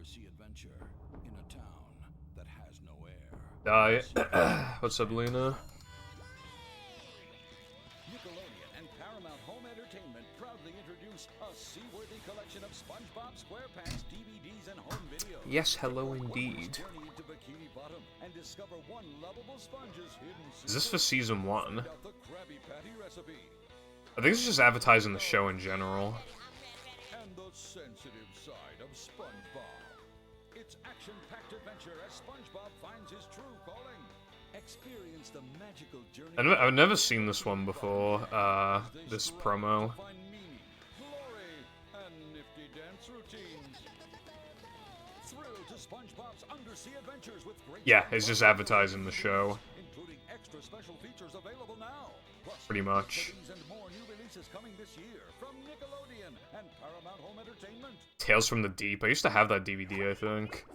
undersea adventure in a town that has no air. What's up, Lena? Nickelodeon and Paramount Home Entertainment proudly introduce a seaworthy collection of SpongeBob SquarePants DVDs and home videos. Yes, hello indeed. Journey into Bikini Bottom and discover one lovable sponge's hidden Is this for season 1? Find out the Krabby Patty recipe I think it's just advertising the show in general. and the sensitive side of SpongeBob. It's action-packed adventure as SpongeBob finds his true calling. Experience the magical journey. I've never seen this one before, this promo. Find meaning, glory, and nifty dance routines. Thrill to SpongeBob's undersea adventures with great. Yeah, it's just advertising the show, including extra special features available now. Plus, pretty much. and more new releases coming this year from Nickelodeon and Paramount Home Entertainment. Tales from the Deep. I used to have that DVD, I think.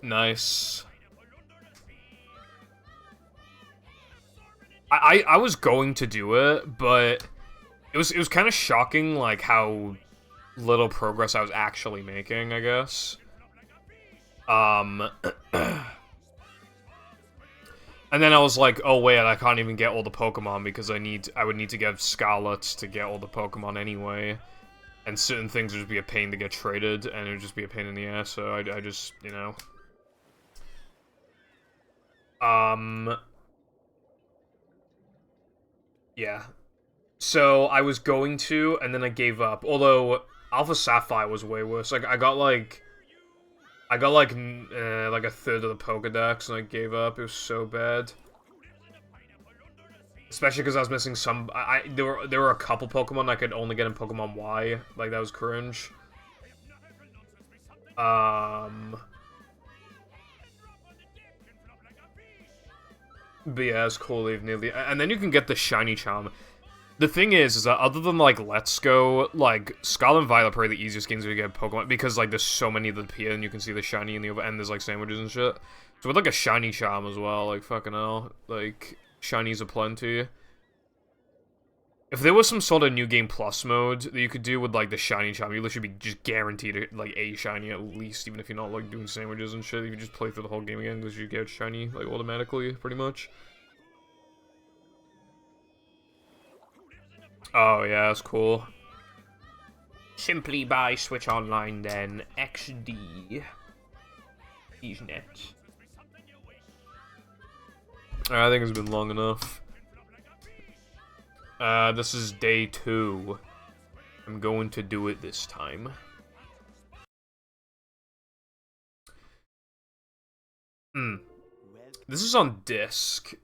Nice. I was going to do it, but it was kind of shocking, like, how little progress I was actually making, I guess. And then I was like, oh wait, I can't even get all the Pokemon because I would need to get Scarlet to get all the Pokemon anyway. And certain things would just be a pain to get traded, and it would just be a pain in the ass, so I just, you know. Yeah. So, I was going to, and then I gave up. Although, Alpha Sapphire was way worse. Like, I got like a third of the Pokedex, and I gave up. It was so bad. Especially because I was missing some. There were a couple Pokemon I could only get in Pokemon Y. Like, that was cringe. But yeah, it's cool. Leave nearly, and then you can get the shiny charm. The thing is that other than like Let's Go, like Scarlet and Violet are probably the easiest games to get Pokemon because like there's so many that appear and you can see the shiny in the other end. There's like sandwiches and shit. So with like a shiny charm as well, like fucking hell, like shinies are plenty. If there was some sort of new game plus mode that you could do with like the shiny charm, you literally be just guaranteed like a shiny at least, even if you're not like doing sandwiches and shit. You just play through the whole game again because you get shiny like automatically, pretty much. Oh yeah, that's cool. Simply buy Switch Online then XD. Ethernet. I think it's been long enough. This is day 2. I'm going to do it this time. This is on disc.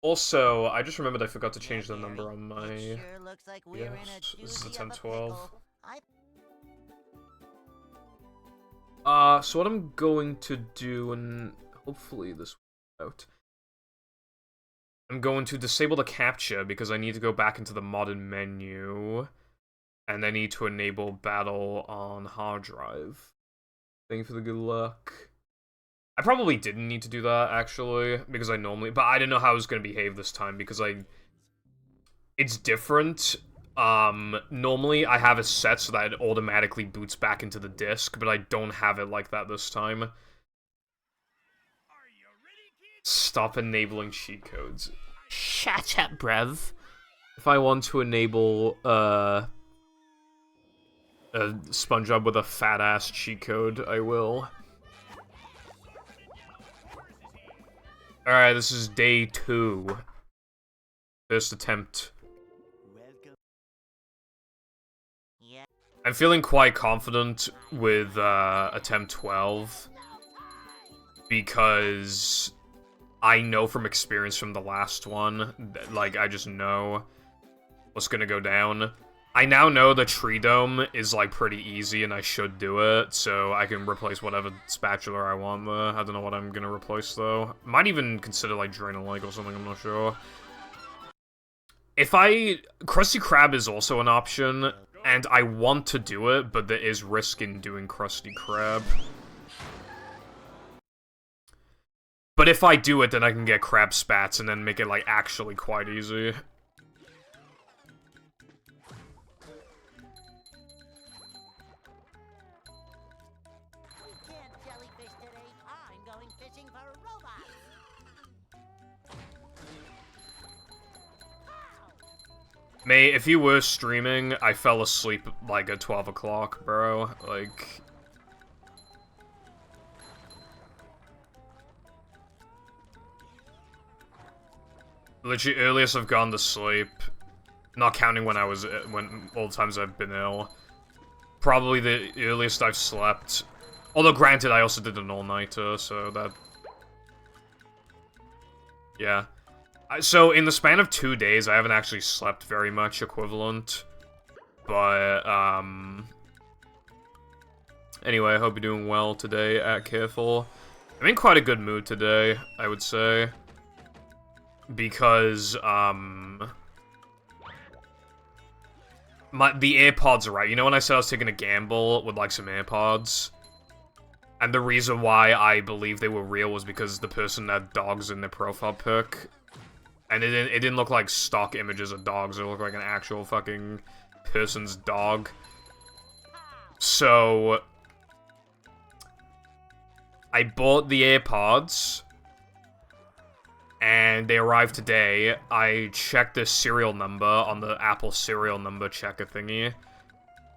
Also, I just remembered I forgot to change the number on my... Yes, this is the 1012. So what I'm going to do, and hopefully this will work out. I'm going to disable the capture because I need to go back into the modern menu. And I need to enable battle on hard drive. Thank you for the good luck. I probably didn't need to do that, actually, because I normally... But I didn't know how I was going to behave this time, because it's different. Normally, I have it set so that it automatically boots back into the disc, but I don't have it like that this time. Stop enabling cheat codes. Shut up, bruv. If I want to enable, a SpongeBob with a fat-ass cheat code, I will. Alright, this is day 2. First attempt. I'm feeling quite confident with, attempt 12. Because I know from experience from the last one, that, like, I just know what's gonna go down. I now know the Tree Dome is, like, pretty easy, and I should do it, so I can replace whatever spatula I want there. I don't know what I'm gonna replace, though. Might even consider, like, Drain-a-Lake or something, I'm not sure. Krusty Krab is also an option, and I want to do it, but there is risk in doing Krusty Krab. But if I do it, then I can get Crab Spats and then make it, like, actually quite easy. Mate, if you were streaming, I fell asleep, like, at 12 o'clock, bro. Like... Literally, earliest I've gone to sleep, not counting when all the times I've been ill. Probably the earliest I've slept. Although, granted, I also did an all-nighter, so that... Yeah. So, in the span of 2 days, I haven't actually slept very much equivalent. But, anyway, I hope you're doing well today at Careful. I'm in quite a good mood today, I would say. Because, the AirPods are right. You know when I said I was taking a gamble with, like, some AirPods? And the reason why I believe they were real was because the person had dogs in their profile pic. And it didn't look like stock images of dogs. It looked like an actual fucking person's dog. So... I bought the AirPods... And they arrived today. I checked the serial number on the Apple serial number checker thingy.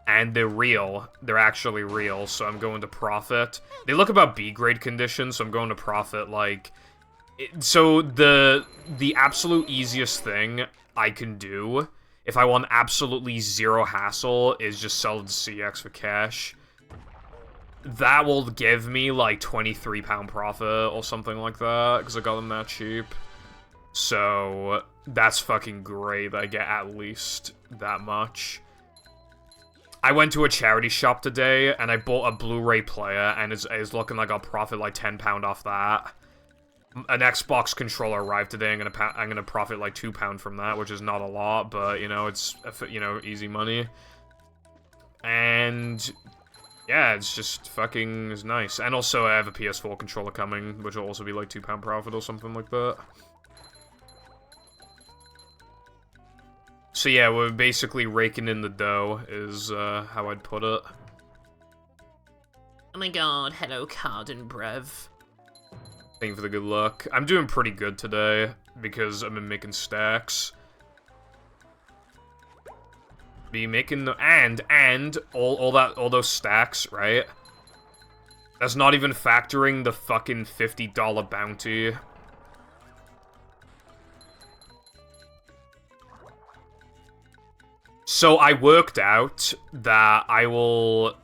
And they're real. They're actually real, so I'm going to profit. They look about B-grade condition, so I'm going to profit, like... So, the absolute easiest thing I can do, if I want absolutely zero hassle, is just sell the CX for cash. That will give me, like, £23 profit or something like that, because I got them that cheap. So, that's fucking great that I get at least that much. I went to a charity shop today, and I bought a Blu-ray player, and it's looking like I'll profit, like, £10 off that. An Xbox controller arrived today, I'm gonna profit, like, £2 from that, which is not a lot, but, you know, it's, you know, easy money. And... yeah, it's just fucking is nice. And also, I have a PS4 controller coming, which will also be like £2 profit or something like that. So yeah, we're basically raking in the dough, is how I'd put it. Oh my god, hello Cardin Brev. Thank you for the good luck. I'm doing pretty good today, because I've been making stacks. Be making the and all those stacks, right? That's not even factoring the fucking $50 bounty. So I worked out that I will...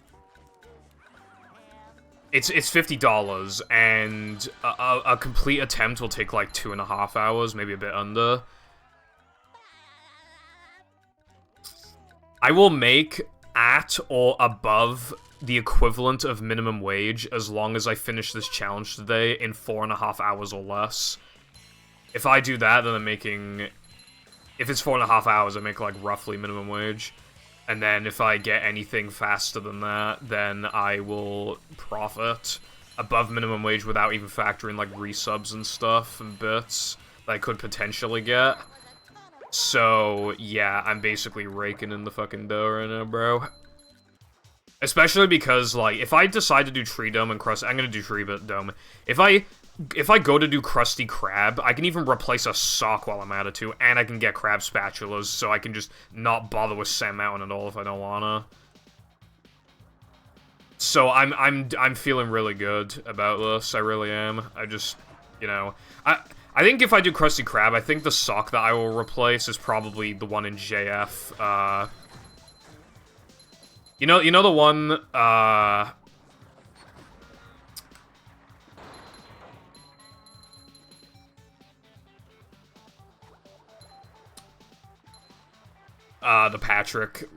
It's $50, and a complete attempt will take like 2.5 hours, maybe a bit under. I will make at or above the equivalent of minimum wage as long as I finish this challenge today in 4.5 hours or less. If I do that, then I'm making... If it's 4.5 hours, I make, like, roughly minimum wage. And then if I get anything faster than that, then I will profit above minimum wage without even factoring, like, resubs and stuff and bits that I could potentially get. So, yeah, I'm basically raking in the fucking dough right now, bro. Especially because, like, if I decide to do Tree Dome and Crust... I'm gonna do Tree Dome. If I go to do Krusty Krab, I can even replace a sock while I'm at it, too, and I can get crab spatulas, so I can just not bother with Sand Mountain at all if I don't wanna. So, I'm feeling really good about this, I really am. I just, you know... I think if I do Krusty Krab, I think the sock that I will replace is probably the one in JF. You know the one, the Patrick.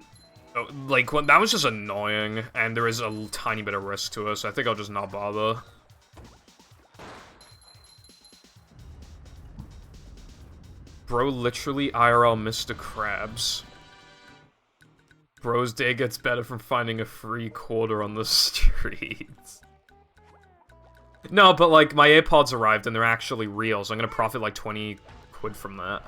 Like, that was just annoying, and there is a tiny bit of risk to it, so I think I'll just not bother. Bro literally IRL Mr. Krabs. Bro's day gets better from finding a free quarter on the streets. No, but like, my AirPods arrived and they're actually real, so I'm gonna profit like 20 quid from that.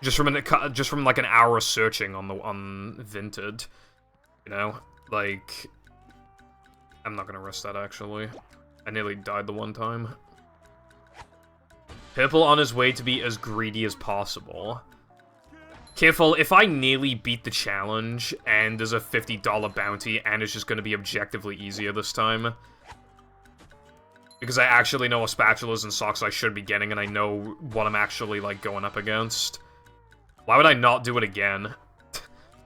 Just from like an hour of searching on Vinted. You know? Like, I'm not gonna risk that actually. I nearly died the one time. Purple on his way to be as greedy as possible. Careful, if I nearly beat the challenge, and there's a $50 bounty, and it's just gonna be objectively easier this time. Because I actually know what spatulas and socks I should be getting, and I know what I'm actually, like, going up against. Why would I not do it again?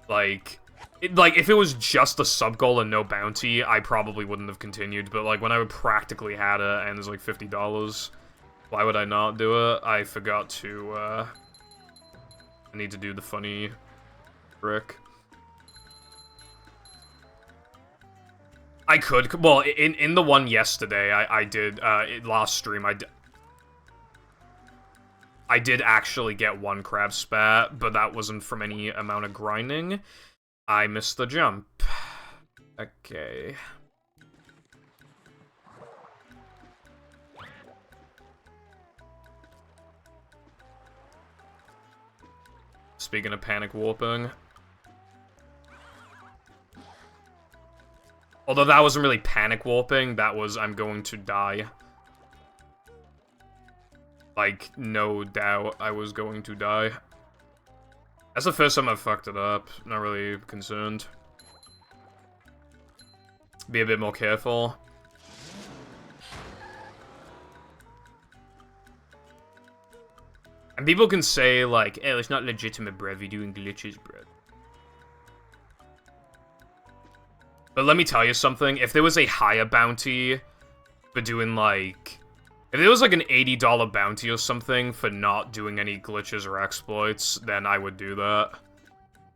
Like, if it was just a sub-goal and no bounty, I probably wouldn't have continued, but, like, when I practically had it, and there's, like, $50, why would I not do it? I forgot to, I need to do the funny trick. I could, well, in the one yesterday, I did, last stream, I did actually get one crab spat, but that wasn't from any amount of grinding. I missed the jump. Okay. Speaking of panic warping. Although that wasn't really panic warping, that was I'm going to die. Like, no doubt I was going to die. That's the first time I've fucked it up. Not really concerned. Be a bit more careful. And people can say, like, oh, it's not legitimate, bruv, you're doing glitches, bruv. But let me tell you something, if there was a higher bounty for doing, like... If there was, like, an $80 bounty or something for not doing any glitches or exploits, then I would do that.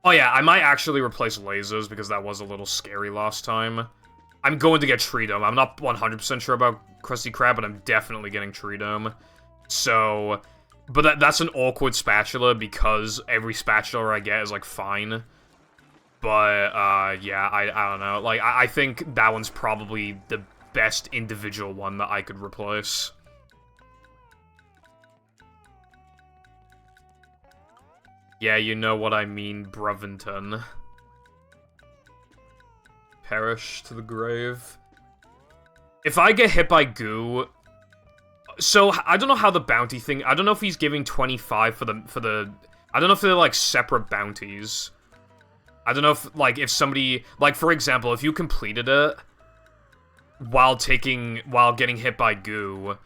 Oh yeah, I might actually replace lasers, because that was a little scary last time. I'm going to get Tree Dome. I'm not 100% sure about Krusty Krab, but I'm definitely getting Tree Dome. So... But that's an awkward spatula, because every spatula I get is, like, fine. But, yeah, I don't know. Like, I think that one's probably the best individual one that I could replace. Yeah, you know what I mean, Brevington. Perish to the grave. If I get hit by goo... So, I don't know how the bounty thing... I don't know if he's giving 25 for the... I don't know if they're, like, separate bounties. I don't know if, like, if somebody... Like, for example, if you completed it while getting hit by goo,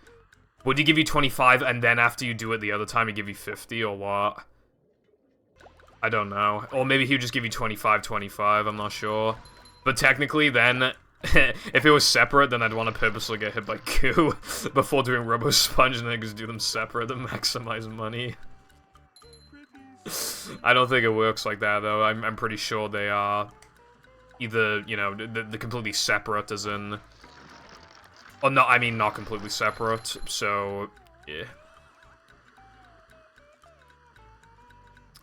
would he give you 25 and then after you do it the other time he give you 50 or what? I don't know. Or maybe he would just give you 25, I'm not sure. But technically, then... if it was separate, then I'd want to purposely get hit by goo before doing Robo Sponge and then just do them separate to maximize money. I don't think it works like that, though. I'm pretty sure they are either, you know, they're completely separate, as in... Oh, no, I mean not completely separate, so, yeah.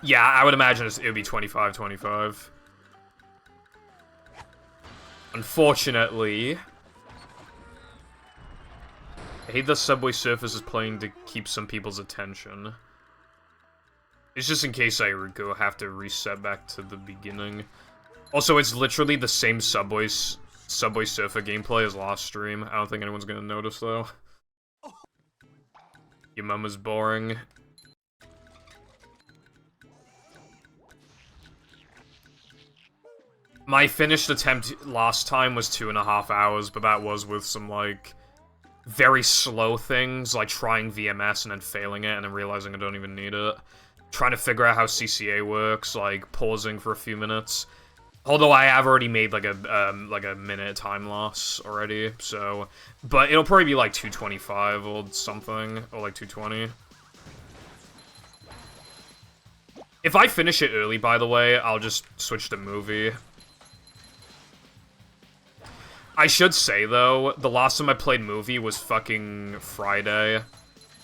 Yeah, I would imagine it would be 25. Unfortunately... I hate the Subway Surfers is playing to keep some people's attention. It's just in case I have to reset back to the beginning. Also, it's literally the same Subway Surfer gameplay as last stream. I don't think anyone's gonna notice, though. Your mum is boring. My finished attempt last time was 2.5 hours, but that was with some, like, very slow things, like trying VMS and then failing it and then realizing I don't even need it. Trying to figure out how CCA works, like, pausing for a few minutes. Although I have already made, like a minute time loss already, so... But it'll probably be, like, 225 or something, or, like, 220. If I finish it early, by the way, I'll just switch to movie. I should say, though, the last time I played movie was fucking Friday.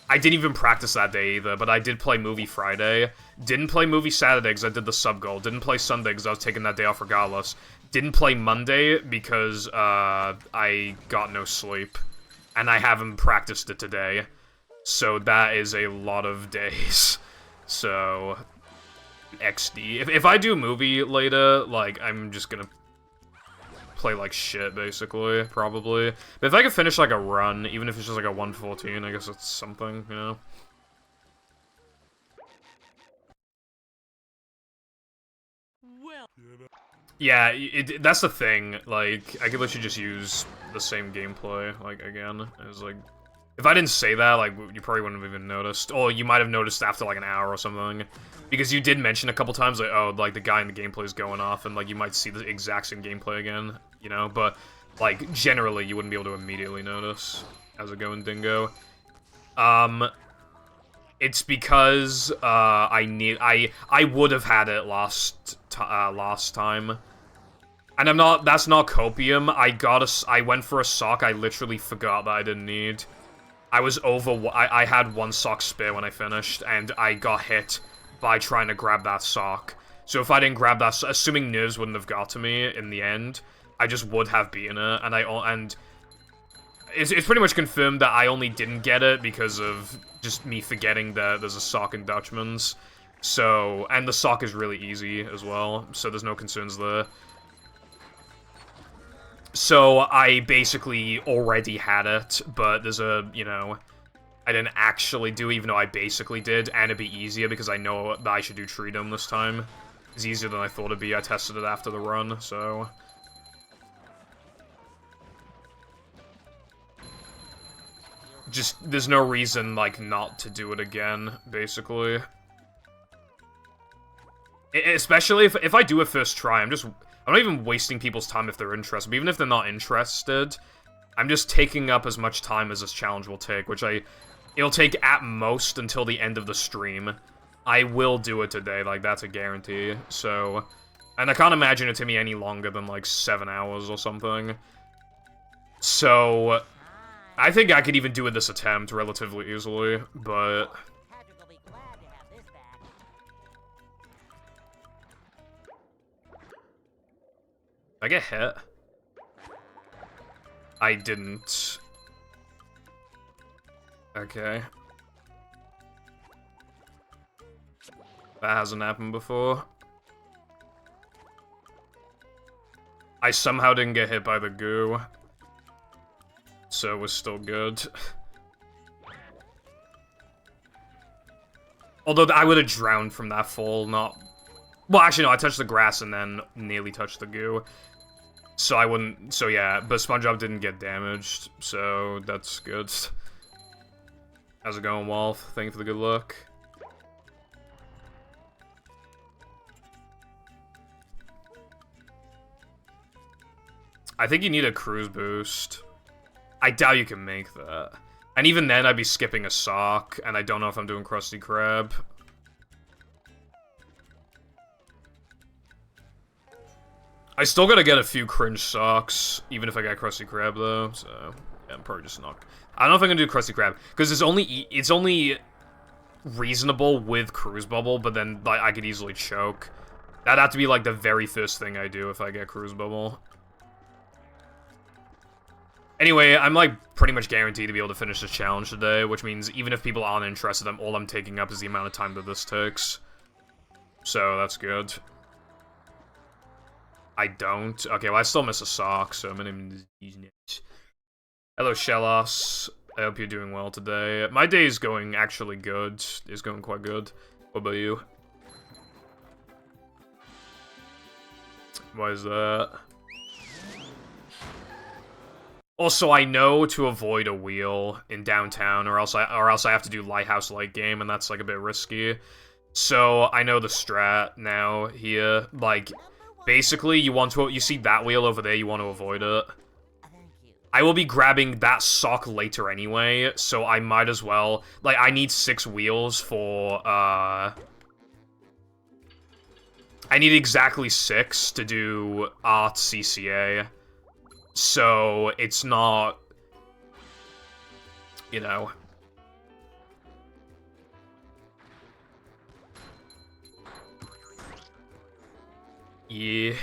I didn't even practice that day either, but I did play movie Friday. Didn't play movie Saturday because I did the sub-goal. Didn't play Sunday because I was taking that day off regardless. Didn't play Monday because I got no sleep. And I haven't practiced it today. So that is a lot of days. So... XD. If I do movie later, like, I'm just gonna... play like shit, basically, probably. But if I could finish, like, a run, even if it's just, like, a 114, I guess it's something, you know? Yeah, that's the thing. Like, I could literally just use the same gameplay, like, again. It was like, if I didn't say that, like, you probably wouldn't have even noticed. Or you might have noticed after, like, an hour or something. Because you did mention a couple times, like, oh, like, the guy in the gameplay is going off, and, like, you might see the exact same gameplay again, you know? But, like, generally, you wouldn't be able to immediately notice as a going dingo. It's because, I would have had it last time. And that's not copium. I went for a sock I literally forgot that I didn't need. I had one sock spare when I finished, and I got hit by trying to grab that sock. So if I didn't grab that, assuming nerves wouldn't have got to me in the end, I just would have beaten it, and it's pretty much confirmed that I only didn't get it because of just me forgetting that there's a sock in Dutchman's. So, and the sock is really easy as well, so there's no concerns there. So, I basically already had it, but there's a, you know, I didn't actually do, even though I basically did, and it'd be easier because I know that I should do Tree Dome this time. It's easier than I thought it'd be. I tested it after the run, so... Just, there's no reason, like, not to do it again, basically. Especially if I do a first try, I'm not even wasting people's time if they're interested, but even if they're not interested, I'm just taking up as much time as this challenge will take, which it'll take at most until the end of the stream. I will do it today, like, that's a guarantee, so... And I can't imagine it to me any longer than, like, 7 hours or something. So... I think I could even do it this attempt relatively easily, but... Did I get hit? I didn't. Okay. That hasn't happened before. I somehow didn't get hit by the goo. So it was still good. Although I would have drowned from that fall, not... Well, actually, no, I touched the grass and then nearly touched the goo. So I wouldn't... So yeah, but SpongeBob didn't get damaged, so that's good. How's it going, Wolf? Thank you for the good luck. I think you need a cruise boost. I doubt you can make that. And even then, I'd be skipping a sock, and I don't know if I'm doing Krusty Krab. I still gotta get a few cringe socks, even if I got Krusty Krab, though, so... Yeah, I'm probably just not... I don't know if I'm gonna do Krusty Krab, because it's only reasonable with Cruise Bubble, but then, like, I could easily choke. That'd have to be, like, the very first thing I do if I get Cruise Bubble. Anyway, I'm, like, pretty much guaranteed to be able to finish this challenge today, which means even if people aren't interested, all I'm taking up is the amount of time that this takes. So, that's good. I don't. Okay, well, I still miss a sock, so I'm gonna use it. Hello, Shellos. I hope you're doing well today. My day is going actually good. It's going quite good. What about you? Why is that? Also, I know to avoid a wheel in downtown, or else I have to do Lighthouse late game, and that's like a bit risky. So I know the strat now here. Like, basically, you see that wheel over there, you want to avoid it. I will be grabbing that sock later anyway, so I might as well. Like, I need 6 wheels for I need exactly 6 to do Art CCA. So, it's not, you know. Yeah.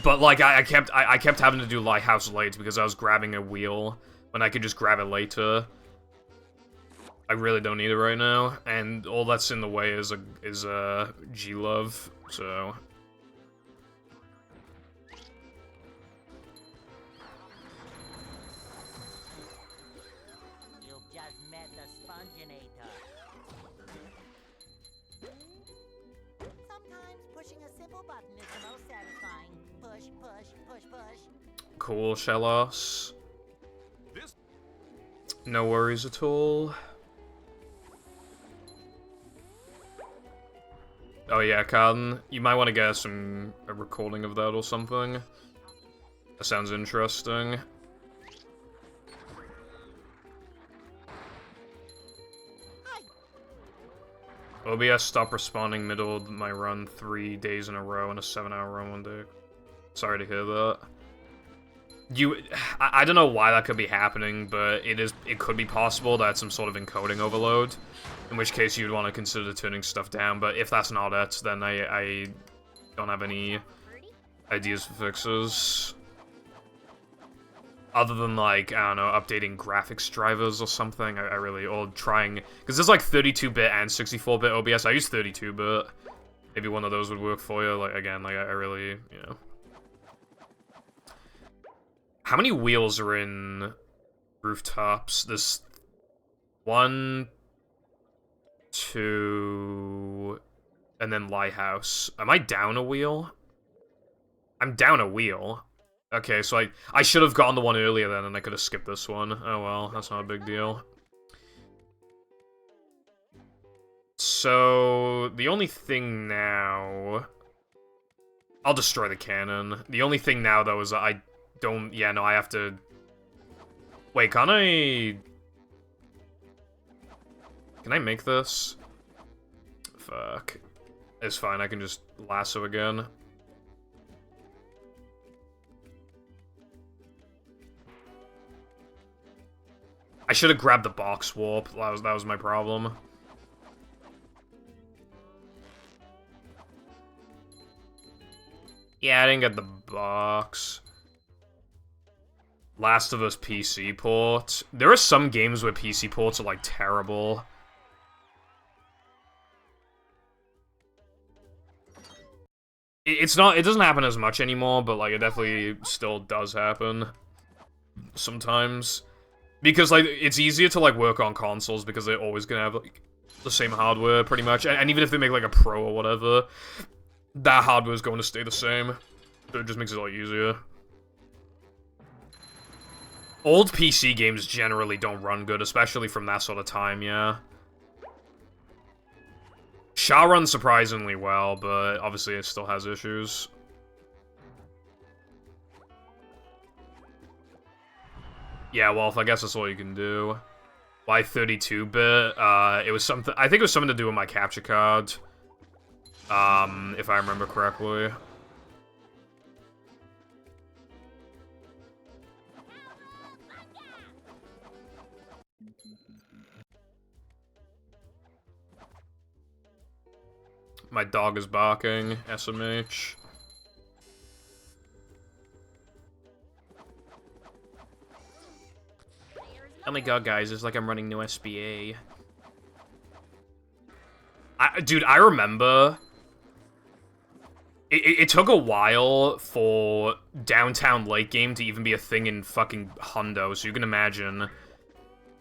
But, like, I kept having to do Lighthouse late because I was grabbing a wheel when I could just grab it later. I really don't need it right now, and all that's in the way is G-Love, so... You've just met the Sponginator. Cool, Shellos. No worries at all. Oh yeah, Carden, you might want to get a recording of that or something. That sounds interesting. OBS stopped responding middle of my run 3 days in a row and a 7-hour run one day. Sorry to hear that. I don't know why that could be happening, but it could be possible that it's some sort of encoding overload. In which case you'd want to consider turning stuff down, but if that's not it, then I don't have any ideas for fixes. Other than, like, I don't know, updating graphics drivers or something, or trying... Because there's, like, 32-bit and 64-bit OBS. I use 32-bit. Maybe one of those would work for you. Like, again, like, I really, you know... How many wheels are in rooftops? There's 1, 2, and then lighthouse. Am I down a wheel? I'm down a wheel. Okay, so I should have gotten the one earlier then, and I could have skipped this one. Oh well, that's not a big deal. So, the only thing now... I'll destroy the cannon. The only thing now, though, is that I don't... Yeah, no, I have to... Wait, can I... Can I make this? Fuck. It's fine, I can just lasso again. I should have grabbed the box warp. That was my problem. Yeah, I didn't get the box. Last of Us PC port. There are some games where PC ports are, like, terrible. It's not, it doesn't happen as much anymore, but, like, it definitely still does happen. Sometimes. Because, like, it's easier to, like, work on consoles because they're always gonna have, like, the same hardware, pretty much. And even if they make, like, a Pro or whatever, that hardware is going to stay the same. So it just makes it a lot easier. Old PC games generally don't run good, especially from that sort of time, yeah. Sha runs surprisingly well, but obviously it still has issues. Yeah, well, I guess that's all you can do. Why 32-bit? It was something... I think it was something to do with my capture card. If I remember correctly. My dog is barking. SMH. Oh my god, guys, it's like I'm running no SBA. Dude, I remember... It took a while for downtown late game to even be a thing in fucking Hundo, so you can imagine,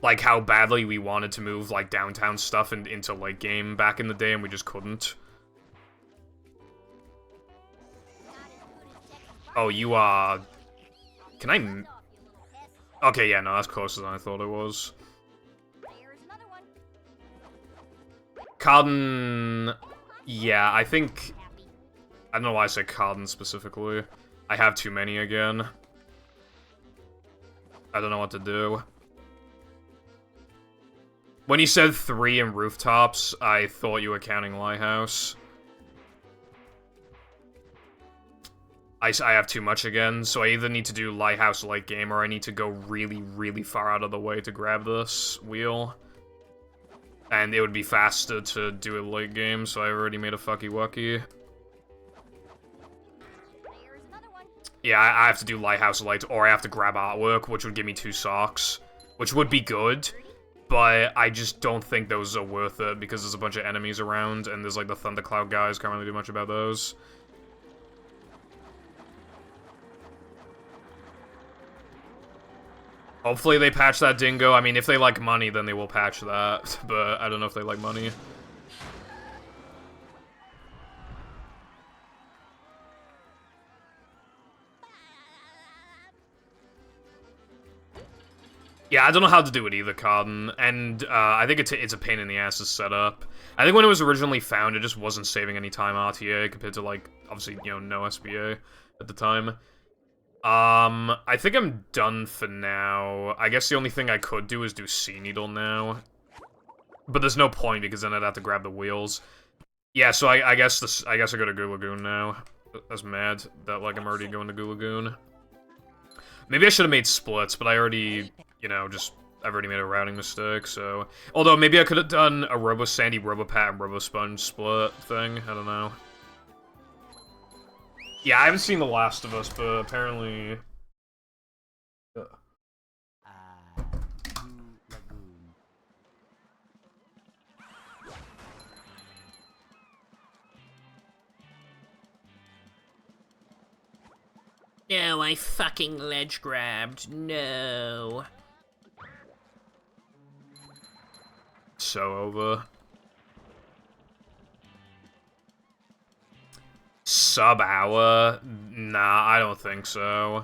like, how badly we wanted to move, like, downtown stuff into late game back in the day, and we just couldn't. Oh, you are... Can I... Okay, yeah, no, that's closer than I thought it was. Carden... Yeah, I think... I don't know why I said Carden specifically. I have too many again. I don't know what to do. When you said 3 in rooftops, I thought you were counting Lighthouse. I have too much again, so I either need to do Lighthouse late game, or I need to go really, really far out of the way to grab this wheel. And it would be faster to do it late game, so I already made a fucky-wucky. Yeah, I have to do Lighthouse late, or I have to grab artwork, which would give me 2 socks. Which would be good, but I just don't think those are worth it, because there's a bunch of enemies around, and there's, like, the Thundercloud guys, can't really do much about those. Hopefully they patch that dingo. I mean, if they like money, then they will patch that. But I don't know if they like money. Yeah, I don't know how to do it either, Cardin, and I think it's a pain in the ass to set up. I think when it was originally found, it just wasn't saving any time RTA compared to, like, obviously, you know, no SBA at the time. I think I'm done for now. I guess the only thing I could do is do Sea Needle now. But there's no point, because then I'd have to grab the wheels. Yeah, so I guess I go to Goo Lagoon now. That's mad that, like, I'm already going to Goo Lagoon. Maybe I should have made splits, but I already, you know, I've already made a routing mistake, so... Although, maybe I could have done a Robo Sandy, Robo Pat, and Robo Sponge split thing. I don't know. Yeah, I haven't seen The Last of Us, but apparently... No, I fucking ledge grabbed. No. So over. Sub-hour? Nah, I don't think so.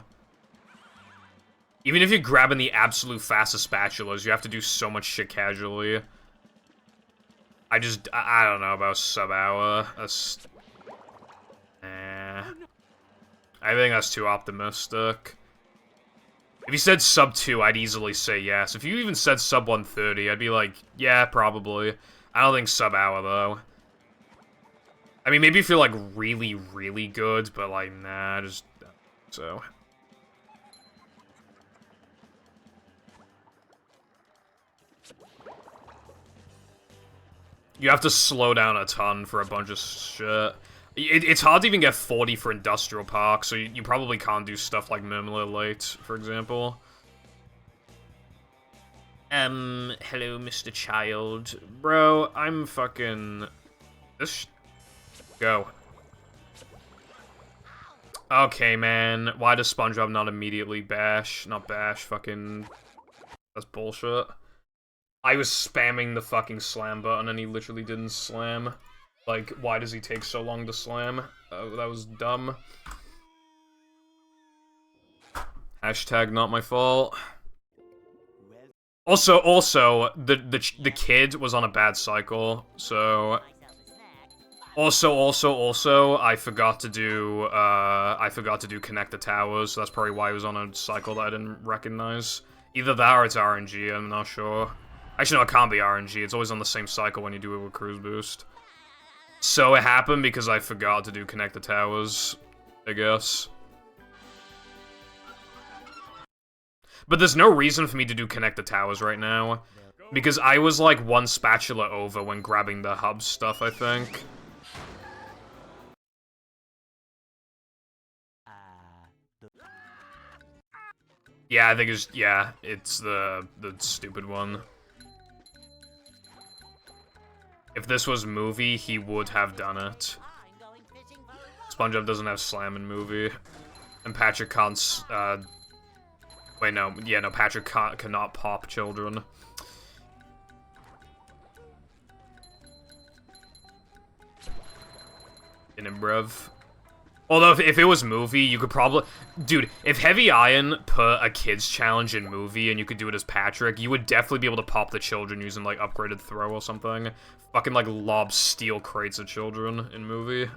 Even if you're grabbing the absolute fastest spatulas, you have to do so much shit casually. I don't know about sub-hour. That's... I think that's too optimistic. If you said sub 2, I'd easily say yes. If you even said sub 130, I'd be like, yeah, probably. I don't think sub hour, though. I mean, maybe if you're, like, really, really good, but, like, nah, just... so... You have to slow down a ton for a bunch of shit. It's hard to even get 40 for Industrial Park, so you probably can't do stuff like Murmler Late, for example. Hello, Mr. Child. Bro, I'm fucking... Go. Okay, man. Why does SpongeBob not immediately bash? Not bash, fucking... That's bullshit. I was spamming the fucking slam button and he literally didn't slam. Like, why does he take so long to slam? That was dumb. Hashtag not my fault. Also, the kid was on a bad cycle, so... Also, I forgot to do Connect the Towers, so that's probably why he was on a cycle that I didn't recognize. Either that or it's RNG, I'm not sure. Actually, no, it can't be RNG, it's always on the same cycle when you do it with Cruise Boost. So it happened because I forgot to do Connect the Towers, I guess. But there's no reason for me to do Connect the Towers right now. Because I was like one spatula over when grabbing the hub stuff, I think. Yeah, I think it's the stupid one. If this was movie, he would have done it. SpongeBob doesn't have slam in movie. And Patrick can't, wait, no. Yeah, no, Patrick cannot pop children. In him, bruv. Although, if it was movie, you could probably... Dude, if Heavy Iron put a kids challenge in movie and you could do it as Patrick, you would definitely be able to pop the children using, like, upgraded throw or something. Fucking, like, lob steel crates at children in movie.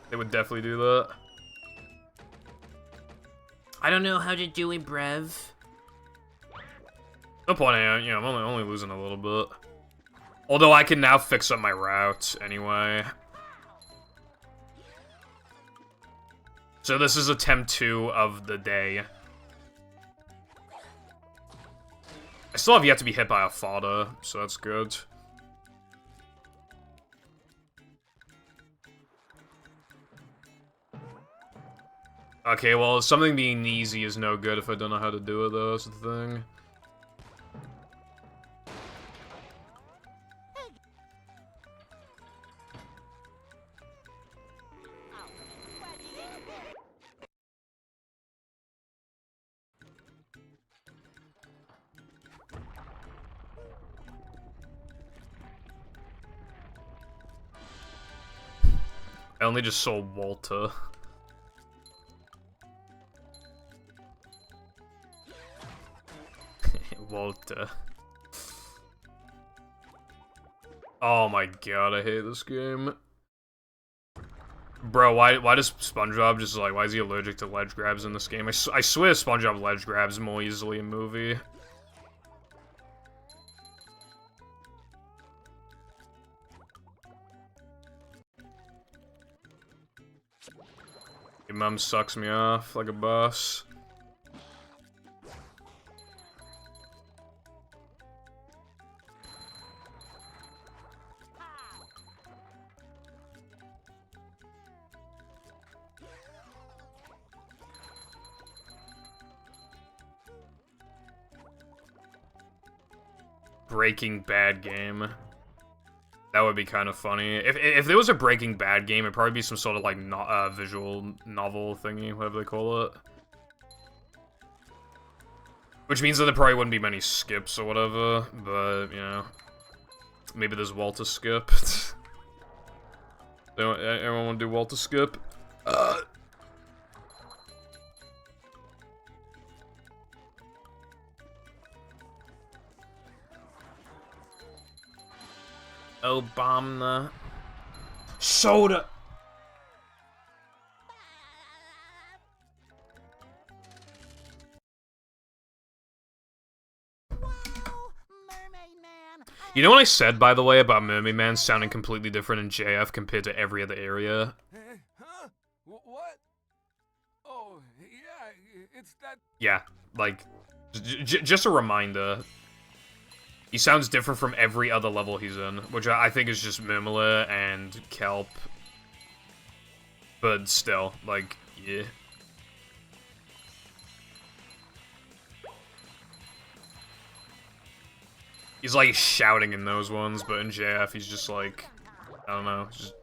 They would definitely do that. I don't know how to do it, Brev. No point, you know, I'm only losing a little bit. Although I can now fix up my route, anyway. So this is attempt 2 of the day. I still have yet to be hit by a fodder, so that's good. Okay, well, something being easy is no good if I don't know how to do it, though, that's the thing. I only just saw Walter. Walter. Oh my god, I hate this game. Bro, why does SpongeBob just like, why is he allergic to ledge grabs in this game? I swear SpongeBob ledge grabs more easily in movie. Your mom sucks me off like a boss. Breaking Bad game. That would be kind of funny. If there was a Breaking Bad game, it'd probably be some sort of like visual novel thingy, whatever they call it. Which means that there probably wouldn't be many skips or whatever, but, you know. Maybe there's Walter skip. Anyone want to do Walter skip? Oh, bomb the soda. You know what I said, by the way, about Mermaid Man sounding completely different in JF compared to every other area? Huh? What? Oh, yeah, it's that... Yeah, like, just a reminder. He sounds different from every other level he's in, which I think is just Murmler and Kelp. But still, like, yeah. He's like shouting in those ones, but in JF he's just like, I don't know. Just...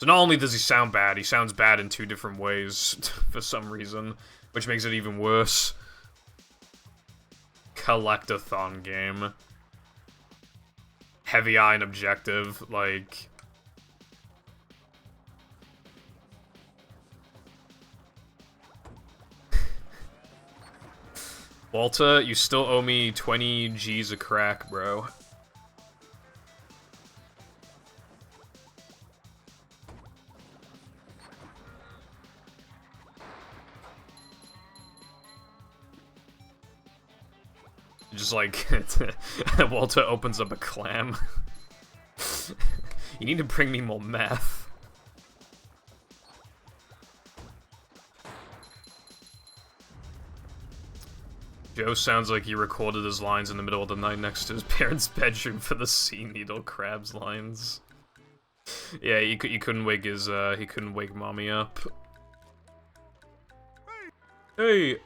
So not only does he sound bad, he sounds bad in 2 different ways for some reason, which makes it even worse. Collectathon game. Heavy Iron objective, like... Walter, you still owe me 20 G's of crack, bro. Just like, Walter opens up a clam. You need to bring me more meth. Joe sounds like he recorded his lines in the middle of the night next to his parents' bedroom for the sea needle crabs lines. Yeah, he couldn't wake his, he couldn't wake mommy up. Hey!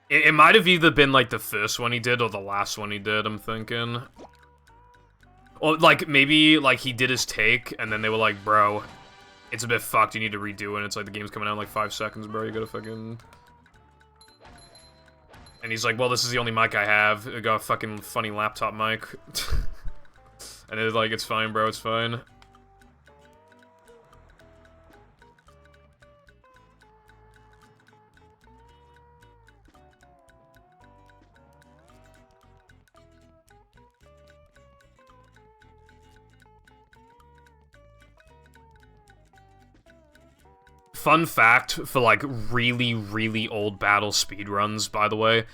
It might have either been, like, the first one he did or the last one he did, I'm thinking. Or, like, maybe, like, he did his take, and then they were like, bro, it's a bit fucked, you need to redo it, and it's like, the game's coming out in, like, 5 seconds, bro, you gotta fucking... And he's like, well, this is the only mic I have, I got a fucking funny laptop mic. And they're like, it's fine, bro, it's fine. Fun fact for, like, really, really old battle speedruns, by the way.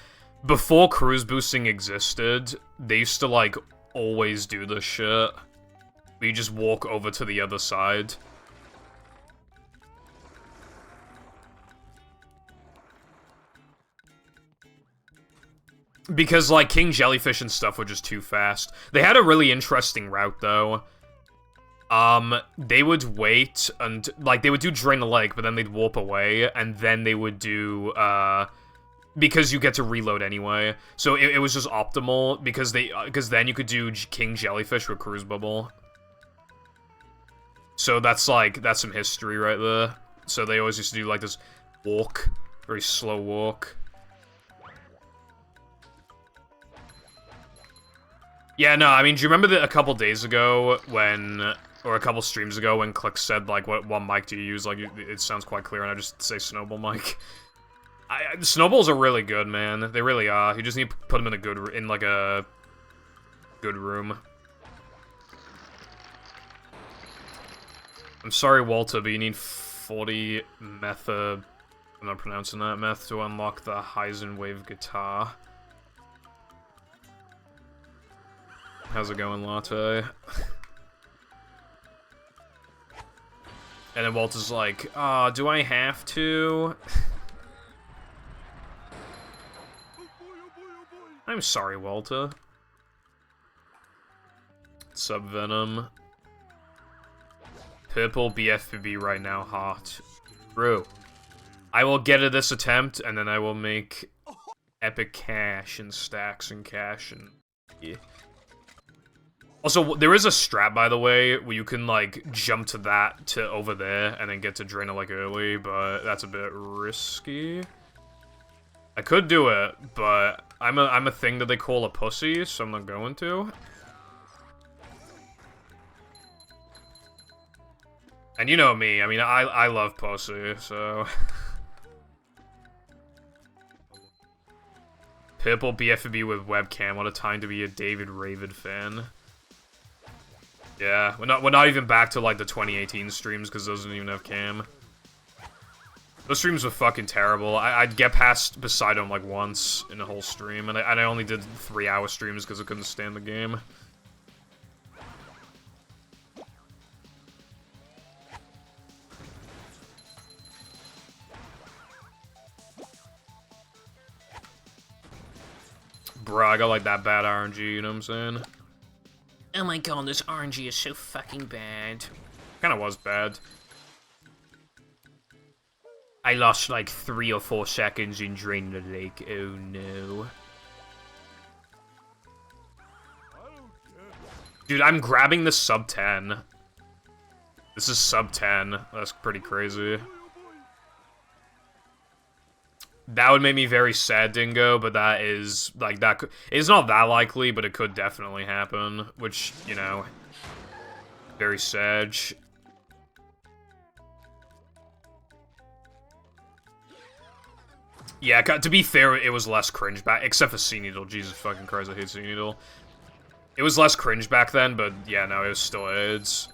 Before cruise boosting existed, they used to, like, always do this shit. You just walk over to the other side. Because, like, King Jellyfish and stuff were just too fast. They had a really interesting route, though. They would wait and, like, they would do Drain the Lake, but then they'd warp away, and then they would do, because you get to reload anyway. So it was just optimal, because then you could do King Jellyfish with Cruise Bubble. So that's, like, that's some history right there. So they always used to do, like, this walk, very slow walk. Yeah, no, I mean, do you remember that a couple days ago when or a couple streams ago when Click said, like, what mic do you use? Like, it sounds quite clear, and I just say Snowball mic. Snowballs are really good, man. They really are. You just need to put them in a good room. I'm sorry, Walter, but you need 40 meth, I'm not pronouncing that, meth to unlock the Heisenwave guitar. How's it going, Latte? And then Walter's like, "Ah, do I have to?" I'm sorry, Walter. Subvenom. Purple BFBB right now, hot. True. I will get at this attempt, and then I will make epic cash and stacks and cash and... Yeah. Also, there is a strat, by the way, where you can, like, jump to that to over there and then get to Draenor, early, but that's a bit risky. I could do it, but I'm a thing that they call a pussy, so I'm not going to. And you know me, I mean, I love pussy, so... Purple BFB with webcam, what a time to be a David Ravid fan. Yeah, we're not even back to, like, the 2018 streams, because those didn't even have cam. Those streams were fucking terrible. I'd get past Poseidon, like, once in a whole stream, and I only did 3-hour streams because I couldn't stand the game. Bruh, I got, like, that bad RNG, you know what I'm saying? Oh my god, this RNG is so fucking bad. Kinda was bad. I lost like 3 or 4 seconds in Drain the Lake, oh no. Dude, I'm grabbing the sub 10. This is sub 10. That's pretty crazy. That would make me very sad, Dingo, but that is, like, it's not that likely, but it could definitely happen, which, you know, very sad. Yeah, to be fair, it was less cringe back, except for Sea Needle. Jesus fucking Christ, I hate Sea Needle. It was less cringe back then, but yeah, no, it was still AIDS.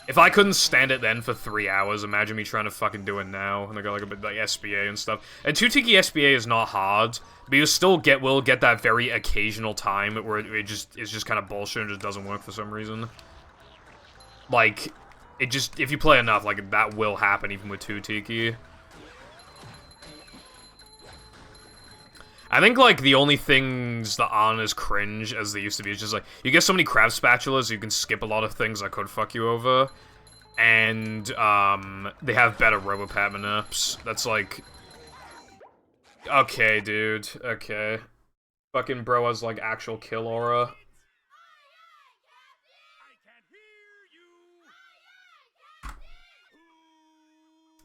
If I couldn't stand it then for 3 hours, imagine me trying to fucking do it now. And I got like a bit like SBA and stuff. And 2-Tiki SBA is not hard, but you still will get that very occasional time where it's just kind of bullshit and just doesn't work for some reason. Like, if you play enough, like, that will happen even with 2-Tiki. I think, like, the only things that aren't as cringe as they used to be is just, like, you get so many crab spatulas, you can skip a lot of things that could fuck you over. And, they have better Robopat ups. That's, like... Okay, dude. Okay. Fucking bro has, like, actual kill aura.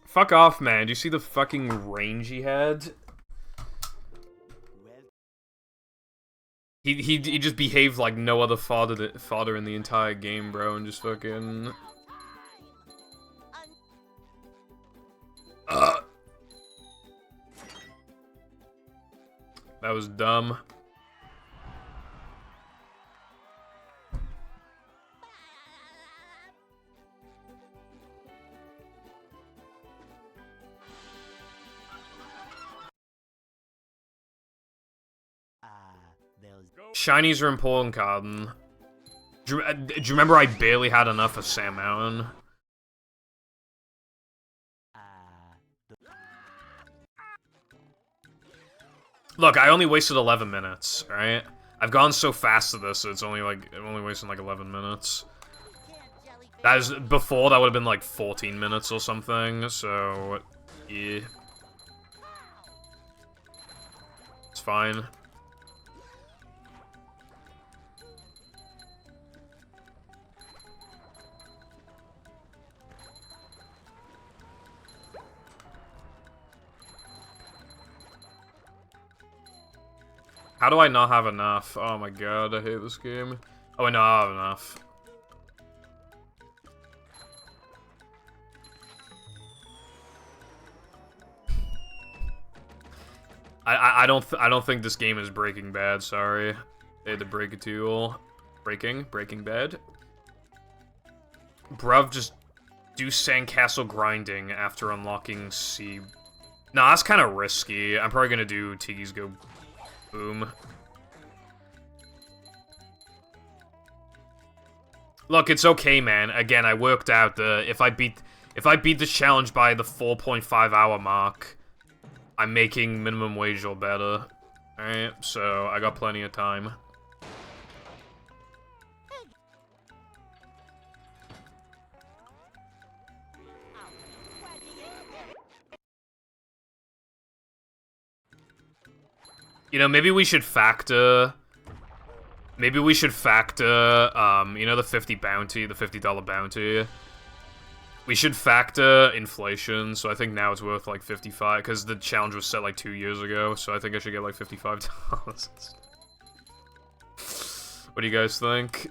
Fuck off, man. Do you see the fucking range he had? He just behaved like no other father in the entire game, bro, and just fucking... That was dumb. Shinies are important, Carden. Do you remember I barely had enough of Sam Mountain? Look, I only wasted 11 minutes, right? I've gone so fast to this, so it's only like, I'm only wasting like 11 minutes. That is, before that would have been like 14 minutes or something, so, yeah. It's fine. How do I not have enough? Oh my god, I hate this game. Oh, I know I have enough. I don't think this game is Breaking Bad. Sorry, they had to break it to you all. Breaking Bad. Bruv, just do sandcastle grinding after unlocking C. Nah, that's kind of risky. I'm probably gonna do Tiki's Go Boom. Look, it's okay, man. Again, I worked out the if I beat this challenge by the 4.5 hour mark, I'm making minimum wage or better. Alright, so I got plenty of time. You know, maybe we should factor... Maybe we should factor, you know the $50 bounty? We should factor inflation, so I think now it's worth, like, 55, because the challenge was set, like, 2 years ago, so I think I should get, like, $55. What do you guys think?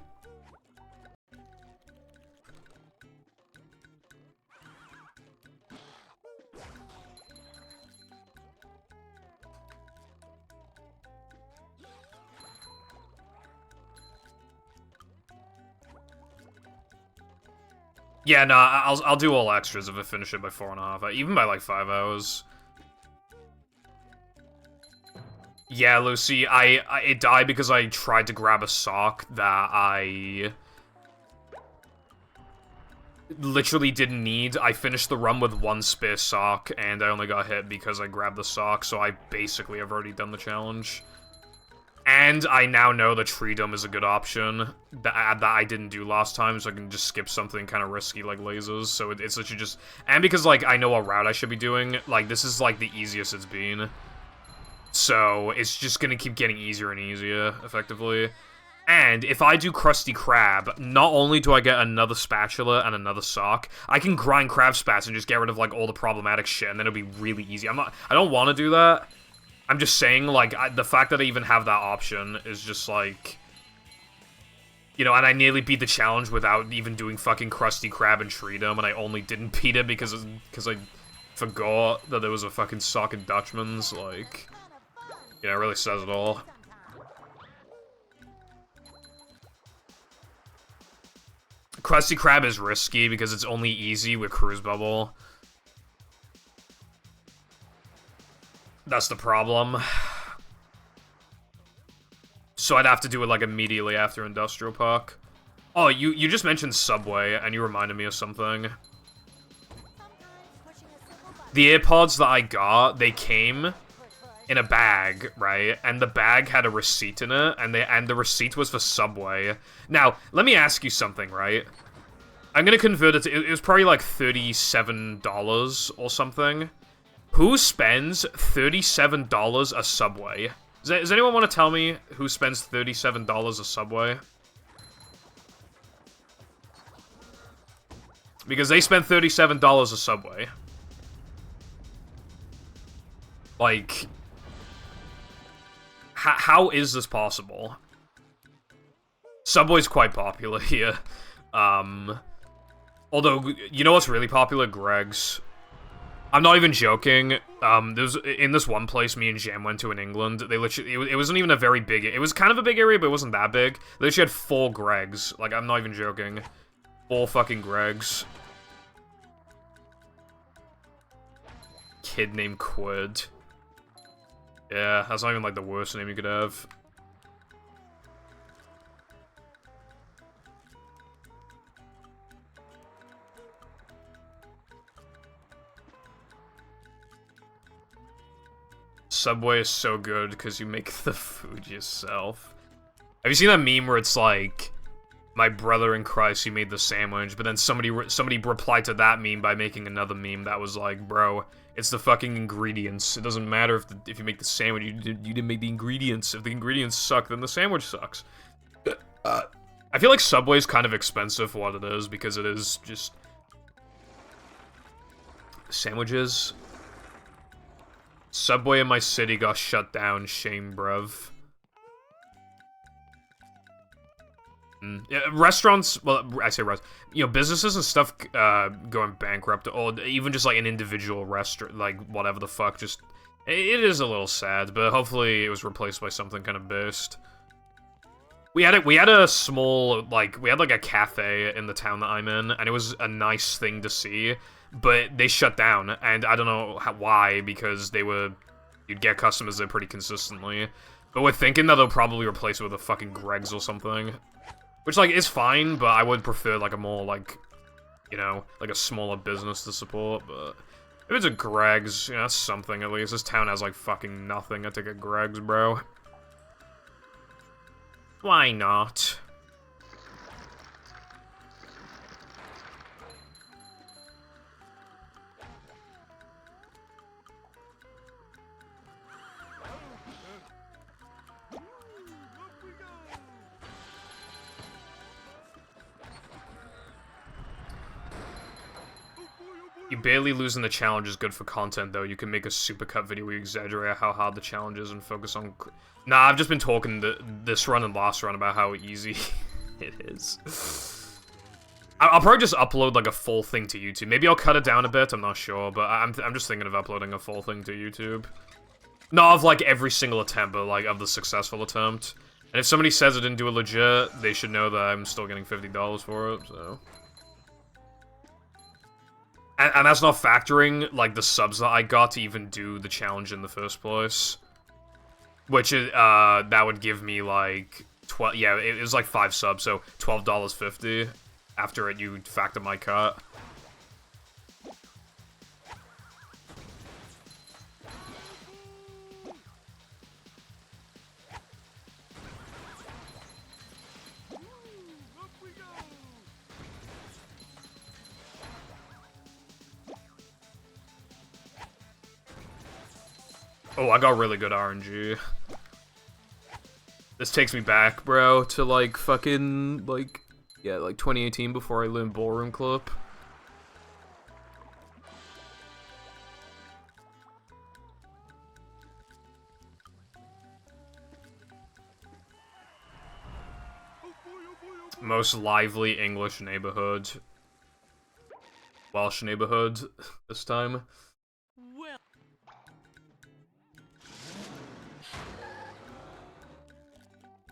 Yeah, no, I'll do all extras if I finish it by 4.5, even by like 5 hours. Yeah, Lucy, it died because I tried to grab a sock that I literally didn't need. I finished the run with 1 spare sock, and I only got hit because I grabbed the sock, so I basically have already done the challenge. And I now know the tree dome is a good option that I didn't do last time, so I can just skip something kind of risky like lasers. So it's literally just... And because, like, I know what route I should be doing, like, this is, like, the easiest it's been. So it's just gonna keep getting easier and easier, effectively. And if I do Krusty Krab, not only do I get another spatula and another sock, I can grind crab spats and just get rid of, like, all the problematic shit, and then it'll be really easy. I don't want to do that. I'm just saying, like, the fact that I even have that option is just, like... You know, and I nearly beat the challenge without even doing fucking Krusty Krab and Treedom, and I only didn't beat it because I forgot that there was a fucking sock in Dutchman's, like... You know, it really says it all. Krusty Krab is risky because it's only easy with Cruise Bubble. That's the problem. So I'd have to do it, like, immediately after Industrial Park. Oh, you just mentioned Subway, and you reminded me of something. The AirPods that I got, they came in a bag, right? And the bag had a receipt in it, and the receipt was for Subway. Now, let me ask you something, right? I'm gonna convert it to... It was probably, like, $37 or something. Who spends $37 a Subway? Does anyone want to tell me who spends $37 a Subway? Because they spend $37 a Subway. Like... How is this possible? Subway's quite popular here. Although, you know what's really popular? Greg's. I'm not even joking. There's in this one place me and Jam went to in England. They literally it wasn't even a very big. It was kind of a big area, but it wasn't that big. They literally had 4 Greg's. Like, I'm not even joking. 4 fucking Greg's. Kid named Quid. Yeah, that's not even like the worst name you could have. Subway is so good because you make the food yourself. Have you seen that meme where it's like, my brother in Christ, he made the sandwich, but then somebody replied to that meme by making another meme that was like, bro, it's the fucking ingredients. It doesn't matter if you make the sandwich, you didn't make the ingredients. If the ingredients suck, then the sandwich sucks. I feel like Subway's kind of expensive for what it is, because it is just... Sandwiches... Subway in my city got shut down, shame, bruv. Yeah, restaurants, well, I say restaurants, you know, businesses and stuff going bankrupt, or even just, like, an individual restaurant, like, whatever the fuck, just It is a little sad, but hopefully it was replaced by something kind of based. We had a small, like, we had like a cafe in the town that I'm in, and it was a nice thing to see, but they shut down, and I don't know why, because you'd get customers there pretty consistently. But we're thinking that they'll probably replace it with a fucking Greg's or something. Which, like, is fine, but I would prefer, like, a more, like, you know, like a smaller business to support, but... If it's a Greg's, you know, that's something at least. This town has, like, fucking nothing. I take a Greg's, bro. Why not? You barely losing the challenge is good for content, though. You can make a supercut video where you exaggerate how hard the challenge is and focus on... Nah, I've just been talking this run and last run about how easy it is. I'll probably just upload, like, a full thing to YouTube. Maybe I'll cut it down a bit, I'm not sure, but I'm just thinking of uploading a full thing to YouTube. Not of, like, every single attempt, but, like, of the successful attempt. And if somebody says I didn't do it legit, they should know that I'm still getting $50 for it, so... And that's not factoring, like, the subs that I got to even do the challenge in the first place. Which is, that would give me, like, yeah, it was like 5 subs, so $12.50. After it, you factor my cut. Oh, I got really good RNG. This takes me back, bro, to, like, fucking, like, yeah, like 2018 before I learned ballroom clip. Most lively English neighborhood. Welsh neighborhood this time.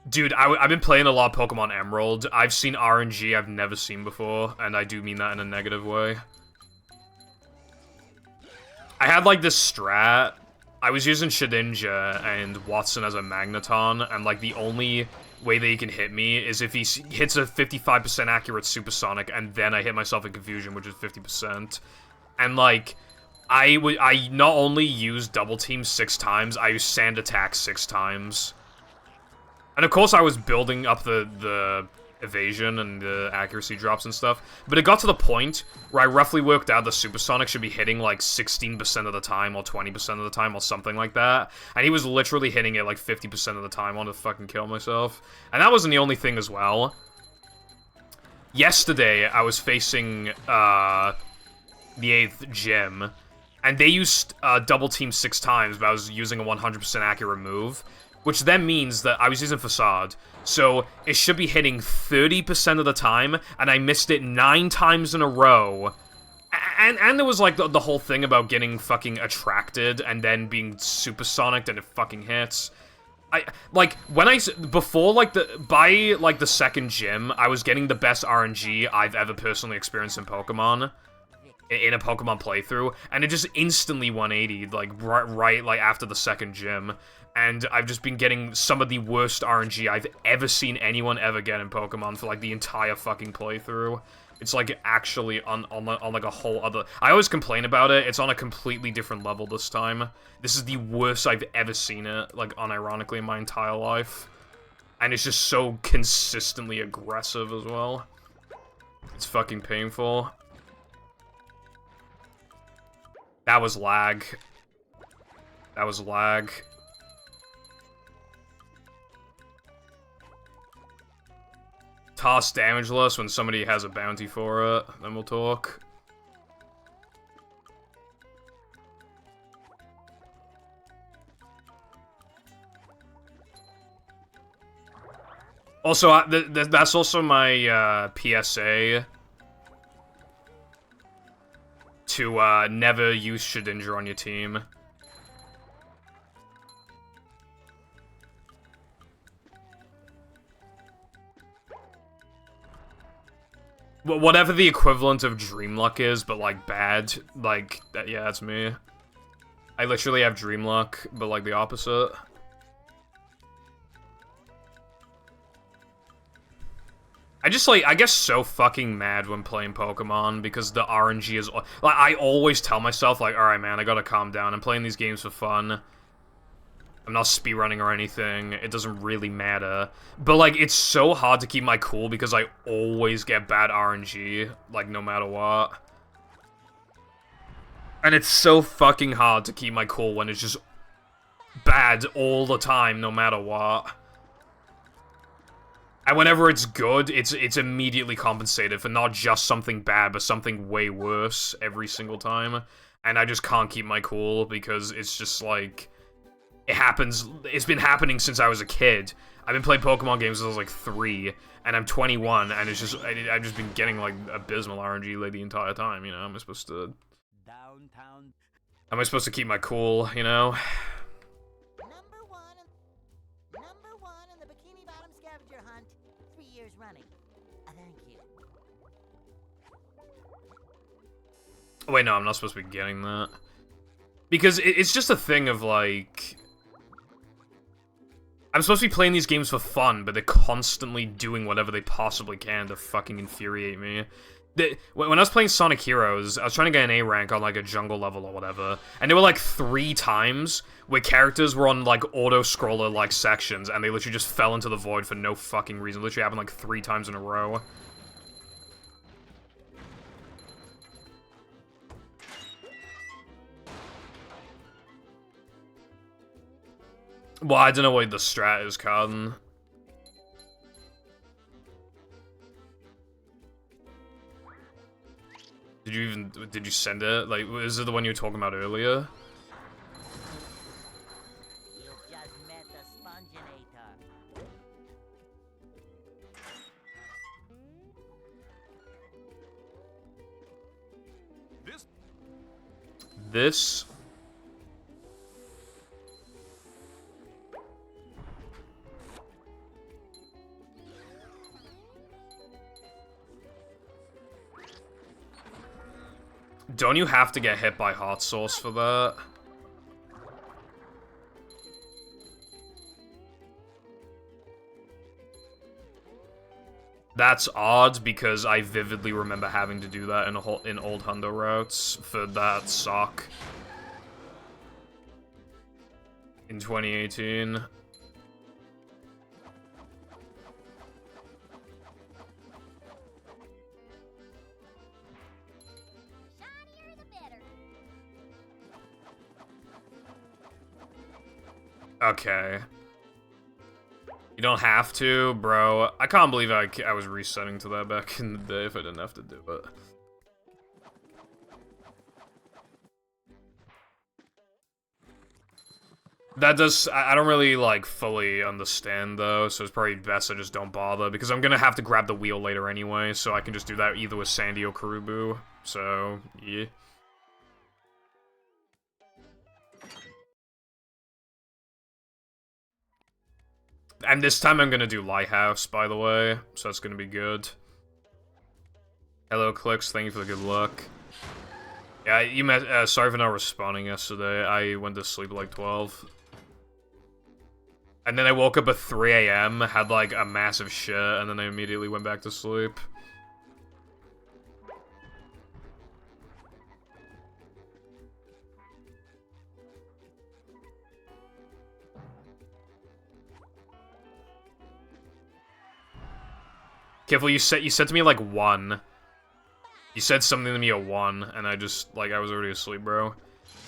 Dude, I've been playing a lot of Pokemon Emerald. I've seen RNG I've never seen before, and I do mean that in a negative way. I had, like, this strat. I was using Shedinja and Watson as a Magneton, and, like, the only way that he can hit me is if he hits a 55% accurate Supersonic, and then I hit myself in Confusion, which is 50%. And, like, I not only used Double Team 6 times, I used Sand Attack 6 times. And of course I was building up the evasion and the accuracy drops and stuff, but it got to the point where I roughly worked out the Supersonic should be hitting like 16% of the time or 20% of the time or something like that, and he was literally hitting it like 50% of the time. I wanted to fucking kill myself. And that wasn't the only thing as well. Yesterday, I was facing the 8th gym, and they used Double Team 6 times, but I was using a 100% accurate move. Which then means that I was using Facade, so it should be hitting 30% of the time, and I missed it 9 times in a row. And there was, like, the whole thing about getting fucking attracted and then being supersonic and it fucking hits. Before, like, by the second gym, I was getting the best RNG I've ever personally experienced in Pokemon. In a Pokemon playthrough, and it just instantly 180'd, like, right after the second gym. And I've just been getting some of the worst RNG I've ever seen anyone ever get in Pokemon for, like, the entire fucking playthrough. It's, like, actually on like, a whole other... I always complain about it. It's on a completely different level this time. This is the worst I've ever seen it, like, unironically in my entire life. And it's just so consistently aggressive as well. It's fucking painful. That was lag. That was lag. Toss Damageless when somebody has a bounty for it, then we'll talk. Also, that's also my PSA to never use Shedinja on your team. Whatever the equivalent of Dream Luck is, but, like, bad. Like, yeah, that's me. I literally have Dream Luck, but, like, the opposite. I just, like, I get so fucking mad when playing Pokemon, because the RNG is... Like, I always tell myself, like, alright, man, I gotta calm down. I'm playing these games for fun. I'm not speedrunning or anything. It doesn't really matter. But, like, it's so hard to keep my cool, because I always get bad RNG, like, no matter what. And it's so fucking hard to keep my cool when it's just bad all the time, no matter what. And whenever it's good, it's immediately compensated for not just something bad, but something way worse every single time. And I just can't keep my cool, because it's just like... It happens... It's been happening since I was a kid. I've been playing Pokemon games since I was like 3, and I'm 21, and it's just... I've just been getting, like, abysmal RNG, like, the entire time, you know? Am I supposed to... Downtown. Am I supposed to keep my cool, you know? Number one in the Bikini Bottom scavenger hunt, 3 years running. Thank you. Wait, no, I'm not supposed to be getting that. Because it's just a thing of, like... I'm supposed to be playing these games for fun, but they're constantly doing whatever they possibly can to fucking infuriate me. When I was playing Sonic Heroes, I was trying to get an A rank on, like, a jungle level or whatever, and there were, like, 3 times where characters were on, like, auto-scroller, like, sections, and they literally just fell into the void for no fucking reason. It literally happened, like, 3 times in a row. Well, I don't know what the strat is, Carden. Did you send it? Like, is it the one you were talking about earlier? You just met the Sponginator. This? Don't you have to get hit by hot sauce for that? That's odd, because I vividly remember having to do that in old Hundo routes for that sock in 2018. Okay. You don't have to, bro. I can't believe I was resetting to that back in the day if I didn't have to do it. That does... I don't really, like, fully understand, though, so it's probably best I just don't bother, because I'm gonna have to grab the wheel later anyway, so I can just do that either with Sandy or Karubu, so, yeah. And this time I'm gonna do Lighthouse, by the way, so that's gonna be good. Hello, Clicks, thank you for the good luck. Yeah, you met, sorry for not responding yesterday. I went to sleep at like 12. And then I woke up at 3 AM, had like a massive shit, and then I immediately went back to sleep. Careful, you said to me like 1. You said something to me at 1, and I just, like, I was already asleep, bro.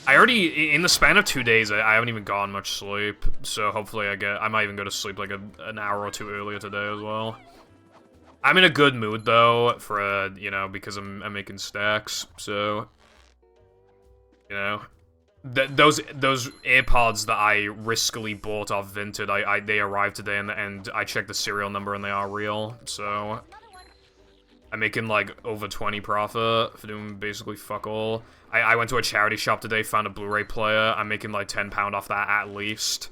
I already, in the span of 2 days, I haven't even gotten much sleep, so hopefully I might even go to sleep like an hour or 2 earlier today as well. I'm in a good mood, though, for, you know, because I'm making stacks, so, you know. Those AirPods that I riskily bought off Vinted, they arrived today, and I checked the serial number, and they are real, so... I'm making, like, over 20 profit for doing basically fuck all. I went to a charity shop today, found a Blu-ray player. I'm making, like, £10 off that at least.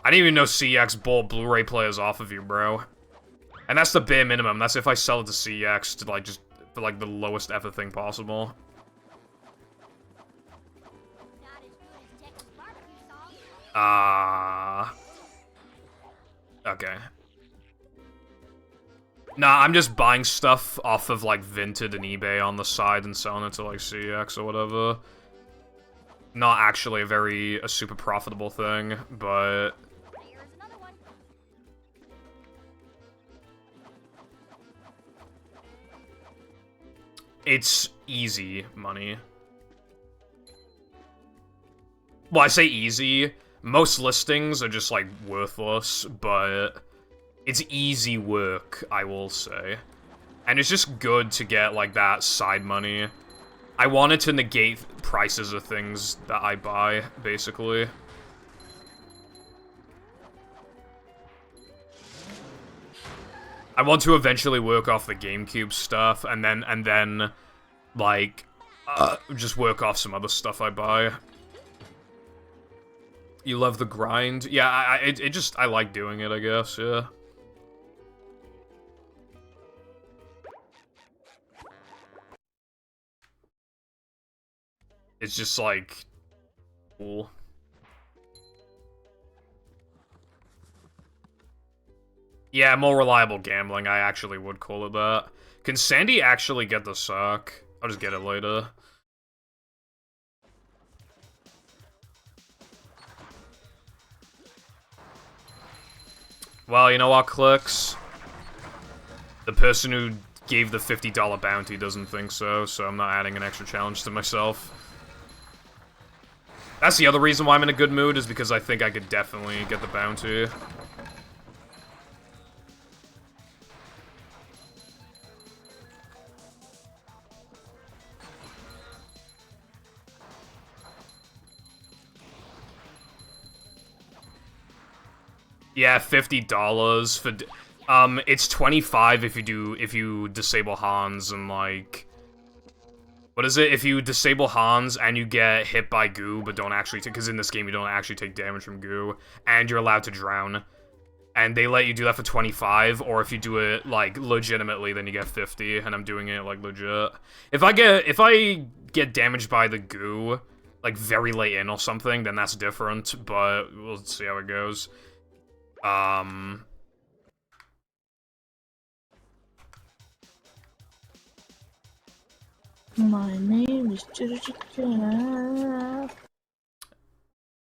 I didn't even know CX bought Blu-ray players off of you, bro. And that's the bare minimum. That's if I sell it to CX to, like, just for, like, the lowest ever thing possible. Okay. Nah, I'm just buying stuff off of, like, Vinted and eBay on the side and selling it to, like, CX or whatever. Not actually a super profitable thing, but... It's easy money. Well, I say easy. Most listings are just, like, worthless, but it's easy work, I will say. And it's just good to get, like, that side money. I wanted to negate prices of things that I buy, basically. I want to eventually work off the GameCube stuff, and then, like, just work off some other stuff I buy. You love the grind? Yeah, I like doing it, I guess, yeah. It's just, like, cool. Yeah, more reliable gambling, I actually would call it that. Can Sandy actually get the sock? I'll just get it later. Well, you know what, Clicks? The person who gave the $50 bounty doesn't think so I'm not adding an extra challenge to myself. That's the other reason why I'm in a good mood, is because I think I could definitely get the bounty. Yeah, $50 for... it's 25 if you disable Hans and, like... What is it? If you disable Hans and you get hit by goo, but don't actually take... Because in this game, you don't actually take damage from goo, and you're allowed to drown. And they let you do that for 25, or if you do it, like, legitimately, then you get 50, and I'm doing it, like, legit. If I get damaged by the goo, like, very late in or something, then that's different, but we'll see how it goes. My name is Chicken.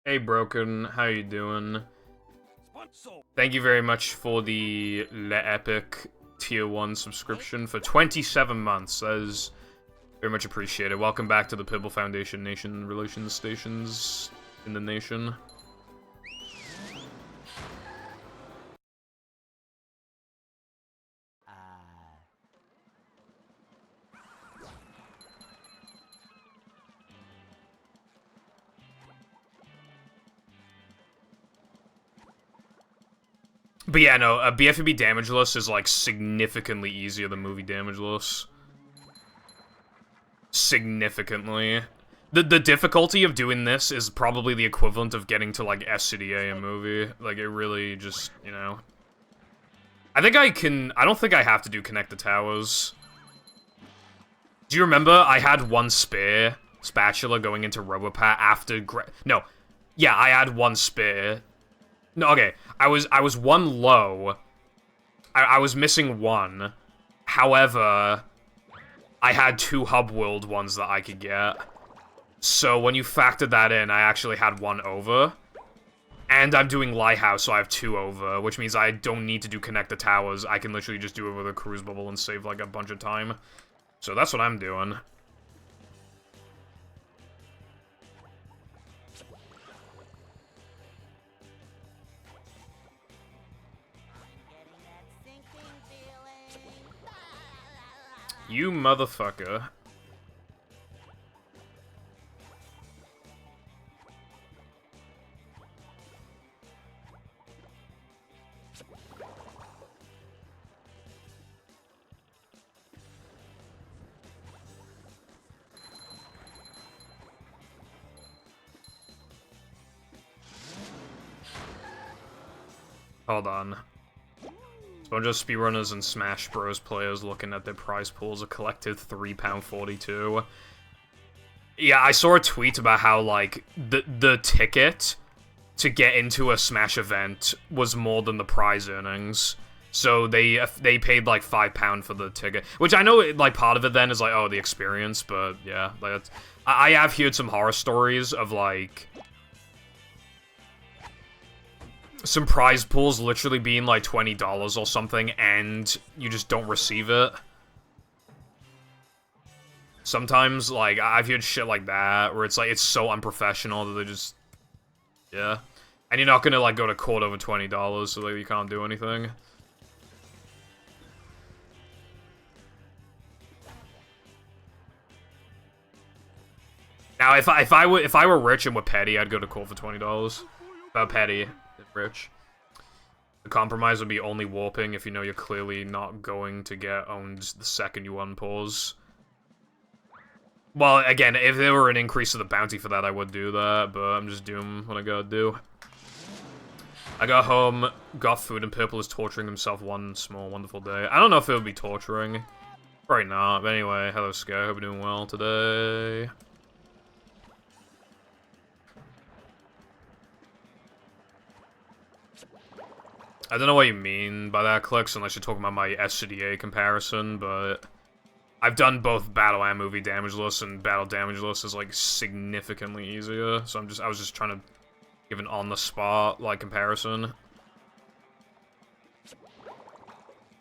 Hey, Broken, how you doing? Thank you very much for the Le Epic Tier 1 subscription for 27 months. That is very much appreciated. Welcome back to the Pibble Foundation Nation Relations Stations in the nation. But yeah, no, BFBB Damageless is, like, significantly easier than movie Damageless. Significantly. The difficulty of doing this is probably the equivalent of getting to, like, SCDA in movie. Like, it really just, you know... I don't think I have to do Connect the Towers. Do you remember I had one spare spatula going into Robopat after no. Yeah, I had one spare. No, okay. I was one low. I was missing one. However, I had two hub world ones that I could get. So when you factor that in, I actually had one over. And I'm doing Lighthouse, so I have two over, which means I don't need to do Connect the Towers. I can literally just do it with a cruise bubble and save, like, a bunch of time. So that's what I'm doing. You motherfucker. Hold on. bunch of speedrunners and Smash Bros. Players looking at their prize pools, a collective £3.42. Yeah, I saw a tweet about how, like, the ticket to get into a Smash event was more than the prize earnings. So they paid, like, £5 for the ticket. Which I know, like, part of it then is, like, oh, the experience, but, yeah. Like, I have heard some horror stories of, like, some prize pools literally being, like, $20 or something, and you just don't receive it. Sometimes, like, I've heard shit like that, where it's, like, it's so unprofessional that they just... Yeah. And you're not gonna, like, go to court over $20, so, like, you can't do anything. Now, if I were rich and were petty, I'd go to court for $20. Petty, if rich. The compromise would be only warping if you know you're clearly not going to get owned the second you unpause. Well, again, if there were an increase of the bounty for that, I would do that, but I'm just doing what I gotta do. I got home, got food, and Purple is torturing himself one small, wonderful day. I don't know if it would be torturing. Probably not, but anyway, hello Sky, hope you're doing well today. I don't know what you mean by that, Clicks, unless you're talking about my SCDA comparison, but I've done both Battle and Movie Damageless, and Battle Damageless is, like, significantly easier, so I was just trying to give an on-the-spot, like, comparison.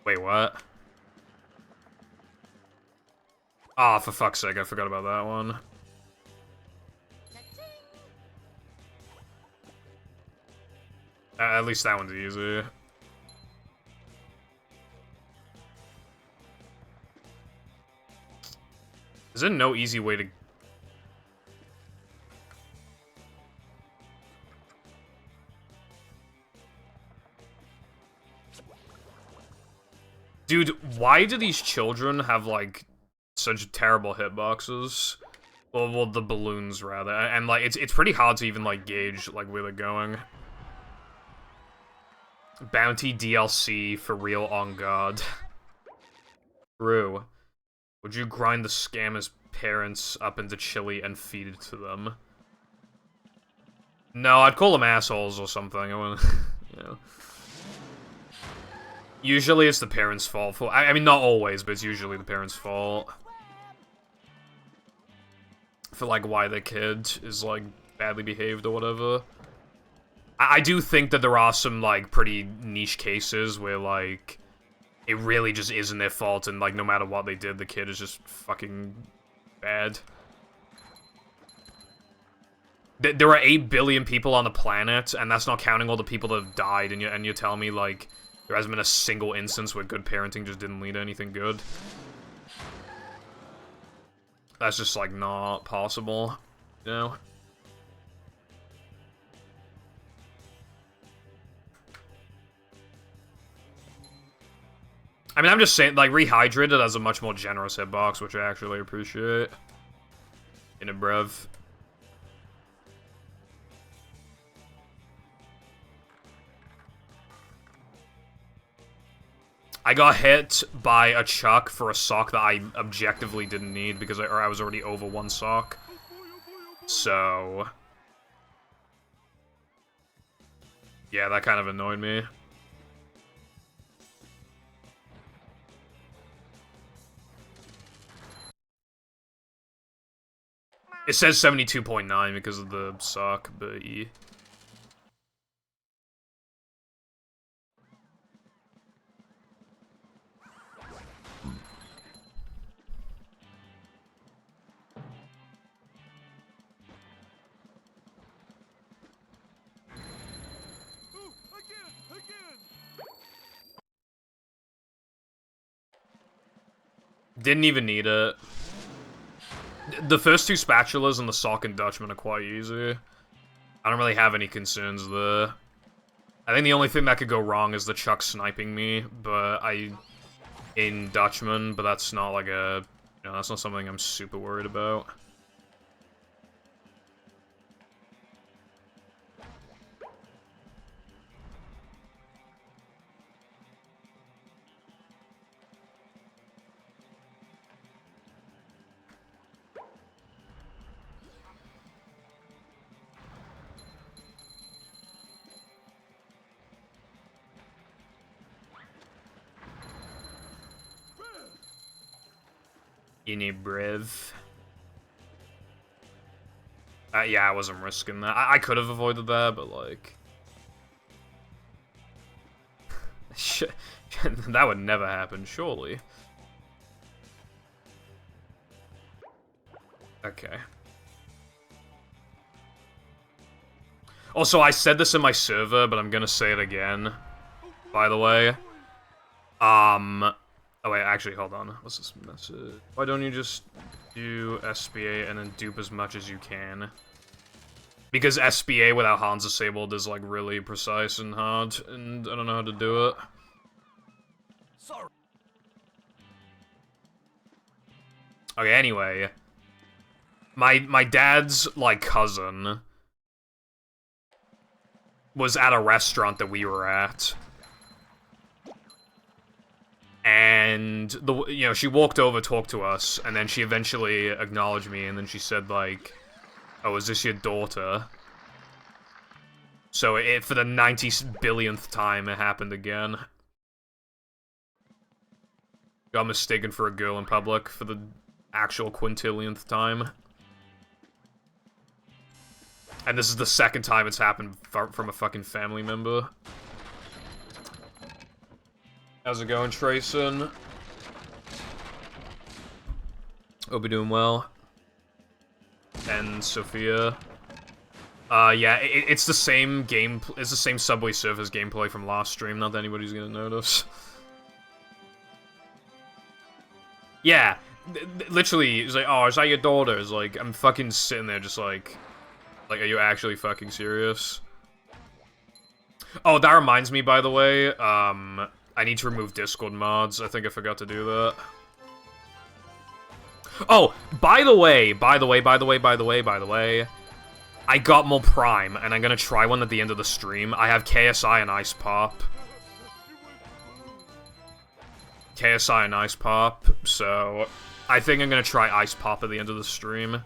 Wait, what? Ah, for fuck's sake, I forgot about that one. At least that one's easy. Is there no easy way to... Dude, why do these children have, like, such terrible hitboxes? Well, the balloons, rather. And, like, it's pretty hard to even, like, gauge, like, where they're going. Bounty DLC for real on God. True. Would you grind the scammers' parents up into chili and feed it to them? No, I'd call them assholes or something. I wouldn't, you know. Usually it's the parents' fault. I mean, not always, but it's usually the parents' fault. For, like, why the kid is, like, badly behaved or whatever. I do think that there are some, like, pretty niche cases where, like, it really just isn't their fault, and, like, no matter what they did, the kid is just fucking bad. There are 8 billion people on the planet, and that's not counting all the people that have died, and you're telling me, like, there hasn't been a single instance where good parenting just didn't lead to anything good? That's just, like, not possible, you know? I mean, I'm just saying, like, Rehydrated has a much more generous hitbox, which I actually appreciate. In a brev. I got hit by a chuck for a sock that I objectively didn't need because I was already over 1 sock. So... yeah, that kind of annoyed me. It says 72.9 because of the sock, but yeah. Didn't even need it. The first 2 spatulas and the sock and Dutchman are quite easy. I don't really have any concerns there. I think the only thing that could go wrong is the Chuck sniping me, in Dutchman, but that's not like a... you know, that's not something I'm super worried about. You need Briv. Yeah, I wasn't risking that. I could have avoided that, but, like... that would never happen, surely. Okay. Also, I said this in my server, but I'm gonna say it again. By the way. Oh wait, actually, hold on. What's this message? Why don't you just do SBA and then dupe as much as you can? Because SBA without Hans disabled is, like, really precise and hard, and I don't know how to do it. Sorry. Okay, anyway. My dad's, like, cousin was at a restaurant that we were at. And, she walked over, talked to us, and then she eventually acknowledged me, and then she said, like, oh, is this your daughter? So, for the 90 billionth time, it happened again. Got mistaken for a girl in public for the actual quintillionth time. And this is the second time it's happened from a fucking family member. How's it going, Trayson? Hope you're doing well. And Sophia. Yeah, it's the same game. It's the same Subway Surfers gameplay from last stream. Not that anybody's gonna notice. Yeah, literally, it's like, oh, is that your daughter? It's like, I'm fucking sitting there just like, are you actually fucking serious? Oh, that reminds me, by the way, I need to remove Discord mods. I think I forgot to do that. Oh, by the way, I got more Prime, and I'm gonna try one at the end of the stream. I have KSI and Ice Pop. KSI and Ice Pop, so I think I'm gonna try Ice Pop at the end of the stream.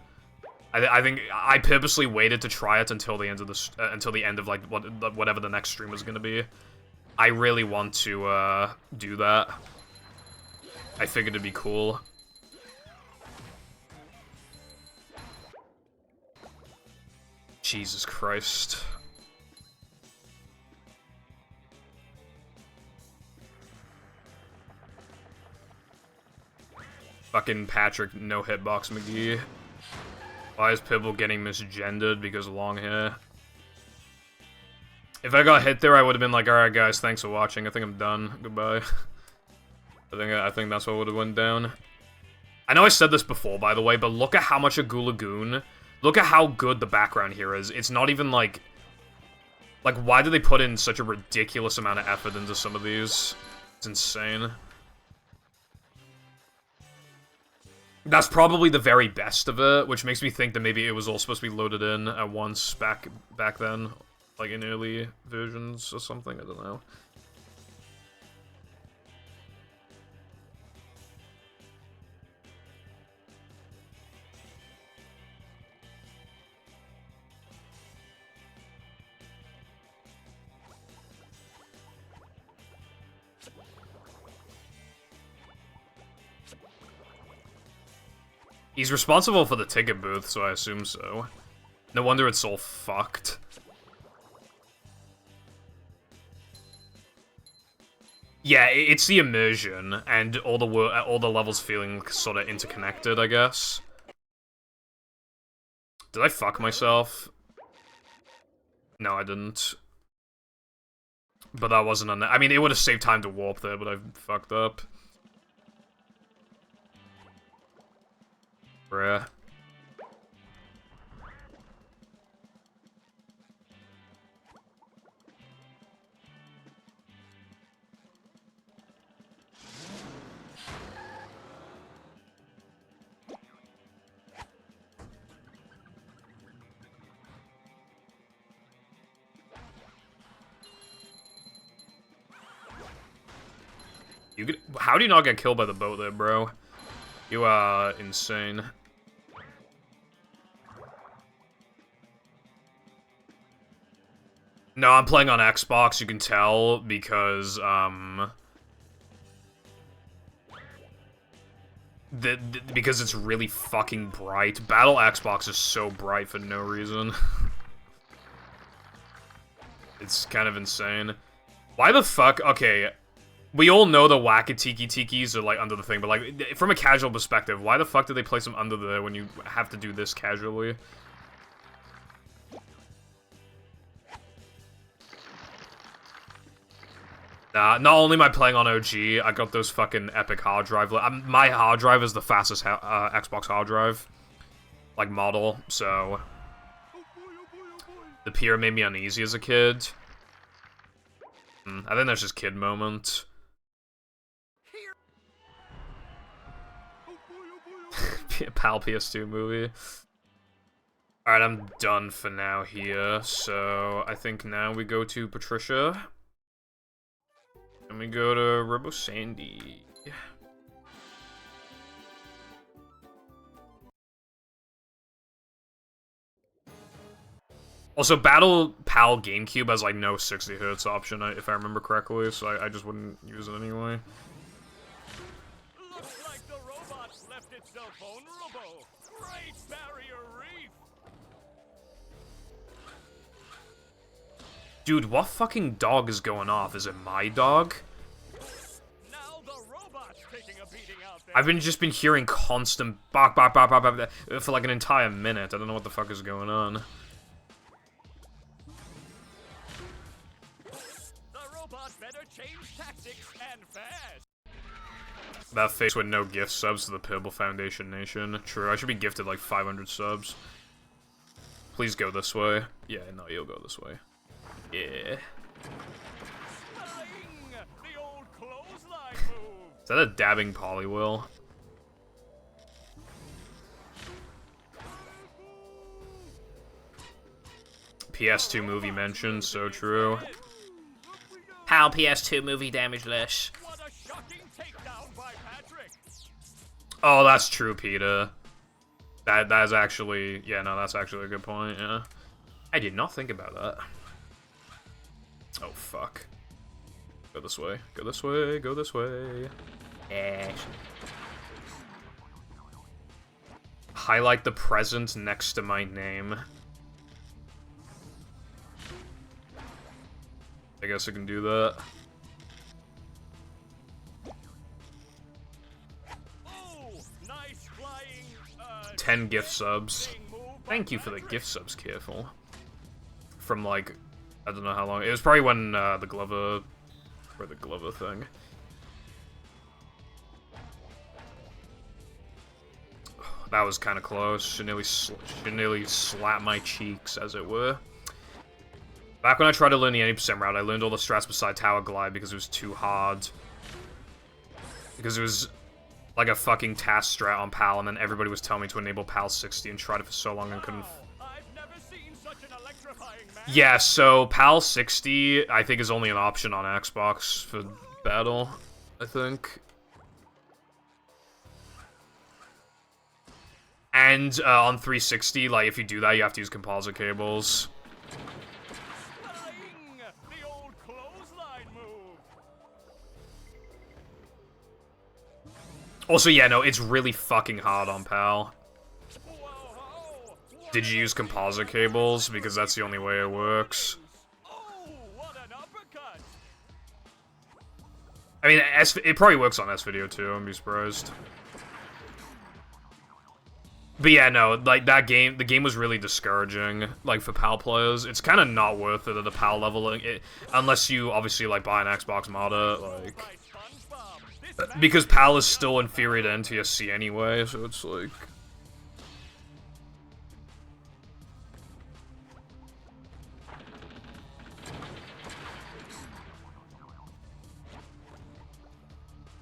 I think I purposely waited to try it until the end of like whatever the next stream was gonna be. I really want to do that. I figured it'd be cool. Jesus Christ. Fucking Patrick no hitbox McGee. Why is Pibble getting misgendered because of long hair? If I got hit there, I would have been like, alright guys, thanks for watching. I think I'm done. Goodbye. I think that's what would have went down. I know I said this before, by the way, but look at how much of Goo Lagoon. Look at how good the background here is. It's not even like... Like, why do they put in such a ridiculous amount of effort into some of these? It's insane. That's probably the very best of it, which makes me think that maybe it was all supposed to be loaded in at once back then. Like in early versions or something, I don't know. He's responsible for the ticket booth, so I assume so. No wonder it's all fucked. Yeah, it's the immersion, and all the levels feeling sort of interconnected, I guess. Did I fuck myself? No, I didn't. But that wasn't I mean, it would have saved time to warp there, but I fucked up. Bruh. How do you not get killed by the boat there, bro? You are insane. No, I'm playing on Xbox, you can tell, because, because it's really fucking bright. Battle Xbox is so bright for no reason. It's kind of insane. Why the fuck? Okay, we all know the Wakatiki Tikis are like under the thing, but like from a casual perspective, why the fuck did they place them under there when you have to do this casually? Nah, not only am I playing on OG, I got those fucking epic hard drive. My hard drive is the fastest Xbox hard drive, like, model, so... The Pier made me uneasy as a kid. I think that's just kid moment. PAL PS2 movie. Alright, I'm done for now here, so I think now we go to Patricia. And we go to Robo Sandy. Also, Battle PAL GameCube has like no 60 Hz option, if I remember correctly, so I just wouldn't use it anyway. Looks like the robot left itself vulnerable. Great barrier reef. Dude, what fucking dog is going off? Is it my dog? Now the robot's taking a beating out there. I've just been hearing constant bark, bark, bark, bark, bark for like an entire minute. I don't know what the fuck is going on. The robot better change tactics and fast. That face with no gift subs to the Pibble Foundation Nation. True, I should be gifted like 500 subs. Please go this way. Yeah, no, you'll go this way. Yeah. The old clothesline move. Is that a dabbing polywheel? PS2 movie mentioned, so true. PAL PS2 movie Damageless. What a shocking takedown by Patrick. Oh, that's true, Peter. That's actually... Yeah, no, that's actually a good point, yeah. I did not think about that. Oh, fuck. Go this way. Go this way. Go this way. Yes. Highlight the present next to my name. I guess I can do that. Oh, nice flying, 10 gift subs. Thank you for the gift subs, Careful. From, like, I don't know how long. It was probably when, the Glover... Or the Glover thing. That was kind of close. She nearly slapped my cheeks, as it were. Back when I tried to learn the 80% route, I learned all the strats beside Tower Glide because it was too hard. Because it was like a fucking task strat on PAL, and then everybody was telling me to enable PAL 60 and tried it for so long and couldn't... I've never seen such an electrifying match. Yeah, so PAL 60, I think, is only an option on Xbox for Battle, I think. And on 360, like, if you do that, you have to use composite cables. The old clothesline move. Also, yeah, no, it's really fucking hard on PAL. Whoa. Did you use composite cables? Because that's the only way it works. Oh, what an uppercut. I mean, it probably works on S-Video too, I'm be surprised. But yeah, no, like, that game, the game was really discouraging, like, for PAL players. It's kind of not worth it at the PAL level, unless you, obviously, like, buy an Xbox modder, like... Because PAL is still inferior to NTSC anyway, so it's like...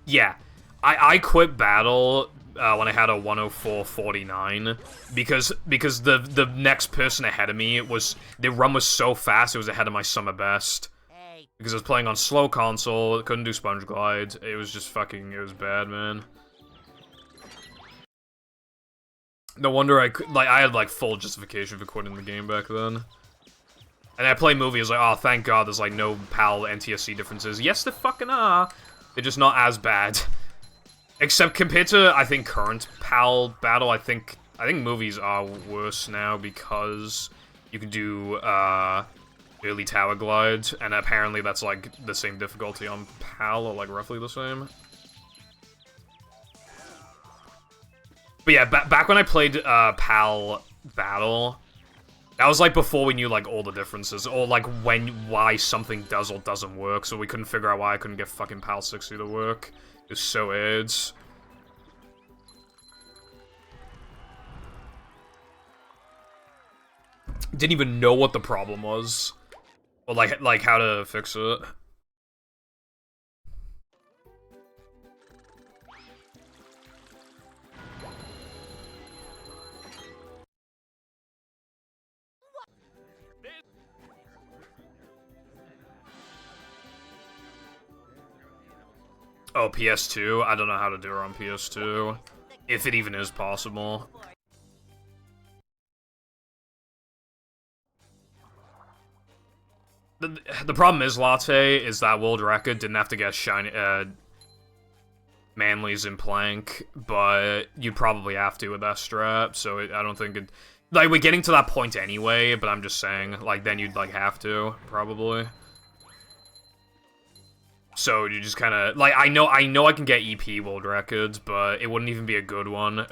Yeah, I quit Battle... when I had a 104.49, because the next person ahead of me was, the run was so fast, it was ahead of my summer best. Hey, Because I was playing on slow console, couldn't do sponge glide, it was just fucking, it was bad, man. No wonder I had like full justification for quitting the game back then. And I play movie, I was like, oh, thank God there's like no PAL NTSC differences. Yes, there fucking are. They're just not as bad. Except compared to, I think, current PAL battle, I think movies are worse now because you can do, early tower glide, and apparently that's, like, the same difficulty on PAL, or, like, roughly the same. But yeah, back when I played, PAL battle, that was, like, before we knew, like, all the differences, or, like, why something does or doesn't work, so we couldn't figure out why I couldn't get fucking PAL 60 to work. It was so AIDS. Didn't even know what the problem was. Or, like how to fix it. Oh, PS2? I don't know how to do it on PS2. If it even is possible. The problem is, Latte, is that world record didn't have to get shiny, Manly's in Plank, but you'd probably have to with that strap, so I don't think it... Like, we're getting to that point anyway, but I'm just saying, like, then you'd, like, have to, probably. So, you just kind of... Like, I know I can get EP world records, but it wouldn't even be a good one.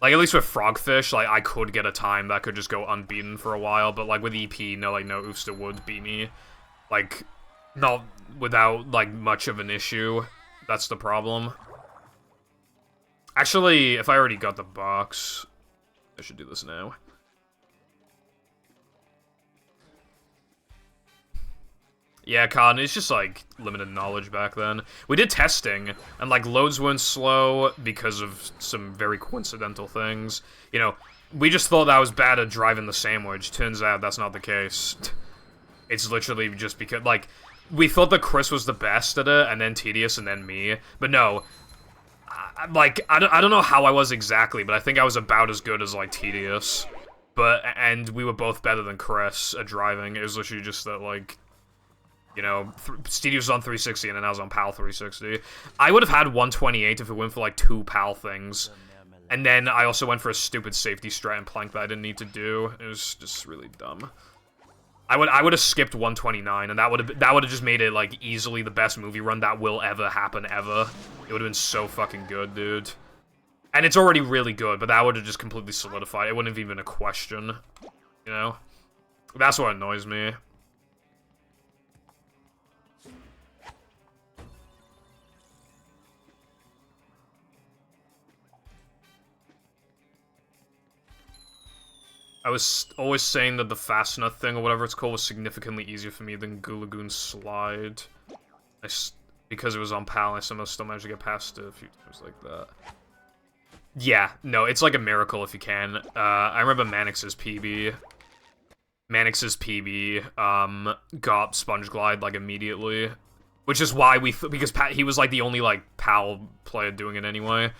Like, at least with Frogfish, like, I could get a time that could just go unbeaten for a while, but, like, with EP, no Oofster would beat me. Like, not without, like, much of an issue. That's the problem. Actually, if I already got the box, I should do this now. Yeah, Con, it's just, like, limited knowledge back then. We did testing, and, like, loads weren't slow because of some very coincidental things. You know, we just thought that was bad at driving the sandwich. Turns out that's not the case. It's literally just because, like, we thought that Chris was the best at it, and then Tedious, and then me. But no, I don't know how I was exactly, but I think I was about as good as, like, Tedious. And we were both better than Chris at driving. It was literally just that, like, you know, Tedious was on 360, and then I was on PAL 360. I would have had 128 if it went for, like, 2 PAL things. And then I also went for a stupid safety strat and plank that I didn't need to do. It was just really dumb. I would have skipped 129, and that would have just made it, like, easily the best movie run that will ever happen, ever. It would have been so fucking good, dude. And it's already really good, but that would have just completely solidified. It wouldn't have even been a question, you know? That's what annoys me. I was always saying that the Fast Nut thing, or whatever it's called, was significantly easier for me than Goo Lagoon Slide. Because it was on PAL, I somehow still managed to get past it a few times like that. Yeah, no, it's like a miracle if you can. I remember Manix's PB. Got Sponge Glide, like, immediately. Which is why because he was, like, the only, like, PAL player doing it anyway.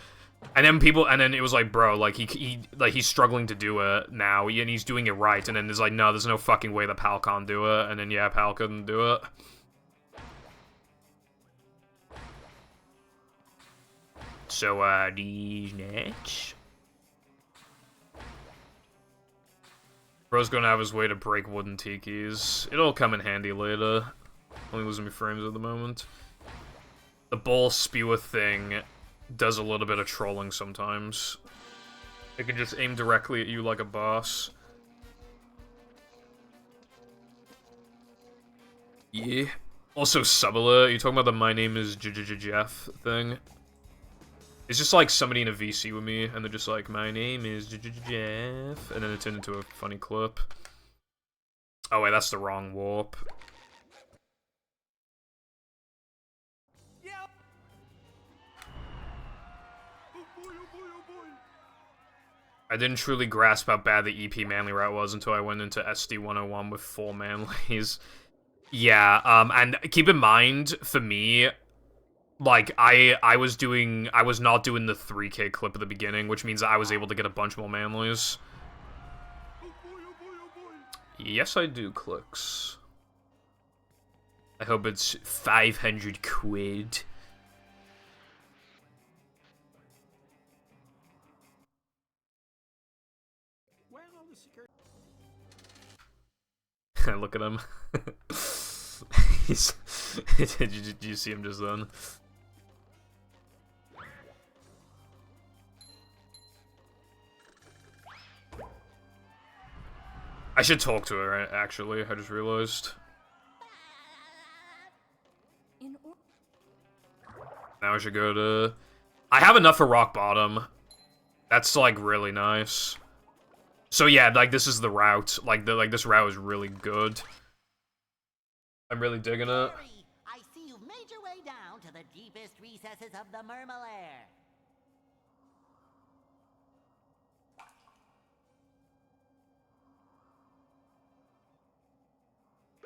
And then it was like, bro, like, he's struggling to do it now, and he's doing it right, and then it's like, no, there's no fucking way that Pal can't do it, and then, yeah, Pal couldn't do it. So, these next. Bro's gonna have his way to break wooden tikis. It'll come in handy later. Only losing me frames at the moment. The ball spewer thing does a little bit of trolling sometimes. It can just aim directly at you like a boss. Yeah. Also, sub-alert, you talking about the my name is Jeff thing? It's just like somebody in a VC with me, and they're just like, my name is Jeff, and then it turned into a funny clip. Oh wait, that's the wrong warp. I didn't truly grasp how bad the EP Manly route was until I went into SD 101 with 4 Manlys. Yeah, and keep in mind, for me, like, I was not doing the 3K clip at the beginning, which means I was able to get a bunch more Manlys. Yes, I do, clicks. I hope it's 500 quid. Look at him. He's. Did you see him just then? I should talk to her, actually. I just realized. Now I should go to... I have enough for rock bottom. That's, like, really nice. So, yeah, like, this is the route. Like, this route is really good. I'm really digging it. I see you've made your way down to the deepest recesses of the Murmalair.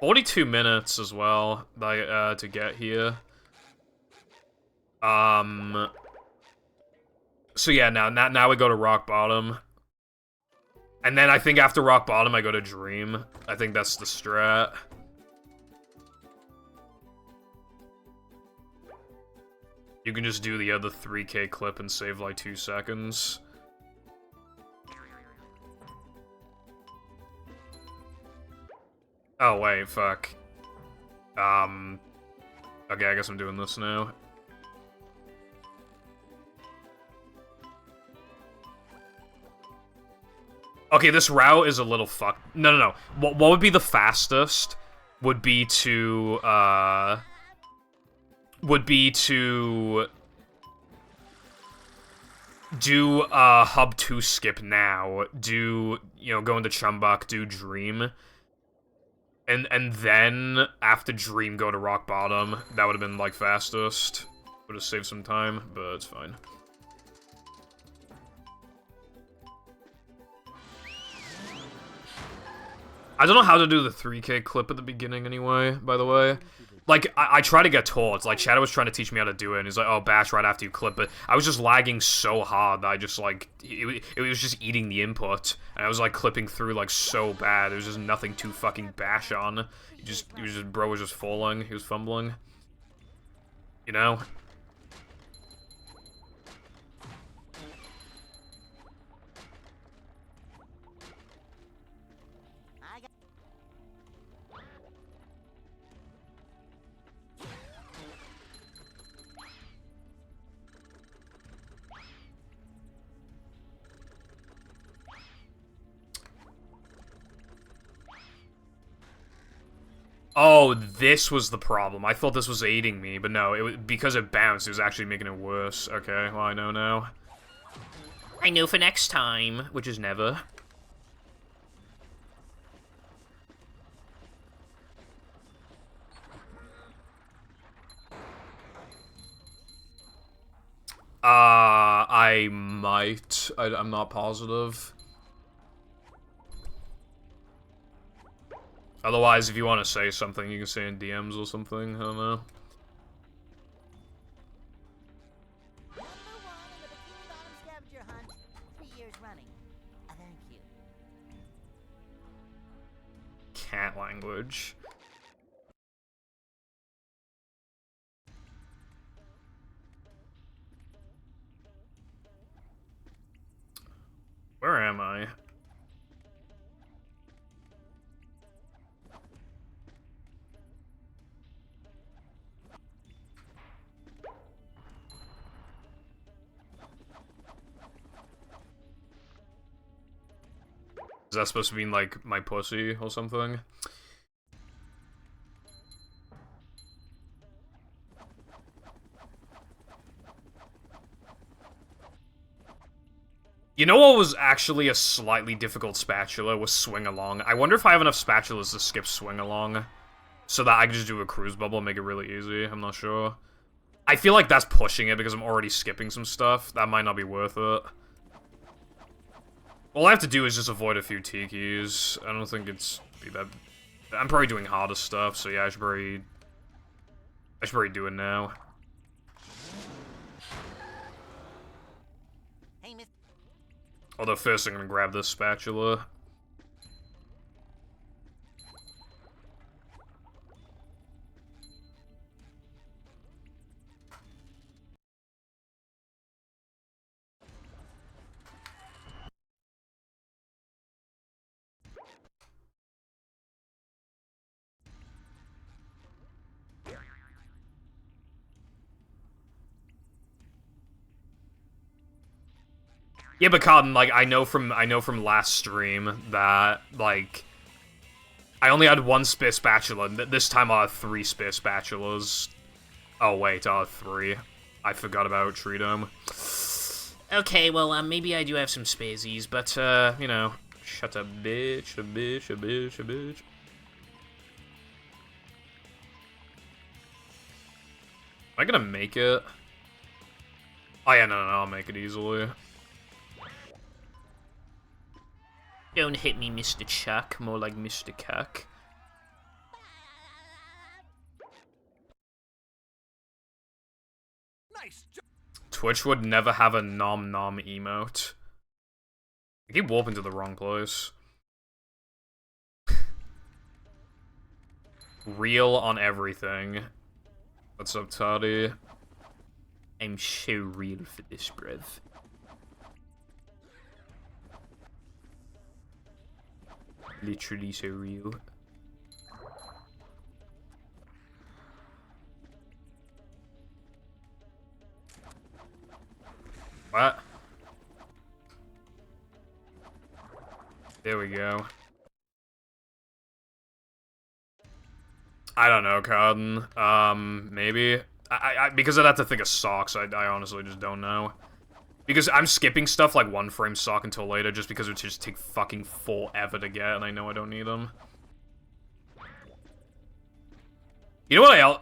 42 minutes as well, like, to get here. So yeah, now we go to rock bottom. And then I think after rock bottom, I go to dream. I think that's the strat. You can just do the other 3K clip and save like 2 seconds. Oh, wait, fuck. Okay, I guess I'm doing this now. Okay, this route is a little fucked. No. What would be the fastest would be to, do, Hub 2 skip now. Do, you know, go into Chumbak, do Dream. And then, after Dream, go to Rock Bottom. That would have been, like, fastest. Would have saved some time, but it's fine. I don't know how to do the 3K clip at the beginning anyway, by the way. Like, I try to get told. Like, Shadow was trying to teach me how to do it, and he's like, oh, bash right after you clip it. I was just lagging so hard that I just, like, it was just eating the input. And I was, like, clipping through, like, so bad. There was just nothing to fucking bash on. Bro was just falling. He was fumbling. You know? Oh, this was the problem. I thought this was aiding me, but no, it was because it bounced, it was actually making it worse. Okay, well, I know now. I know for next time, which is never. I might. I'm not positive. Otherwise, if you want to say something, you can say in DMs or something. I don't know. Number 1 in the Bikini Bottom scavenger hunt, 3 years running. Thank you. Cat language. Where am I? Is that supposed to mean, like, my pussy or something? You know what was actually a slightly difficult spatula was Swing Along. I wonder if I have enough spatulas to skip Swing Along, so that I can just do a cruise bubble and make it really easy. I'm not sure. I feel like that's pushing it because I'm already skipping some stuff. That might not be worth it. All I have to do is just avoid a few tikis. I don't think it's be that... I'm probably doing harder stuff, so yeah, I should probably do it now. Hey, Miss. Although first I'm gonna grab this spatula. Yeah, but Cotton, like, I know from last stream that, like, I only had 1 spare spatula, and this time I had 3 spare spatulas. Oh, wait, I had 3. I forgot about Treedom. Okay, well, maybe I do have some spazies, but, you know, shut up, bitch, a bitch, a bitch, a bitch. Am I gonna make it? Oh, yeah, no, I'll make it easily. Don't hit me, Mr. Chuck, more like Mr. Cuck. Nice job. Twitch would never have a nom nom emote. I keep warping to the wrong place. Real on everything. What's up, Toddy? I'm so real for this, bruv. Literally so real. What? There we go. I don't know, Cotton. Maybe. Because I'd have to think of socks, I honestly just don't know. Because I'm skipping stuff like 1 frame sock until later just because it would just take fucking forever to get, and I know I don't need them. You know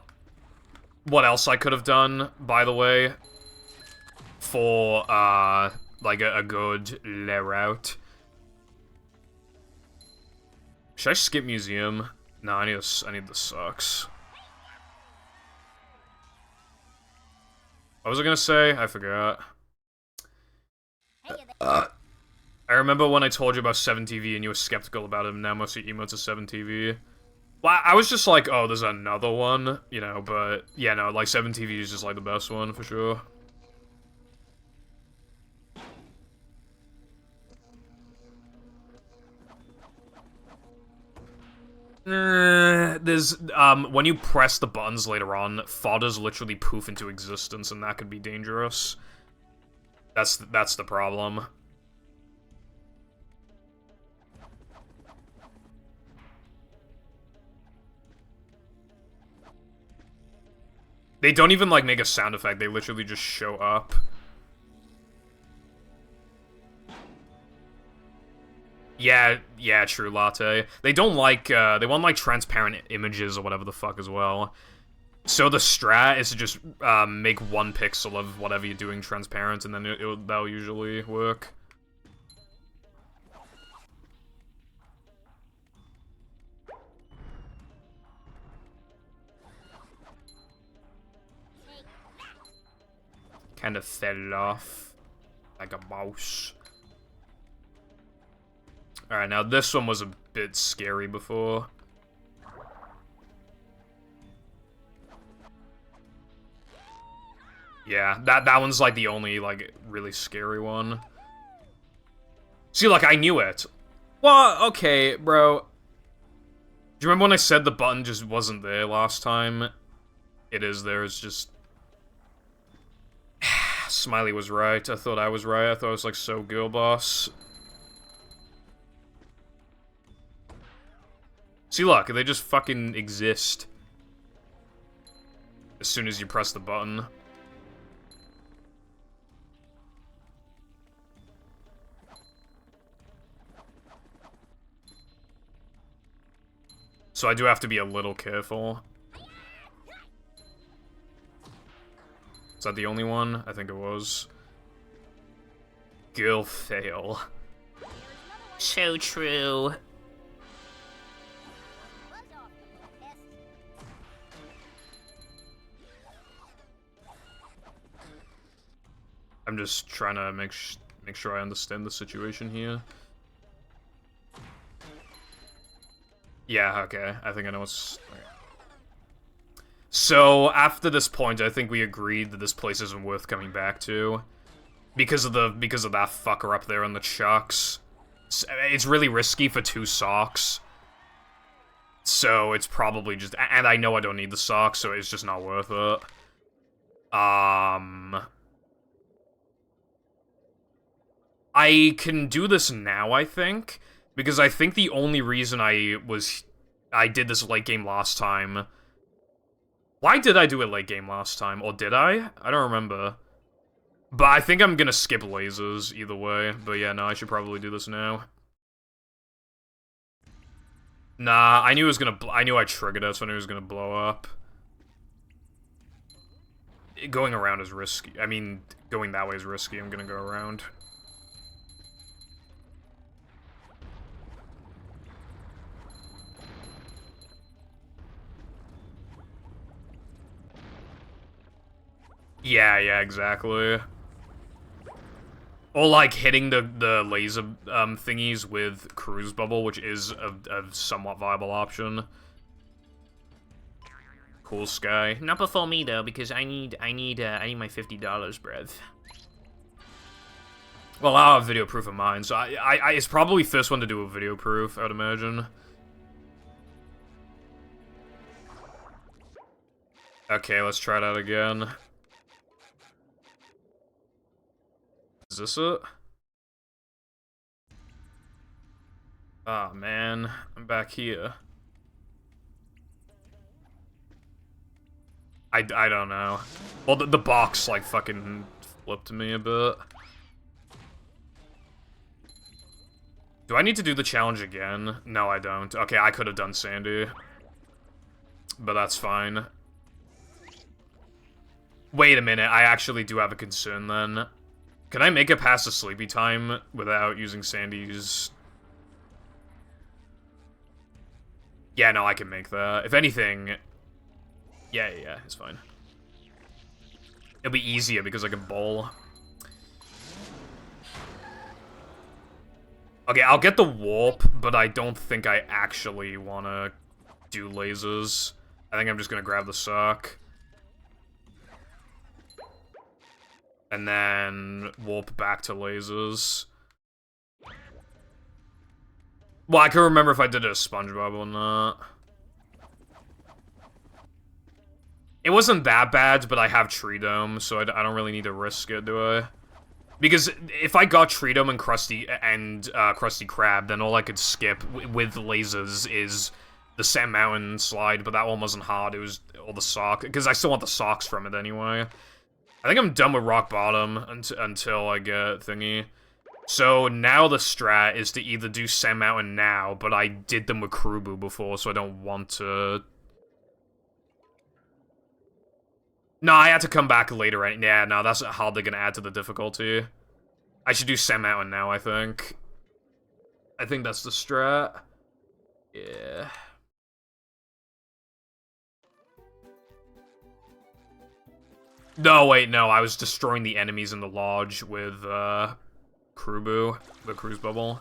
what else I could have done, by the way? For, like a good layout. Should I skip museum? No, I need the socks. What was I gonna say? I forgot. I remember when I told you about 7TV and you were skeptical about it, and now most of your emotes are 7TV. Well, I was just like, oh, there's another one, you know, but yeah, no, like 7TV is just like the best one for sure. There's, when you press the buttons later on, fodders literally poof into existence, and that could be dangerous. That's the problem. They don't even, like, make a sound effect, they literally just show up. Yeah, true, Latte. They don't like, they want, like, transparent images or whatever the fuck as well. So the strat is to just, make 1 pixel of whatever you're doing transparent, and then that'll usually work. Kind of fell off like a mouse. Alright, now this one was a bit scary before. Yeah, that one's like the only, like, really scary one. See, like, I knew it. Well, okay, bro. Do you remember when I said the button just wasn't there last time? It is there, it's just... Smiley was right. I thought I was right. I thought I was, like, so girl boss. See, look, they just fucking exist. As soon as you press the button. So I do have to be a little careful. Is that the only one? I think it was. Girl fail. So true. I'm just trying to make sure I understand the situation here. Yeah, okay. I think I know what's... Okay. So, after this point, I think we agreed that this place isn't worth coming back to. Because of that fucker up there on the chucks. It's really risky for 2 socks. So, it's probably just... And I know I don't need the socks, so it's just not worth it. I can do this now, I think, because I think the only reason I did this late game last time... Why did I do it late game last time? Or did I? I don't remember. But I think I'm gonna skip lasers either way. But yeah, no, I should probably do this now. Nah, I knew it was gonna. I knew I triggered it, so I knew it was gonna blow up. Going around is risky. I mean, going that way is risky. I'm gonna go around. Yeah, exactly. Or, like, hitting the laser thingies with Cruise Bubble, which is a somewhat viable option. Cool Sky. Not before me though, because I need my $50, bruv. Well, I'll have video proof of mine, so I it's probably first one to do a video proof, I would imagine. Okay, let's try that again. Is this it? Ah, man. I'm back here. I don't know. Well, the box, like, fucking flipped me a bit. Do I need to do the challenge again? No, I don't. Okay, I could have done Sandy. But that's fine. Wait a minute, I actually do have a concern then. Can I make it past the sleepy time without using Sandy's... Yeah, no, I can make that. If anything... Yeah, it's fine. It'll be easier because I can bowl. Okay, I'll get the warp, but I don't think I actually want to do lasers. I think I'm just going to grab the sock. And then warp back to lasers. Well, I can remember if I did a SpongeBob or not. It wasn't that bad, but I have Tree Dome, so I don't really need to risk it, do I? Because if I got Tree Dome and Krusty Krab, then all I could skip with lasers is the Sand Mountain slide, but that one wasn't hard. It was all the sock, because I still want the socks from it anyway. I think I'm done with Rock Bottom until I get thingy. So now the strat is to either do Sand Mountain now, but I did them with Krubu before, so I don't want to... No, I had to come back later, right? Yeah, no, that's how they're gonna add to the difficulty. I should do Sand Mountain now, I think. I think that's the strat. Yeah. No, wait, no, I was destroying the enemies in the lodge with, Krubu, the Cruise Bubble.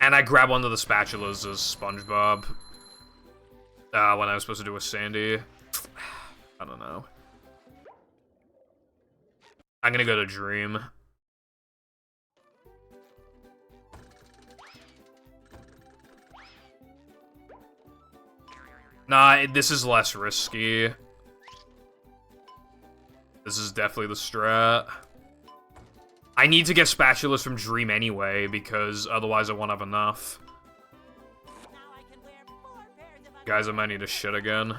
And I grabbed one of the spatulas as SpongeBob. When I was supposed to do a Sandy. I don't know. I'm gonna go to Dream. Nah, this is less risky. This is definitely the strat. I need to get spatulas from Dream anyway, because otherwise I won't have enough. Guys, I might need to shit again.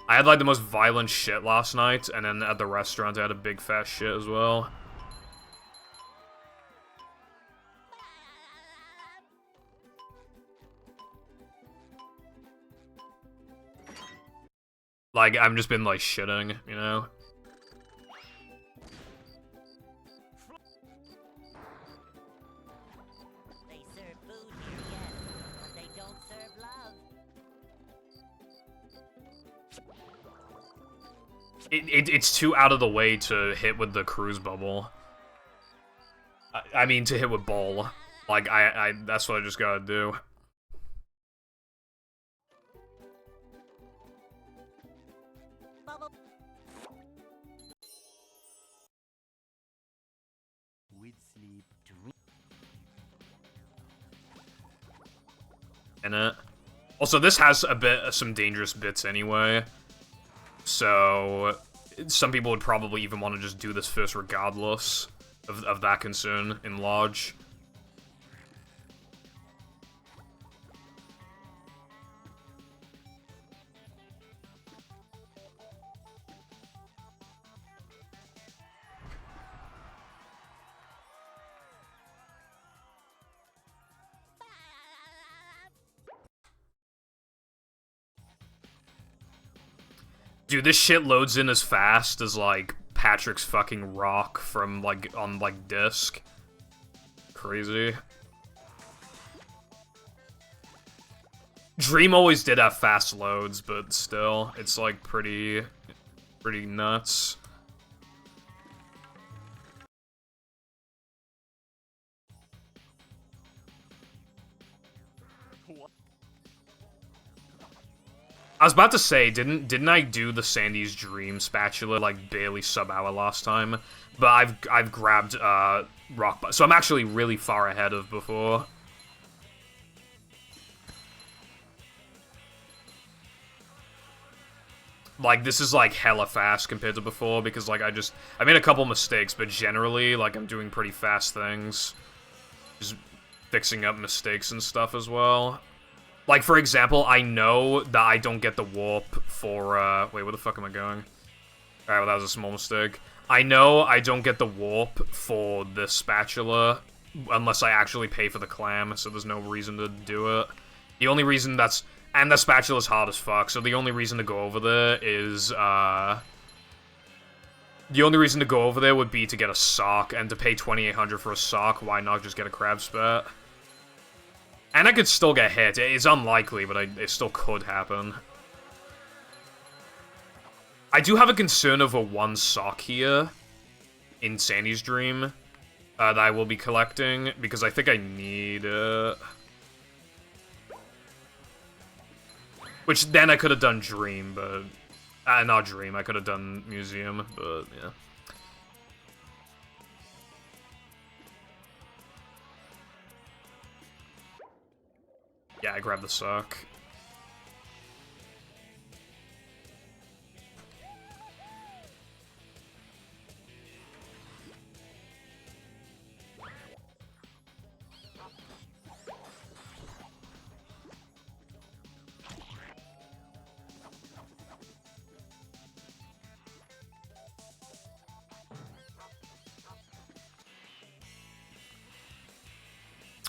I had, like, the most violent shit last night, and then at the restaurant I had a big fat shit as well. Like, I've just been, like, shitting, you know? They serve food here, yes, but they don't serve love. It's too out of the way to hit with the Cruise Bubble. I mean, to hit with Bowl. Like, that's what I just gotta do. With sleep, dream. In it. Also, this has some dangerous bits anyway. So, some people would probably even want to just do this first regardless. of that concern in large. Dude, this shit loads in as fast as, like, Patrick's fucking rock from, like, on, like, disc. Crazy. Dream always did have fast loads, but still, it's, like, pretty nuts. I was about to say, didn't I do the Sandy's Dream spatula like barely sub-hour last time? But I've grabbed rock, so I'm actually really far ahead of before. Like, this is like hella fast compared to before because like I made a couple mistakes, but generally like I'm doing pretty fast things. Just fixing up mistakes and stuff as well. Like, for example, I know that I don't get the warp for, wait, where the fuck am I going? Alright, well, that was a small mistake. I know I don't get the warp for this spatula unless I actually pay for the clam, so there's no reason to do it. The only reason that's... And the spatula's hard as fuck, so the only reason to go over there is, the only reason to go over there would be to get a sock, and to pay 2,800 for a sock, why not just get a crab spat? And I could still get hit. It's unlikely, but it still could happen. I do have a concern over one sock here in Sandy's Dream that I will be collecting, because I think I need it. Which then I could have done Dream, but... not Dream, I could have done Museum, but yeah. Yeah, I grabbed the sock.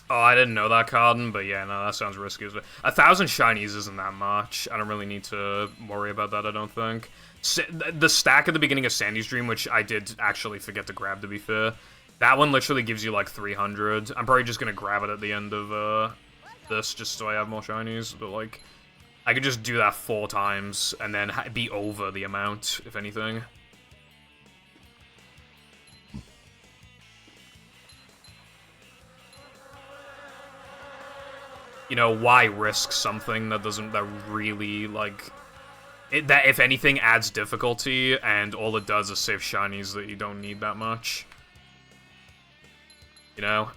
Oh, I didn't know that, Carden, but yeah, no, that sounds risky. 1,000 shinies isn't that much. I don't really need to worry about that, I don't think. The stack at the beginning of Sandy's Dream, which I did actually forget to grab, to be fair, that one literally gives you, like, 300. I'm probably just gonna grab it at the end of, this, just so I have more shinies, but, like, I could just do that 4 times, and then be over the amount, if anything. You know, why risk something that really, like... that, if anything, adds difficulty, and all it does is save shinies that you don't need that much. You know?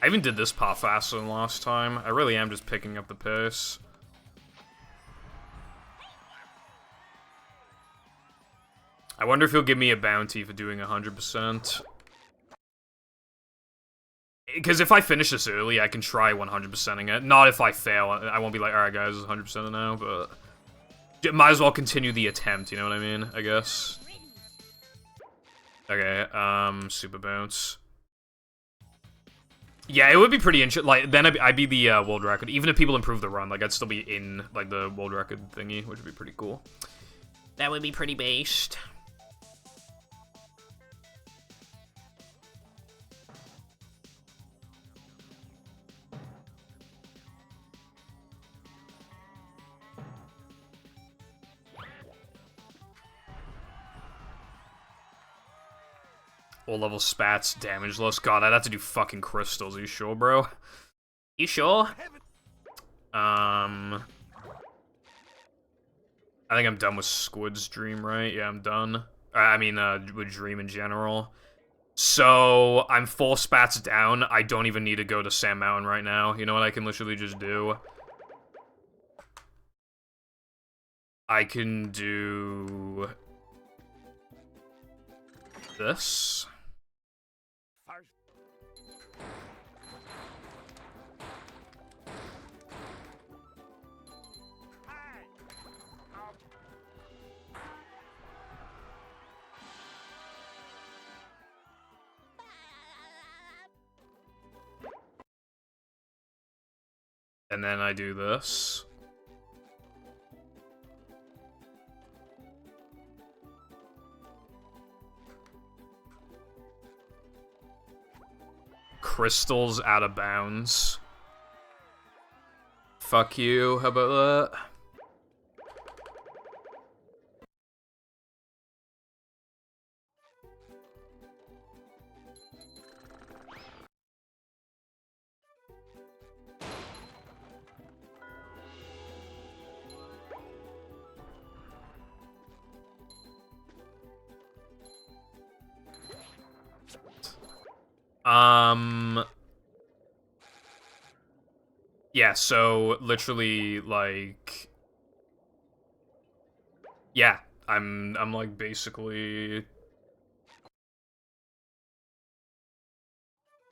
I even did this part faster than last time. I really am just picking up the pace. I wonder if he'll give me a bounty for doing 100%. Because if I finish this early, I can try 100%ing it. Not if I fail. I won't be like, alright guys, it's 100% now, but... might as well continue the attempt, you know what I mean? I guess. Okay, super bounce. Yeah, it would be pretty interesting. Like, then I'd be the world record. Even if people improve the run, like, I'd still be in, like, the world record thingy, which would be pretty cool. That would be pretty based. All level spats, damageless. God, I'd have to do fucking crystals. Are you sure, bro? You sure? I think I'm done with Squid's Dream, right? Yeah, I'm done. I mean, with Dream in general. So, I'm 4 spats down. I don't even need to go to Sand Mountain right now. You know what I can literally just do? I can do... this. And then I do this. Crystal's out of bounds. Fuck you, how about that? Yeah, so literally like yeah, I'm like basically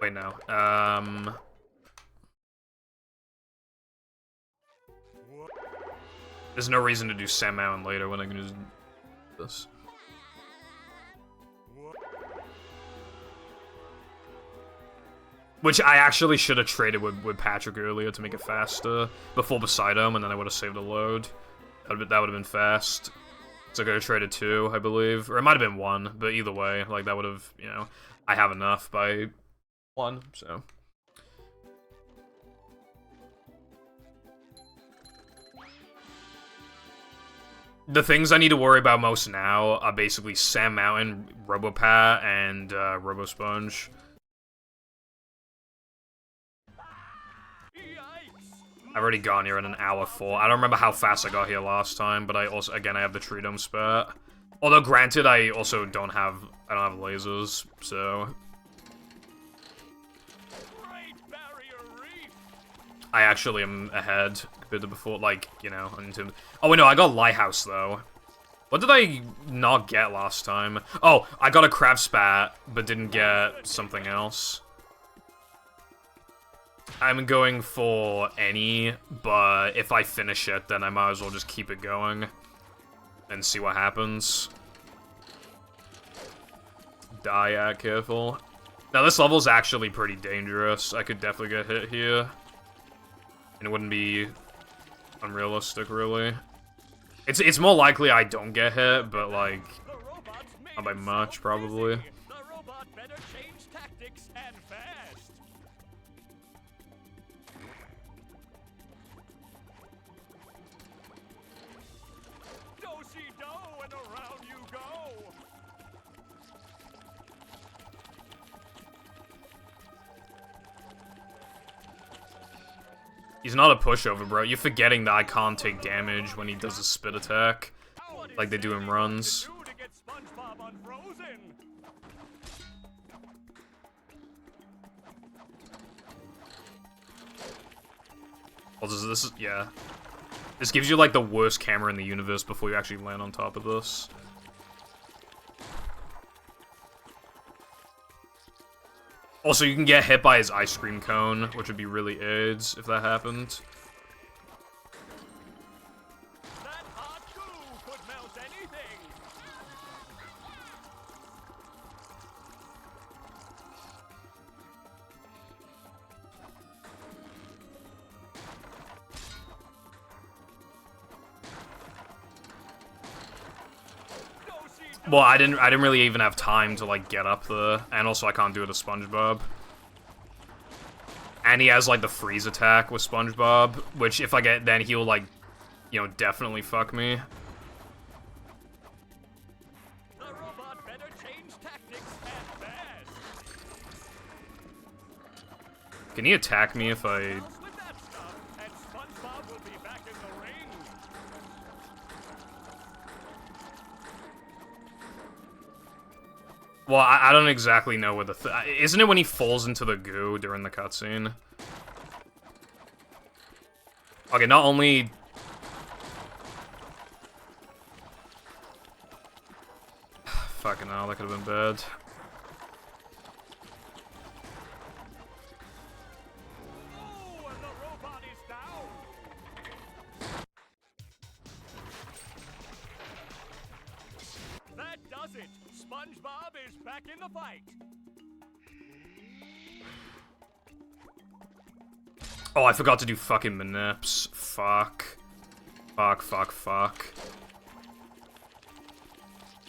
wait no. There's no reason to do Sand Mountain later when I can just do this. Which I actually should have traded with Patrick earlier to make it faster before Poseidon, and then I would have saved a load. That would have been fast. So I could have traded 2, I believe. Or it might have been 1, but either way, like that would have, you know, I have enough by 1, so. The things I need to worry about most now are basically Sand Mountain, Robopat, and Robosponge. I've already gone here in an hour 4. I don't remember how fast I got here last time, but I also, again, I have the Tree Dome spat. Although, granted, I also don't have lasers, so... I actually am ahead compared to before, like, you know, in terms... Oh, wait, no, I got Lighthouse, though. What did I not get last time? Oh, I got a Crab Spat, but didn't get something else. I'm going for any, but if I finish it, then I might as well just keep it going and see what happens. Diak, careful. Now, this level's actually pretty dangerous. I could definitely get hit here. And it wouldn't be unrealistic, really. It's more likely I don't get hit, but, like, not by much, probably. The robot better change tactics and fast. Do-si-do and around you go. He's not a pushover, bro. You're forgetting that I can't take damage when he does a spit attack, like they do in runs. Also, this is, yeah. This gives you, like, the worst camera in the universe before you actually land on top of this. Also, you can get hit by his ice cream cone, which would be really AIDS if that happened. That hot goo could melt anything. Well, I didn't really even have time to, like, get up there, and also I can't do it to SpongeBob. And he has, like, the freeze attack with SpongeBob, which if I get, then he'll, like, you know, definitely fuck me. The robot better change tactics and fast. Can he attack me if I... With that stuff, and SpongeBob will be back in the ring. Well, I don't exactly know where the isn't it when he falls into the goo during the cutscene? Okay, not only... Fucking hell, that could have been bad. Oh, and the robot is down. That does it. SpongeBob is back in the fight. Oh, I forgot to do fucking manips. Fuck. Fuck.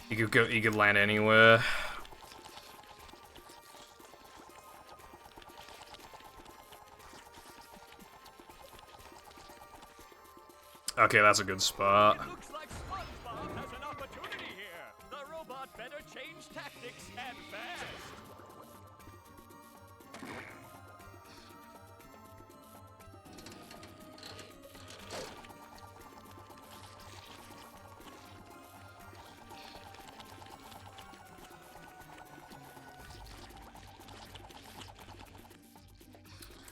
You could land anywhere. Okay, that's a good spot. It looks like SpongeBob has an opportunity here. The robot better change tactics and fast.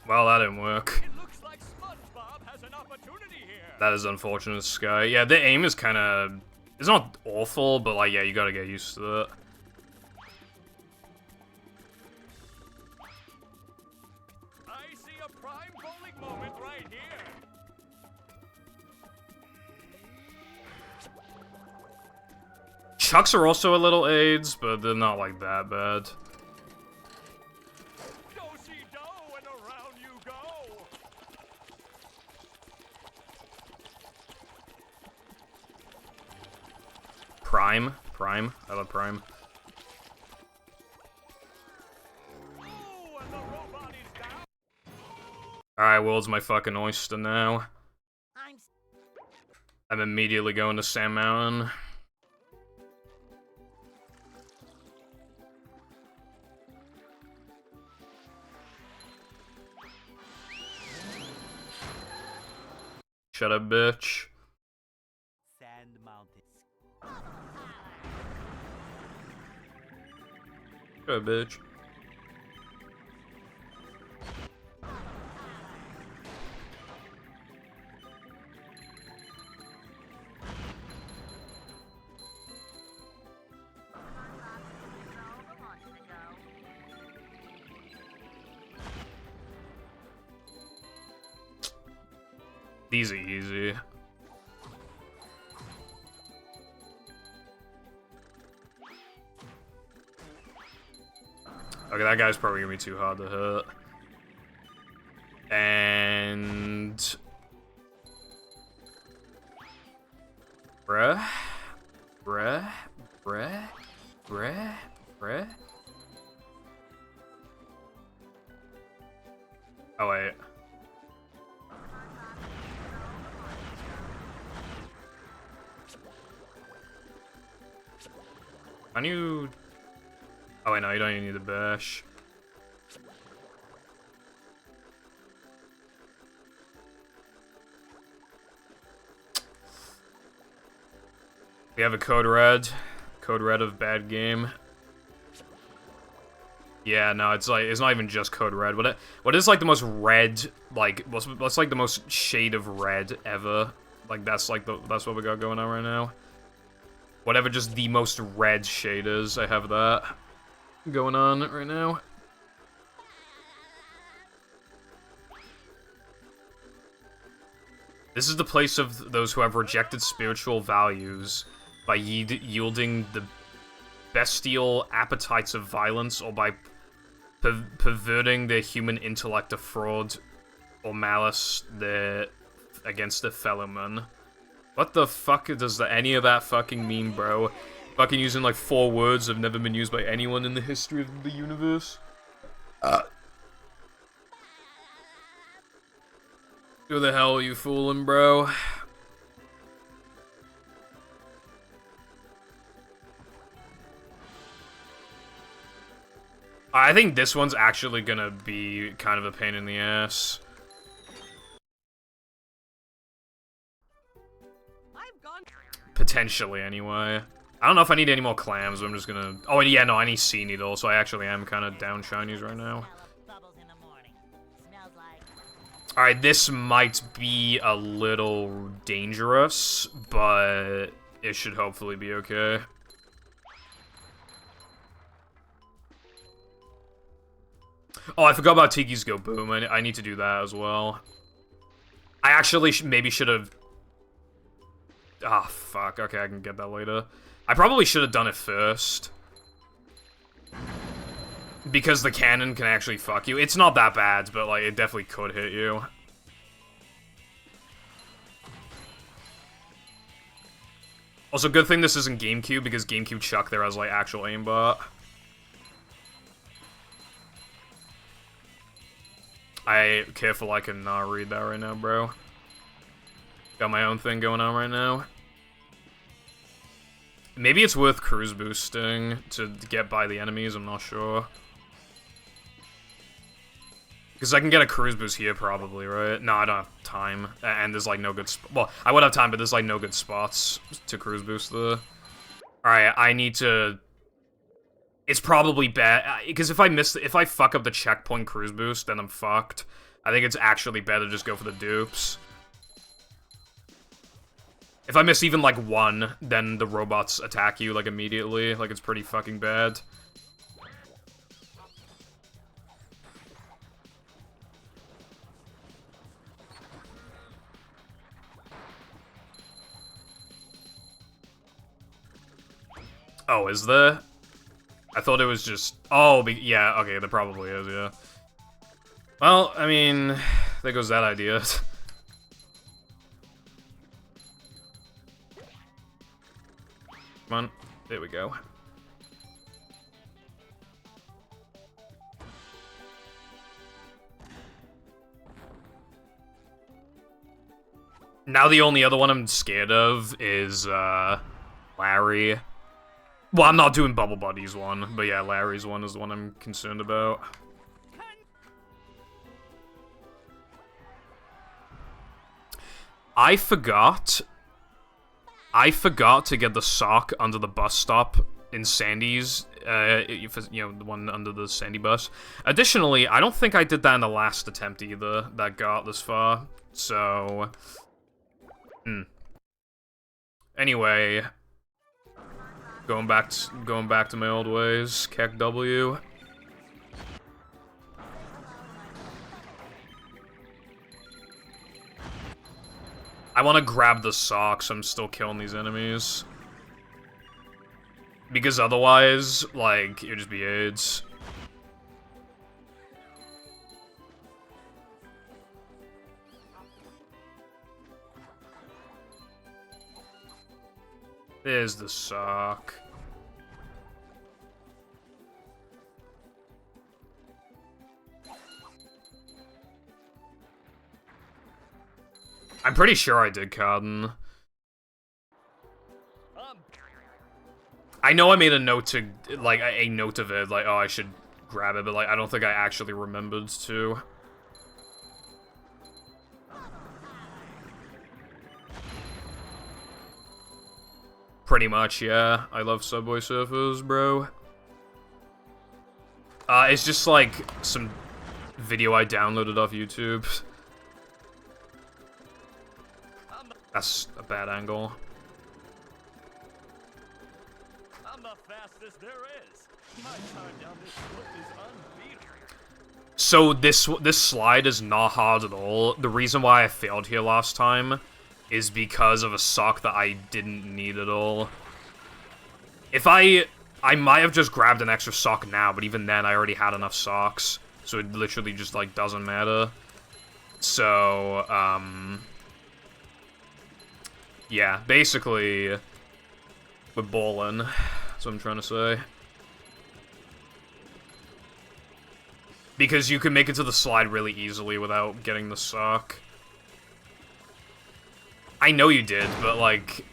Well, that didn't work. It looks like SpongeBob has an opportunity here. That is unfortunate, Sky. Yeah, the aim is kind of... It's not awful, but, like, yeah, you gotta get used to it. I see a prime bowling moment right here. Chucks are also a little AIDS, but they're not, like, that bad. Do-si-do and around you go. Prime. I love Prime. Oh, and the robot is down. Alright, world's my fucking oyster now. I'm I'm immediately going to Sand Mountain. Shut up, bitch. Sand Mountain. Shut up, bitch. These are easy. Okay, that guy's probably gonna be too hard to hit. And... Bruh. Oh, wait. Can you... Oh wait, no, you don't even need the bash. We have a code red. Code red of bad game. Yeah, no, it's like, it's not even just code red. What is like the most red, like, what's like the most shade of red ever? Like, that's like that's what we got going on right now. Whatever just the most red shade is, I have that going on right now. This is the place of those who have rejected spiritual values by yielding the bestial appetites of violence or by perverting their human intellect to fraud or malice against their fellow man. What the fuck does any of that fucking mean, bro? Fucking using like 4 words that have never been used by anyone in the history of the universe. Who the hell are you fooling, bro? I think this one's actually gonna be kind of a pain in the ass. I've gone. Potentially, anyway. I don't know if I need any more clams, but I'm just gonna... Oh, yeah, no, I need sea needle, so I actually am kind of down shinies right now. Bubbles in the morning. Smells like Alright, this might be a little dangerous, but it should hopefully be okay. Oh, I forgot about Tiki's Go Boom. I need to do that as well. I actually maybe should have... Ah, fuck. Okay, I can get that later. I probably should have done it first. Because the cannon can actually fuck you. It's not that bad, but, like, it definitely could hit you. Also, good thing this isn't GameCube, because GameCube Chuck there has, like, actual aimbot. Careful, I cannot read that right now, bro. Got my own thing going on right now. Maybe it's worth cruise boosting to get by the enemies, I'm not sure. Because I can get a cruise boost here, probably, right? No, I don't have time. And there's, like, no good... Well, I would have time, but there's, like, no good spots to cruise boost there. Alright, I need to... It's probably bad, because if I fuck up the checkpoint cruise boost, then I'm fucked. I think it's actually better to just go for the dupes. If I miss even, like, one, then the robots attack you, like, immediately. Like, it's pretty fucking bad. Oh, is there? I thought it was just... Oh, yeah, okay, there probably is, yeah. Well, I mean, there goes that idea. Come on, there we go. Now the only other one I'm scared of is, Larry. Well, I'm not doing Bubble Buddy's one, but yeah, Larry's one is the one I'm concerned about. I forgot to get the sock under the bus stop in Sandy's, you know, the one under the Sandy bus. Additionally, I don't think I did that in the last attempt either, that got this far, so... Anyway... Going back to my old ways, Keck W. I want to grab the socks, I'm still killing these enemies. Because otherwise, like, it would just be AIDS. There's the sock. I'm pretty sure I did Cotton. I know I made a note to, like, a note of it, like, oh, I should grab it, but, like, I don't think I actually remembered to. Pretty much, yeah. I love Subway Surfers, bro. It's just, like, some video I downloaded off YouTube. That's a bad angle. I'm the fastest there is. My time down this slope is unbeatable. So this slide is not hard at all. The reason why I failed here last time is because of a sock that I didn't need at all. If I might have just grabbed an extra sock now, but even then I already had enough socks, so it literally just, like, doesn't matter. So, yeah, basically, we're ballin'. That's what I'm trying to say. Because you can make it to the slide really easily without getting the sock. I know you did, but, like...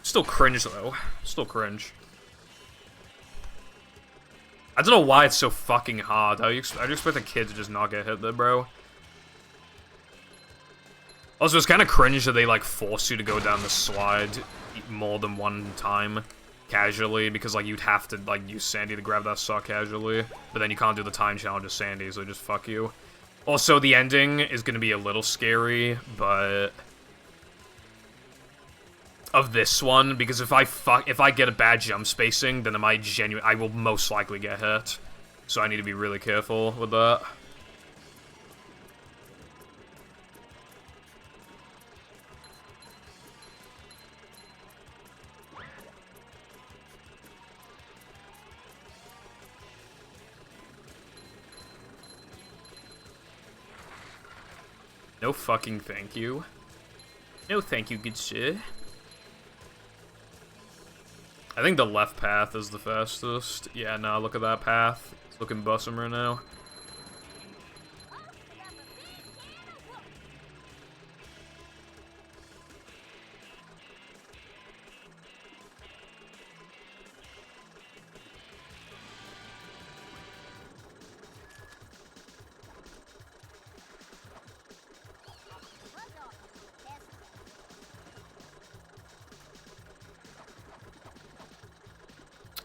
Still cringe, though. Still cringe. I don't know why it's so fucking hard. How'd you expect a kid to just not get hit there, bro? Also, it's kind of cringe that they, like, force you to go down the slide more than one time, casually, because, like, you'd have to, like, use Sandy to grab that sock casually, but then you can't do the time challenge with Sandy, so just fuck you. Also, the ending is gonna be a little scary, but... of this one, because if I get a bad jump spacing, then I will most likely get hit. So I need to be really careful with that. No fucking thank you. No thank you, good sir. I think the left path is the fastest. Yeah, nah, look at that path. It's looking bussin' right now.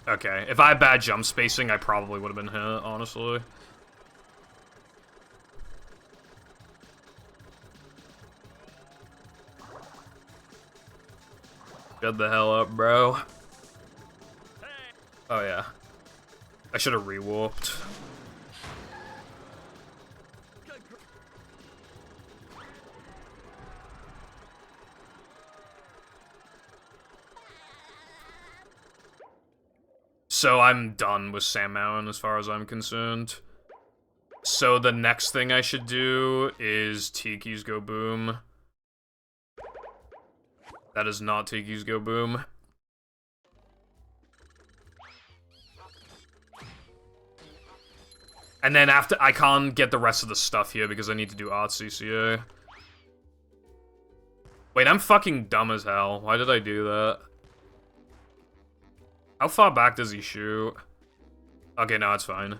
Okay, if I had bad jump spacing, I probably would have been hit, honestly. Shut the hell up, bro. Oh, yeah. I should have re-warped. So I'm done with Sand Mountain as far as I'm concerned. So the next thing I should do is Tiki's Go Boom. That is not Tiki's Go Boom. And then after, I can't get the rest of the stuff here because I need to do Art CCA. Wait, I'm fucking dumb as hell. Why did I do that? How far back does he shoot? Okay, no, it's fine.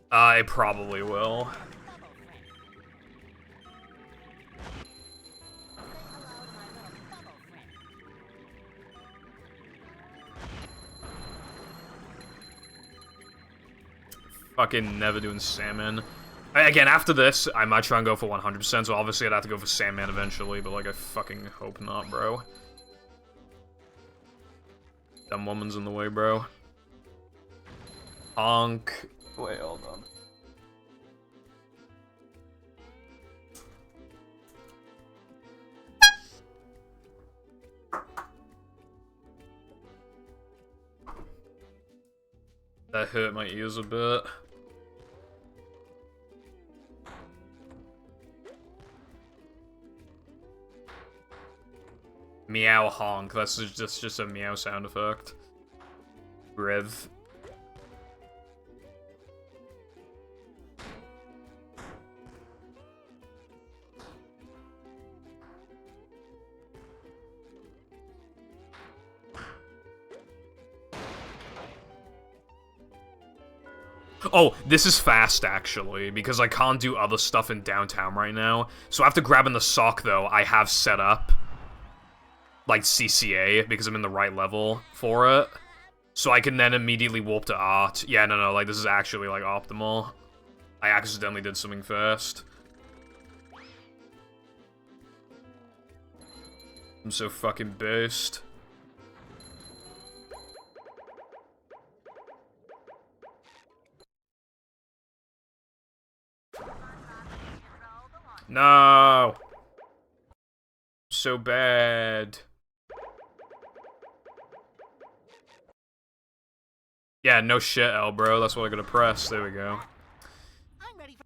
I probably will. Fucking never doing salmon. Again, after this, I might try and go for 100%, so obviously I'd have to go for Sandman eventually, but, like, I fucking hope not, bro. Dumb woman's in the way, bro. Honk. Wait, hold on. That hurt my ears a bit. Meow honk. That's just a meow sound effect. Rev. Oh, this is fast, actually, because I can't do other stuff in downtown right now. So after grabbing the sock, though, I have set up, like, CCA, because I'm in the right level for it. So I can then immediately warp to Art. Yeah, no, like, this is actually, like, optimal. I accidentally did something first. I'm so fucking based. No! So bad. Yeah, no shit, L, bro. That's what I gotta press. There we go. I'm ready for...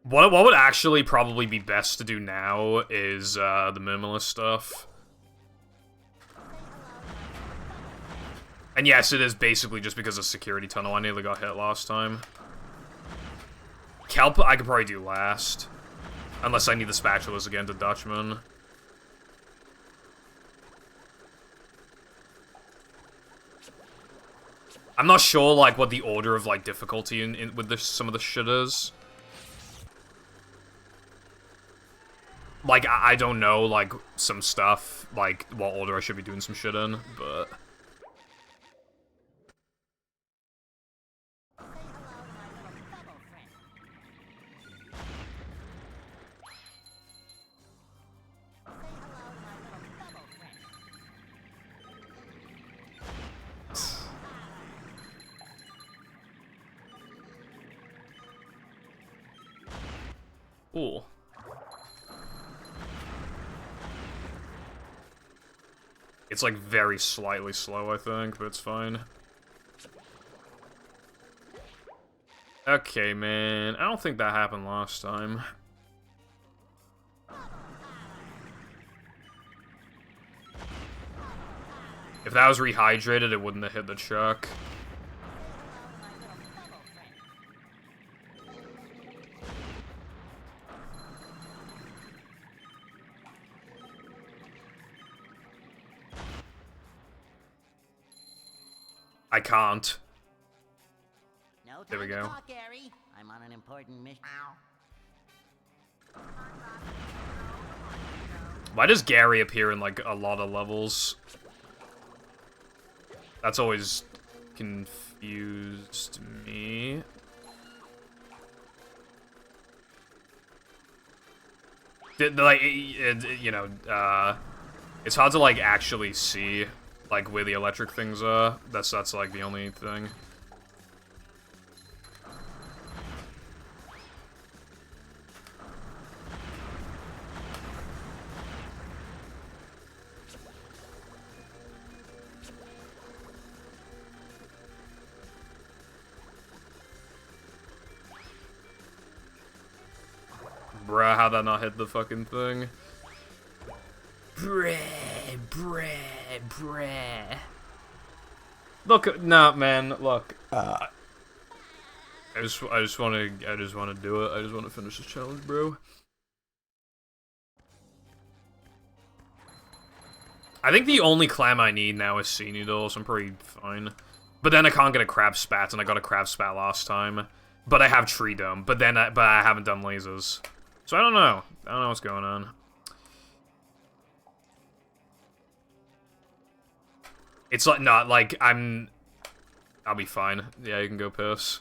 What would actually probably be best to do now is the minimalist stuff. And yes, it is basically just because of security tunnel. I nearly got hit last time. Kelp, I could probably do last. Unless I need the spatulas again to Dutchman. I'm not sure, like, what the order of, like, difficulty with this, some of the shit is. Like, I don't know, like, some stuff, like, what order I should be doing some shit in, but... Ooh. It's like very slightly slow, I think, but it's fine. Okay, man. I don't think that happened last time. If that was rehydrated, it wouldn't have hit the chuck. I can't. No There we time to go. talk, Gary. I'm on an important mission. Why does Gary appear in, like, a lot of levels? That's always confused me. Like, you know, it's hard to, like, actually see, like, where the electric things are. That's like, the only thing. Bruh, how'd that not hit the fucking thing? Bruh. Look, nah, man, look. I just wanna do it. I just wanna finish this challenge, bro. I think the only clam I need now is sea needles. I'm pretty fine. But then I can't get a crab spat, and I got a crab spat last time. But I have tree dome. But I haven't done lasers. So I don't know. I don't know what's going on. It's like, not like, I'll be fine. Yeah, you can go piss.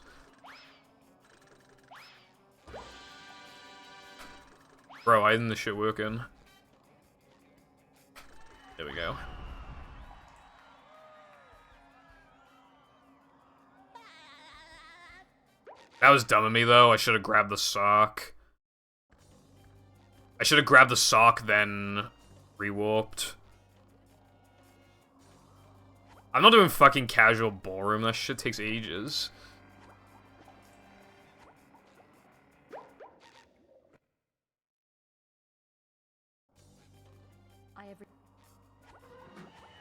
Bro, why isn't this shit working? There we go. That was dumb of me, though. I should have grabbed the sock. I should have grabbed the sock, then rewarped. I'm not doing fucking casual ballroom. That shit takes ages.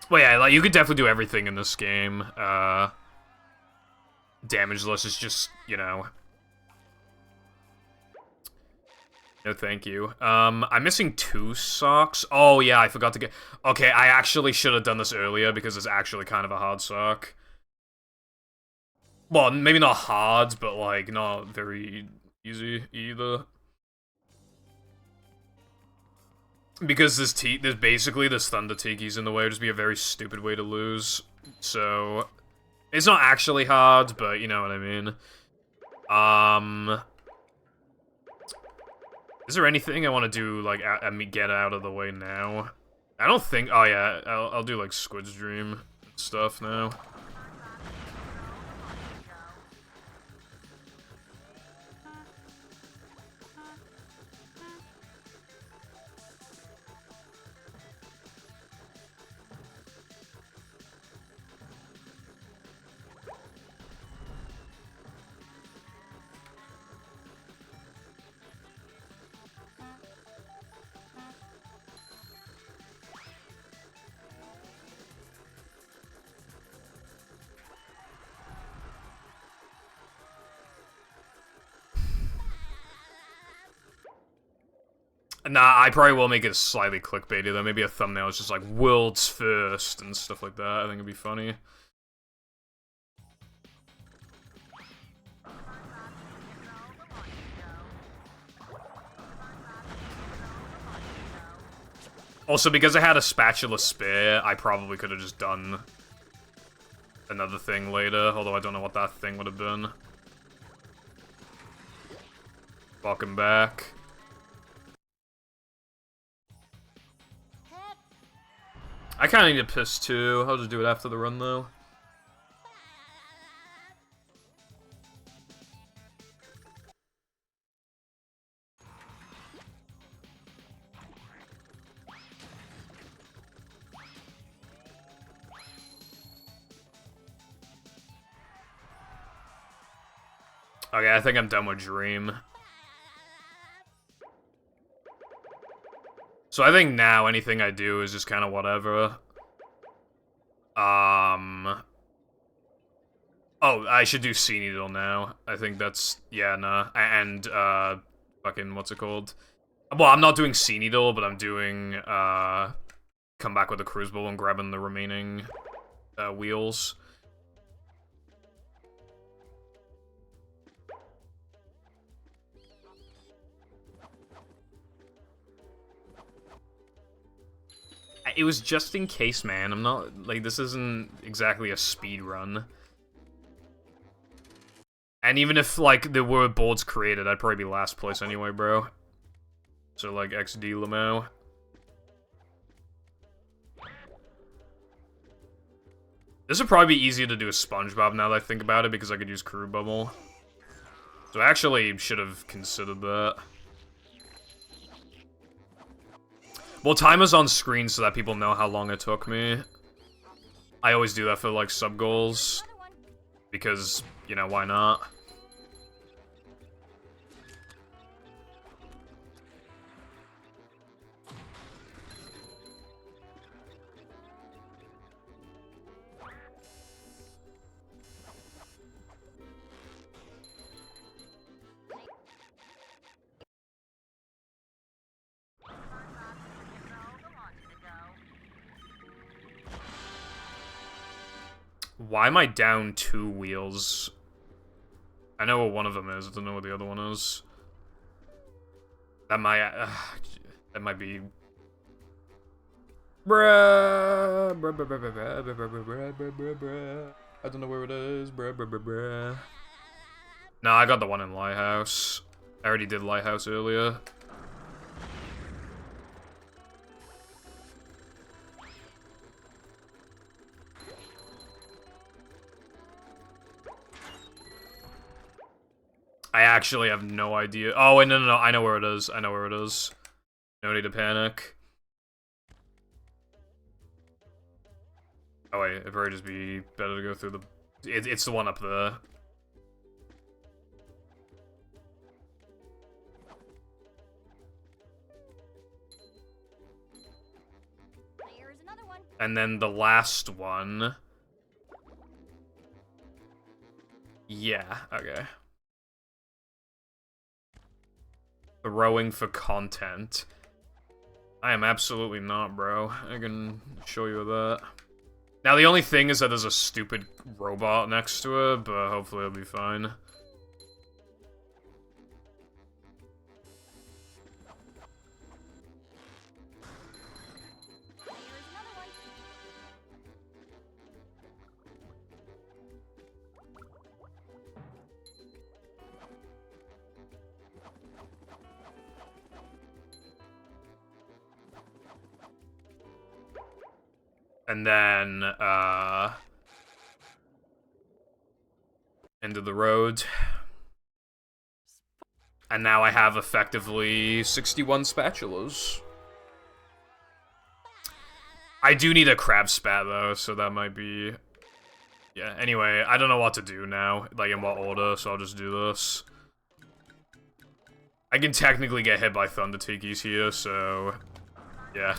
Well, yeah, like, you could definitely do everything in this game. Damageless is just, you know... No, thank you. I'm missing 2 socks. Oh, yeah, I forgot to get... Okay, I actually should have done this earlier, because it's actually kind of a hard sock. Well, maybe not hard, but, like, not very easy, either. Because there's basically this Thunder Tiki's in the way. It'd just be a very stupid way to lose. So... It's not actually hard, but you know what I mean. Is there anything I want to do, like, get out of the way now? I don't think... Oh, yeah. I'll do, like, Squid's Dream stuff now. Nah, I probably will make it slightly clickbaity though. Maybe a thumbnail is just like world's first and stuff like that. I think it'd be funny. Also, because I had a spatula spare, I probably could have just done another thing later, although I don't know what that thing would have been. Welcome back. I kinda need a piss too. I'll just do it after the run though. Okay, I think I'm done with Dream. So I think now anything I do is just kind of whatever. Oh, I should do Sea Needle now. I think that's, yeah, nah. And, fucking, what's it called? Well, I'm not doing Sea Needle, but I'm doing, come back with the Crucible and grabbing the remaining, wheels. It was just in case, man. I'm not, like, this isn't exactly a speed run. And even if, like, there were boards created, I'd probably be last place anyway, bro. So, like, XD Lamo. This would probably be easier to do a SpongeBob now that I think about it, because I could use Crew Bubble. So I actually should have considered that. Well, timer's on screen so that people know how long it took me. I always do that for, like, sub-goals. Because, you know, why not? Why am I down 2 wheels? I know what one of them is, I don't know what the other one is. That might be... Bruh. I don't know where it is. Nah, I got the one in Lighthouse. I already did Lighthouse earlier. I actually have no idea. Oh, wait, no, I know where it is. I know where it is. No need to panic. Oh, wait, it'd probably just be better to go through the... It's the one up there. Here's another one. And then the last one... Yeah, okay. Throwing for content. I am absolutely not, bro. I can show you that. Now, the only thing is that there's a stupid robot next to it, but hopefully it'll be fine. Here's another one. And then, end of the road. And now I have effectively 61 spatulas. I do need a crab spat, though, so that might be... Yeah, anyway, I don't know what to do now, like in what order, so I'll just do this. I can technically get hit by Thunder Tikis here, so... Yeah.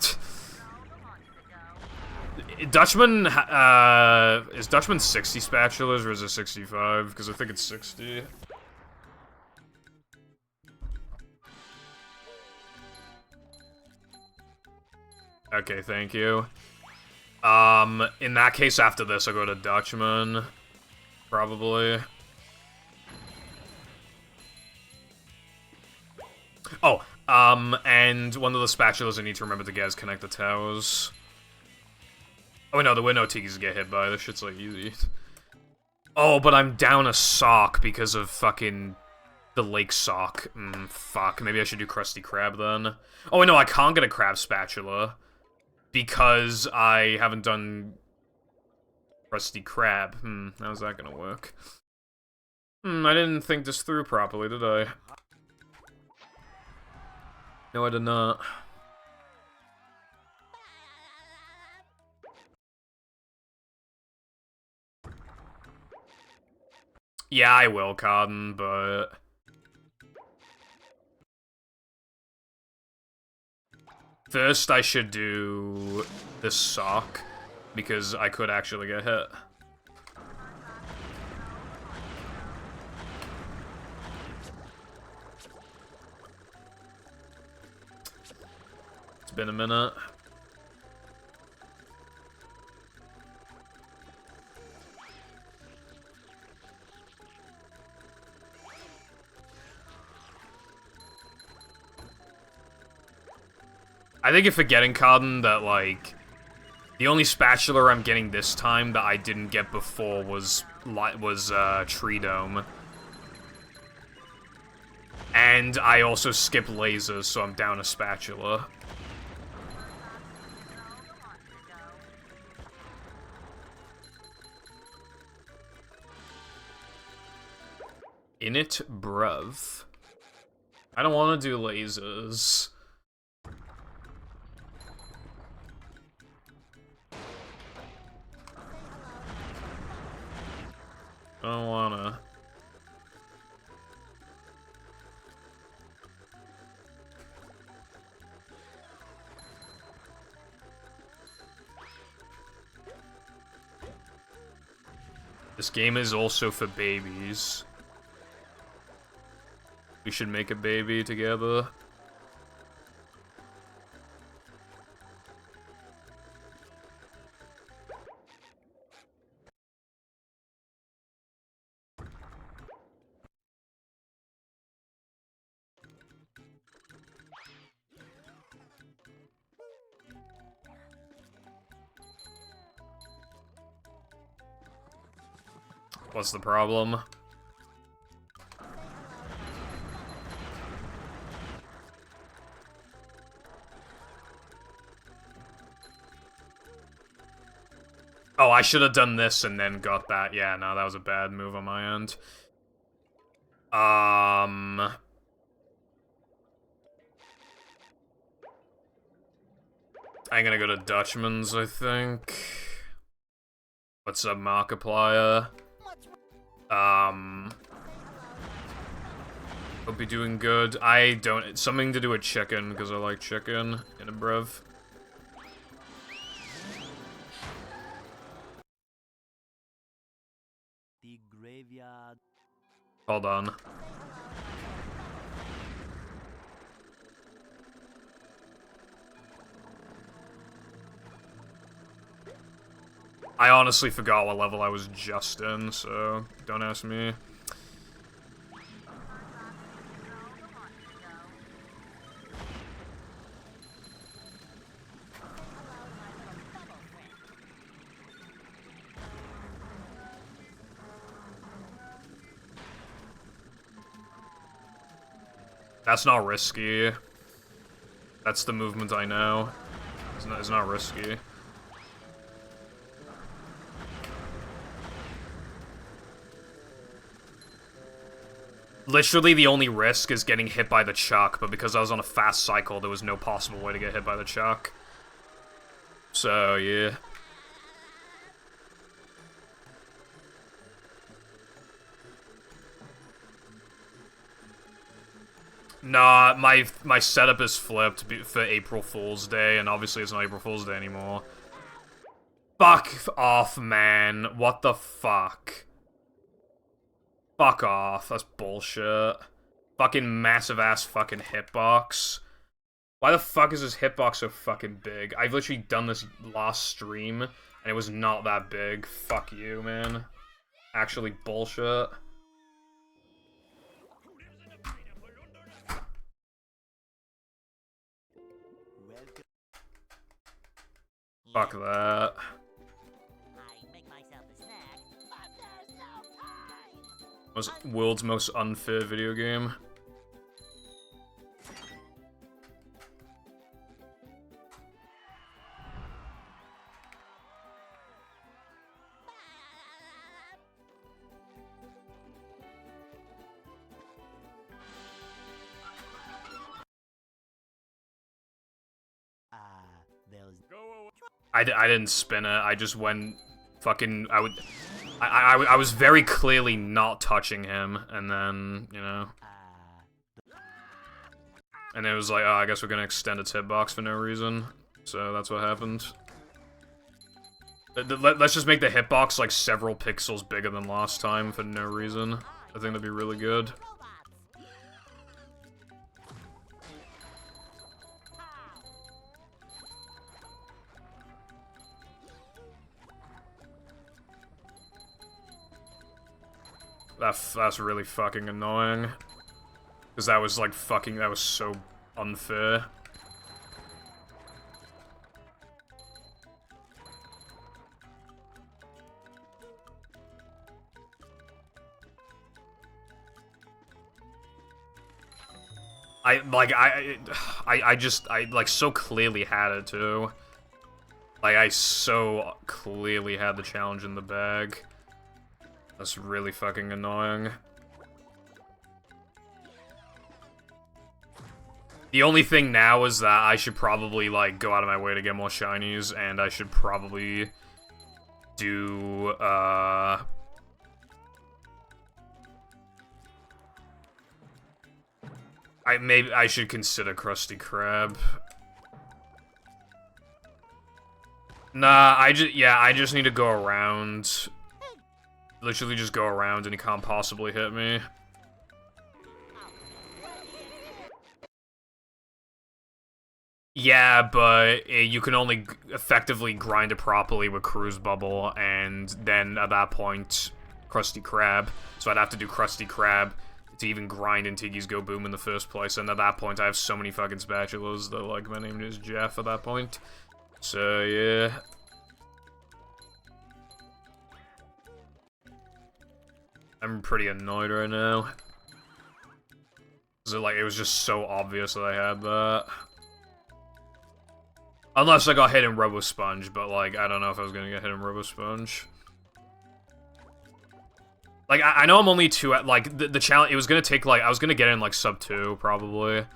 Dutchman, is Dutchman 60 spatulas or is it 65? Because I think it's 60. Okay, thank you. In that case, after this, I'll go to Dutchman. Probably. Oh, and one of the spatulas I need to remember to get is connect the towers. Oh, no, there were no Tikis to get hit by. This shit's, like, easy. Oh, but I'm down a sock because of fucking the lake sock. Fuck. Maybe I should do Krusty Krab, then. Oh, no, I can't get a crab spatula because I haven't done Krusty Krab. How's that gonna work? I didn't think this through properly, did I? No, I did not. Yeah, I will, Cotton, but... First, I should do this sock, because I could actually get hit. It's been a minute. I think you're forgetting, Cotton, that, like, the only spatula I'm getting this time that I didn't get before was Tree Dome. And I also skip lasers, so I'm down a spatula. In it, bruv. I don't want to do lasers. I don't wanna. This game is also for babies. We should make a baby together. What's the problem? Oh, I should have done this and then got that. Yeah, no, that was a bad move on my end. I'm gonna go to Dutchman's, I think. What's up, Markiplier? Hope you're doing good. I don't... Something to do with chicken, because I like chicken in a brev. The graveyard. Hold on. I honestly forgot what level I was just in, so don't ask me. That's not risky. That's the movement I know. It's not risky. Literally, the only risk is getting hit by the chuck, but because I was on a fast cycle, there was no possible way to get hit by the chuck. So, yeah. Nah, my setup is flipped for April Fool's Day, and obviously it's not April Fool's Day anymore. Fuck off, man. What the fuck? Fuck off. That's bullshit. Fucking massive-ass fucking hitbox. Why the fuck is this hitbox so fucking big? I've literally done this last stream, and it was not that big. Fuck you, man. Actually bullshit. Fuck that. I make myself a snack, but there's no time. Was world's most unfair video game. There's I didn't spin it. I just went fucking. I was very clearly not touching him, and then you know, and it was like, oh, I guess we're gonna extend its hitbox for no reason. So that's what happened. Let's just make the hitbox like several pixels bigger than last time for no reason. I think that'd be really good. That's really fucking annoying. Because that was like fucking, that was so unfair. I like so clearly had it too. Like I so clearly had the challenge in the bag. That's really fucking annoying. The only thing now is that I should probably, like, go out of my way to get more shinies, and I should probably do, I should consider Krusty Krab. Nah, I just need to go around. Literally just go around and he can't possibly hit me. Yeah, but you can only effectively grind it properly with Cruise Bubble, and then at that point, Krusty Krab. So I'd have to do Krusty Krab to even grind in Tiggy's Go Boom in the first place, and at that point I have so many fucking spatulas that, like, my name is Jeff at that point. So, yeah. I'm pretty annoyed right now. It was just so obvious that I had that. Unless I got hit in Robo Sponge, but like, I don't know if I was gonna get hit in Robo Sponge. Like, I know I'm only two at, like, the challenge, it was gonna take, like, I was gonna get in, like, sub 2, probably.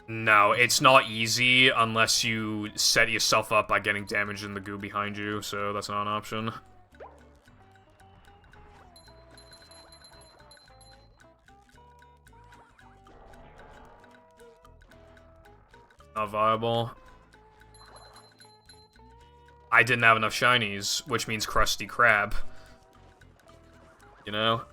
No, it's not easy unless you set yourself up by getting damaged in the goo behind you, so that's not an option. Not viable. I didn't have enough shinies, which means Krusty Krab. You know?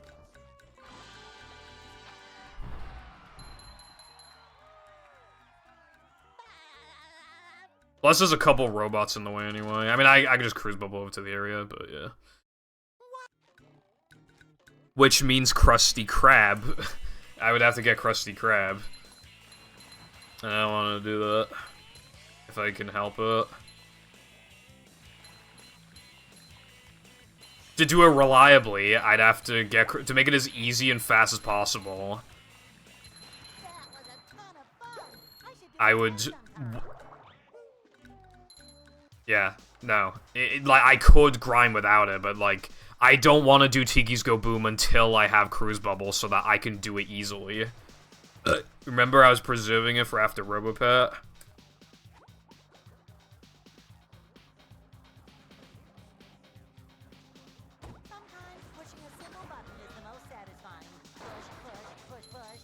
Plus, there's a couple robots in the way anyway. I mean, I can just cruise bubble over to the area, but yeah. Which means Krusty Krab. I would have to get Krusty Krab. And I don't want to do that. If I can help it. To do it reliably, I'd have to get... to make it as easy and fast as possible. I would... Yeah, no. Like, I could grind without it, but, like, I don't want to do Tiki's Go Boom until I have Cruise Bubble so that I can do it easily. Remember I was preserving it for after Robopet? Sometimes pushing a simple button is the most satisfying. Push, push, push, push.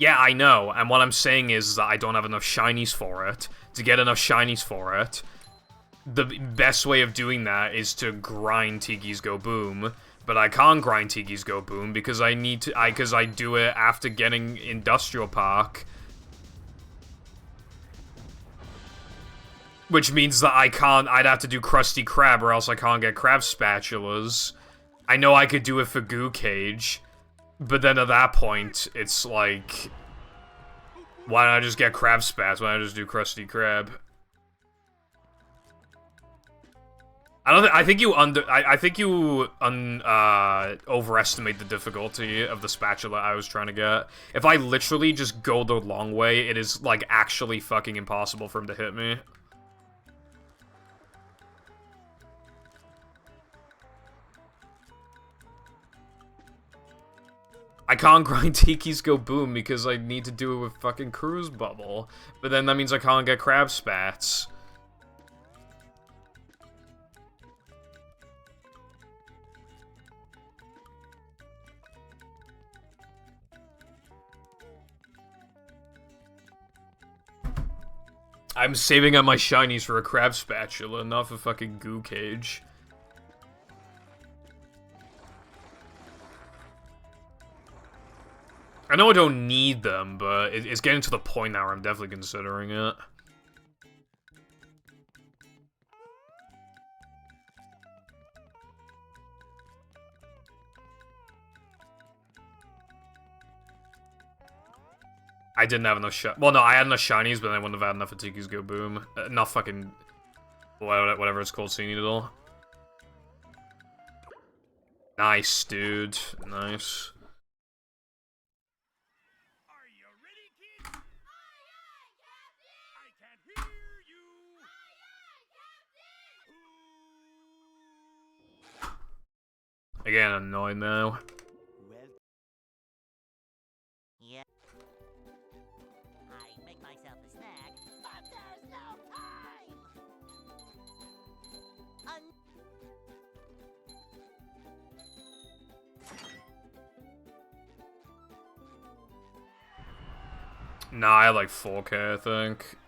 Yeah, I know, and what I'm saying is that I don't have enough shinies for it. To get enough shinies for it, the best way of doing that is to grind Tiki's Go Boom, but I can't grind Tiki's Go Boom because I need to, because I do it after getting Industrial Park. Which means that I'd have to do Krusty Krab or else I can't get Crab Spatulas. I know I could do it for Goo Cage, but then at that point, it's like, why don't I just get Crab Spats? Why don't I just do Krusty Krab? I think you overestimate the difficulty of the spatula I was trying to get. If I literally just go the long way, it is, like, actually fucking impossible for him to hit me. I can't grind Tiki's Go Boom because I need to do it with fucking Cruise Bubble. But then that means I can't get Crab Spats. I'm saving up my shinies for a Crab Spatula, not for fucking Goo Cage. I know I don't need them, but it's getting to the point now where I'm definitely considering it. I didn't have enough well, no, I had enough shinies, but I wouldn't have had enough for Tiki's Go Boom. Not fucking... whatever it's called, Sea Needle. Nice, dude. Nice. Again, annoyed now. Yeah. I make myself a snack, but there's no time! Nah, I had like 4K, I think.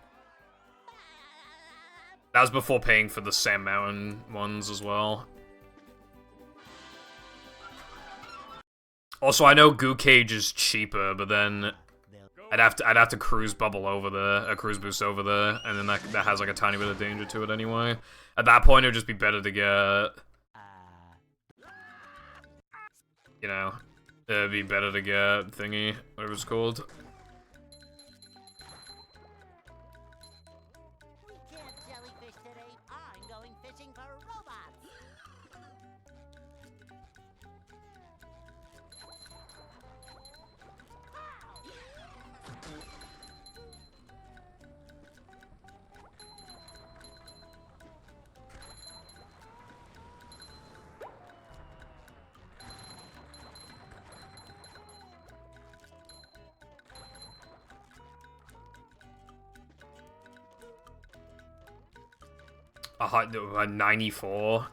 That was before paying for the Sand Mountain ones as well. Also, I know Goo Cage is cheaper, but then I'd have to Cruise Bubble over there, a Cruise Boost over there, and then that has like a tiny bit of danger to it anyway. At that point, it would just be better to get, you know, it'd be better to get thingy, whatever it's called. We can't jellyfish today. I'm going fishing for robots. A 94?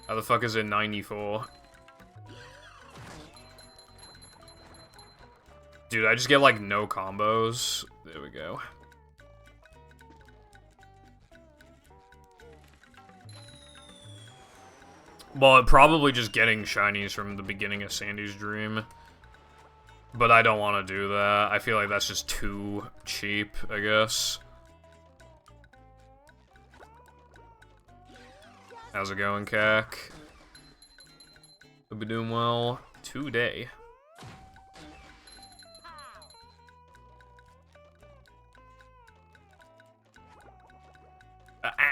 How the fuck is it 94? Dude, I just get like no combos. There we go. Well, probably just getting shinies from the beginning of Sandy's Dream. But I don't want to do that. I feel like that's just too cheap, I guess. How's it going, Cac? Hope you're doing well today.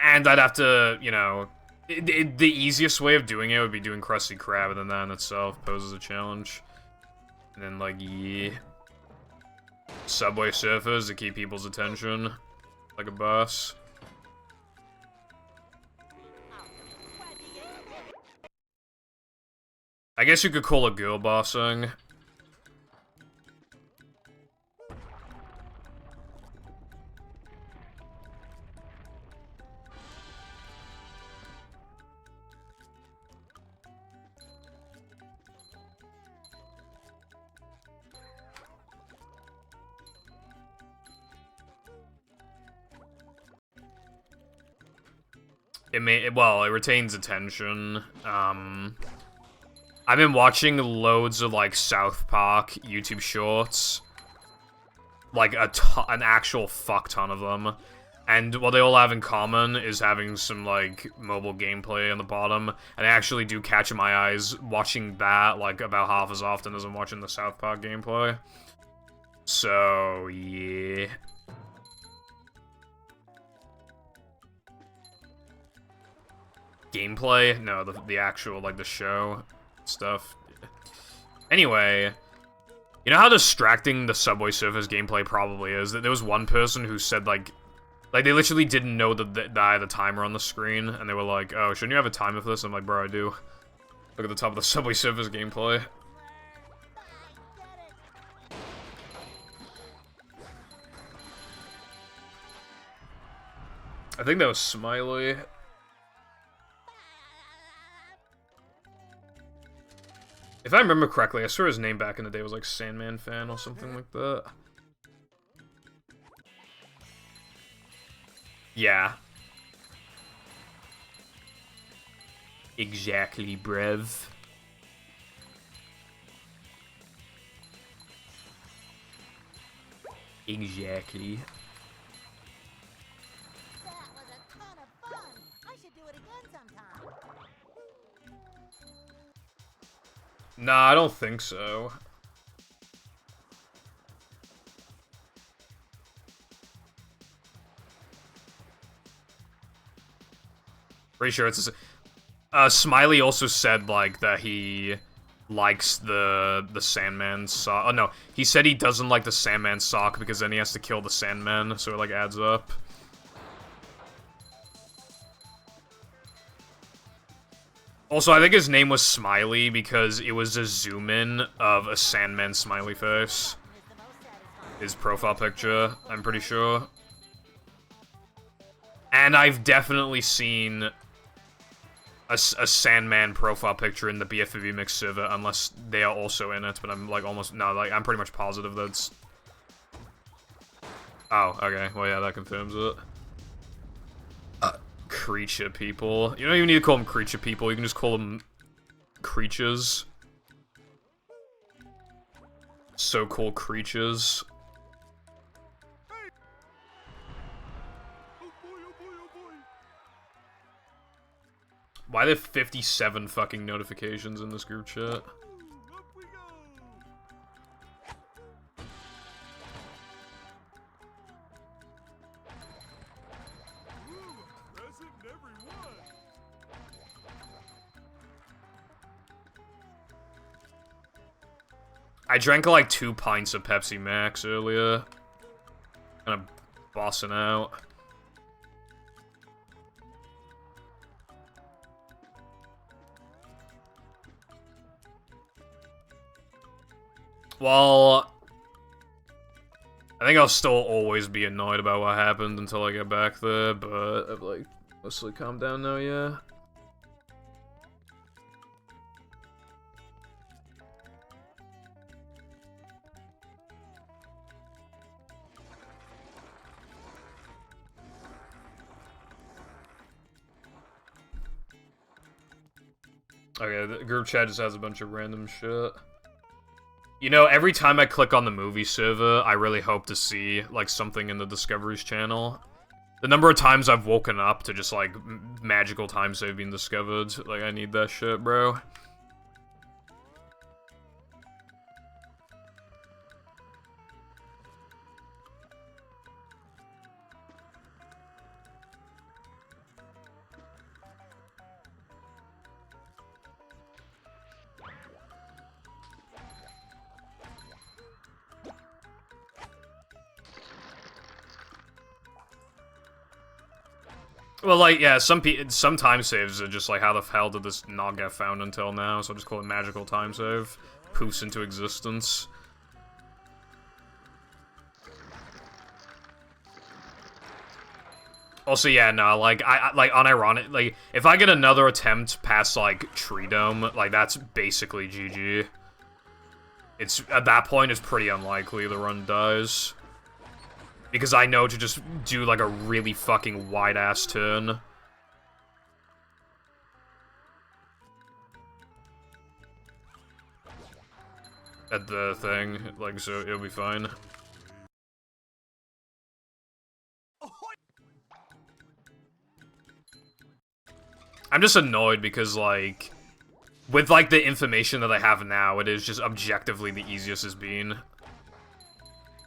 And I'd have to, you know, the easiest way of doing it would be doing Krusty Krab, and then that in itself poses a challenge. And then, like, yeah. Subway Surfers to keep people's attention. Like a boss. I guess you could call it girl bossing. Well, it retains attention. I've been watching loads of, like, South Park YouTube shorts. Like, an actual fuck ton of them. And what they all have in common is having some, like, mobile gameplay on the bottom. And I actually do catch my eyes watching that, like, about half as often as I'm watching the South Park gameplay. So, yeah. Gameplay? No, the actual, like, the show stuff. Anyway, you know how distracting the Subway Surfers gameplay probably is? That there was one person who said, like, they literally didn't know that I had a timer on the screen, and they were like, oh, shouldn't you have a timer for this? I'm like, bro, I do. Look at the top of the Subway Surfers gameplay. I think that was Smiley. If I remember correctly, I saw his name back in the day was like Sandman Fan or something like that. Yeah. Exactly, brev. Exactly. That was a ton of fun. I should do it again sometime. Nah, I don't think so. Pretty sure it's... Smiley also said, like, that he likes the Sandman sock. Oh, no. He said he doesn't like the Sandman sock because then he has to kill the Sandman, so it, like, adds up. Also, I think his name was Smiley because it was a zoom-in of a Sandman smiley face. His profile picture, I'm pretty sure. And I've definitely seen a Sandman profile picture in the BFBB mix server, unless they are also in it, but I'm, like, almost... No, like, I'm pretty much positive that's... Oh, okay. Well, yeah, that confirms it. Creature people. You don't even need to call them creature people, you can just call them creatures. So-called creatures. Why are there 57 fucking notifications in this group chat? I drank like 2 pints of Pepsi Max earlier. Kind of bossing out. Well, I think I'll still always be annoyed about what happened until I get back there, but I've like mostly calmed down now, yeah. Okay, the group chat just has a bunch of random shit. You know, every time I click on the movie server, I really hope to see, like, something in the Discoveries channel. The number of times I've woken up to just, like, magical time save being discovered, like, I need that shit, bro. Well, like, yeah, some time saves are just like, how the hell did this not get found until now? So I'll just call it magical time save. Poofs into existence. Also, yeah, no, like, like, unironic, like, if I get another attempt past, like, Tree Dome, like, that's basically GG. It's, at that point, it's pretty unlikely the run dies. Because I know to just do, like, a really fucking wide-ass turn. at the thing, like, so it'll be fine. I'm just annoyed because, like, with, like, the information that I have now, it is just objectively the easiest it's been.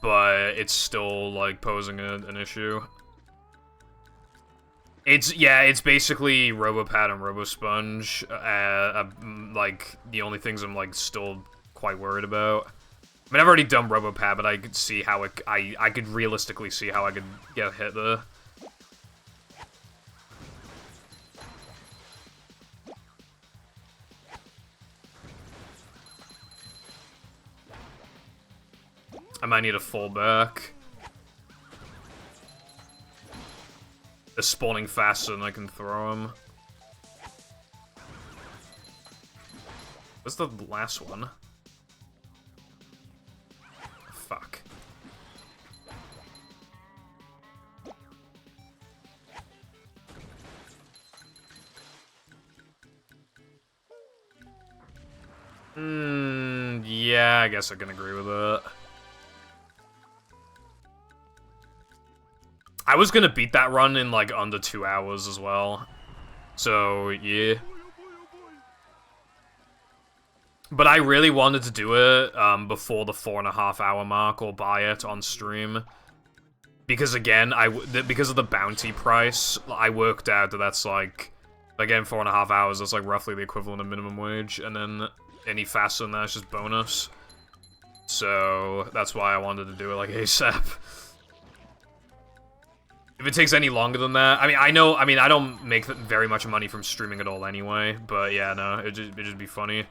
But it's still, like, posing an issue. It's basically RoboPad and RoboSponge, like, the only things I'm, like, still quite worried about. I mean, I've already done RoboPad, but I could see how I could realistically see how I could get hit there. I might need a fallback. They're spawning faster than I can throw them. What's the last one? Fuck. Yeah, I guess I can agree with that. I was gonna beat that run in, like, under 2 hours as well. So, yeah. But I really wanted to do it, before the 4.5 hour mark, or buy it on stream. Because, again, because of the bounty price, I worked out that that's, like, again, 4.5 hours, that's, like, roughly the equivalent of minimum wage, and then any faster than that is just bonus. So, that's why I wanted to do it, like, ASAP. If it takes any longer than that, I mean, I don't make very much money from streaming at all anyway, but yeah, no, it'd just be funny.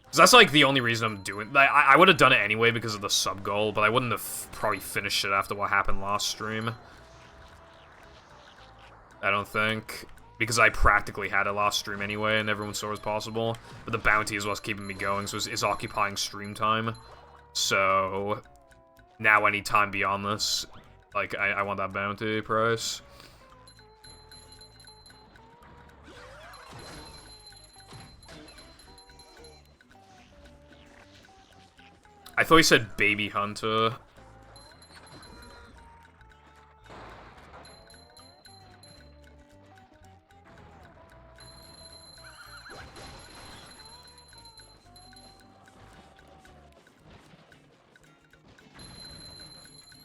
Because that's, like, the only reason I'm doing, like, I would have done it anyway because of the Subgoal, but I wouldn't have probably finished it after what happened last stream. I don't think. Because I practically had it last stream anyway, and everyone saw it as possible. But the bounty is what's keeping me going, so it's occupying stream time. So, now any time beyond this, like, I want that bounty price. I thought he said Baby Hunter.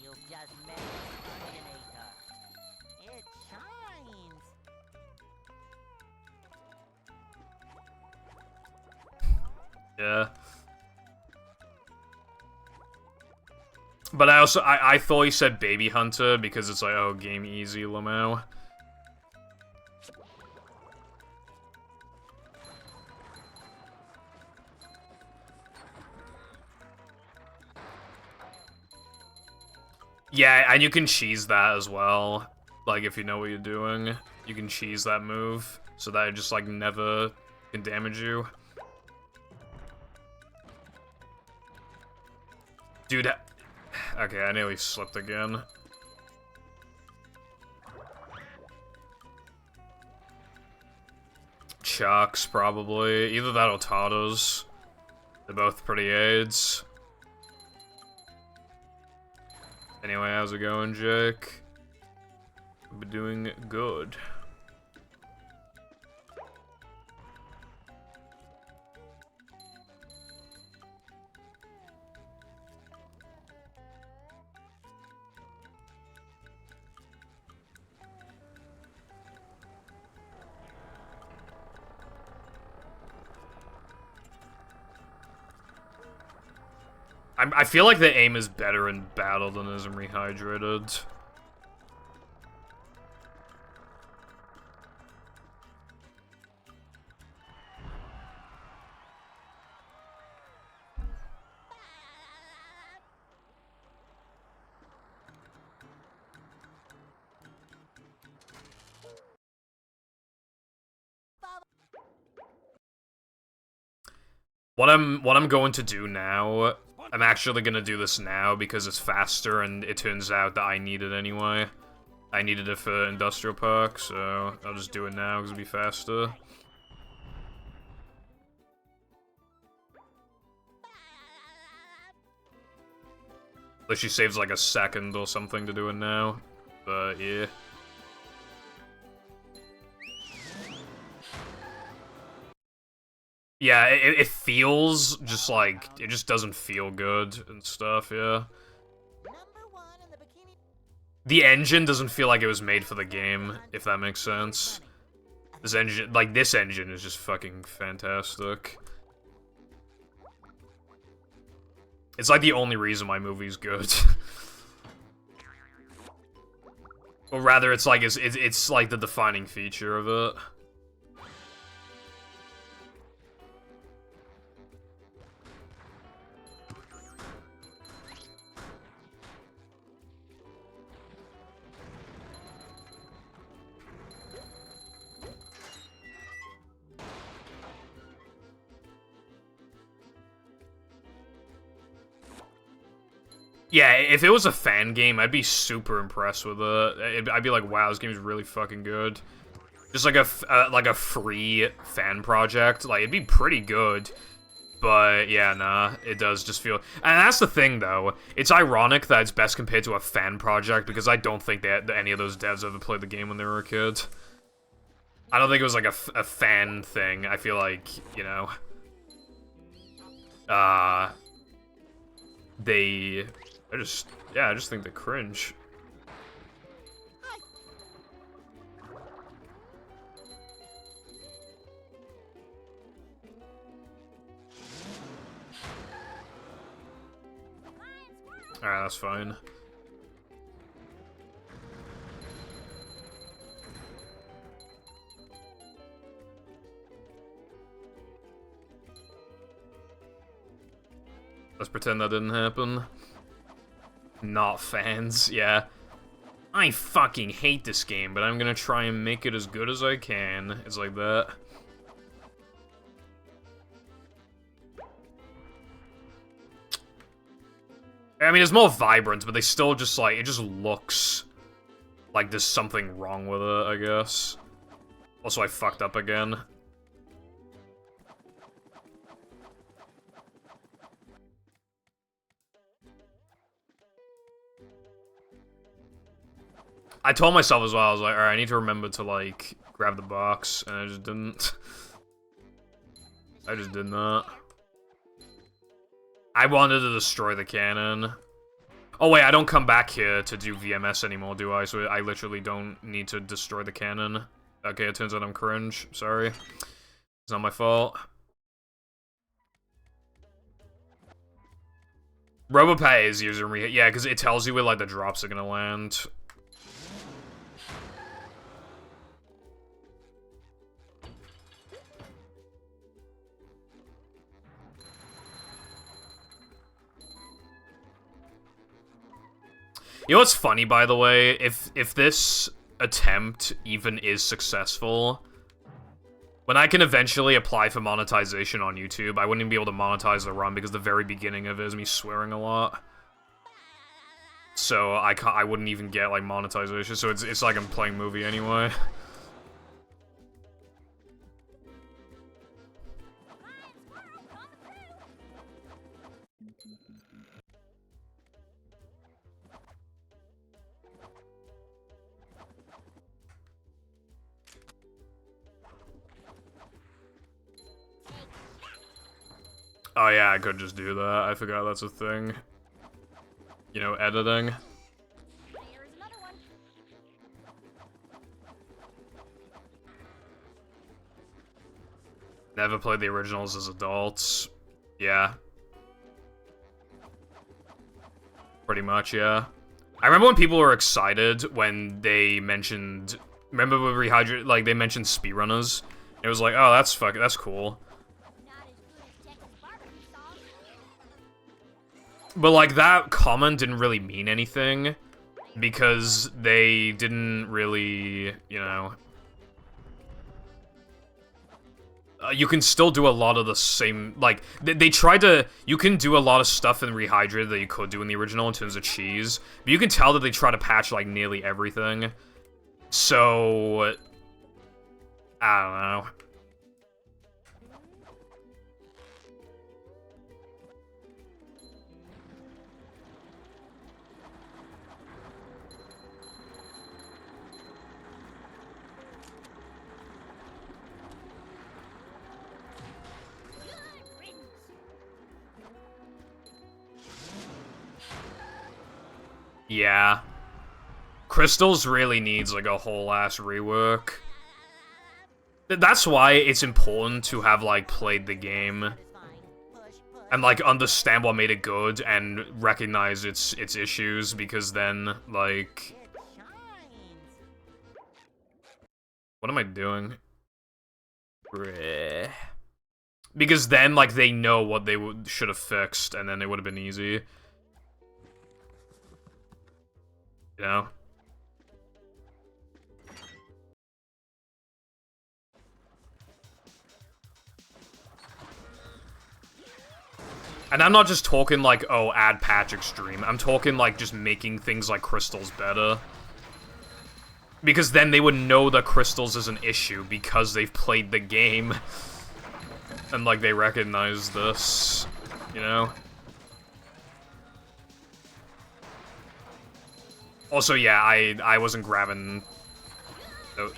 You've just met the Terminator. It shines. Yeah. But I thought he said Baby Hunter because it's like, oh, game easy, Lamau. Yeah, and you can cheese that as well. Like, if you know what you're doing, you can cheese that move so that it just, like, never can damage you. Dude, okay, I nearly slipped again. Chucks, probably. Either that or Tatos. They're both pretty aids. Anyway, how's it going, Jake? We've been doing good. I feel like the aim is better in battle than it is in Rehydrated. What I'm going to do now, I'm actually gonna do this now because it's faster and it turns out that I need it anyway. I needed it for Industrial Park, so I'll just do it now because it'll be faster. Unless she saves like a second or something to do it now. But yeah. Yeah, it feels just like, it just doesn't feel good and stuff, yeah. Number 1 in the bikini. The engine doesn't feel like it was made for the game, if that makes sense. This engine is just fucking fantastic. It's like the only reason my movie's good. Or rather, it's like, it's like the defining feature of it. Yeah, if it was a fan game, I'd be super impressed with it. I'd be like, wow, this game's really fucking good. Just like a free fan project, like, it'd be pretty good. But, yeah, nah, it does just feel... And that's the thing, though. It's ironic that it's best compared to a fan project, because I don't think that any of those devs ever played the game when they were a kid. I don't think it was, like, a fan thing. I feel like, you know... They... I just think they're cringe. Alright, that's fine. Let's pretend that didn't happen. Not fans, yeah. I fucking hate this game, but I'm gonna try and make it as good as I can. It's like that. I mean, it's more vibrant, but they still just, like, it just looks like there's something wrong with it, I guess. Also, I fucked up again. I told myself as well, I was like, alright, I need to remember to, like, grab the box, and I just didn't. I just did not. I wanted to destroy the cannon. Oh wait, I don't come back here to do VMS anymore, do I? So I literally don't need to destroy the cannon. Okay, it turns out I'm cringe. Sorry. It's not my fault. RoboPay is using yeah, because it tells you where, like, the drops are gonna land. You know what's funny, by the way? If this attempt even is successful, when I can eventually apply for monetization on YouTube, I wouldn't even be able to monetize the run because the very beginning of it is me swearing a lot. So I wouldn't even get, like, monetization. So it's like I'm playing movie anyway. Oh yeah, I could just do that. I forgot that's a thing. You know, editing. Here's another one. Never played the originals as adults. Yeah. Pretty much, yeah. I remember when people were excited when they mentioned... Remember with Rehydrate, like, they mentioned speedrunners? It was like, oh, that's cool. But, like, that comment didn't really mean anything, because they didn't really, you know... you can still do a lot of the same, like, they tried to... You can do a lot of stuff in Rehydrated that you could do in the original in terms of cheese, but you can tell that they try to patch, like, nearly everything. So... I don't know. Yeah. Crystals really needs, like, a whole-ass rework. That's why it's important to have, like, played the game. And, like, understand what made it good and recognize its issues, because then, like... What am I doing? Because then, like, they know what they should have fixed, and then it would have been easy. You know? And I'm not just talking like, oh, add patch extreme. I'm talking like just making things like crystals better. Because then they would know that crystals is an issue because they've played the game. And like they recognize this, you know? Also, yeah, I wasn't grabbing... Oh.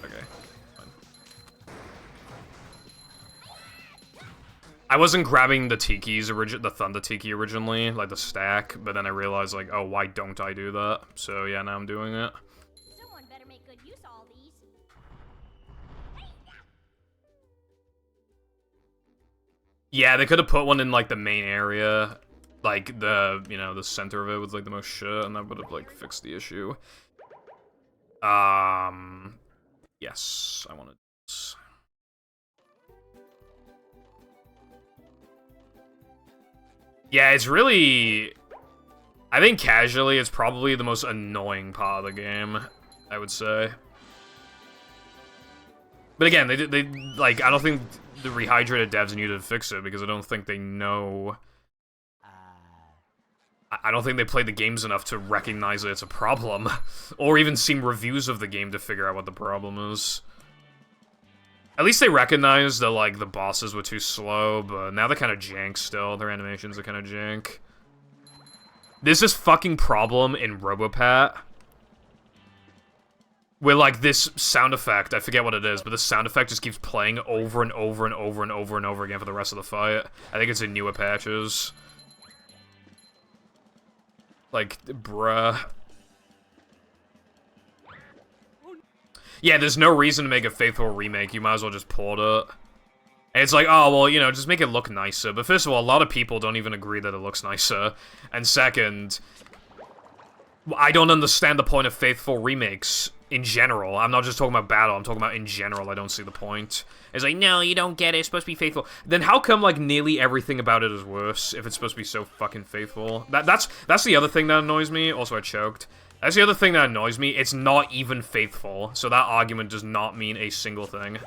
Okay. I wasn't grabbing the the Thunder Tiki originally, like the stack, but then I realized, like, oh, why don't I do that? So, yeah, now I'm doing it. Someone better make good use of all these. Yeah, they could have put one in, like, the main area. Like, the, you know, the center of it was, like, the most shit, and that would have, like, fixed the issue. Yes, I wanted this. Yeah, it's really... I think casually, it's probably the most annoying part of the game, I would say. But again, they like, I don't think the rehydrated devs need to fix it, because I don't think they know... I don't think they played the games enough to recognize that it's a problem, or even seen reviews of the game to figure out what the problem is. At least they recognized that, like, the bosses were too slow, but now they're kind of jank still. Their animations are kind of jank. There's this fucking problem in Robopat, where, like, this sound effect, I forget what it is, but the sound effect just keeps playing over and over and over and over and over again for the rest of the fight. I think it's in newer patches. Like, bruh. Yeah, there's no reason to make a faithful remake. You might as well just port it. And it's like, oh, well, you know, just make it look nicer. But first of all, a lot of people don't even agree that it looks nicer. And second, I don't understand the point of faithful remakes in general. I'm not just talking about battle, I'm talking about in general. I don't see the point. It's like, no, you don't get it, it's supposed to be faithful. Then how come, like, nearly everything about it is worse if it's supposed to be so fucking faithful? That's the other thing that annoys me. Also, I choked. That's the other thing that annoys me. It's not even faithful, so that argument does not mean a single thing.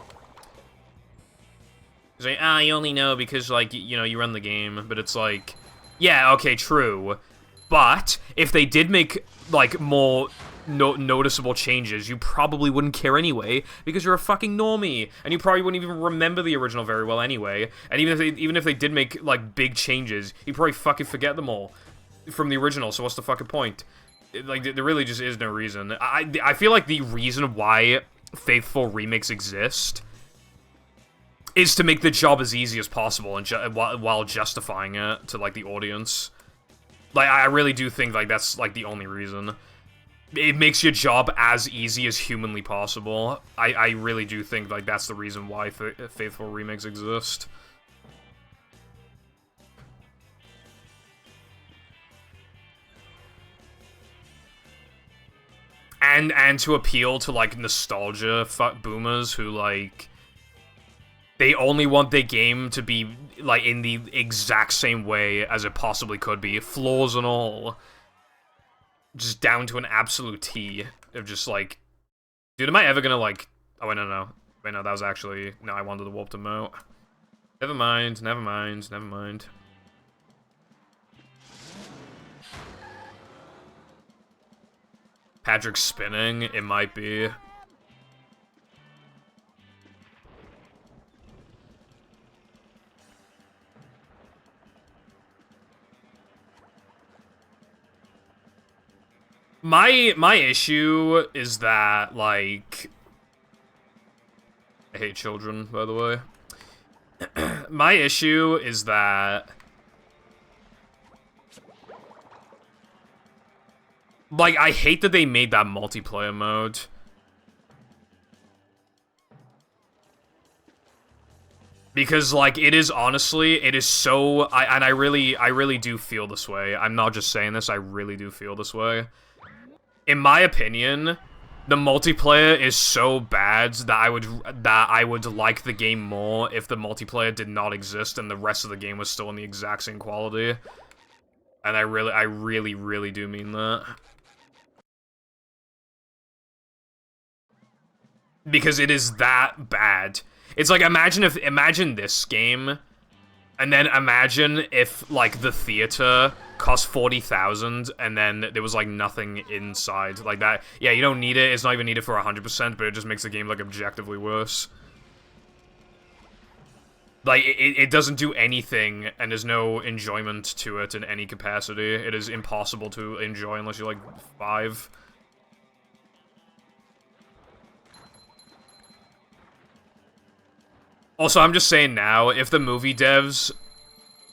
It's like, you only know because, like, you know, you run the game, but it's like, yeah, okay, true. But if they did make, like, more noticeable changes, you probably wouldn't care anyway, because you're a fucking normie, and you probably wouldn't even remember the original very well anyway. And even if they did make, like, big changes, you'd probably fucking forget them all from the original, so what's the fucking point? Like, there really just is no reason. I feel like the reason why faithful remakes exist is to make the job as easy as possible, and while justifying it to, like, the audience. Like, I really do think, like, that's, like, the only reason. It makes your job as easy as humanly possible. I really do think, like, that's the reason why faithful remakes exist. And to appeal to, like, nostalgia boomers who, like, they only want their game to be, like, in the exact same way as it possibly could be, flaws and all. Just down to an absolute T of just, like, dude, am I ever gonna, like, oh, wait, no. Wait, no, that was actually, no, I wanted to warp them out. Never mind. Patrick's spinning, it might be. My issue is that, like... I hate children, by the way. My issue is that... Like, I hate that they made that multiplayer mode. Because, like, it is honestly, it is so, I really do feel this way. I'm not just saying this, I really do feel this way. In my opinion, the multiplayer is so bad that I would like the game more if the multiplayer did not exist and the rest of the game was still in the exact same quality. And I really do mean that. Because it is that bad. It's like, imagine this game, and then imagine if, like, the theater cost 40,000, and then there was, like, nothing inside. Like that. Yeah, you don't need it, it's not even needed for 100%, but it just makes the game, like, objectively worse. Like, it doesn't do anything, and there's no enjoyment to it in any capacity. It is impossible to enjoy unless you're, like, 5. Also, I'm just saying now, if the movie devs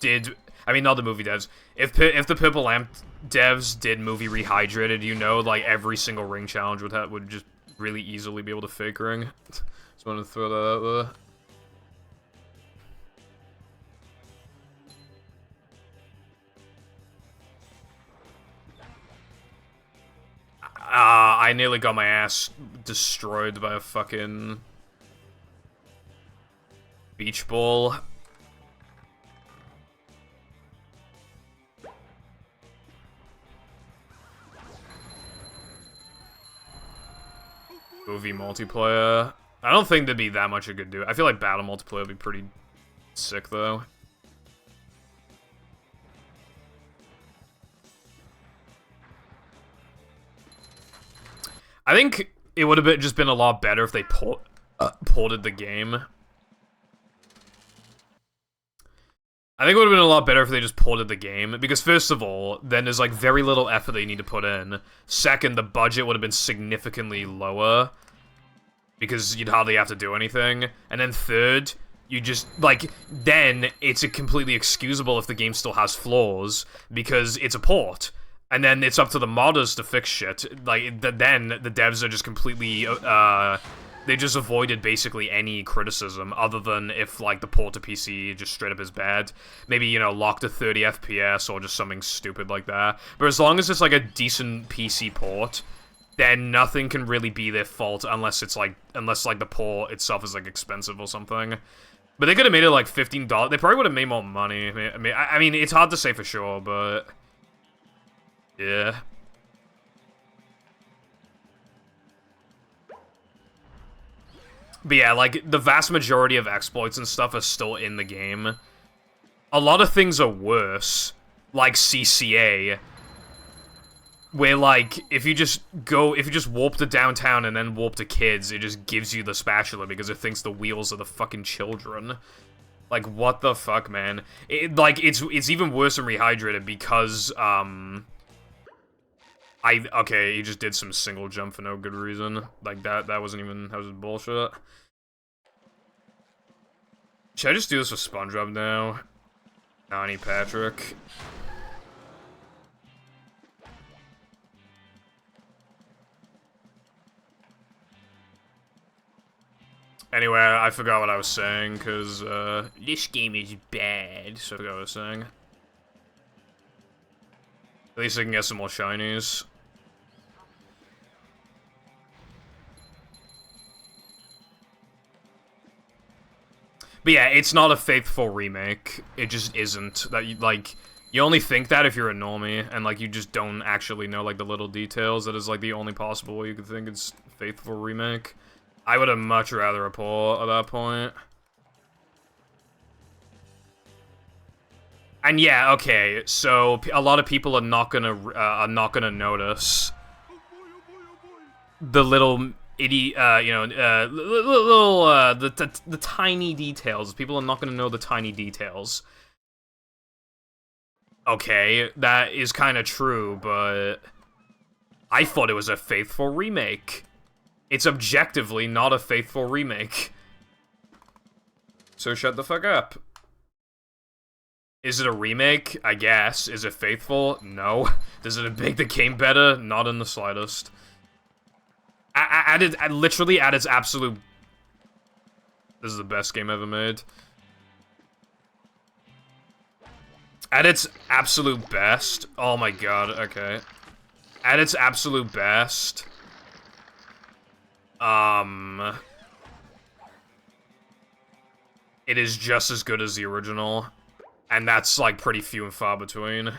did... I mean, not the movie devs. If the Purple Lamp devs did movie Rehydrated, you know, like, every single ring challenge would just really easily be able to fake ring. Just wanted to throw that out there. I nearly got my ass destroyed by a fucking... beach ball. Movie multiplayer. I don't think there'd be that much it could do. I feel like battle multiplayer would be pretty sick, though. I think it would have just been a lot better if they ported the game. I think it would have been a lot better if they just ported the game, because first of all, then there's like very little effort that you need to put in. Second, the budget would have been significantly lower, because you'd hardly have to do anything. And then third, you just, like, then it's completely excusable if the game still has flaws, because it's a port. And then it's up to the modders to fix shit. Like, then the devs are just completely, they just avoided basically any criticism, other than if, like, the port to PC just straight up is bad. Maybe, you know, locked to 30 FPS or just something stupid like that. But as long as it's, like, a decent PC port, then nothing can really be their fault unless it's, like, the port itself is, like, expensive or something. But they could have made it, like, $15. They probably would have made more money. I mean, it's hard to say for sure, but... yeah. But yeah, like, the vast majority of exploits and stuff are still in the game. A lot of things are worse, like CCA, where, like, if you just warp to downtown and then warp to kids, it just gives you the spatula because it thinks the wheels are the fucking children. Like, what the fuck, man? It's even worse than Rehydrated because, okay, he just did some single jump for no good reason. Like, that was bullshit. Should I just do this with SpongeBob now? Nani Patrick. Anyway, I forgot what I was saying, because, this game is bad, so I forgot what I was saying. At least I can get some more shinies. But yeah, it's not a faithful remake. It just isn't. That you only think that if you're a normie, and, like, you just don't actually know, like, the little details. That is, like, the only possible way you could think it's a faithful remake. I would have much rather a port at that point. And yeah, okay, so a lot of people are not gonna notice the little the tiny details. People are not gonna know the tiny details. Okay, that is kind of true, but I thought it was a faithful remake. It's objectively not a faithful remake. So shut the fuck up. Is it a remake? I guess. Is it faithful? No. Does it make the game better? Not in the slightest. Literally at its absolute... This is the best game ever made. At its absolute best... Oh my god, okay. At its absolute best... It is just as good as the original. And that's, like, pretty few and far between.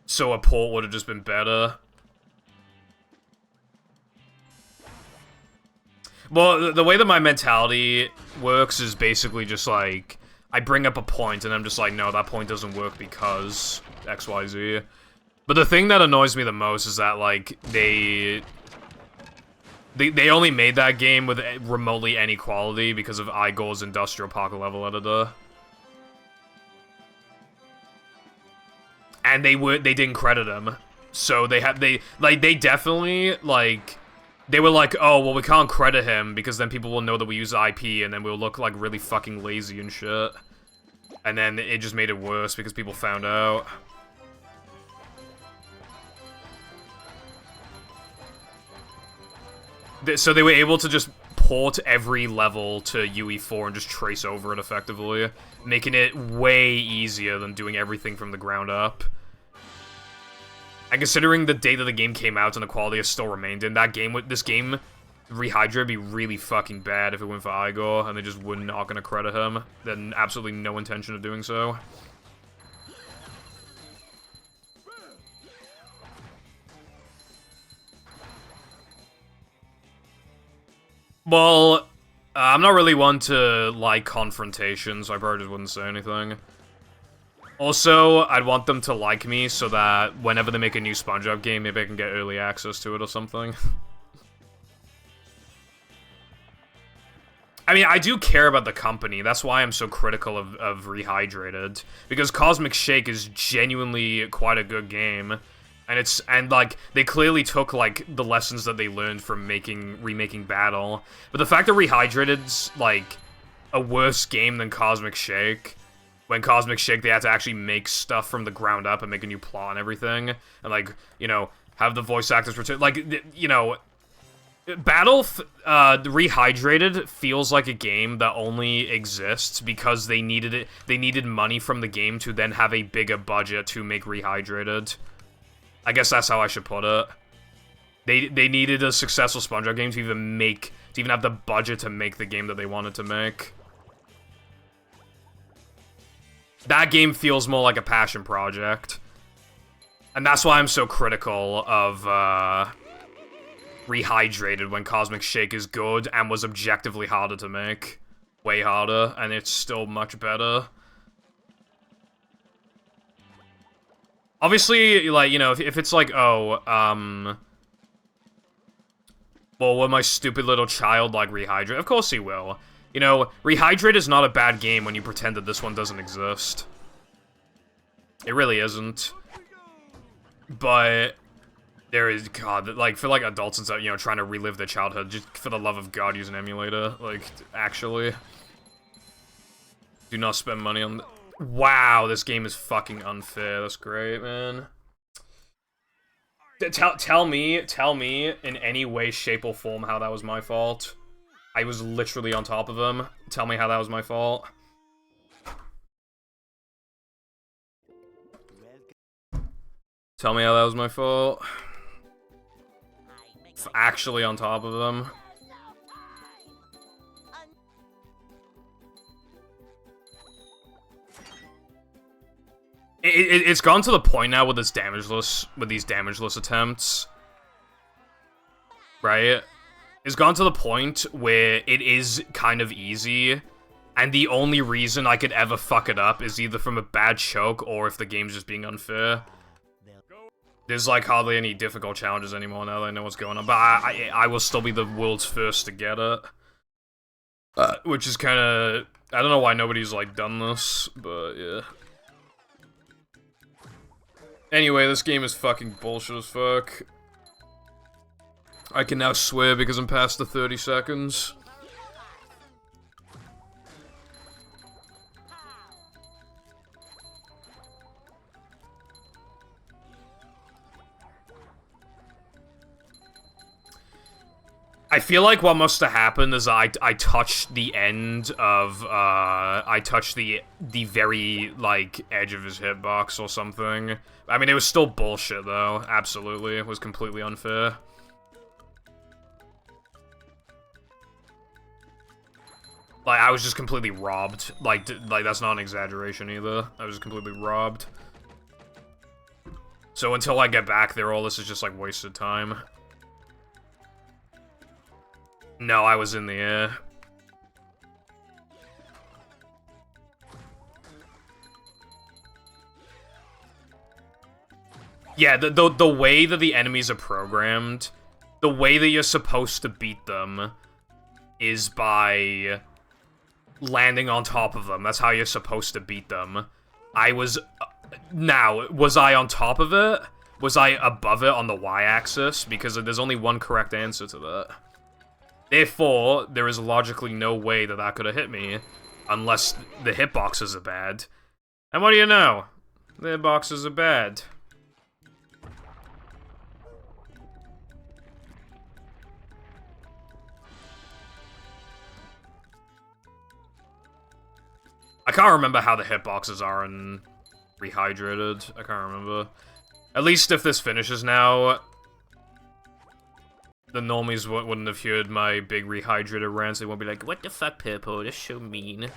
So a port would have just been better. Well, the way that my mentality works is basically just, like... I bring up a point, and I'm just like, no, that point doesn't work because XYZ. But the thing that annoys me the most is that, like, they only made that game with remotely any quality because of Igor's industrial pocket level editor. And they didn't credit him. So they definitely, like, they were like, oh, well, we can't credit him because then people will know that we use IP and then we'll look, like, really fucking lazy and shit. And then it just made it worse because people found out. So they were able to just port every level to UE4 and just trace over it effectively, making it way easier than doing everything from the ground up. And considering the day that the game came out and the quality has still remained in, this game, Rehydrate, would be really fucking bad if it went for Igor, and they just were not gonna credit him. Then absolutely no intention of doing so. Well, I'm not really one to like confrontation, so I probably just wouldn't say anything. Also, I'd want them to like me so that whenever they make a new SpongeBob game, maybe I can get early access to it or something. I mean, I do care about the company. That's why I'm so critical of Rehydrated. Because Cosmic Shake is genuinely quite a good game. And like, they clearly took, like, the lessons that they learned from remaking Battle. But the fact that Rehydrated's, like, a worse game than Cosmic Shake, when Cosmic Shake, they had to actually make stuff from the ground up and make a new plot and everything, and, like, you know, have the voice actors return, like, you know, Rehydrated feels like a game that only exists because they needed money from the game to then have a bigger budget to make Rehydrated. I guess that's how I should put it. They needed a successful SpongeBob game to even have the budget to make the game that they wanted to make. That game feels more like a passion project. And that's why I'm so critical of Rehydrated when Cosmic Shake is good and was objectively harder to make. Way harder, and it's still much better. Obviously, like, you know, if it's like, oh, well, will my stupid little child, like, Rehydrate? Of course he will. You know, Rehydrate is not a bad game when you pretend that this one doesn't exist. It really isn't. But there is, God, like, for, like, adults and stuff, you know, trying to relive their childhood, just for the love of God, use an emulator. Like, actually. Do not spend money on... Wow, this game is fucking unfair. That's great, man. Tell me in any way, shape, or form how that was my fault. I was literally on top of him. Tell me how that was my fault. Tell me how that was my fault. Actually on top of him. It's gone to the point now with these damageless attempts, right? It's gone to the point where it is kind of easy, and the only reason I could ever fuck it up is either from a bad choke or if the game's just being unfair. There's like hardly any difficult challenges anymore now that I know what's going on, but I will still be the world's first to get it. Which is kind of... I don't know why nobody's like done this, but yeah. Anyway, this game is fucking bullshit as fuck. I can now swear because I'm past the 30 seconds. I feel like what must have happened is I touched the end of, I touched the very, like, edge of his hitbox or something. I mean, it was still bullshit, though. Absolutely. It was completely unfair. Like, I was just completely robbed. Like, that's not an exaggeration, either. I was completely robbed. So until I get back there, all this is just, like, wasted time. No, I was in the air. Yeah, the way that the enemies are programmed, the way that you're supposed to beat them is by landing on top of them. That's how you're supposed to beat them. I was... Now, was I on top of it? Was I above it on the y-axis? Because there's only one correct answer to that. Therefore, there is logically no way that that could have hit me, unless the hitboxes are bad. And what do you know? The hitboxes are bad. I can't remember how the hitboxes are in Rehydrated. I can't remember. At least if this finishes now, the normies wouldn't have heard my big Rehydrated rants. They won't be like, what the fuck, Purple? That's so mean.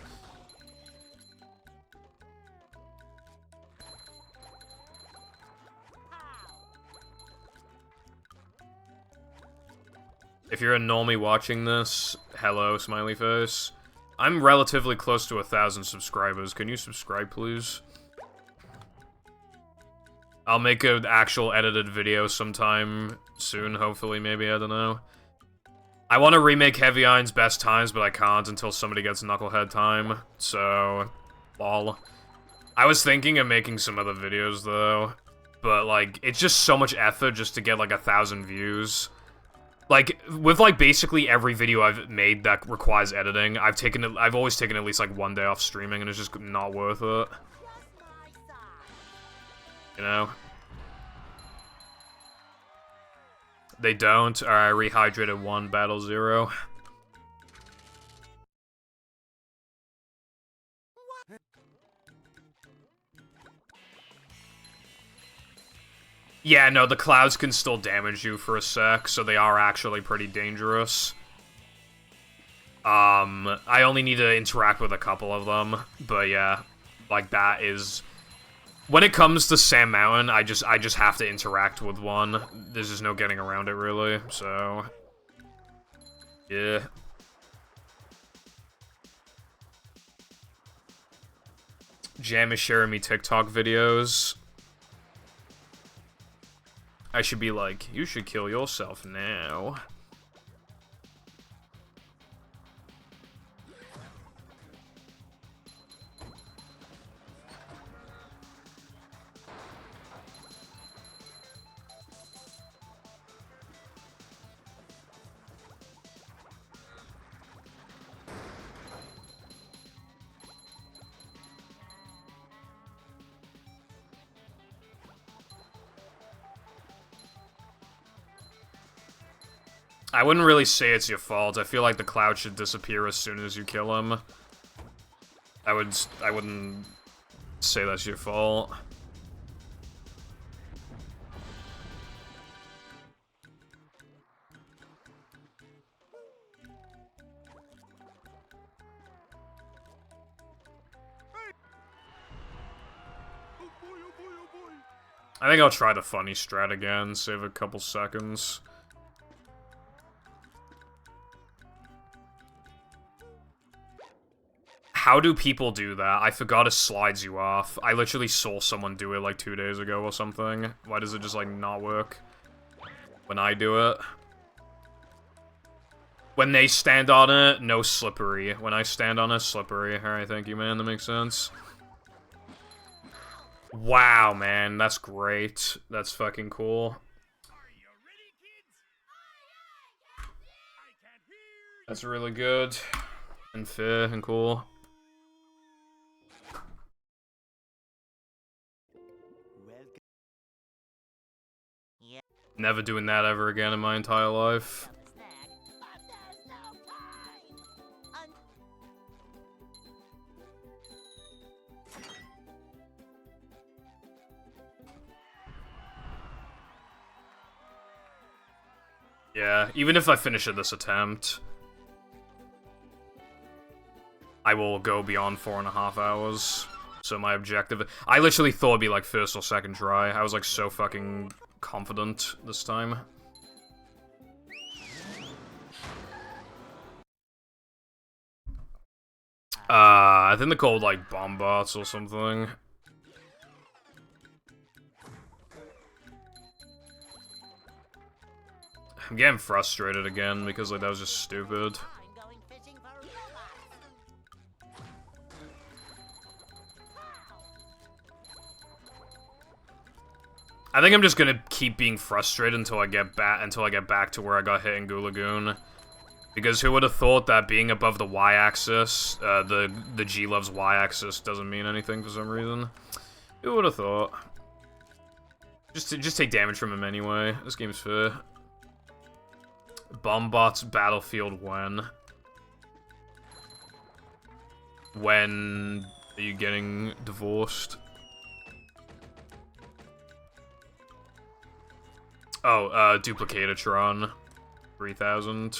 If you're a normie watching this, hello, smiley face. I'm relatively close to 1,000 subscribers. Can you subscribe, please? I'll make an actual edited video sometime soon, hopefully, maybe, I don't know. I want to remake Heavy Iron's Best Times, but I can't until somebody gets Knucklehead time, so... lol. I was thinking of making some other videos, though, but, like, it's just so much effort just to get, like, 1,000 views. Like, with, like, basically every video I've made that requires editing, I've always taken at least, like, one day off streaming, and it's just not worth it. You know? They don't. Alright, Rehydrated 1, Battle 0. Yeah, no, the clouds can still damage you for a sec, so they are actually pretty dangerous. I only need to interact with a couple of them, but yeah, like, that is... When it comes to Sand Mountain, I just have to interact with one. There's just no getting around it, really, so... yeah. Jam is sharing me TikTok videos. I should be like, you should kill yourself now. I wouldn't really say it's your fault. I feel like the cloud should disappear as soon as you kill him. I wouldn't say that's your fault. I think I'll try the funny strat again, save a couple seconds. How do people do that? I forgot it slides you off. I literally saw someone do it like 2 days ago or something. Why does it just like not work when I do it? When they stand on it, no slippery. When I stand on it, slippery. Alright, thank you, man. That makes sense. Wow, man. That's great. That's fucking cool. That's really good. And fair and cool. Never doing that ever again in my entire life. Yeah, even if I finish this attempt, I will go beyond 4.5 hours. So my objective... I literally thought it'd be like first or second try. I was like so fucking confident this time. I think they're called like bomb bots or something. I'm getting frustrated again because like that was just stupid. I'm going fishing for robots. I think I'm just gonna keep being frustrated until I get back to where I got hit in Goo Lagoon. Because who would have thought that being above the y-axis, the G-Love's y-axis doesn't mean anything for some reason? Who would have thought? Just take damage from him anyway. This game's fair. Bombbots Battlefield when? When are you getting divorced? Oh, Duplicatatron 3000.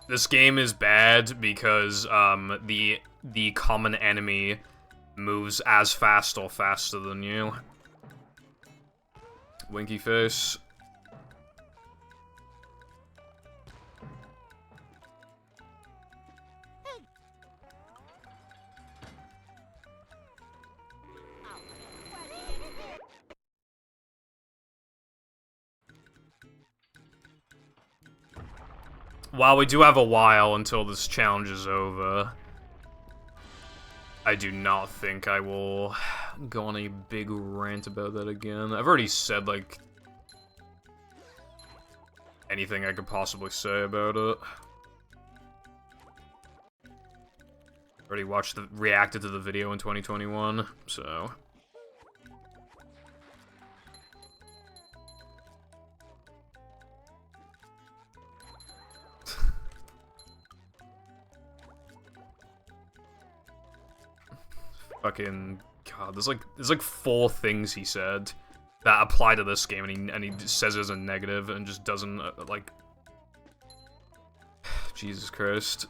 This game is bad because the common enemy moves as fast or faster than you. Winky face. While we do have a while until this challenge is over, I do not think I will go on a big rant about that again. I've already said, like, anything I could possibly say about it. Already reacted to the video in 2021, so... Fucking God, there's like 4 things he said that apply to this game, and he says it as a negative and just doesn't like. Jesus Christ.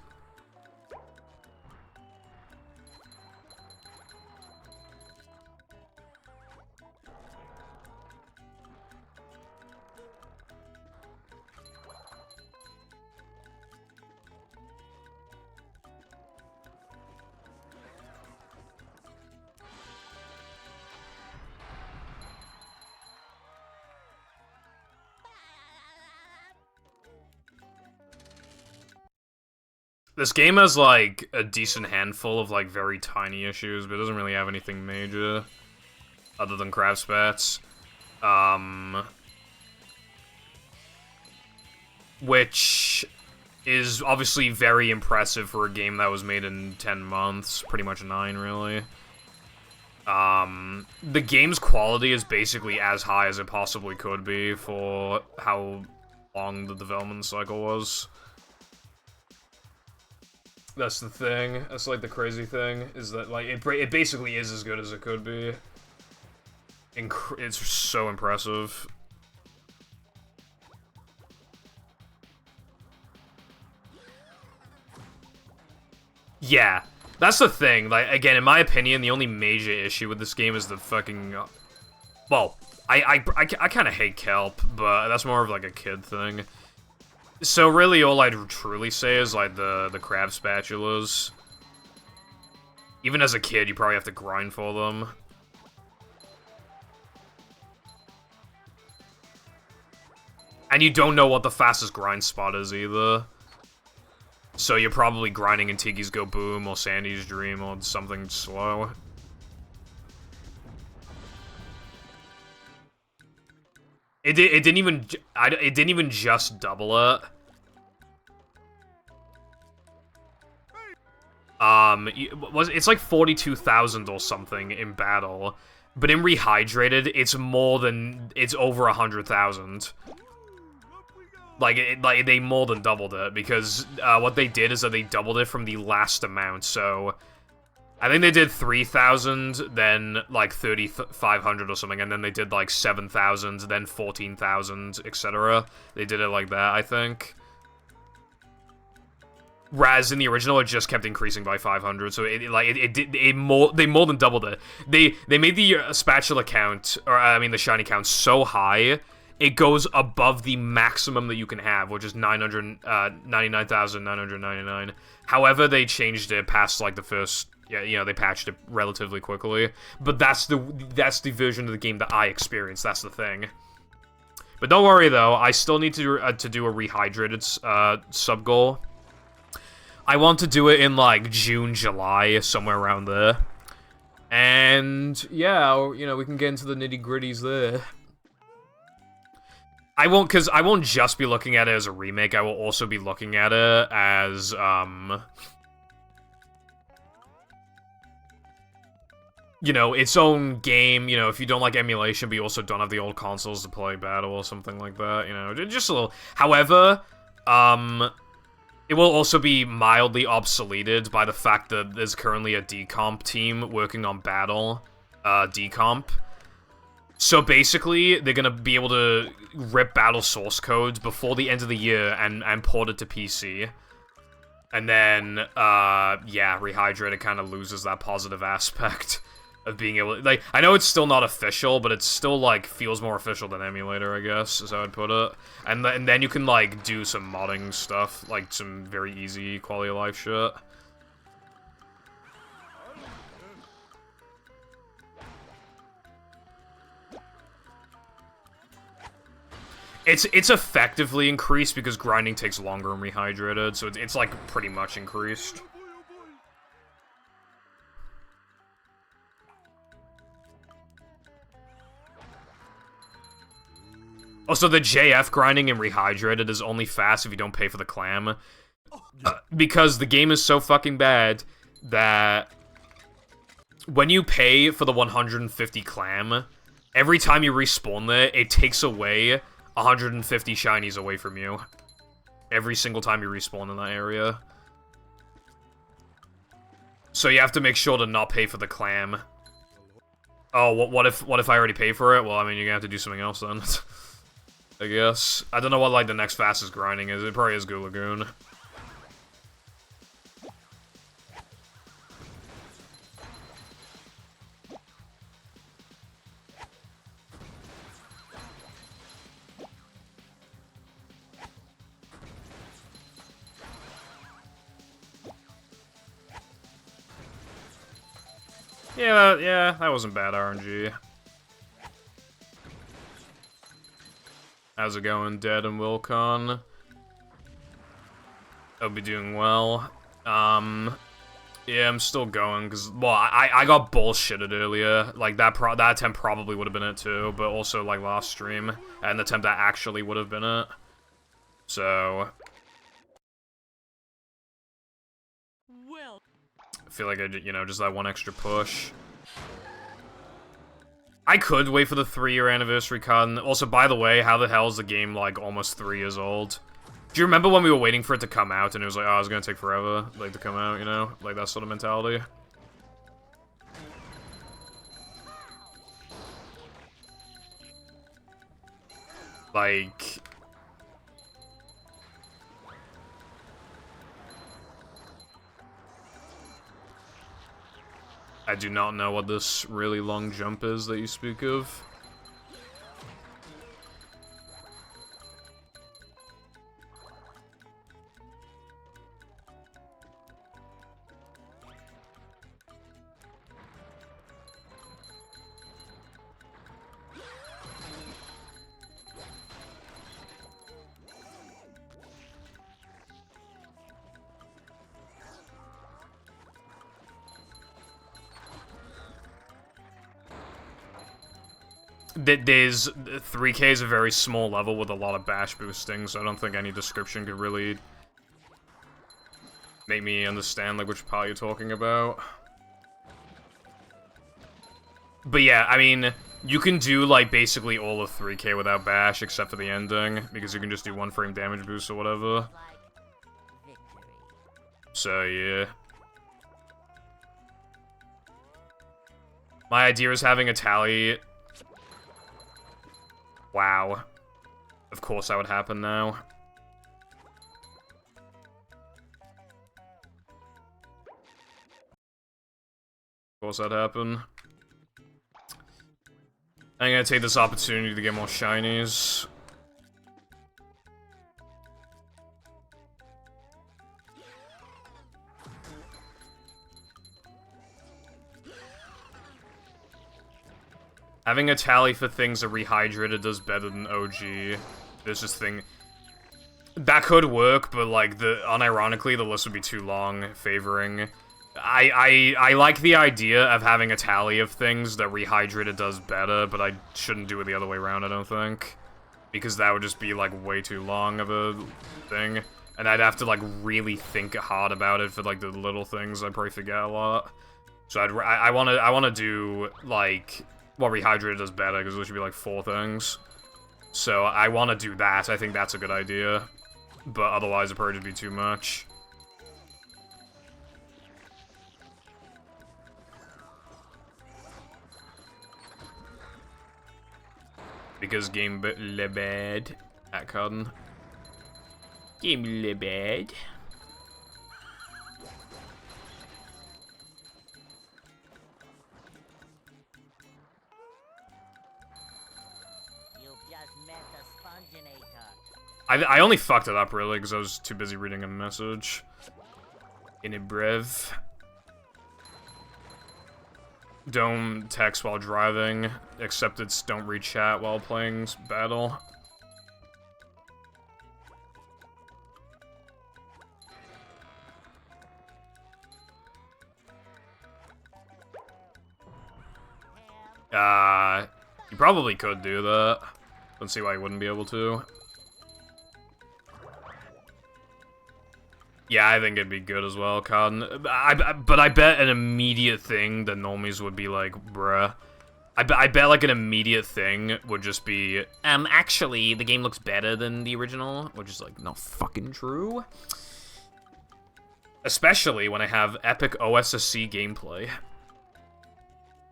This game has, like, a decent handful of, like, very tiny issues, but it doesn't really have anything major, other than crab spats. Which is obviously very impressive for a game that was made in 10 months, pretty much 9, really. The game's quality is basically as high as it possibly could be for how long the development cycle was. That's the thing. That's, like, the crazy thing, is that, like, it basically is as good as it could be. It's so impressive. Yeah, that's the thing. Like, again, in my opinion, the only major issue with this game is the fucking... Well, I kind of hate kelp, but that's more of, like, a kid thing. So really, all I'd truly say is, like, the crab spatulas. Even as a kid, you probably have to grind for them. And you don't know what the fastest grind spot is, either. So you're probably grinding in Tiki's Go Boom, or Sandy's Dream, or something slow. It didn't even just double it. It's like 42,000 or something in battle, but in Rehydrated, it's over 100,000. Like they more than doubled it, because what they did is that they doubled it from the last amount, so I think they did 3,000, then like 3,500 or something, and then they did like 7,000, then 14,000, etc. They did it like that, I think. Whereas in the original, it just kept increasing by 500, so they more than doubled it. They made the spatula count, or I mean the shiny count, so high, it goes above the maximum that you can have, which is 99,999. However, they changed it past like the first. Yeah, you know, they patched it relatively quickly, but that's the version of the game that I experienced. That's the thing. But don't worry though, I still need to do a rehydrated sub goal. I want to do it in like June, July, somewhere around there. And yeah, you know, we can get into the nitty-gritties there. I won't just be looking at it as a remake. I will also be looking at it as you know, its own game, you know, if you don't like emulation, but you also don't have the old consoles to play Battle or something like that, you know, just a little. However, it will also be mildly obsoleted by the fact that there's currently a decomp team working on Battle, decomp. So basically, they're gonna be able to rip Battle source codes before the end of the year and port it to PC. And then, yeah, Rehydrated kind of loses that positive aspect of being able to, like, I know it's still not official, but it's still, like, feels more official than emulator, I guess, is how I'd put it. And then you can, like, do some modding stuff, like, some very easy quality of life shit. It's effectively increased because grinding takes longer in Rehydrated, so it's like, pretty much increased. Also, the JF grinding in Rehydrated is only fast if you don't pay for the clam. Because the game is so fucking bad that when you pay for the 150 clam, every time you respawn there, it takes away 150 shinies away from you. Every single time you respawn in that area. So you have to make sure to not pay for the clam. Oh, what if I already pay for it? Well, I mean, you're gonna have to do something else then. I guess. I don't know what, like, the next fastest grinding is. It probably is Goo Lagoon. Yeah, that wasn't bad RNG. How's it going, Dead and Wilcon? I'll be doing well. Yeah, I'm still going, because, well, I got bullshitted earlier. Like, that attempt probably would have been it, too, but also, like, last stream. An attempt that actually would have been it. So... Well, I feel like you know, just that one extra push. I could wait for the 3-year anniversary con. Also, by the way, how the hell is the game, like, almost 3 years old? Do you remember when we were waiting for it to come out, and it was like, oh, it's gonna take forever, like, to come out, you know? Like, that sort of mentality. Like... I do not know what this really long jump is that you speak of. There's 3K is a very small level with a lot of bash boosting, so I don't think any description could really make me understand, like, which part you're talking about. But yeah, I mean, You can do, like, basically all of 3K without bash, except for the ending, because you can just do 1 frame damage boost or whatever. Like victory. So, yeah. My idea is having a tally. Wow. Of course that would happen now. Of course that'd happen. I'm gonna take this opportunity to get more shinies. Having a tally for things that rehydrated does better than OG. There's this thing... That could work, but, like, unironically, the list would be too long, favoring... I like the idea of having a tally of things that rehydrated does better, but I shouldn't do it the other way around, I don't think. Because that would just be, like, way too long of a thing. And I'd have to, like, really think hard about it for, like, the little things I'd probably forget a lot. So I wanna do, like... Well, rehydrated does better, because there should be, like, 4 things. So, I want to do that. I think that's a good idea. But otherwise, it'd probably just be too much. Because game le bad at Cotton. Game le bad. I only fucked it up, really, because I was too busy reading a message. In a brev. Don't text while driving, except it's don't read chat while playing battle. You probably could do that. Don't see why you wouldn't be able to. Yeah, I think it'd be good as well, Cotton. But I bet an immediate thing that normies would be like, bruh. I bet like an immediate thing would just be, actually, the game looks better than the original, which is like not fucking true. Especially when I have epic OSSC gameplay.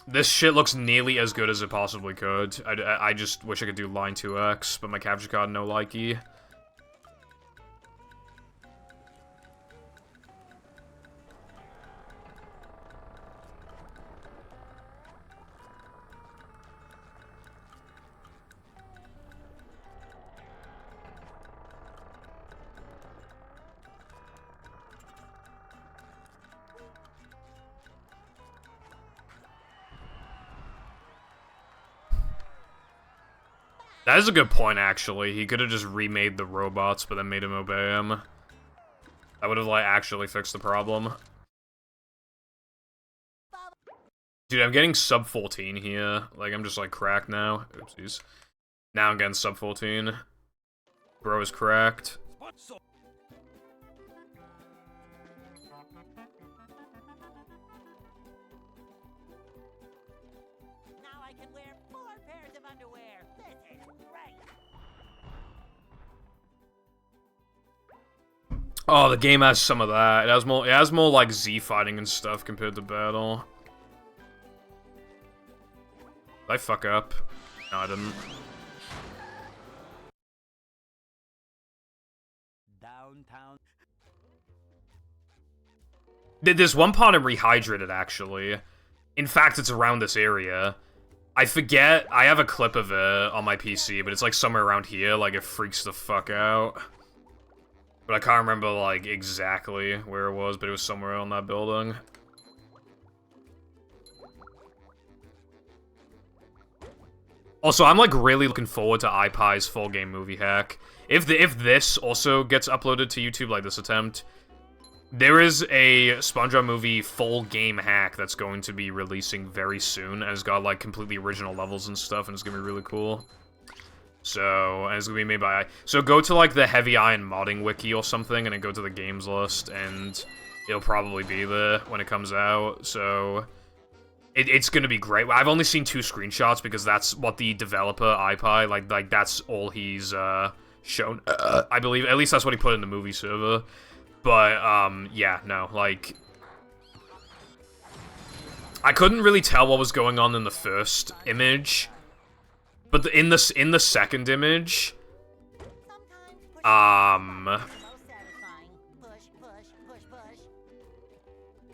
This shit looks nearly as good as it possibly could. I just wish I could do line 2x, but my capture card no likey. That is a good point, actually. He could have just remade the robots, but then made him obey him. That would have, like, actually fixed the problem. Dude, I'm getting sub 14 here. Like, I'm just, like, cracked now. Oopsies. Now I'm getting sub 14. Bro is cracked. Now I can wear 4 pairs of underwear. This is great. Oh, the game has some of that. It has more like Z fighting and stuff compared to battle. Did I fuck up? No, I didn't. Downtown. There's one part in Rehydrated, actually. In fact, it's around this area. I forget, I have a clip of it on my PC, but it's like somewhere around here, like it freaks the fuck out. But I can't remember, like, exactly where it was, but it was somewhere on that building. Also, I'm, like, really looking forward to iPie's full game movie hack. If this also gets uploaded to YouTube, like this attempt, there is a SpongeBob movie full game hack that's going to be releasing very soon, and it's got, like, completely original levels and stuff, and it's gonna be really cool. So, and it's gonna be made by... So go to, like, the Heavy Iron modding wiki or something, and then go to the games list, and it'll probably be there when it comes out, so... It's gonna be great. I've only seen 2 screenshots because that's what the developer iPie like that's all he's shown. I believe at least that's what he put in the movie server. But yeah, no, like I couldn't really tell what was going on in the first image, but in the second image,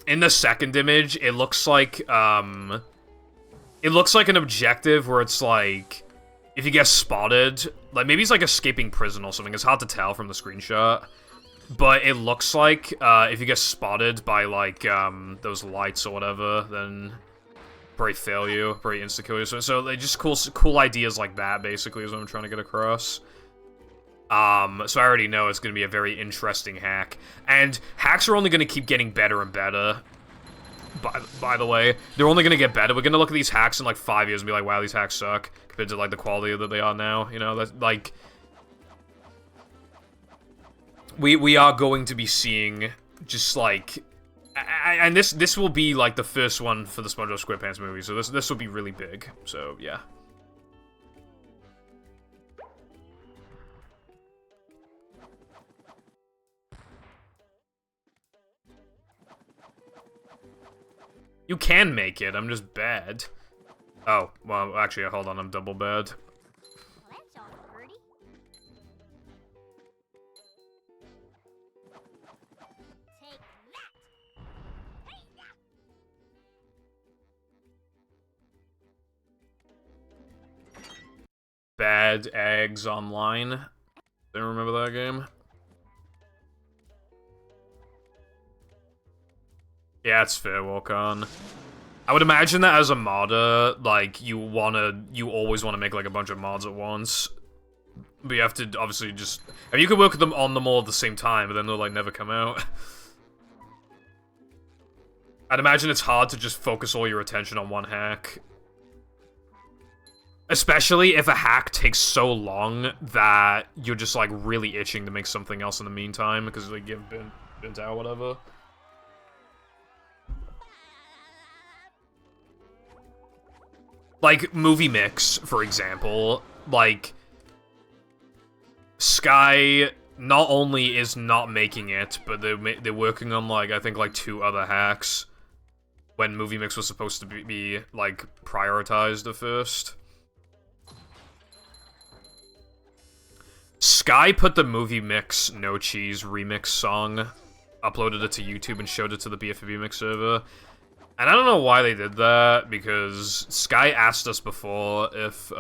in the second image, it looks like an objective where it's like, if you get spotted, like maybe he's like escaping prison or something. It's hard to tell from the screenshot, but it looks like if you get spotted by like those lights or whatever, then probably fail you, probably insta kill you. So they just cool ideas like that basically is what I'm trying to get across. So I already know it's going to be a very interesting hack. And hacks are only going to keep getting better and better. By the way, they're only going to get better. We're going to look at these hacks in like 5 years and be like, wow, these hacks suck, compared to like the quality that they are now. You know, that's like... We are going to be seeing just like... And this will be like the first one for the SpongeBob SquarePants movie, so this will be really big. So, yeah. You can make it, I'm just bad. Oh, well, actually, hold on, I'm double bad. Well, that's all pretty. Take that! Bad Eggs Online. Didn't remember that game. Yeah, it's fair, Walk-On. I would imagine that as a modder, like, you always wanna make, like, a bunch of mods at once. But you have to, obviously, just... I mean, you could work with them on them all at the same time, but then they'll, like, never come out. I'd imagine it's hard to just focus all your attention on one hack. Especially if a hack takes so long that you're just, like, really itching to make something else in the meantime, because, like, you've been burnt out or whatever. Like, Movie Mix, for example, like, Sky not only is not making it, but they're working on, like, I think, like, 2 other hacks when Movie Mix was supposed to be like, prioritized at first. Sky put the Movie Mix No Cheese remix song, uploaded it to YouTube, and showed it to the BFBB Mix server. And I don't know why they did that, because Sky asked us before if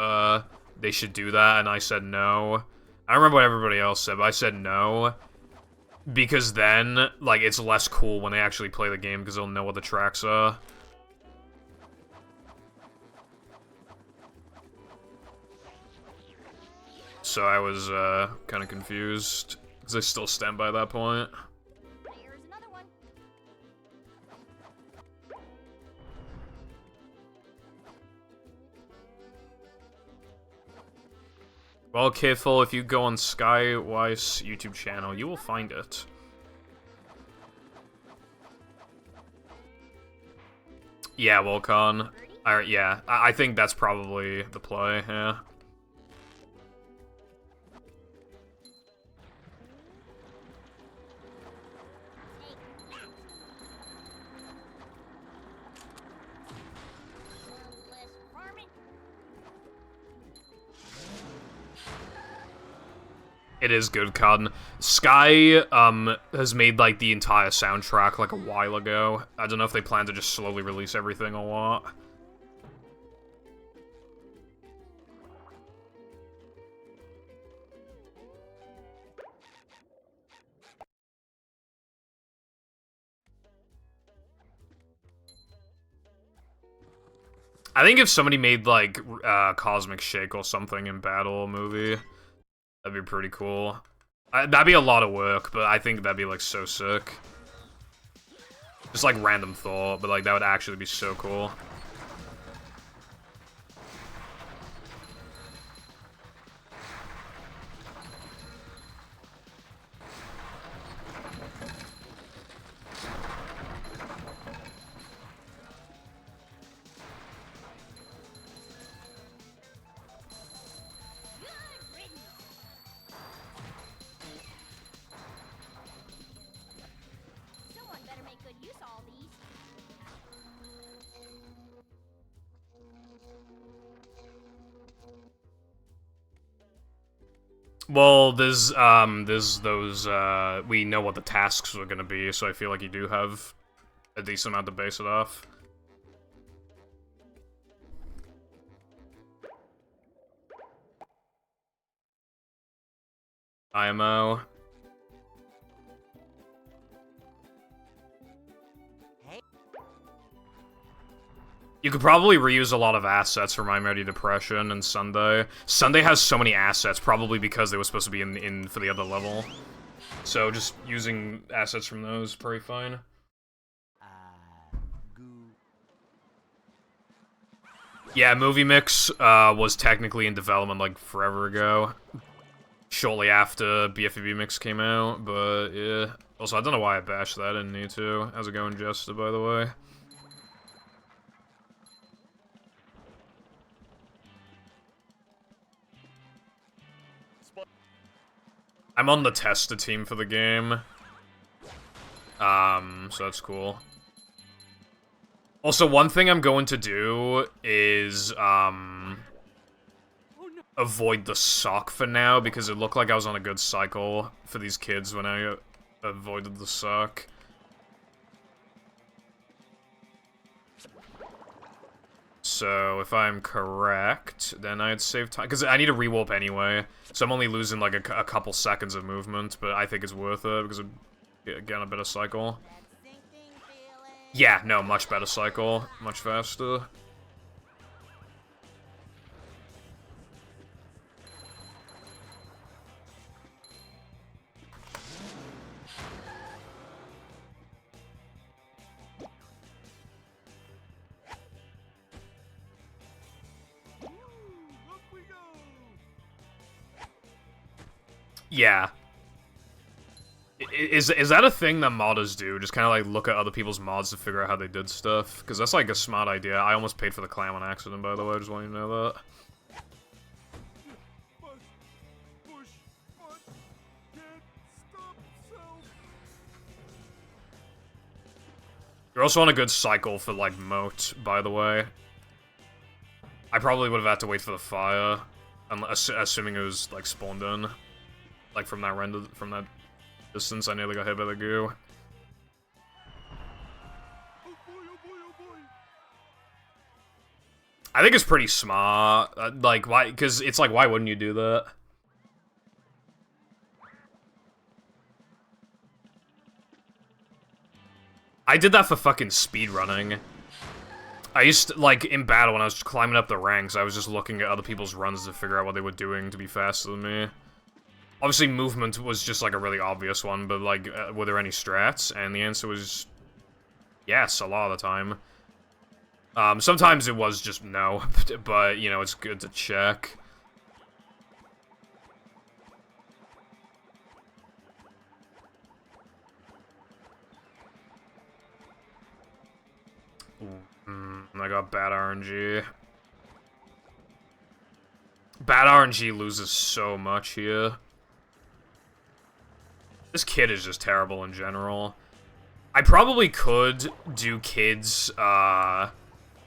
they should do that, and I said no. I don't remember what everybody else said, but I said no. Because then, like, it's less cool when they actually play the game, because they'll know what the tracks are. So I was kind of confused, because I still stand by that point. There's another one. Well, careful, if you go on Skywise YouTube channel, you will find it. Yeah, Volcon. Yeah, I think that's probably the play, yeah. It is good, Cotton. Sky, has made, like, the entire soundtrack, like, a while ago. I don't know if they plan to just slowly release everything or what. I think if somebody made, like, Cosmic Shake or something in Battle movie... That'd be pretty cool. That'd be a lot of work, but I think that'd be, like, so sick. Just, like, random thought, but, like, that would actually be so cool. Well, there's those, we know what the tasks are gonna be, so I feel like you do have a decent amount to base it off. IMO. You could probably reuse a lot of assets from My Mighty Depression and Sunday. Sunday has so many assets, probably because they were supposed to be in for the other level. So just using assets from those, pretty fine. Yeah, Movie Mix was technically in development like forever ago. Shortly after BFBB Mix came out, but yeah. Also, I don't know why I bashed that, I didn't need to. How's it going, Jester, by the way? I'm on the tester team for the game. So that's cool. Also, one thing I'm going to do is, avoid the sock for now, because it looked like I was on a good cycle for these kids when I avoided the sock. So, if I'm correct, then I'd save time, because I need a rewarp anyway, so I'm only losing like a couple seconds of movement, but I think it's worth it, because I'm getting a better cycle. Yeah, no, much better cycle, much faster. Yeah. Is that a thing that modders do? Just kind of like look at other people's mods to figure out how they did stuff? Because that's like a smart idea. I almost paid for the clam on accident, by the way. I just want you to know that. You're also on a good cycle for like moat, by the way. I probably would have had to wait for the fire, assuming it was like spawned in, like from that distance. I nearly got hit by the goo. I think it's pretty smart. Like, why? Because it's like, why wouldn't you do that? I did that for fucking speedrunning. I used to, like, in battle, when I was climbing up the ranks, I was just looking at other people's runs to figure out what they were doing to be faster than me. Obviously, movement was just, like, a really obvious one, but, like, were there any strats? And the answer was yes, a lot of the time. Sometimes it was just no, but, you know, it's good to check. I got bad RNG. Bad RNG loses so much here. This kid is just terrible in general. I probably could do kids,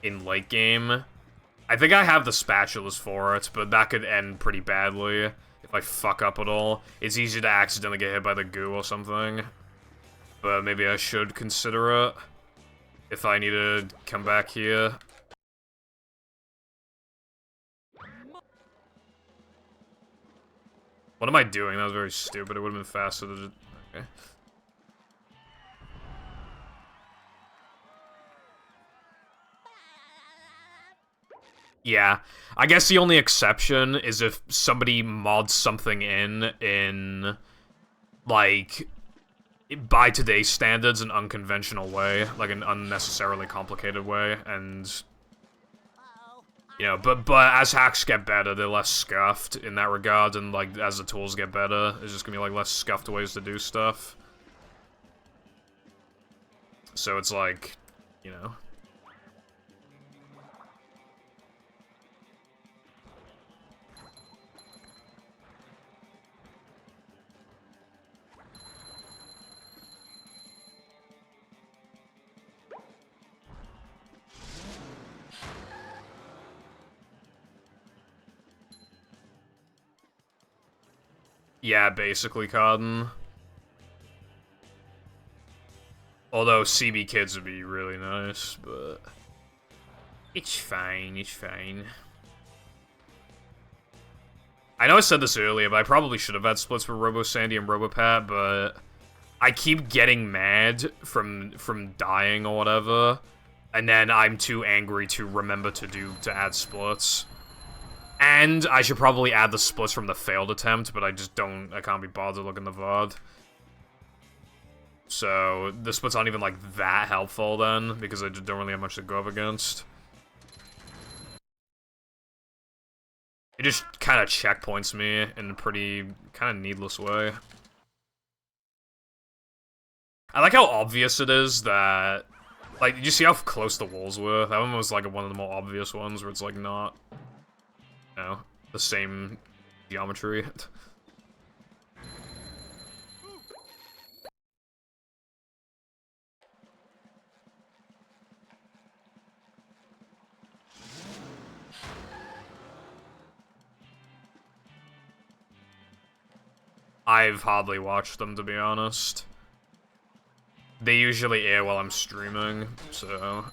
in late game. I think I have the spatulas for it, but that could end pretty badly if I fuck up at all. It's easy to accidentally get hit by the goo or something. But maybe I should consider it if I need to come back here. What am I doing? That was very stupid. It would have been faster to just... Okay. Yeah. I guess the only exception is if somebody mods something in like, by today's standards, an unconventional way, like an unnecessarily complicated way, and... You know, but as hacks get better, they're less scuffed in that regard, and, like, as the tools get better, there's just gonna be, like, less scuffed ways to do stuff. So it's like, you know... Yeah, basically, Cotton. Although CB Kids would be really nice, but... It's fine, it's fine. I know I said this earlier, but I probably should have had splits for Robo Sandy and Robopat, but... I keep getting mad from dying or whatever, and then I'm too angry to remember to add splits. And I should probably add the splits from the failed attempt, but I can't be bothered looking the VOD. So, the splits aren't even, like, that helpful then, because I just don't really have much to go up against. It just kind of checkpoints me in a pretty, kind of needless way. I like how obvious it is that... Like, did you see how close the walls were? That one was, like, one of the more obvious ones where it's, like, not... You know, the same geometry. I've hardly watched them, to be honest. They usually air while I'm streaming, so...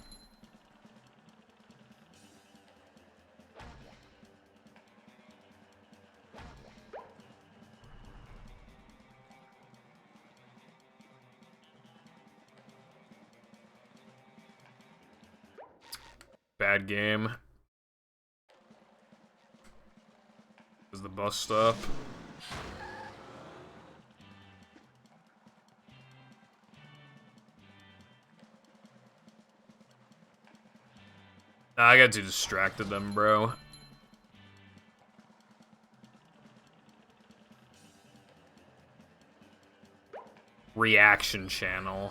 Bad game. Is the bus stop. Nah, I got too distracted then, bro. Reaction channel.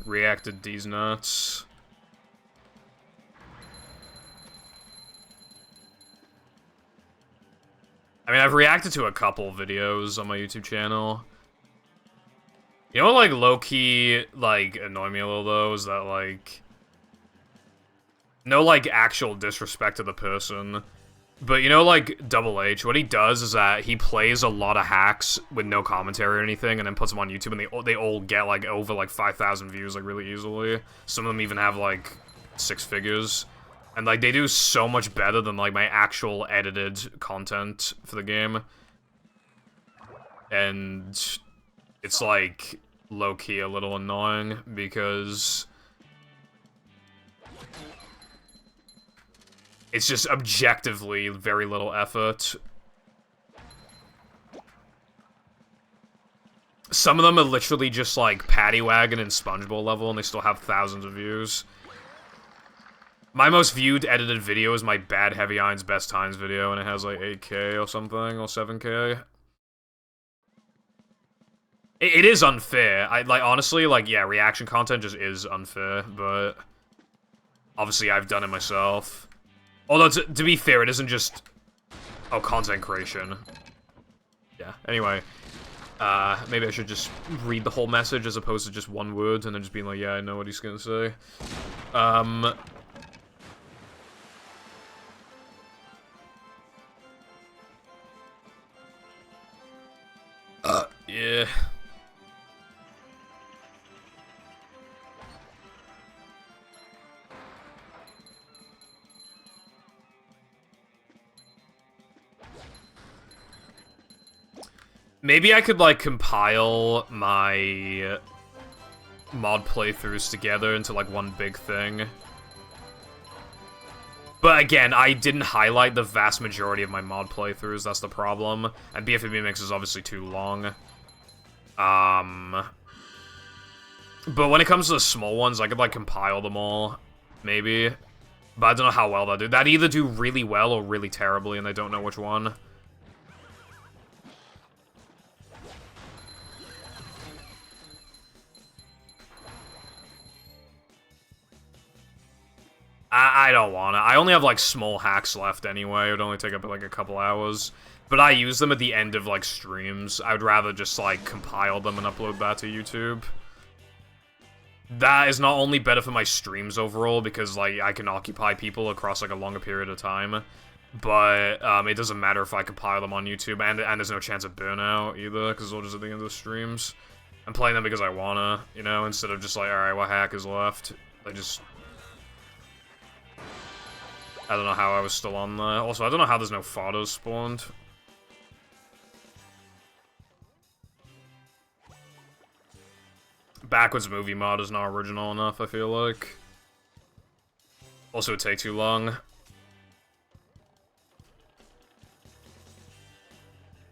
Reacted these nuts. I mean, I've reacted to a couple videos on my YouTube channel. You know what, like, low-key, like, annoy me a little, though, is that, like... No, like, actual disrespect to the person. But, you know, like, Double H, what he does is that he plays a lot of hacks with no commentary or anything, and then puts them on YouTube, and they all get, like, over, like, 5,000 views, like, really easily. Some of them even have, like, 6 figures. And, like, they do so much better than, like, my actual edited content for the game. And it's, like, low-key a little annoying, because... It's just objectively very little effort. Some of them are literally just like Paddy Wagon and Subgoal level, and they still have thousands of views. My most viewed edited video is my Bad Heavy Irons Best Times video, and it has like 8K or something, or 7K. It is unfair. Like, honestly, like, yeah, reaction content just is unfair, but... Obviously, I've done it myself. Although, to be fair, it isn't just... Oh, content creation. Yeah, anyway. Maybe I should just read the whole message as opposed to just one word and then just being like, yeah, I know what he's gonna say. Yeah. Maybe I could, like, compile my mod playthroughs together into, like, one big thing. But again, I didn't highlight the vast majority of my mod playthroughs, that's the problem. And BFBB Mix is obviously too long. But when it comes to the small ones, I could, like, compile them all, maybe. But I don't know how well they'll do. That'd either do really well or really terribly, and I don't know which one. I don't wanna. I only have, like, small hacks left anyway. It would only take up, like, a couple hours. But I use them at the end of, like, streams. I would rather just, like, compile them and upload that to YouTube. That is not only better for my streams overall, because, like, I can occupy people across, like, a longer period of time, but it doesn't matter if I compile them on YouTube, and there's no chance of burnout either, because they'll just at the end of the streams. I'm playing them because I wanna, you know, instead of just like, alright, what hack is left? I don't know how I was still on there. Also, I don't know how there's no photos spawned. Backwards movie mod is not original enough, I feel like. Also, it takes too long.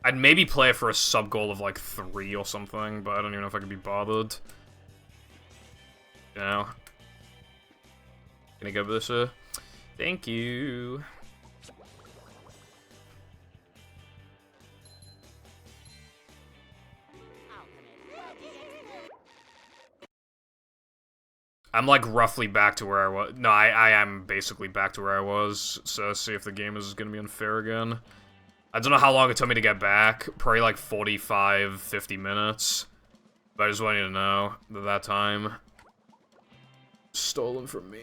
I'd maybe play it for a sub-goal of, like, 3 or something, but I don't even know if I could be bothered. You know? Can I give this a... Thank you. I'm, like, roughly back to where I was. No, I am basically back to where I was, so let's see if the game is gonna be unfair again. I don't know how long it took me to get back. Probably like 45, 50 minutes. But I just want you to know that time stolen from me.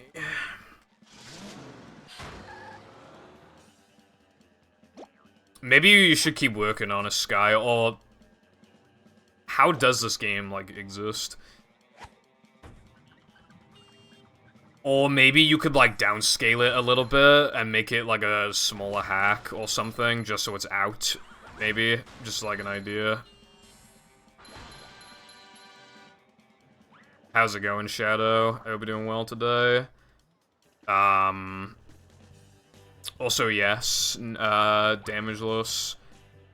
Maybe you should keep working on a Sky, or how does this game like exist? Or maybe you could, like, downscale it a little bit and make it, like, a smaller hack or something, just so it's out, maybe. Just, like, an idea. How's it going, Shadow? I hope you're doing well today. Also, yes, Damageless.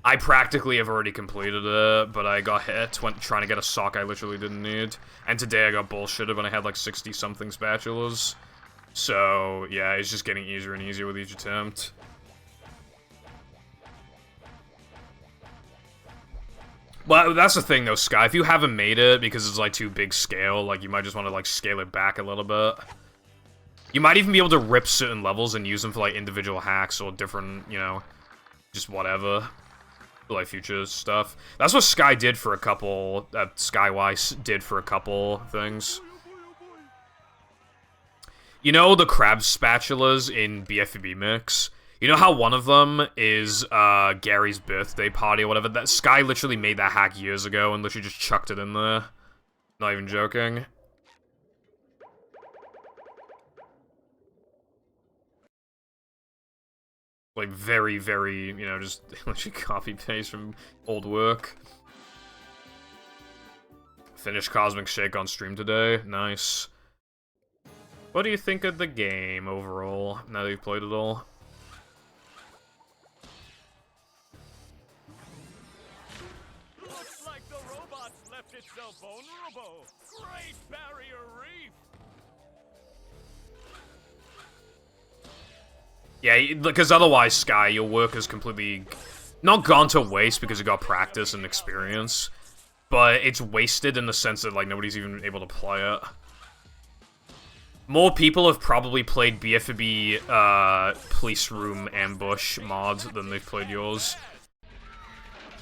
I practically have already completed it, but I got hit when trying to get a sock I literally didn't need. And today I got bullshitted when I had like 60-something spatulas. So, yeah, it's just getting easier and easier with each attempt. Well, that's the thing though, Sky. If you haven't made it because it's like too big scale, like you might just want to like scale it back a little bit. You might even be able to rip certain levels and use them for like individual hacks or different, you know, just whatever. Like future stuff. That's what Sky did for a couple, Skywise did for a couple things. You know the crab spatulas in BFBB Mix? You know how one of them is Gary's birthday party or whatever? That Sky literally made that hack years ago and literally just chucked it in there. Not even joking. Like, very, very, you know, just literally copy-paste from old work. Finished Cosmic Shake on stream today. Nice. What do you think of the game overall, now that you've played it all? Looks like the robots left it so vulnerable. Great barrier reef. Yeah, because otherwise, Sky, your work is completely... not gone to waste because you got practice and experience, but it's wasted in the sense that, like, nobody's even able to play it. More people have probably played BFBB, Police Room Ambush mod than they've played yours.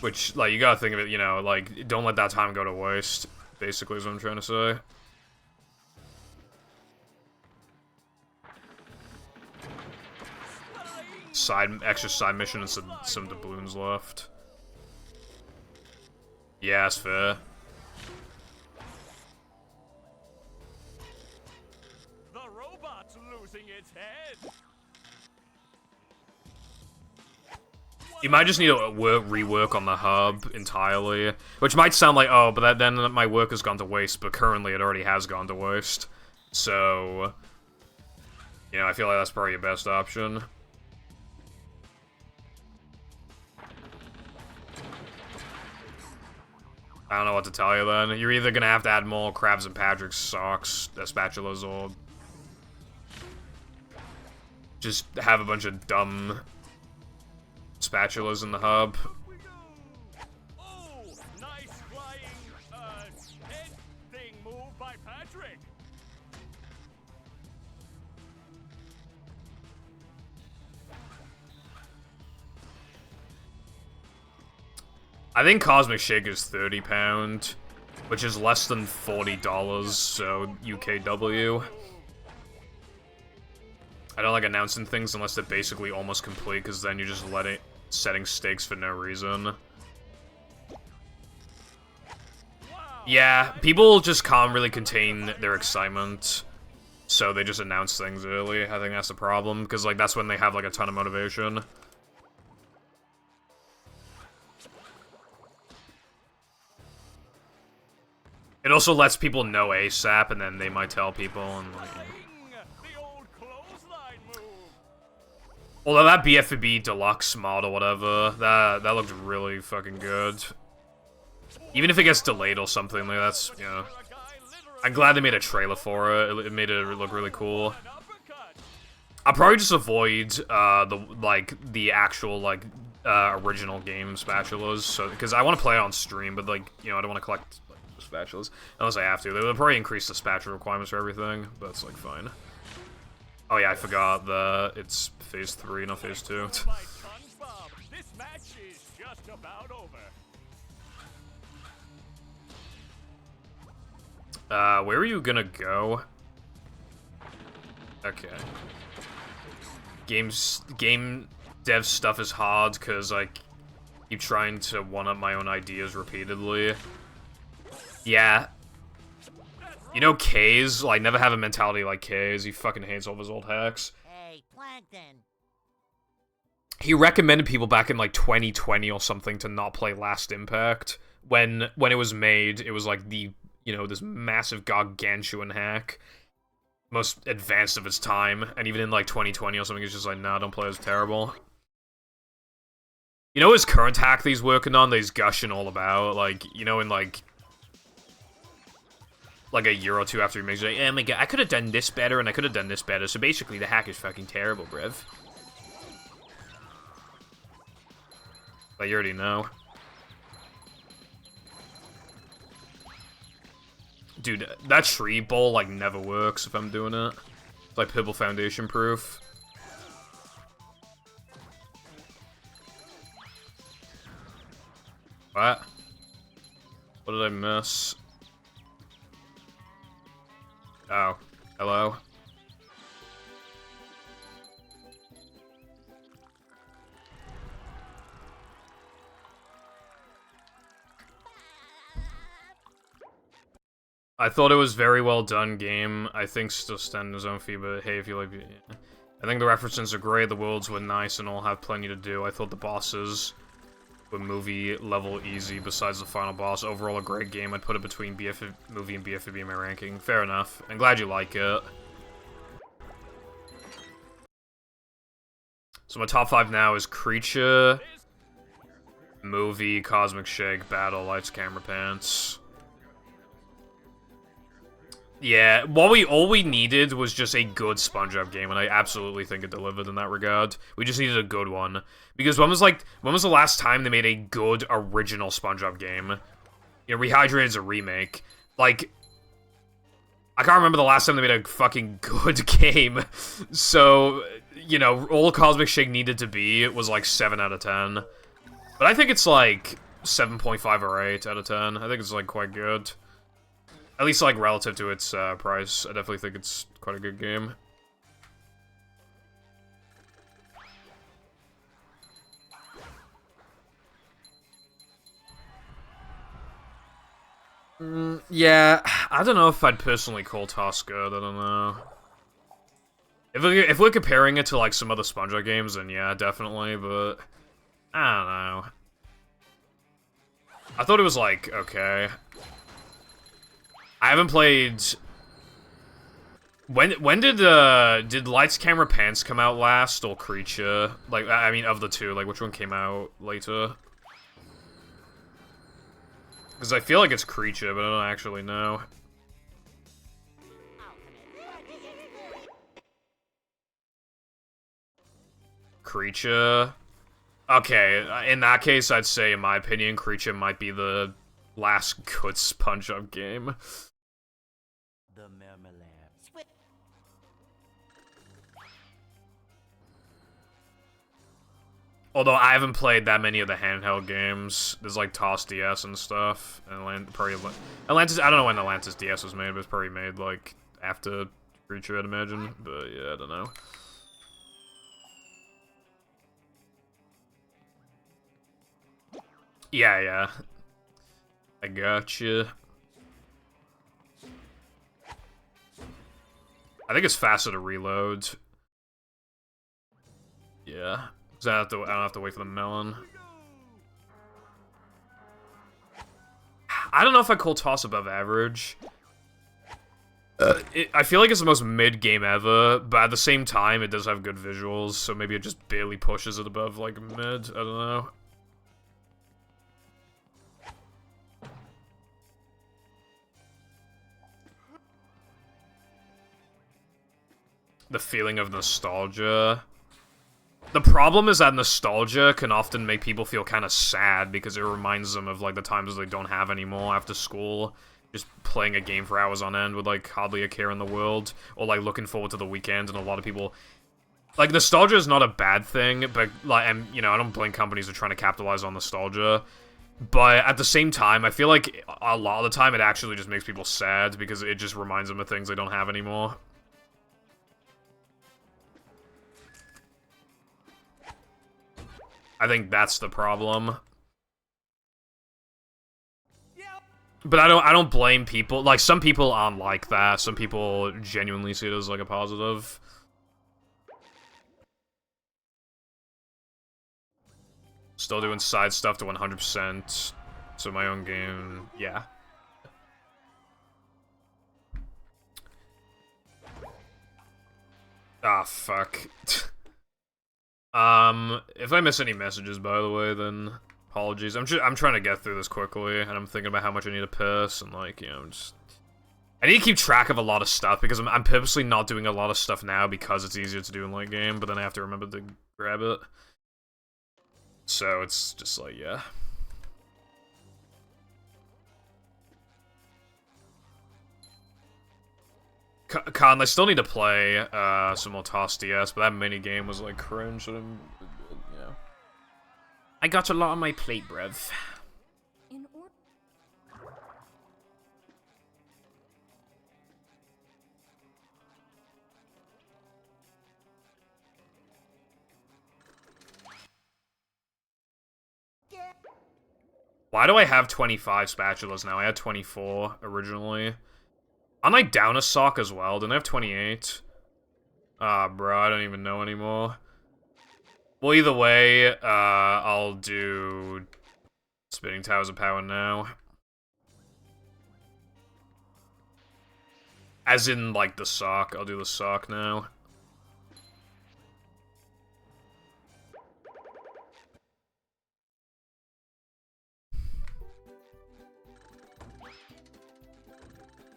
Which, like, you gotta think of it, you know, like, don't let that time go to waste, basically is what I'm trying to say. Extra side mission and some doubloons left. Yeah, that's fair. The robot's losing its head. You might just need to rework on the hub entirely, which might sound like, oh, but then my work has gone to waste, but currently it already has gone to waste. So, you know, I feel like that's probably your best option. I don't know what to tell you then. You're either gonna have to add more Crabs and Patrick's socks, spatulas, or just have a bunch of dumb spatulas in the hub. Oh, nice flying, head thing move by Patrick. I think Cosmic Shake is £30, which is less than $40, so UKW. I don't like announcing things unless they're basically almost complete, because then you're just setting stakes for no reason. Yeah, people just can't really contain their excitement, so they just announce things early. I think that's the problem, because, like, that's when they have, like, a ton of motivation. It also lets people know ASAP, and then they might tell people, and, like, although that BFBB deluxe mod or whatever, that looked really fucking good. Even if it gets delayed or something, like that's, you know. I'm glad they made a trailer for it. It made it look really cool. I'll probably just avoid the actual original game spatulas, so because I want to play it on stream, but like, you know, I don't want to collect like, spatulas unless I have to. They'll probably increase the spatula requirements for everything, but it's like fine. Oh yeah, I forgot that it's phase 3, not phase 2. This match is just about over. Where are you gonna go? Okay. Game dev stuff is hard because I keep trying to one-up my own ideas repeatedly. Yeah. You know K's? Like, never have a mentality like K's. He fucking hates all of his old hacks. Hey, Plankton. He recommended people back in, like, 2020 or something to not play Last Impact. When it was made, it was, like, the, you know, this massive gargantuan hack. Most advanced of its time. And even in, like, 2020 or something, it's just like, nah, don't play, it's terrible. You know his current hack that he's working on that he's gushing all about? Like, you know, in, like a year or two after he makes it, like, oh my god, I could have done this better and I could have done this better, so basically the hack is fucking terrible, bruv. But you already know. Dude, that tree bowl, like, never works if I'm doing it. It's like Pibble Foundation proof. What? What did I miss? Oh, hello? I thought it was very well done game. I think still stand in his own feet, but hey, if you like it, yeah. I think the references are great, the worlds were nice and all have plenty to do. I thought the bosses were movie level easy besides the final boss. Overall a great game. I'd put it between movie and BFBB in my ranking. Fair enough. I'm glad you like it. So my top 5 now is Creature, Movie, Cosmic Shake, Battle, Lights, Camera, Pants. Yeah, all we needed was just a good SpongeBob game, and I absolutely think it delivered in that regard. We just needed a good one. Because when was the last time they made a good original SpongeBob game? You know, Rehydrated's a remake. Like, I can't remember the last time they made a fucking good game. So, you know, all Cosmic Shake needed to be was like 7 out of 10. But I think it's like 7.5 or 8 out of 10. I think it's like quite good. At least, like, relative to its price. I definitely think it's quite a good game. Yeah, I don't know if I'd personally call Toss good, I don't know. If we're comparing it to, like, some other SpongeBob games, then yeah, definitely, but I don't know. I thought it was, like, okay. I haven't played... When did Lights, Camera, Pants come out last, or Creature? Like, I mean, of the two, like, which one came out later? Because I feel like it's Creature, but I don't actually know. Creature? Okay, in that case, I'd say, in my opinion, Creature might be the last good SpongeBob game. The Marmalade. Although I haven't played that many of the handheld games. There's like Toss DS and stuff. And Atlantis, I don't know when Atlantis DS was made, but it's probably made like after Creature, I'd imagine. But yeah, I don't know. Yeah, yeah. I gotcha. I think it's faster to reload. Yeah. Cause I don't have to wait for the melon. I don't know if I call toss above average. I feel like it's the most mid-game ever, but at the same time, it does have good visuals, so maybe it just barely pushes it above, like, mid. I don't know. The feeling of nostalgia. The problem is that nostalgia can often make people feel kind of sad because it reminds them of, like, the times they don't have anymore after school. Just playing a game for hours on end with, like, hardly a care in the world. Or, like, looking forward to the weekend, and a lot of people... Like, nostalgia is not a bad thing, but, like, and, you know, I don't blame companies for trying to capitalize on nostalgia. But at the same time, I feel like a lot of the time it actually just makes people sad because it just reminds them of things they don't have anymore. I think that's the problem. But I don't blame people. Like, some people aren't like that. Some people genuinely see it as, like, a positive. Still doing side stuff to 100%. So my own game, yeah. Ah, fuck. If I miss any messages, by the way, then apologies. I'm trying to get through this quickly, and I'm thinking about how much I need to piss, and, like, you know, I need to keep track of a lot of stuff, because I'm purposely not doing a lot of stuff now because it's easier to do in late game, but then I have to remember to grab it. So it's just like, yeah. Con, I still need to play some more TOS DS, but that minigame was like cringe. And you know. I got a lot on my plate, bruv. Why do I have 25 spatulas now? I had 24 originally. Aren't I down a sock as well? Didn't I have 28? Ah, bro, I don't even know anymore. Well, either way, I'll do Spinning Towers of Power now. As in, like, the sock. I'll do the sock now.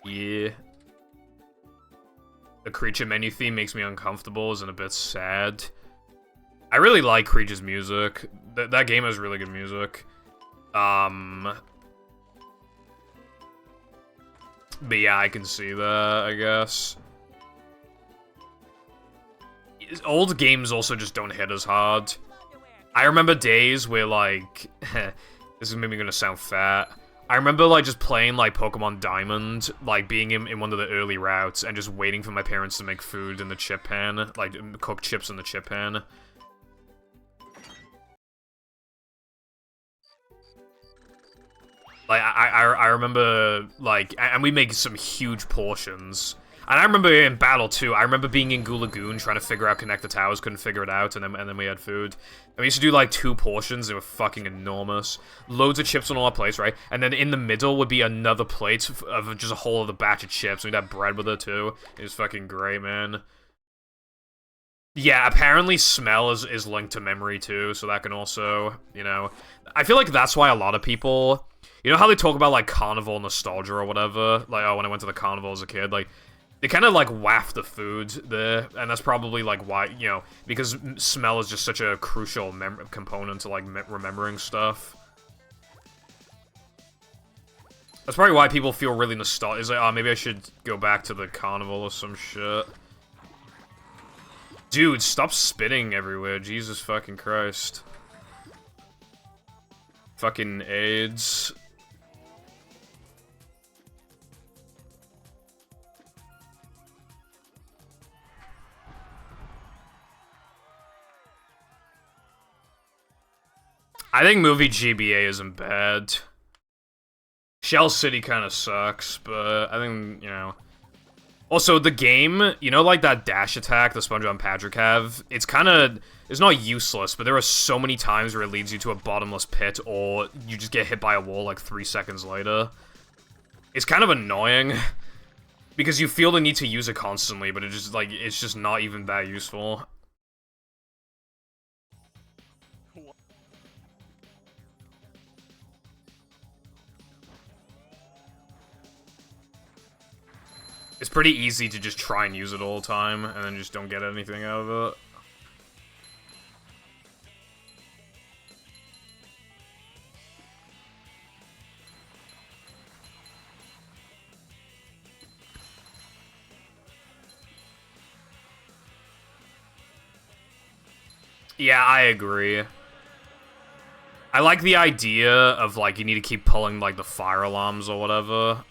Yeah. The creature menu theme makes me uncomfortable and a bit sad. I really like Creature's music. That game has really good music. But yeah, I can see that, I guess. Old games also just don't hit as hard. I remember days where, like... this is maybe gonna sound fat. I remember, like, just playing, like, Pokemon Diamond, like, being in one of the early routes, and just waiting for my parents to make food in the chip pan, like, cook chips in the chip pan. Like, I remember, like, and we make some huge portions. And I remember in Battle, too, I remember being in Goo Lagoon trying to figure out Connect the Towers, couldn't figure it out, and then we had food. And we used to do, like, 2 portions, they were fucking enormous. Loads of chips on all our plates, right? And then in the middle would be another plate of just a whole other batch of chips. We'd have bread with it, too. It was fucking great, man. Yeah, apparently smell is linked to memory, too, so that can also, you know... I feel like that's why a lot of people... You know how they talk about, like, carnival nostalgia or whatever? Like, oh, when I went to the carnival as a kid, like... They kind of, like, waft the food there, and that's probably, like, why, you know, because smell is just such a crucial component to, like, remembering stuff. That's probably why people feel really nostalgic. It's like, oh, maybe I should go back to the carnival or some shit. Dude, stop spitting everywhere. Jesus fucking Christ. Fucking AIDS. I think movie GBA isn't bad. Shell City kind of sucks, but I think, you know... Also, the game, you know, like that dash attack the SpongeBob and Patrick have? It's kind of... It's not useless, but there are so many times where it leads you to a bottomless pit, or you just get hit by a wall like 3 seconds later. It's kind of annoying, because you feel the need to use it constantly, but it's just not even that useful. It's pretty easy to just try and use it all the time, and then just don't get anything out of it. Yeah, I agree. I like the idea of, like, you need to keep pulling, like, the fire alarms or whatever.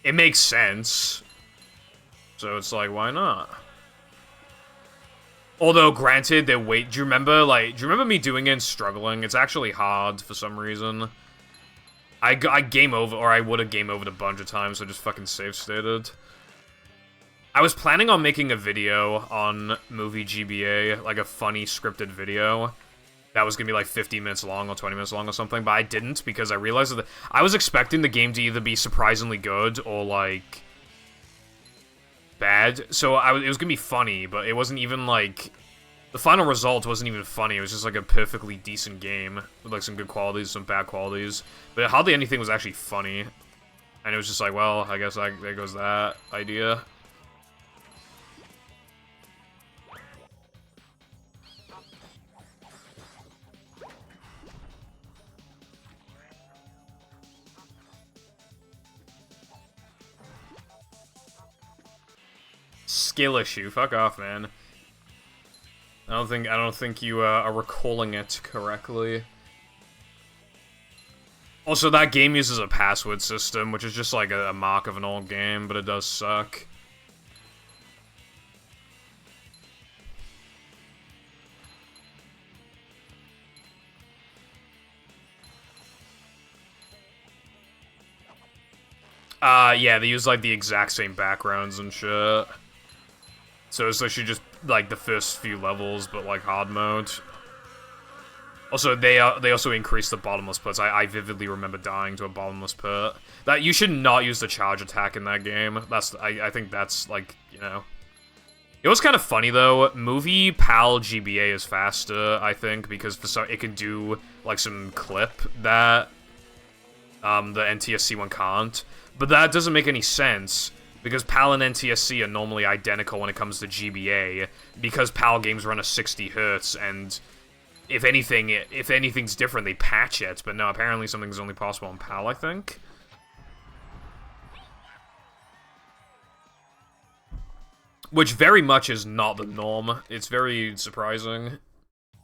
It makes sense. So it's like, why not? Although, granted, do you remember me doing it and struggling? It's actually hard for some reason. I game over, or I would have game overed a bunch of times, so just fucking save stated. I was planning on making a video on movie GBA, like a funny scripted video. That was gonna be like 50 minutes long or 20 minutes long or something, but I didn't because I realized that I was expecting the game to either be surprisingly good or, like, bad. So it was gonna be funny, but it wasn't even, like... The final result wasn't even funny, it was just, like, a perfectly decent game with, like, some good qualities, some bad qualities. But hardly anything was actually funny. And it was just like, well, I guess there goes that idea. Skill issue. Fuck off, man. I don't think you are recalling it correctly. Also, that game uses a password system, which is just like a mark of an old game, but it does suck. Yeah, they use like the exact same backgrounds and shit. So it's literally just, like, the first few levels, but, like, hard mode. Also, they also increased the bottomless pits. I vividly remember dying to a bottomless pit. That you should not use the charge attack in that game. I think that's, like, you know... It was kind of funny, though. Movie PAL GBA is faster, I think, because it can do, like, some clip that the NTSC one can't. But that doesn't make any sense. Because PAL and NTSC are normally identical when it comes to GBA, because PAL games run at 60 Hz, and if anything's different, they patch it. But no, apparently something's only possible on PAL, I think. Which very much is not the norm. It's very surprising.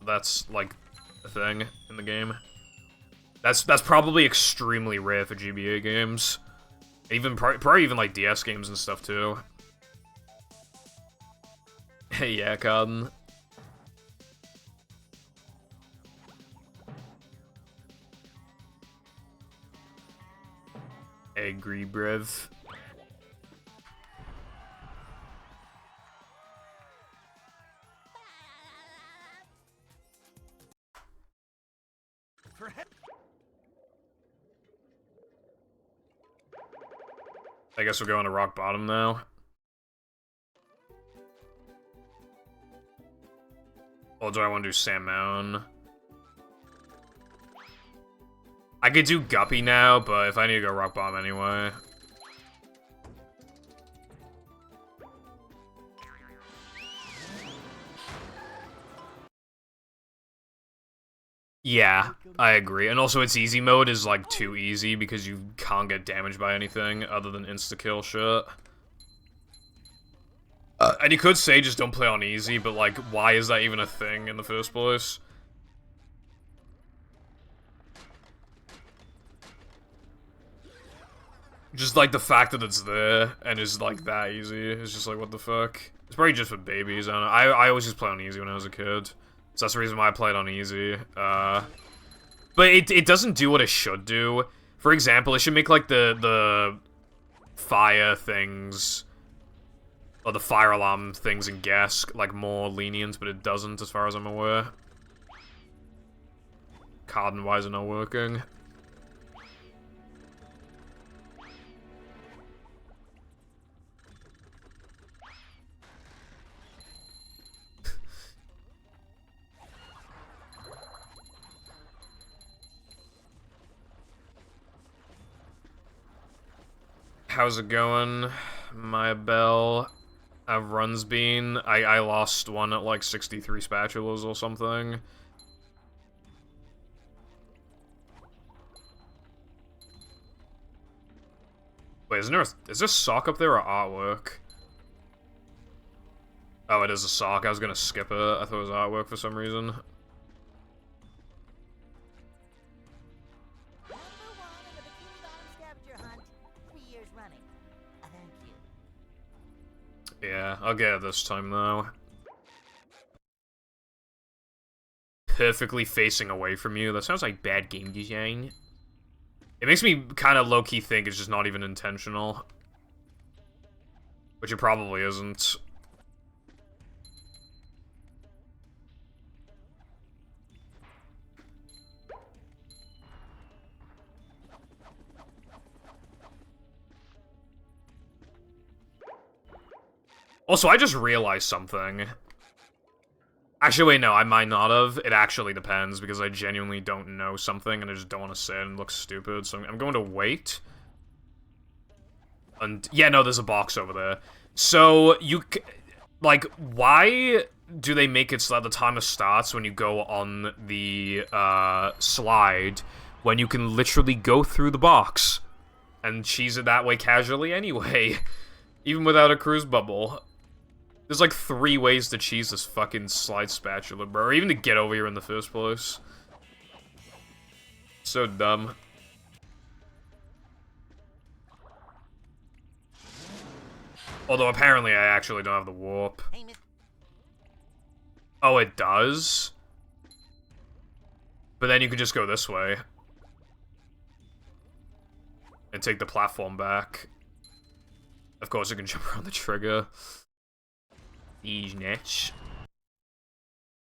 That's, like, a thing in the game. That's probably extremely rare for GBA games. Probably even, like, DS games and stuff, too. Hey, yeah, Cotton. Agree, Brev. I guess we're going to rock bottom now. Or do I want to do Sand Mountain? I could do Guppy now, but if I need to go rock bottom anyway. Yeah, I agree. And also its easy mode is, like, too easy because you can't get damaged by anything other than insta-kill shit. And you could say just don't play on easy, but, like, why is that even a thing in the first place? Just, like, the fact that it's there and is, like, that easy is just like, what the fuck? It's probably just for babies, I don't know. I always just play on easy when I was a kid. So that's the reason why I played on easy. But it doesn't do what it should do. For example, it should make, like, the fire things, or the fire alarm things in gas, like, more lenient, but it doesn't, as far as I'm aware. Cardon-wise are not working. How's it going, my bell? Have runs been? I lost one at like 63 spatulas or something. Wait, is there a sock up there or artwork? Oh, it is a sock. I was gonna skip it. I thought it was artwork for some reason. Number one in the Bikini Bottom scavenger hunt, 3 years running. Thank you. Yeah, I'll get it this time though. Perfectly facing away from you. That sounds like bad game design. It makes me kind of low-key think it's just not even intentional. Which it probably isn't. Also, I just realized something. Actually, wait, no, I might not have. It actually depends, because I genuinely don't know something, and I just don't want to sit and look stupid, so I'm going to wait. And, yeah, no, there's a box over there. So, like, why do they make it so that the timer starts when you go on the, slide, when you can literally go through the box and cheese it that way casually anyway, even without a cruise bubble? There's like 3 ways to cheese this fucking slide spatula, bro. Or even to get over here in the first place. So dumb. Although apparently I actually don't have the warp. Hey, Miss. Oh, it does? But then you could just go this way. And take the platform back. Of course, you can jump around the trigger. These nets.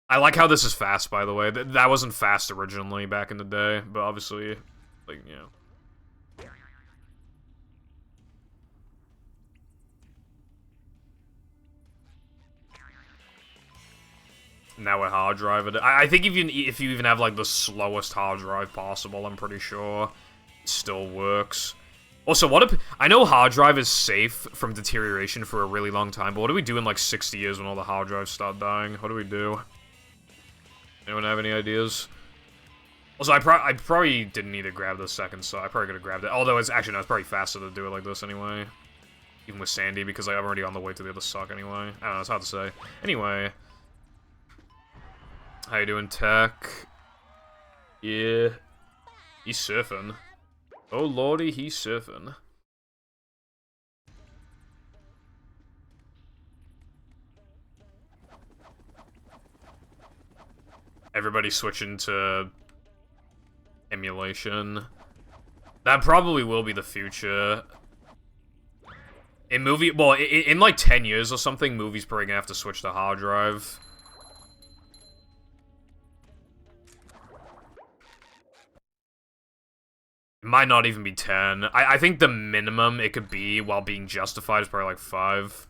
I like how this is fast, by the way. That wasn't fast originally back in the day, but obviously, like, you know. Now we're hard driving. I think if you even have like the slowest hard drive possible, I'm pretty sure it still works. Also, what if... I know hard drive is safe from deterioration for a really long time, but what do we do in, like, 60 years when all the hard drives start dying? What do we do? Anyone have any ideas? Also, I probably didn't need to grab the second, so I probably could have grabbed it. Although, it's actually, no, it's probably faster to do it like this anyway. Even with Sandy, because like, I'm already on the way to the other sock anyway. I don't know, it's hard to say. Anyway. How you doing, Tech? Yeah. He's surfing. Oh lordy, he's surfing. Everybody switching to emulation. That probably will be the future. In in like 10 years or something, movies probably gonna have to switch to hard drive. It might not even be 10. I think the minimum it could be while being justified is probably like 5.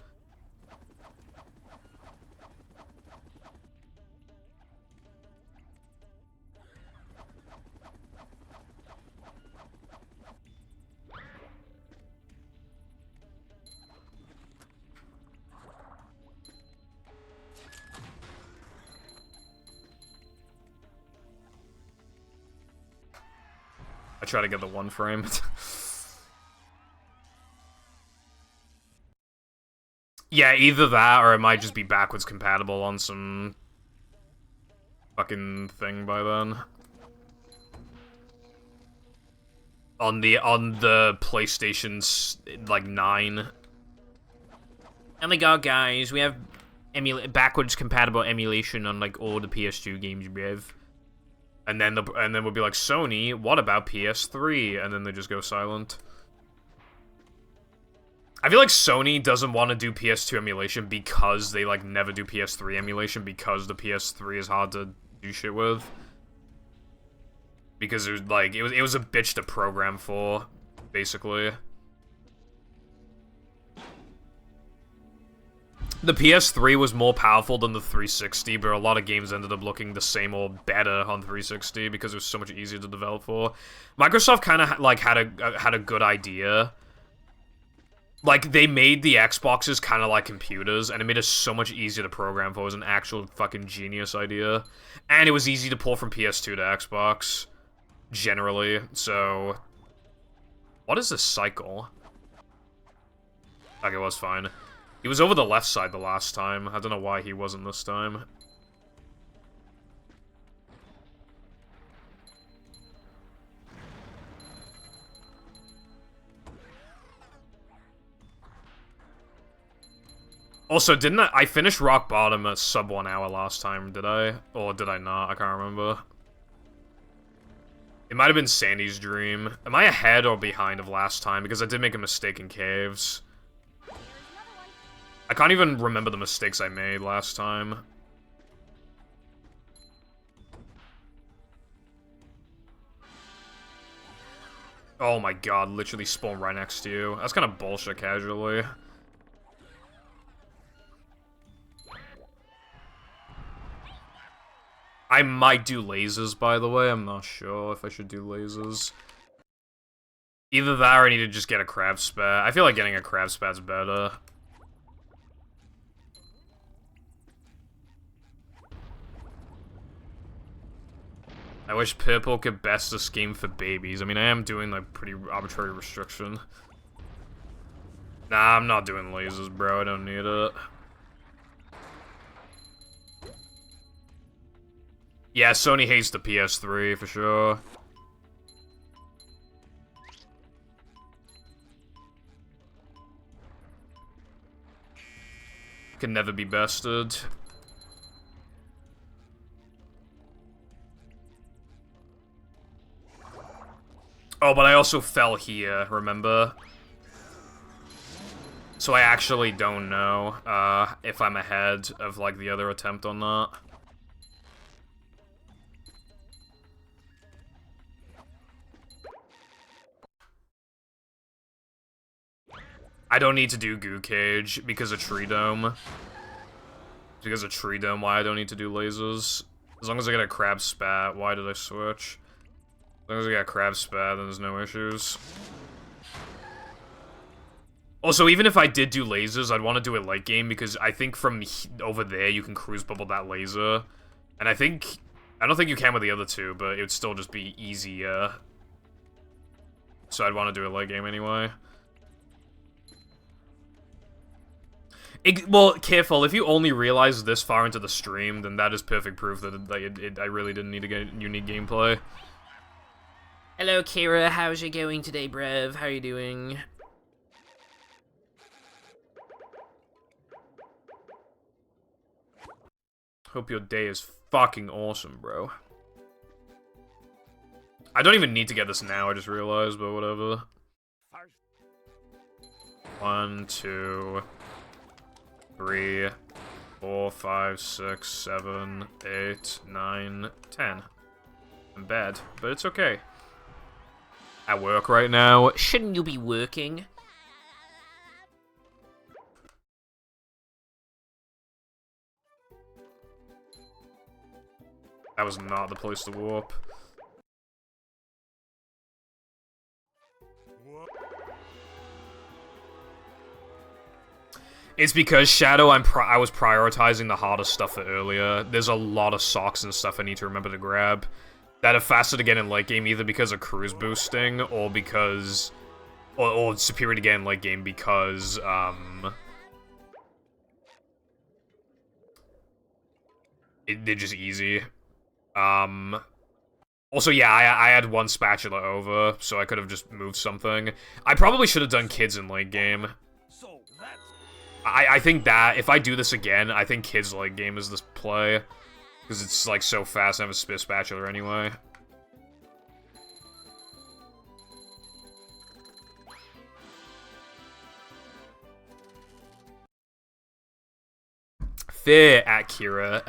I try to get the 1 frame. Yeah, either that, or it might just be backwards compatible on some fucking thing by then. on the PlayStation's like 9. Oh my god, guys, we have backwards compatible emulation on like all the PS2 games we have. And then we'll be like, Sony, what about PS3? And then they just go silent. I feel like Sony doesn't want to do PS2 emulation because they like never do PS3 emulation because the PS3 is hard to do shit with. Because it was like it was a bitch to program for, basically. The PS3 was more powerful than the 360, but a lot of games ended up looking the same or better on 360 because it was so much easier to develop for. Microsoft kind of like had a good idea. Like, they made the Xboxes kind of like computers, and it made it so much easier to program for. It was an actual fucking genius idea. And it was easy to pull from PS2 to Xbox, generally, so... What is this cycle? Okay, it was fine. He was over the left side the last time. I don't know why he wasn't this time. Also, didn't I finished Rock Bottom at sub 1 hour last time, did I? Or did I not? I can't remember. It might have been Sandy's dream. Am I ahead or behind of last time? Because I did make a mistake in caves. I can't even remember the mistakes I made last time. Oh my god, literally spawn right next to you. That's kind of bullshit casually. I might do lasers, by the way. I'm not sure if I should do lasers. Either that or I need to just get a crab spat. I feel like getting a crab spat's better. I wish Purple could best this game for babies. I mean, I am doing, like, pretty arbitrary restriction. Nah, I'm not doing lasers, bro. I don't need it. Yeah, Sony hates the PS3, for sure. Can never be bested. Oh, but I also fell here, remember? So I actually don't know, if I'm ahead of, like, the other attempt or not. I don't need to do Goo Cage because of Tree Dome. Because of Tree Dome, why I don't need to do lasers. As long as I get a crab spat, why did I switch? As long as I get a crab spat, then there's no issues. Also, even if I did do lasers, I'd want to do it late game because I think from over there you can cruise bubble that laser. And I don't think you can with the other two, but it would still just be easier. So I'd want to do it late game anyway. Well, careful, if you only realize this far into the stream, then that is perfect proof that I really didn't need to get unique gameplay. Hello, Kira. How's it going today, bruv? How are you doing? Hope your day is fucking awesome, bro. I don't even need to get this now, I just realized, but whatever. 1, 2... 3, 4, 5, 6, 7, 8, 9, 10. I'm bad, but it's okay. At work right now. Shouldn't you be working? That was not the place to warp. It's because Shadow, I was prioritizing the hardest stuff earlier. There's a lot of socks and stuff I need to remember to grab that are faster to get in late game, either because of cruise boosting or because, or superior to get in late game because they're just easy. Also, yeah, I had one spatula over, so I could have just moved something. I probably should have done kids in late game. So that's I think that, if I do this again, I think kids late game is this play. Because it's, like, so fast and I have a spatula anyway. Fair at Kira.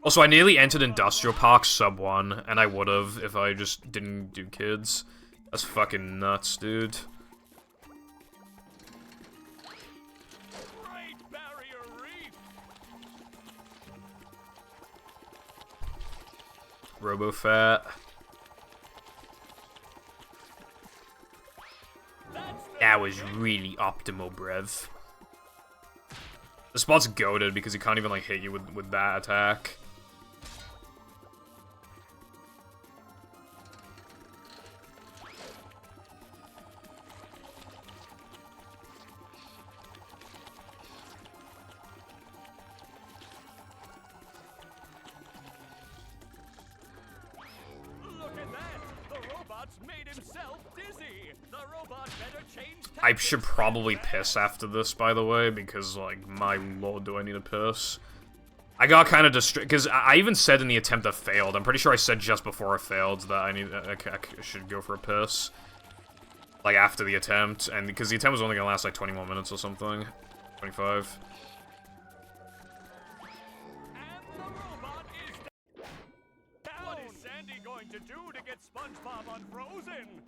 Also, I nearly entered Industrial Park sub 1, and I would've if I just didn't do kids. That's fucking nuts, dude. Great Barrier Reef. RoboFat. That was really optimal, brev. The spot's goated because he can't even, like, hit you with that attack. Look at that. The robot's made himself dizzy. The robot better change I should probably piss after this, by the way, because, like, my lord, do I need a piss. I got kind of distracted, because I even said in the attempt that failed, I'm pretty sure I said just before it failed that I should go for a piss. Like, after the attempt, and because the attempt was only gonna last, like, 20 more minutes or something. 25. And the robot is down. What is Sandy going to do to get SpongeBob unfrozen?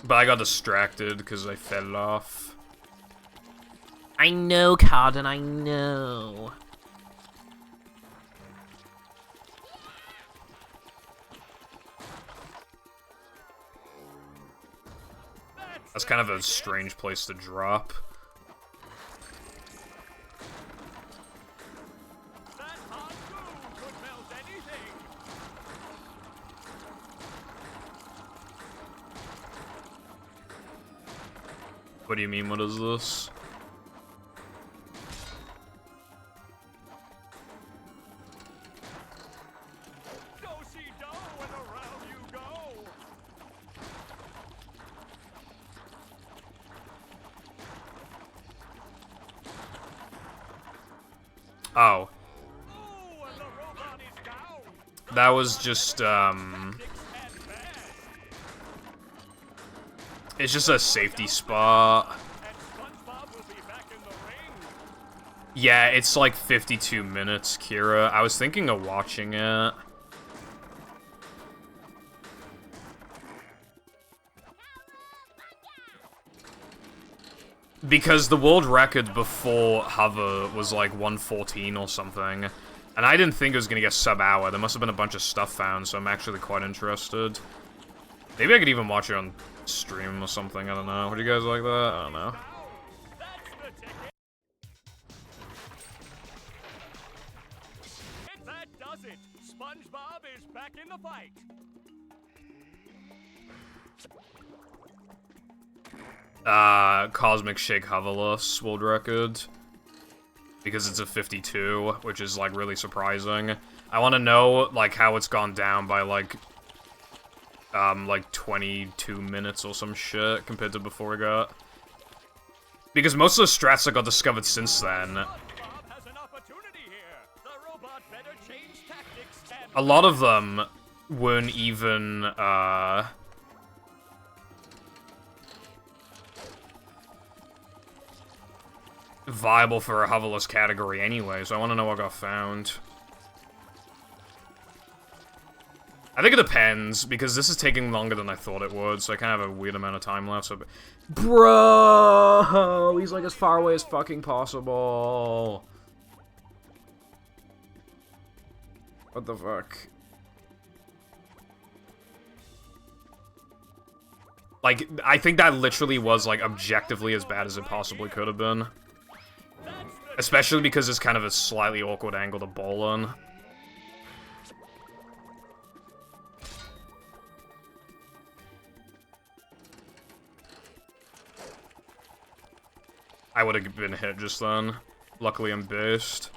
But I got distracted because I fell off. I know, Carden, I know. That's kind of a strange place to drop. That hot glue could melt anything. What do you mean, what is this? Do-si-do and around you go. Oh. Ooh, and the robot is down. That was just, Dicks and bad. it's just a safety spot. And SpongeBob will be back in the ring. Yeah, it's like 52 minutes, Kira. I was thinking of watching it. Because the world record before Hover was like 114 or something. And I didn't think it was gonna get sub-hour. There must have been a bunch of stuff found, so I'm actually quite interested. Maybe I could even watch it on stream or something, I don't know. Would you guys like that? I don't know. That's the ticket. And that does it. SpongeBob is back in the fight. Cosmic Shake Hoverless world record. Because it's a 52, which is, like, really surprising. I want to know, like, how it's gone down by, like 22 minutes or some shit compared to before it got. Because most of the strats that got discovered since then, SpongeBob has an opportunity here. The robot better change tactics and a lot of them weren't even, viable for a hoverless category anyway, so I want to know what got found. I think it depends, because this is taking longer than I thought it would, so I kind of have a weird amount of time left, so... Bro! He's like as far away as fucking possible! What the fuck? Like, I think that literally was, like, objectively as bad as it possibly could have been. Especially because it's kind of a slightly awkward angle to bowl on. I would have been hit just then. Luckily I'm based.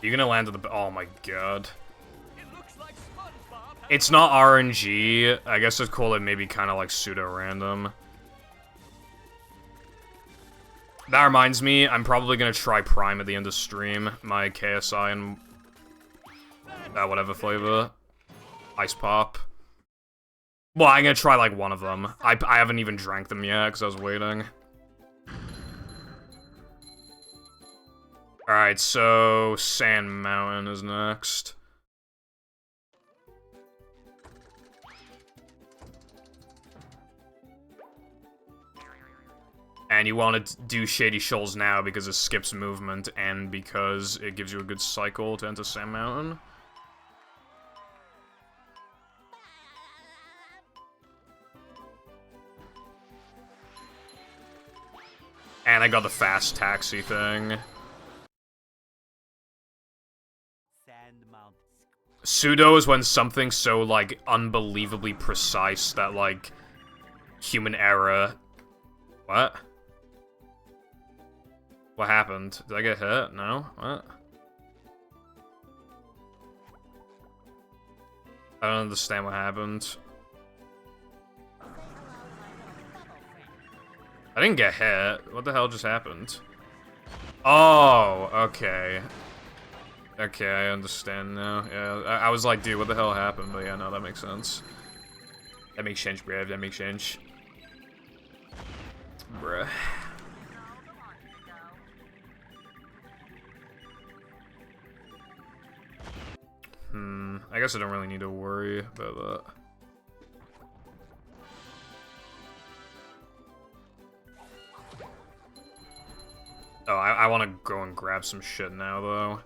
You're gonna land at the... Oh my god. It looks like SpongeBob has It's not RNG. I guess I'd call it maybe kind of like pseudo-random. That reminds me, I'm probably gonna try Prime at the end of stream. My KSI and... whatever flavor. Ice Pop. Well, I'm gonna try like one of them. I haven't even drank them yet, because I was waiting. Alright, so Sand Mountain is next. And you want to do Shady Shoals now because it skips movement and because it gives you a good cycle to enter Sand Mountain. And I got the fast taxi thing. Sand Mountain. Pseudo is when something's so, like, unbelievably precise that, like, human error... What? What happened? Did I get hit? No? What? I don't understand what happened. I didn't get hit. What the hell just happened? Oh, okay. Okay, I understand now. Yeah, I was like, dude, what the hell happened? But yeah, no, that makes sense. That makes sense, bruh. That makes sense. Bruh. I guess I don't really need to worry about that. Oh, I want to go and grab some shit now, though.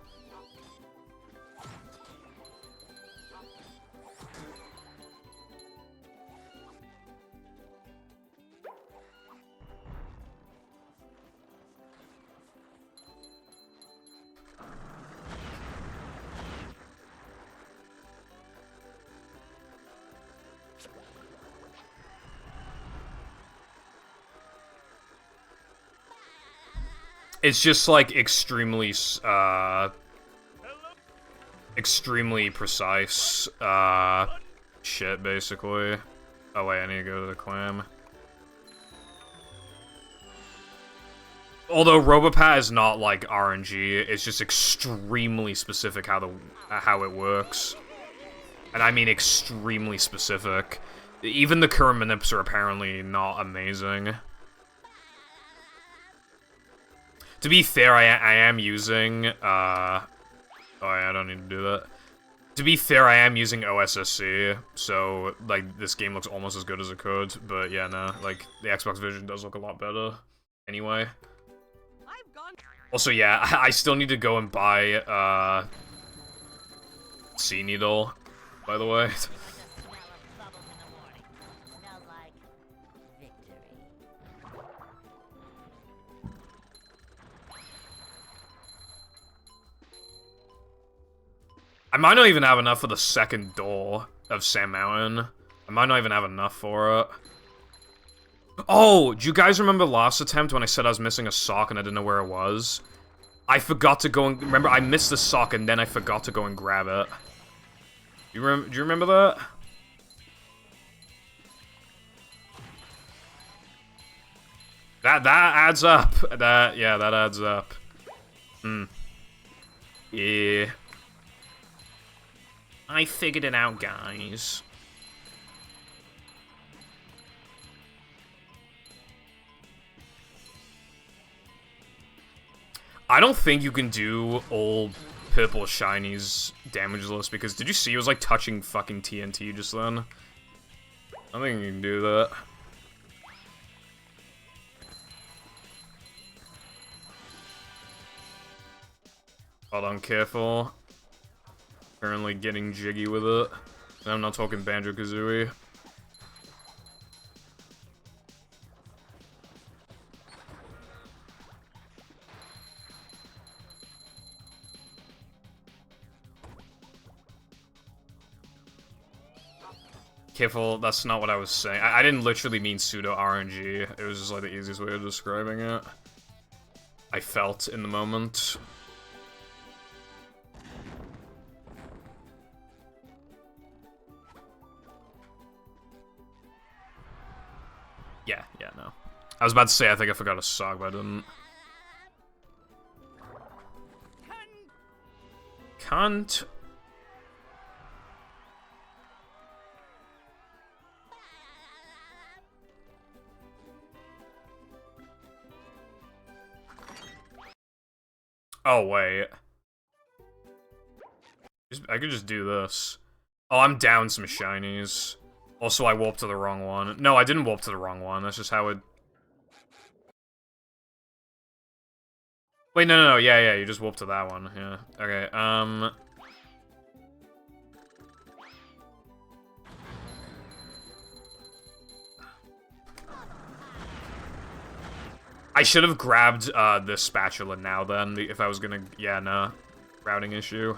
It's just, like, extremely precise, shit, basically. Oh, wait, I need to go to the clam. Although Robopat is not, like, RNG, it's just extremely specific how it works. And I mean extremely specific. Even the current manips are apparently not amazing. To be fair, I am using, oh yeah, I don't need to do that. To be fair, I am using OSSC, so, like, this game looks almost as good as it could, but yeah, no, like, the Xbox version does look a lot better, anyway. Also, yeah, I still need to go and buy, Sea Needle, by the way. I might not even have enough for the second door of Sand Mountain. I might not even have enough for it. Oh, do you guys remember last attempt when I said I was missing a sock and I didn't know where it was? I forgot to go and... Remember, I missed the sock and then I forgot to go and grab it. Do you remember that? That adds up. Yeah, that adds up. Yeah. I figured it out, guys. I don't think you can do all purple shinies damageless because did you see it was like touching fucking TNT just then? I don't think you can do that. Hold on, careful. Currently getting jiggy with it. And I'm not talking Banjo-Kazooie. Careful, that's not what I was saying. I didn't literally mean pseudo RNG. It was just like the easiest way of describing it. I felt in the moment. Yeah, no. I was about to say I think I forgot a sock, but I didn't. Cunt. Oh, wait. I could just do this. Oh, I'm down some shinies. Also, I warped to the wrong one. No, I didn't warp to the wrong one. That's just how it... Wait, no, yeah, you just warped to that one. Yeah, okay, I should have grabbed, the spatula now, then, if I was gonna... Yeah, no. Routing issue.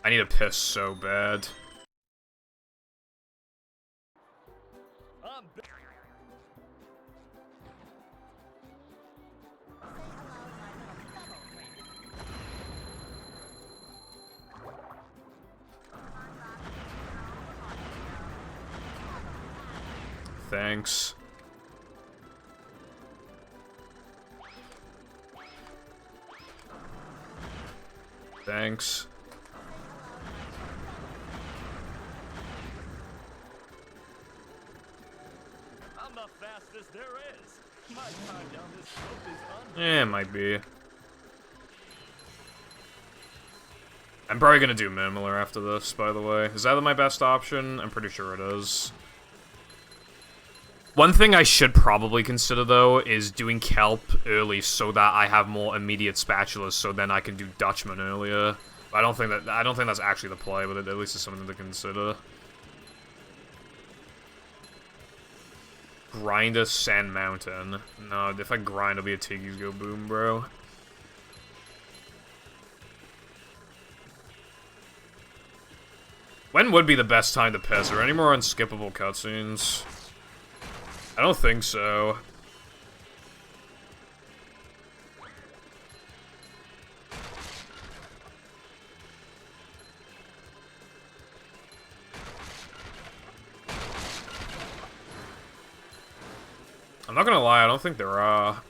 I need a piss so bad. Thanks. Thanks. I'm the fastest there is. My time down this slope is Eh, it might be. I'm probably gonna do Mimler after this, by the way. Is that my best option? I'm pretty sure it is. One thing I should probably consider, though, is doing Kelp early so that I have more immediate spatulas, so then I can do Dutchman earlier. I don't think that's actually the play, but at least it's something to consider. Grind a Sand Mountain. No, if I grind, it'll be a Tiki's Go Boom, bro. When would be the best time to piss? Are there any more unskippable cutscenes? I don't think so. I'm not gonna lie, I don't think there are.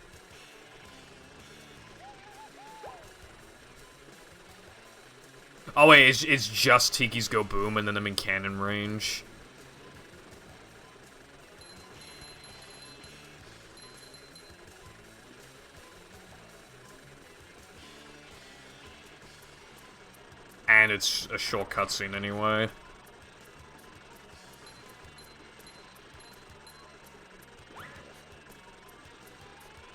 Oh wait, it's just Tiki's Go Boom and then I'm in cannon range. And it's a short cutscene anyway.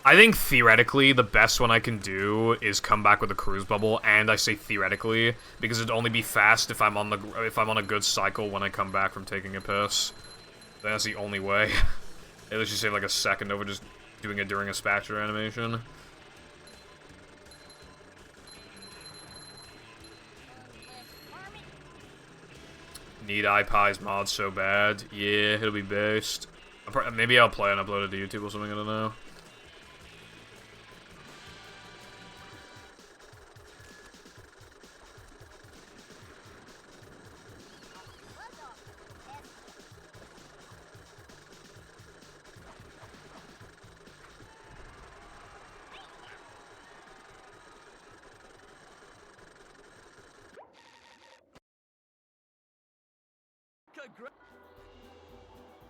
I think theoretically the best one I can do is come back with a cruise bubble, and I say theoretically because it'd only be fast if I'm on a good cycle when I come back from taking a piss. That's the only way. It lets you save like a second over just doing it during a spatula animation. Need iPie's mod so bad. Yeah, it'll be based. Maybe I'll play and upload it to YouTube or something, I don't know.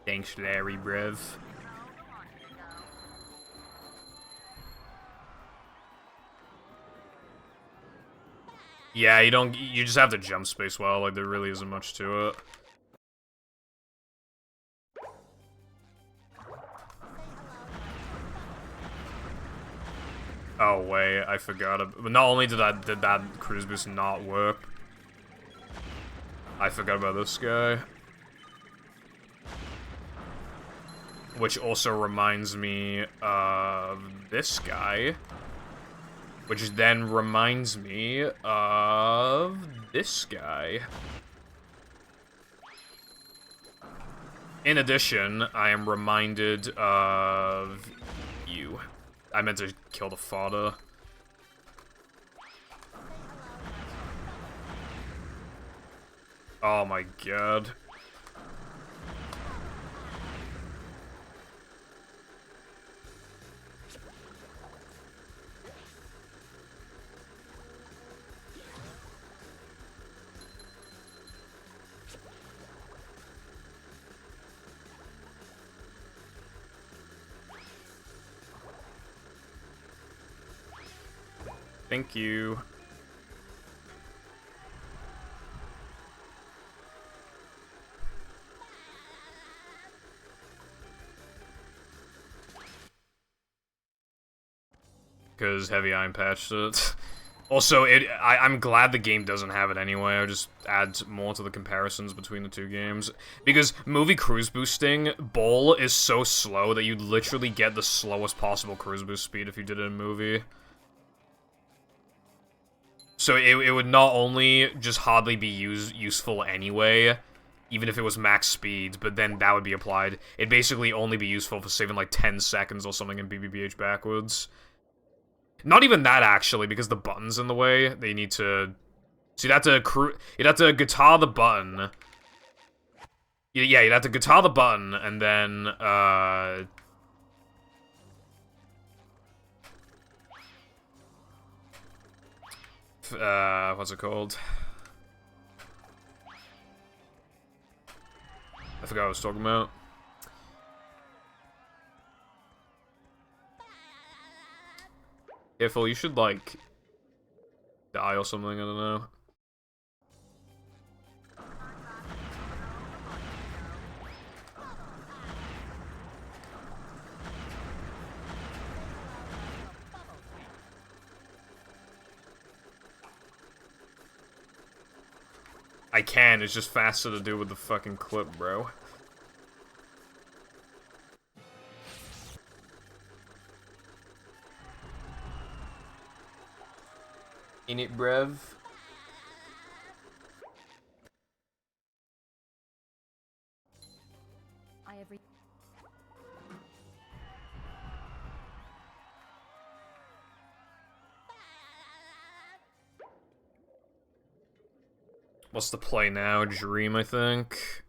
Thanks, Larry, bruv. Yeah, you just have to jump space well, like, there really isn't much to it. Oh, wait, I forgot. But not only did that cruise boost not work, I forgot about this guy. Which also reminds me of this guy. Which then reminds me of this guy. In addition, I am reminded of you. I meant to kill the fodder. Oh my god. Thank you. Because Heavy Iron patched it. Also, I'm glad the game doesn't have it anyway. It just adds more to the comparisons between the two games. Because movie cruise boosting, Bowl is so slow that you'd literally get the slowest possible cruise boost speed if you did it in movie. So it would not only just hardly be useful anyway, even if it was max speed, but then that would be applied. It'd basically only be useful for saving like 10 seconds or something in BBBH backwards. Not even that, actually, because the button's in the way. They need to... So you'd have to guitar the button. Yeah, you'd have to guitar the button, and then, what's it called? I forgot what I was talking about. Careful, you should, like, die or something, I don't know. I can, it's just faster to do with the fucking clip, bro. In it, brev. I have What's the play now? Dream, I think.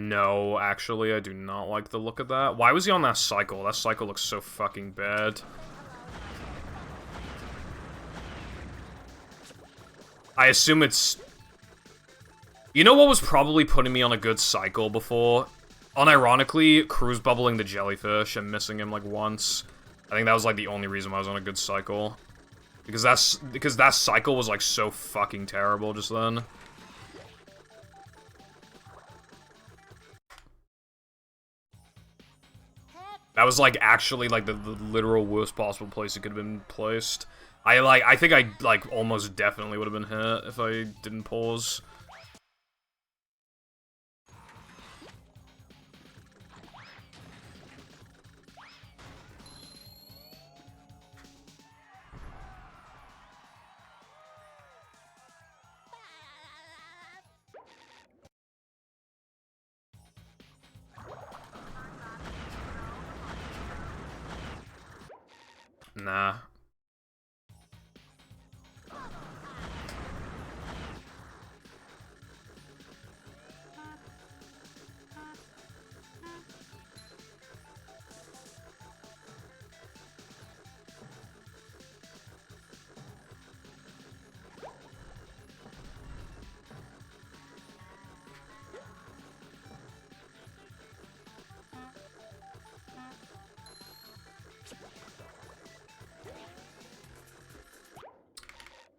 No, actually, I do not like the look of that. Why was he on that cycle? That cycle looks so fucking bad. I assume it's... You know what was probably putting me on a good cycle before? Unironically, cruise bubbling the jellyfish and missing him, like, once. I think that was, like, the only reason why I was on a good cycle. Because that cycle was, like, so fucking terrible just then. That was, like, actually, like, the literal worst possible place it could have been placed. I think I, like, almost definitely would have been hit if I didn't pause. Nah.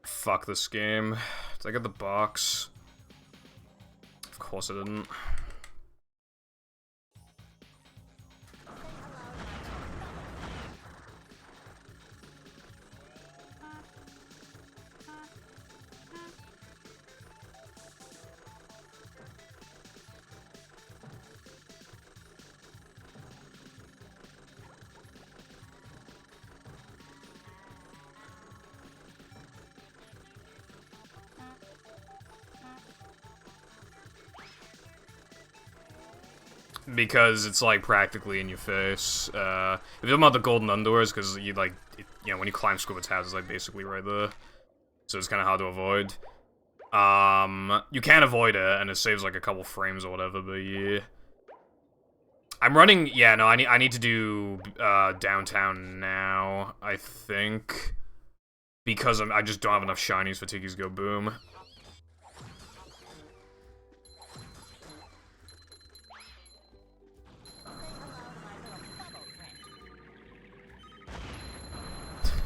Fuck this game. Did I get the box? Of course I didn't. because it's like practically in your face. If you're talking about the golden underwears, because you like, you know, when you climb Squidward's house, it's like basically right there, so it's kind of hard to avoid. You can avoid it, and it saves like a couple frames or whatever. But yeah, I'm running. Yeah, no, I need to do downtown now, I think, because I just don't have enough shinies for Tiki's Go Boom.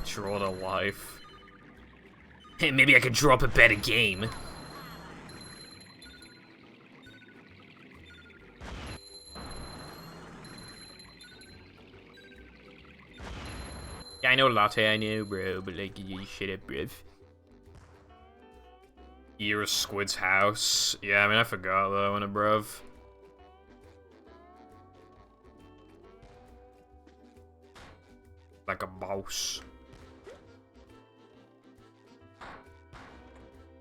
Draw to life. Hey, maybe I could draw up a better game. Yeah, I know latte, I know, bro, but like, you shut up, bruv. Year of Squid's house. Yeah, I mean, I forgot that one, bruv. Like a boss.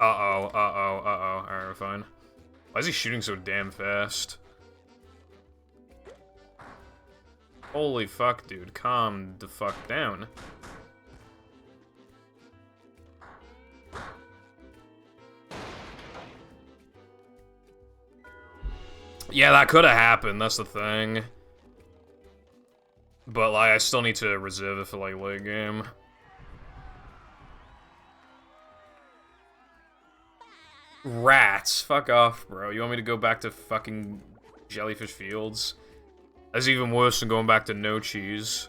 Uh-oh. Alright, we're fine. Why is he shooting so damn fast? Holy fuck, dude. Calm the fuck down. Yeah, that could have happened, that's the thing. But, like, I still need to reserve it for, like, late game. Rats. Fuck off, bro. You want me to go back to fucking Jellyfish Fields? That's even worse than going back to No Cheese.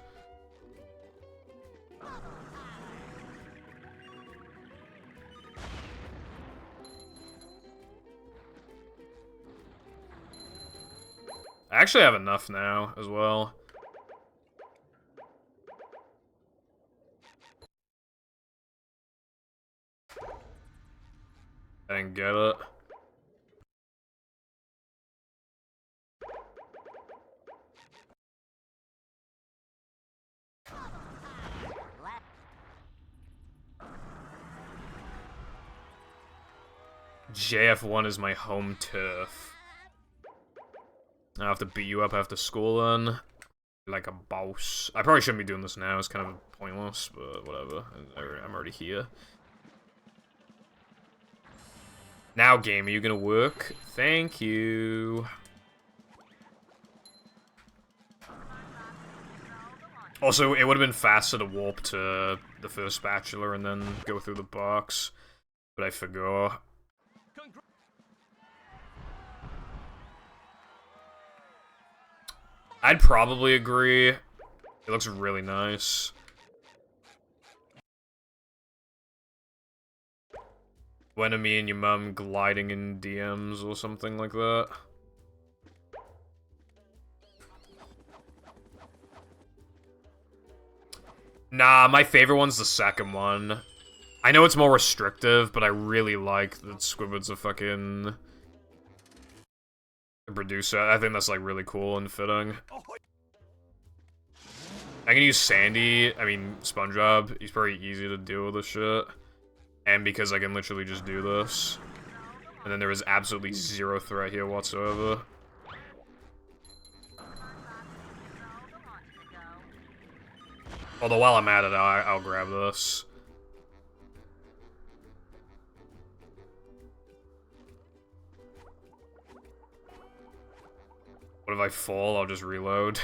I actually have enough now, as well. I didn't get it. JF1 is my home turf. I have to beat you up after school then. Like a boss. I probably shouldn't be doing this now, it's kind of pointless, but whatever. I'm already here. Now, game, are you gonna work? Thank you. Also, it would have been faster to warp to the first spatula and then go through the box, but I forgot. I'd probably agree. It looks really nice. When are me and your mum gliding in DMs or something like that? Nah, my favorite one's the second one. I know it's more restrictive, but I really like that Squidward's a fucking producer. I think that's, like, really cool and fitting. I can use SpongeBob. He's pretty easy to deal with this shit. And because I can literally just do this. And then there is absolutely zero threat here whatsoever. Although while I'm at it, I'll grab this. What if I fall? I'll just reload.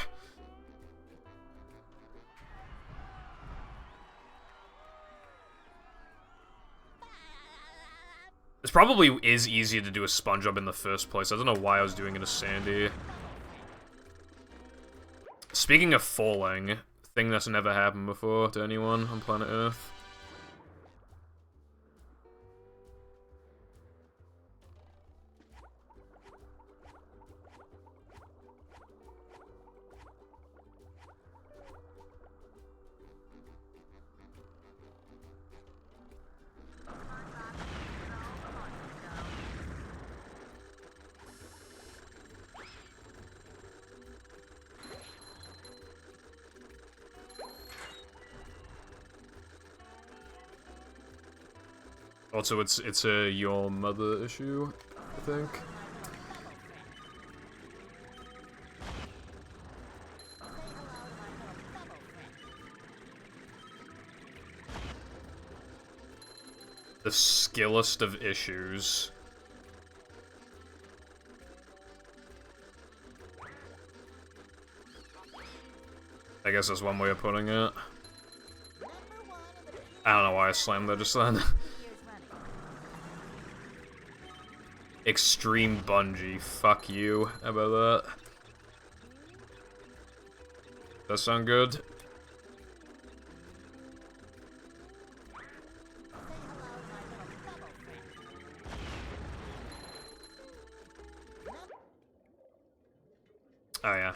This probably is easier to do a SpongeBob in the first place. I don't know why I was doing it as Sandy. Speaking of falling, thing that's never happened before to anyone on planet Earth. Also, it's a your mother issue, I think. The skillest of issues. I guess that's one way of putting it. I don't know why I slammed that just then. Extreme bungee. Fuck you. How about that? That sound good? Oh yeah.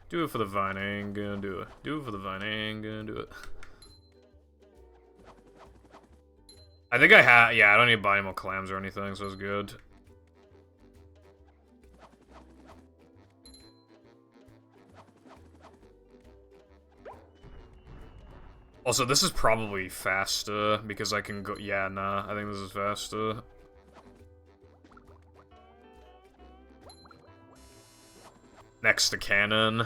Do it for the vine, I ain't gonna do it. Do it for the vine, I ain't gonna do it. I think I have, yeah, I don't need to buy any more clams or anything, so it's good. Also, this is probably faster, because I can go, yeah, nah, I think this is faster. Next to cannon.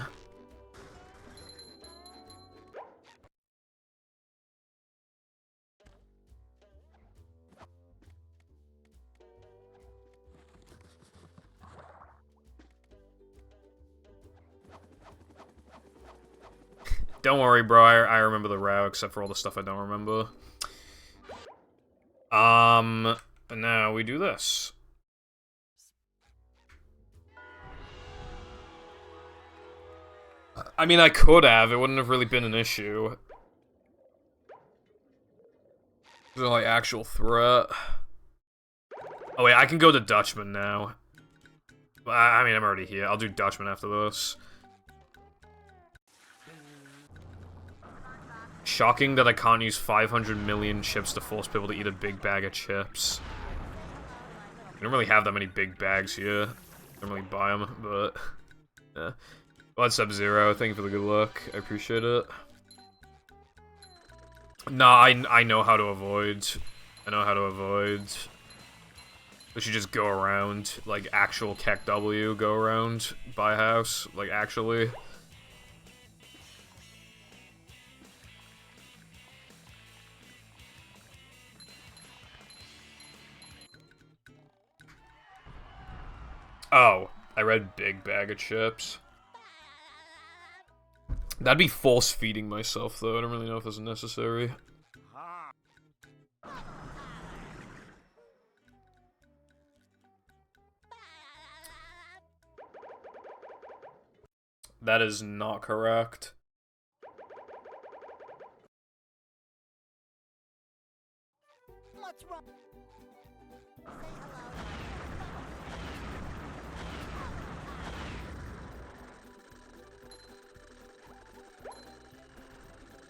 Don't worry, bro, I remember the route, except for all the stuff I don't remember. Now we do this. I mean, I could have, it wouldn't have really been an issue. There's like actual threat. Oh wait, I can go to Dutchman now. I mean, I'm already here. I'll do Dutchman after this. Shocking that I can't use 500 million chips to force people to eat a big bag of chips. We don't really have that many big bags here. Don't really buy them, but... yeah. What's up, Zero? Thank you for the good luck. I appreciate it. Nah, I know how to avoid. I know how to avoid. We should just go around, like, actual Keck W, go around, buy house, like, actually. Oh, I read big bag of chips. That'd be force-feeding myself, though. I don't really know if that's necessary. That is not correct. What's wrong?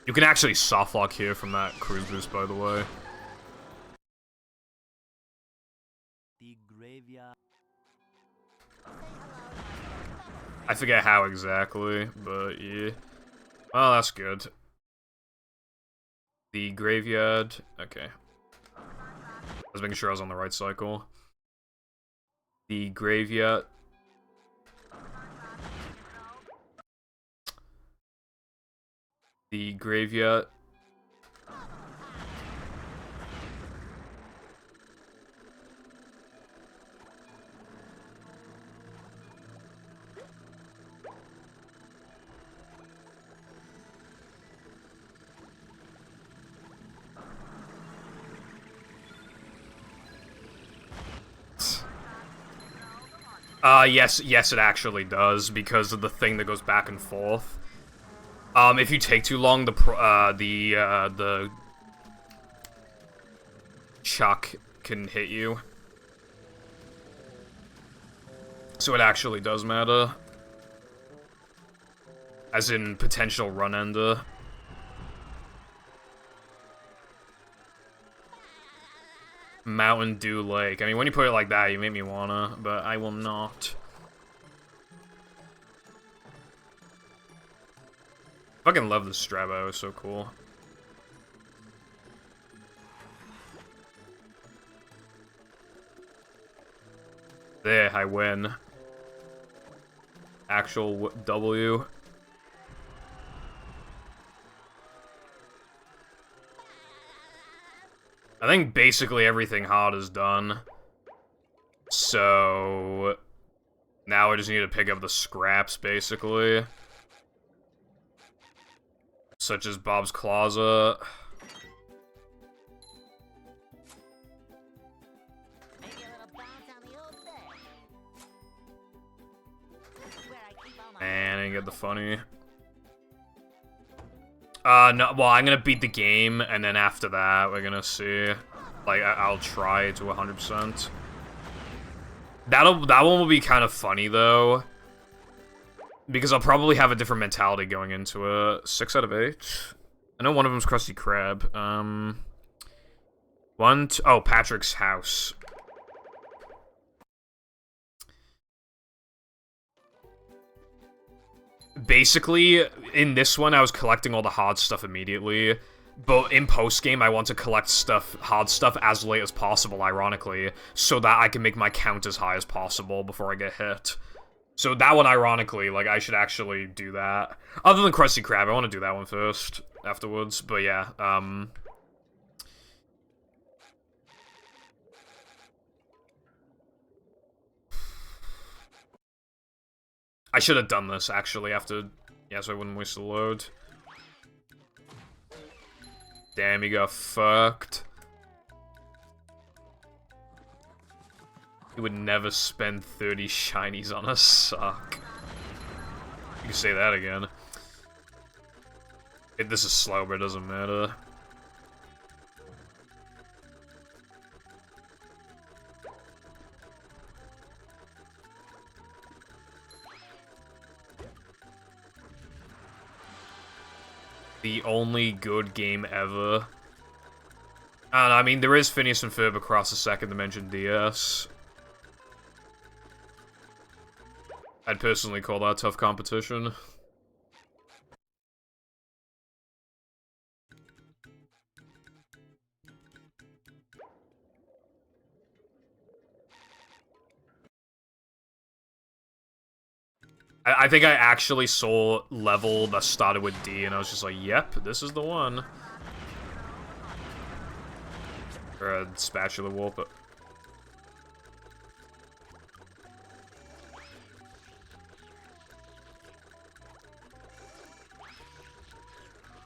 You can actually softlock here from that cruise boost, by the way. The graveyard. I forget how exactly, but yeah. Well, that's good. The graveyard. Okay. I was making sure I was on the right cycle. The graveyard. The graveyard. Yes, it actually does, because of the thing that goes back and forth. If you take too long, the chuck can hit you. So it actually does matter. As in, potential run-ender. Mountain Dew Lake. I mean, when you put it like that, you make me wanna, but I will not. Fucking love this Strabo, it's so cool. There, I win. Actual W. I think basically everything hard is done. So... now I just need to pick up the scraps, basically. Such as Bob's Closet. Maybe a little bounce on the old bed. This is where I keep all my... And I didn't get the funny. No, well, I'm gonna beat the game, and then after that, we're gonna see. Like, I'll try to 100%. That one will be kind of funny, though. Because I'll probably have a different mentality going into it. 6 out of 8. I know one of them's Krusty Krab. Oh, Patrick's house. Basically, in this one, I was collecting all the hard stuff immediately. But in post-game, I want to collect hard stuff as late as possible, ironically, so that I can make my count as high as possible before I get hit. So that one, ironically, like, I should actually do that. Other than Krusty Krab, I want to do that one first, afterwards, but yeah, I should have done this, actually, after... yeah, so I wouldn't waste the load. Damn, he got fucked. He would never spend 30 shinies on a sock. You can say that again. This is slow, but it doesn't matter. The only good game ever. And I mean, there is Phineas and Ferb across the second dimension DS. I'd personally call that tough competition. I think I actually saw level that started with D, and I was just like, yep, this is the one. Or a spatula warp it.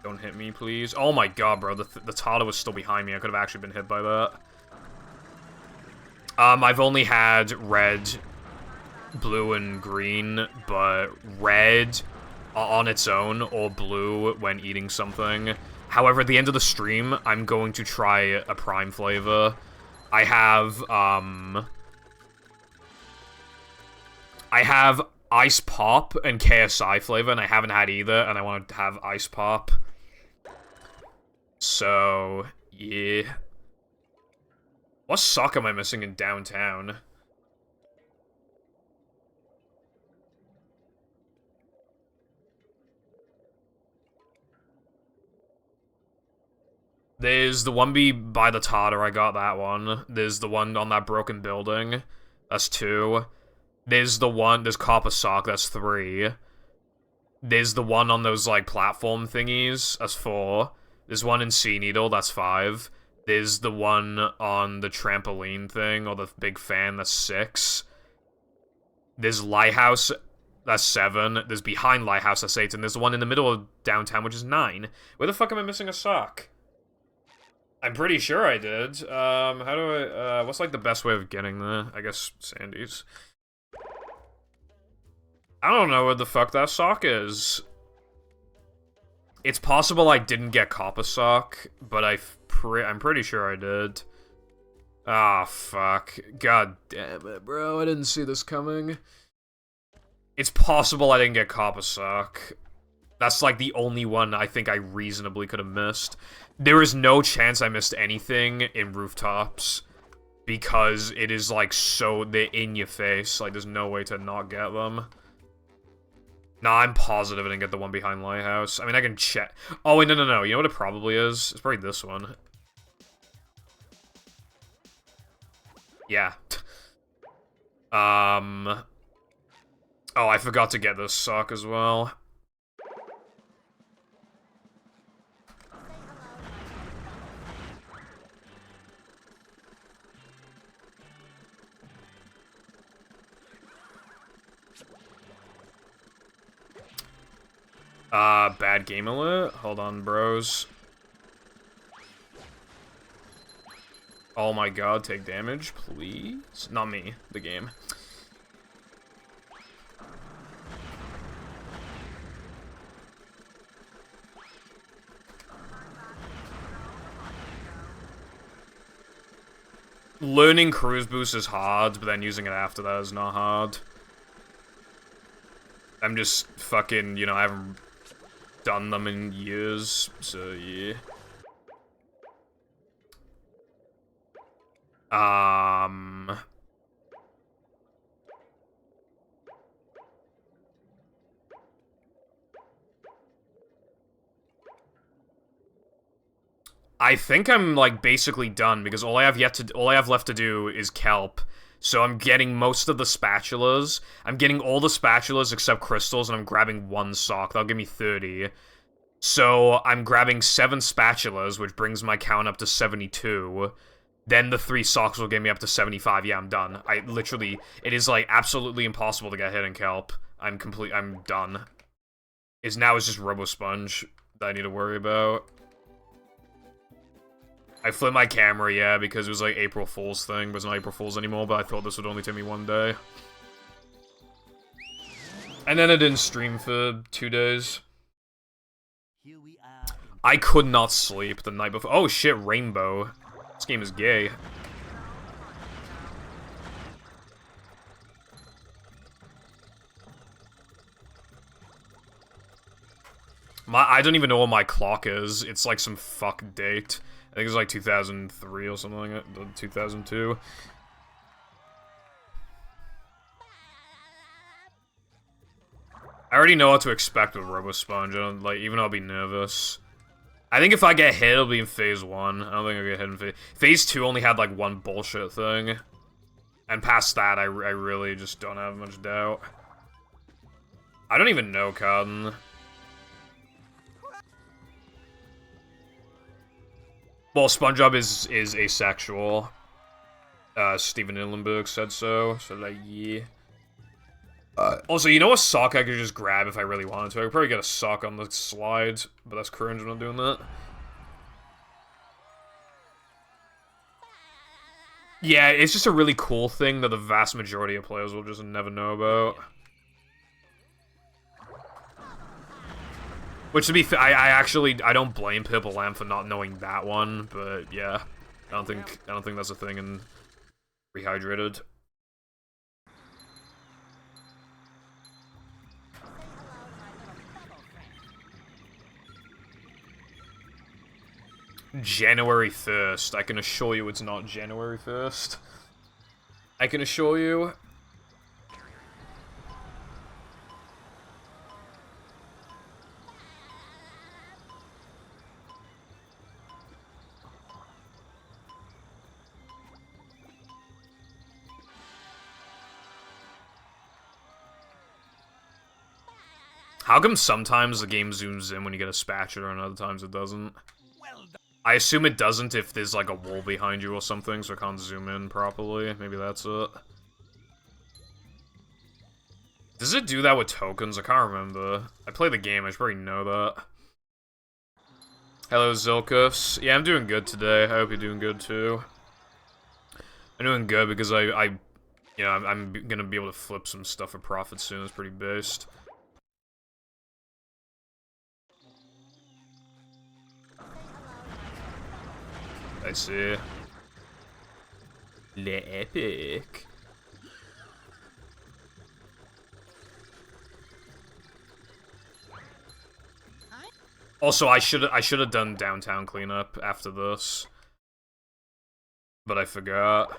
Don't hit me, please. Oh my god, bro, the Tata was still behind me. I could have actually been hit by that. I've only had red, blue, and green, but red on its own, or blue when eating something. However, at the end of the stream, I'm going to try a prime flavor. I have Ice Pop and KSI flavor, and I haven't had either, and I want to have Ice Pop. So, yeah. What sock am I missing in downtown? There's the one by the Tartar, I got that one. There's the one on that broken building. That's 2. There's Copper Sock, that's 3. There's the one on those, like, platform thingies, that's 4. There's one in Sea Needle, that's 5. There's the one on the trampoline thing, or the big fan, that's 6. There's Lighthouse, that's 7. There's Behind Lighthouse, that's 8. And there's the one in the middle of downtown, which is 9. Where the fuck am I missing a sock? I'm pretty sure I did. How do I, what's, like, the best way of getting there? I guess Sandy's. I don't know where the fuck that sock is. It's possible I didn't get Copper Sock, but I'm pretty sure I did. Ah, fuck. God damn it, bro. I didn't see this coming. It's possible I didn't get Copper Sock. That's, like, the only one I think I reasonably could have missed. There is no chance I missed anything in Rooftops, because it is, like, so... they're in your face. Like, there's no way to not get them. Nah, I'm positive I didn't get the one behind Lighthouse. I mean, I can check. Oh, wait, no. You know what it probably is? It's probably this one. Yeah. Oh, I forgot to get this sock as well. Bad game alert? Hold on, bros. Oh my god, take damage, please? Not me, the game. Learning cruise boost is hard, but then using it after that is not hard. I'm just fucking, you know, I haven't done them in years, so yeah. I think I'm, like, basically done, because all I have left to do is kelp. So I'm getting most of the spatulas. I'm getting all the spatulas except crystals, and I'm grabbing one sock. That'll give me 30. So I'm grabbing 7 spatulas, which brings my count up to 72. Then the 3 socks will get me up to 75. Yeah, I'm done. It is, like, absolutely impossible to get hit in kelp. I'm done. It's just Robo Sponge that I need to worry about. I flipped my camera, yeah, because it was like April Fool's thing, but it's not April Fool's anymore, but I thought this would only take me 1 day. And then I didn't stream for 2 days. Here we are. I could not sleep the night before. Oh shit, Rainbow. This game is gay. I don't even know what my clock is. It's like some fuck date. I think it's like 2003 or something like that. 2002. I already know what to expect with Robo Sponge. Even though I'll be nervous. I think if I get hit, it'll be in Phase 1. I don't think I'll get hit in Phase 2 only had like 1 bullshit thing. And past that, I really just don't have much doubt. I don't even know, Cotton. Well, SpongeBob is asexual. Steven Illenberg said so like, yeah. Also, you know what sock I could just grab if I really wanted to? I could probably get a sock on the slide, but that's cringe when I'm doing that. Yeah, it's just a really cool thing that the vast majority of players will just never know about. Which, to be fair, I don't blame Pipple Lamb for not knowing that one, but yeah, I don't think that's a thing in Rehydrated. January 1st. I can assure you it's not January 1st. I can assure you. How come sometimes the game zooms in when you get a spatula and other times it doesn't? I assume it doesn't if there's like a wall behind you or something, so it can't zoom in properly. Maybe that's it. Does it do that with tokens? I can't remember. I play the game, I should probably know that. Hello, Zilkus. Yeah, I'm doing good today. I hope you're doing good too. I'm doing good because I'm gonna be able to flip some stuff for profit soon. It's pretty based. I see. Le epic. Also, I should have done downtown cleanup after this, but I forgot.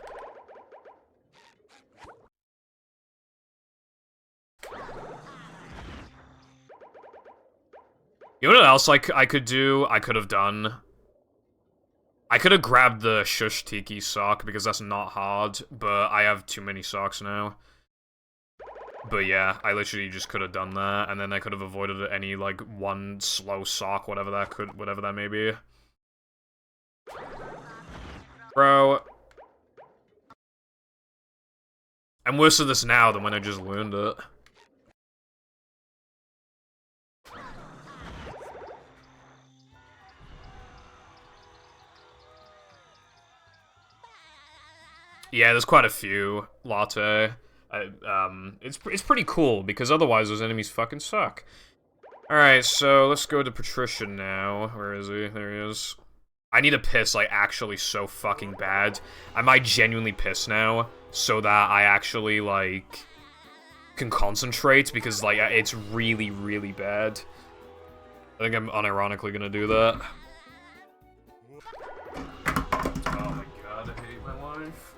You know what else I could do? I could have done. I could have grabbed the Shush Tiki sock, because that's not hard, but I have too many socks now. But yeah, I literally just could have done that, and then I could have avoided any, like, one slow sock, whatever that may be. Bro. I'm worse at this now than when I just learned it. Yeah, there's quite a few. Latte. It's pretty cool, because otherwise those enemies fucking suck. Alright, so let's go to Patrician now. Where is he? There he is. I need to piss, like, actually so fucking bad. I might genuinely piss now, so that I actually, like, can concentrate, because, like, it's really, really bad. I think I'm unironically gonna do that. Oh my god, I hate my life.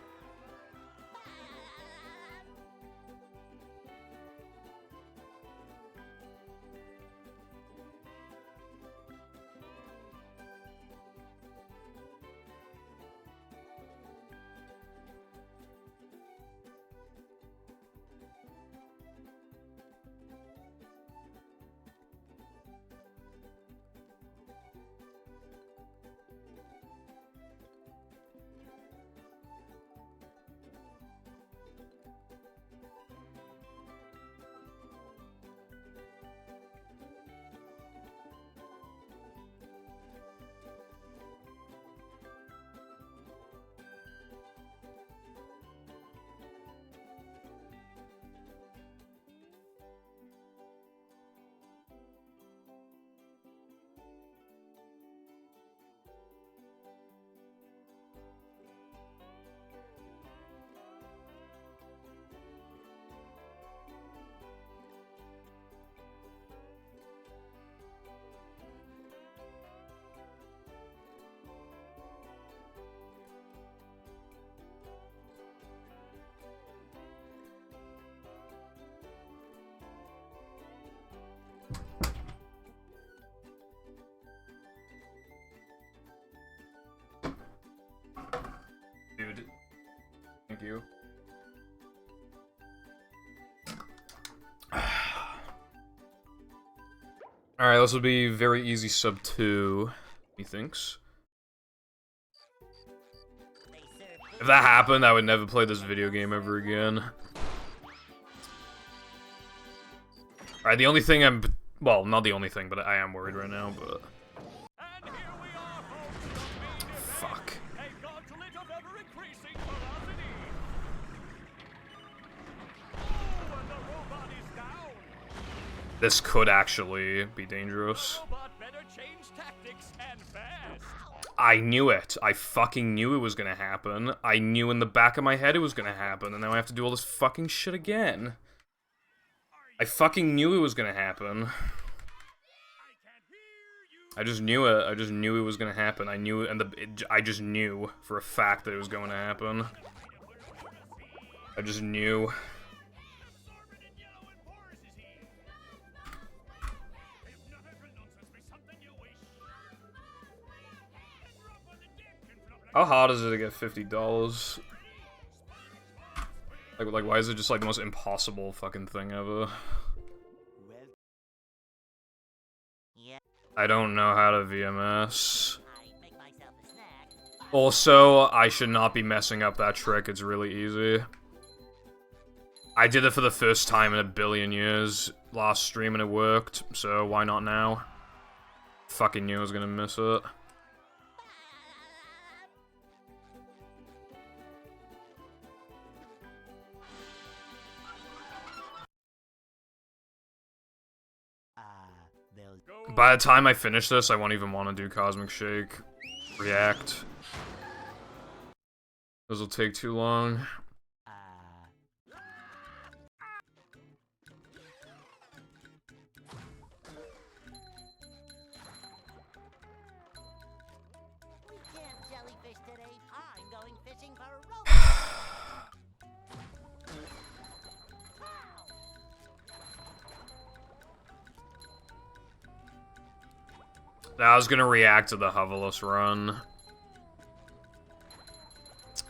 Dude. Thank you. Alright, this will be very easy sub 2, he thinks. If that happened, I would never play this video game ever again. Alright, the only thing I'm... Well, not the only thing, but I am worried right now, but... And here we are, folks. Fuck. A gauntlet of ever-increasing velocity. Oh, and the robot is down. This could actually be dangerous. Robot better change tactics and fast. I knew it. I fucking knew it was gonna happen. I knew in the back of my head it was gonna happen, and now I have to do all this fucking shit again. I fucking knew it was gonna happen. I just knew it. I just knew it was gonna happen. I knew it, and I just knew for a fact that it was going to happen. I just knew. How hard is it to get $50? Like, why is it just like the most impossible fucking thing ever? Yeah, I don't know how to VMS. I make myself a snack. Also, I should not be messing up that trick. It's really easy. I did it for the first time in a billion years last stream and it worked, so why not now? Fucking knew I was gonna miss it. By the time I finish this, I won't even want to do Cosmic Shake. React. This will take too long. We can't jellyfish today. I'm going fishing for a robot. I was gonna react to the hoverless run.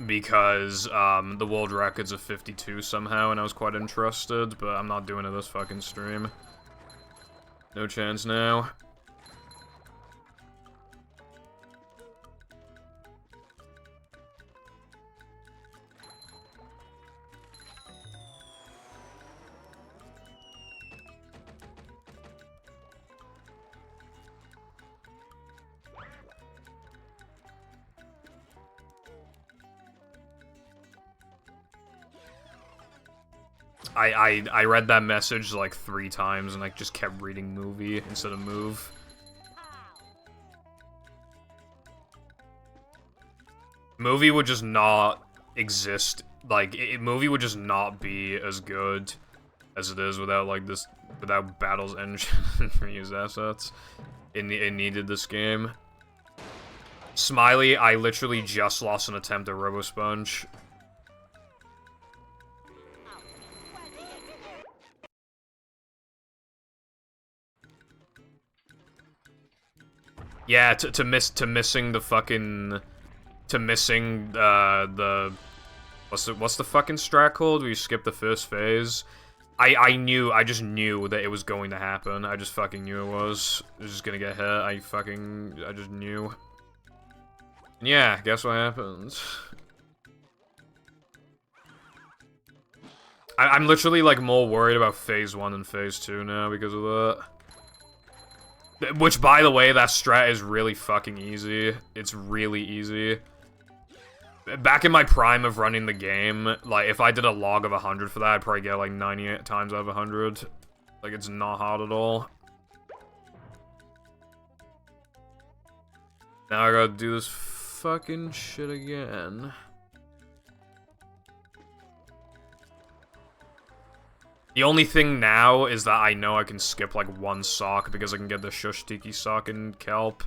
Because, the world record's a 52 somehow, and I was quite interested, but I'm not doing it this fucking stream. No chance now. I read that message like 3 times and I just kept reading movie instead of move. Movie would just not exist. Like, movie would just not be as good as it is without, like, this, without Battle's engine for used assets. It needed this game. Smiley, I literally just lost an attempt at Robo-Sponge. Yeah, to missing the fucking... To missing, the... What's the fucking strat called? Where you skip the first phase? I just knew that it was going to happen. I just fucking knew it was. It was just gonna get hit. I just knew. And yeah, guess what happens? I'm literally, like, more worried about phase 1 than phase 2 now because of that. Which, by the way, that strat is really fucking easy. It's really easy. Back in my prime of running the game, like, if I did a log of 100 for that, I'd probably get, like, 98 times out of 100. Like, it's not hard at all. Now I gotta do this fucking shit again. The only thing now is that I know I can skip, like, 1 sock because I can get the Shush Tiki sock in Kelp.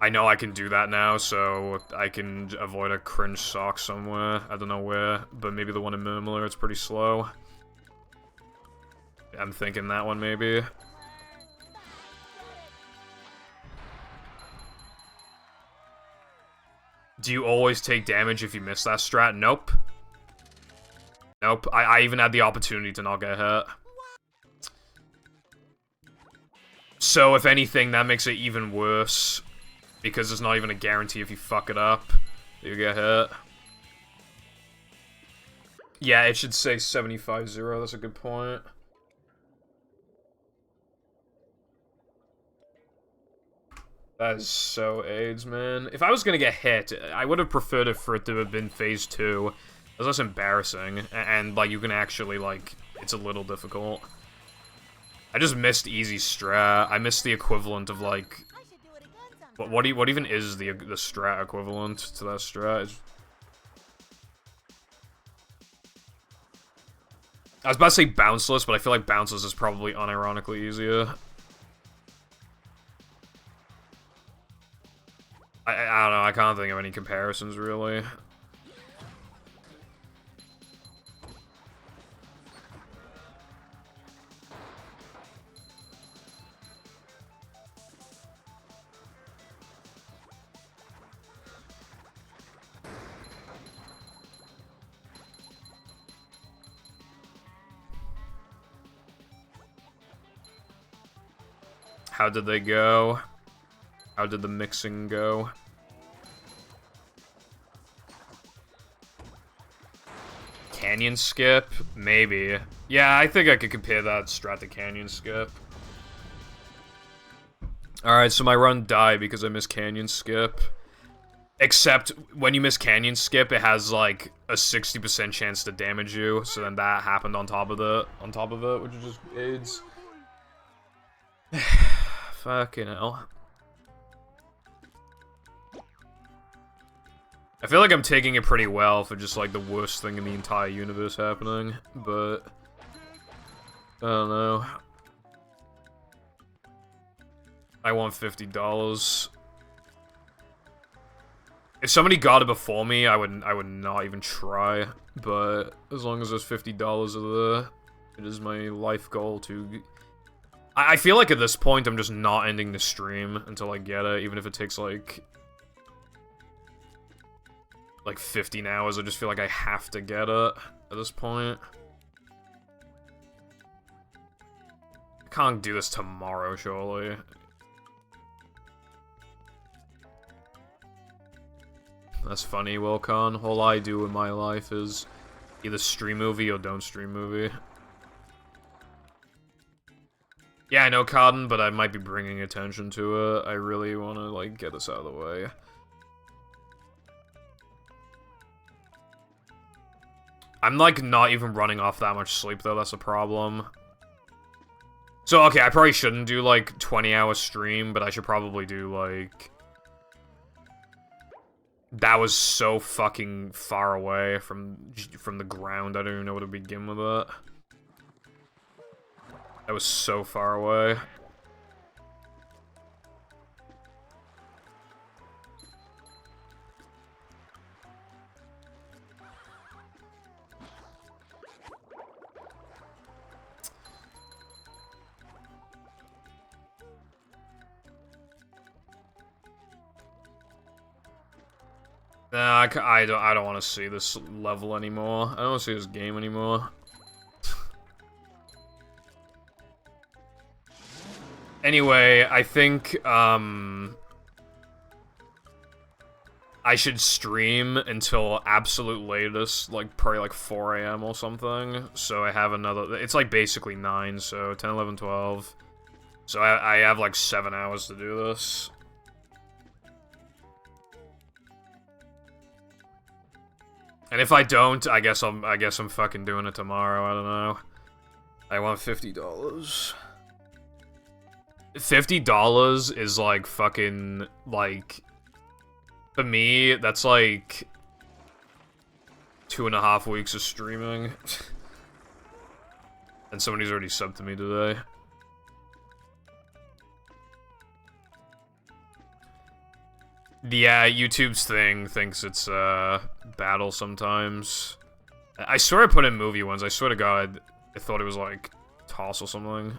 I know I can do that now, so I can avoid a cringe sock somewhere. I don't know where, but maybe the one in Murmler, it's pretty slow. I'm thinking that one, maybe. Do you always take damage if you miss that strat? Nope. Nope. I even had the opportunity to not get hit. So, if anything, that makes it even worse. Because there's not even a guarantee if you fuck it up, you get hit. Yeah, it should say 75-0, that's a good point. That is so AIDS, man. If I was gonna get hit, I would have preferred it for it to have been phase 2. It's less embarrassing, and, like, you can actually, like, it's a little difficult. I just missed easy strat. I missed the equivalent of, like... What even is the strat equivalent to that strat? I was about to say bounceless, but I feel like bounceless is probably unironically easier. I don't know, I can't think of any comparisons, really. How did they go? How did the mixing go? Canyon skip? Maybe. Yeah, I think I could compare that strat to canyon skip. Alright, so my run died because I missed canyon skip. Except, when you miss canyon skip, it has, like, a 60% chance to damage you. So then that happened on top of it, which is just AIDS. Fucking hell. I feel like I'm taking it pretty well for just, like, the worst thing in the entire universe happening, but... I don't know. I want $50. If somebody got it before me, I would not even try, but as long as there's $50 there, it is my life goal to... I feel like at this point, I'm just not ending the stream until I get it, even if it takes, like 15 hours. I just feel like I have to get it at this point. I can't do this tomorrow, surely. That's funny, Wilcon. All I do in my life is either stream movie or don't stream movie. Yeah, I know, Cotton, but I might be bringing attention to it. I really want to, like, get this out of the way. I'm, like, not even running off that much sleep, though. That's a problem. So, okay, I probably shouldn't do, like, 20-hour stream, but I should probably do, like... That was so fucking far away from the ground. I don't even know where to begin with it. That was so far away. Nah, I don't want to see this level anymore. I don't want to see this game anymore. Anyway, I think, I should stream until absolute latest, like, probably like 4 AM or something. So I have another, it's like basically 9, so 10, 11, 12. So I have like 7 hours to do this. And if I don't, I guess I'm fucking doing it tomorrow. I don't know. I want $50. $50 is like fucking like, for me, that's like 2.5 weeks of streaming. And somebody's already subbed to me today. Yeah, YouTube's thing thinks it's battle sometimes. I swear I put in movie ones. I swear to God, I thought it was like toss or something.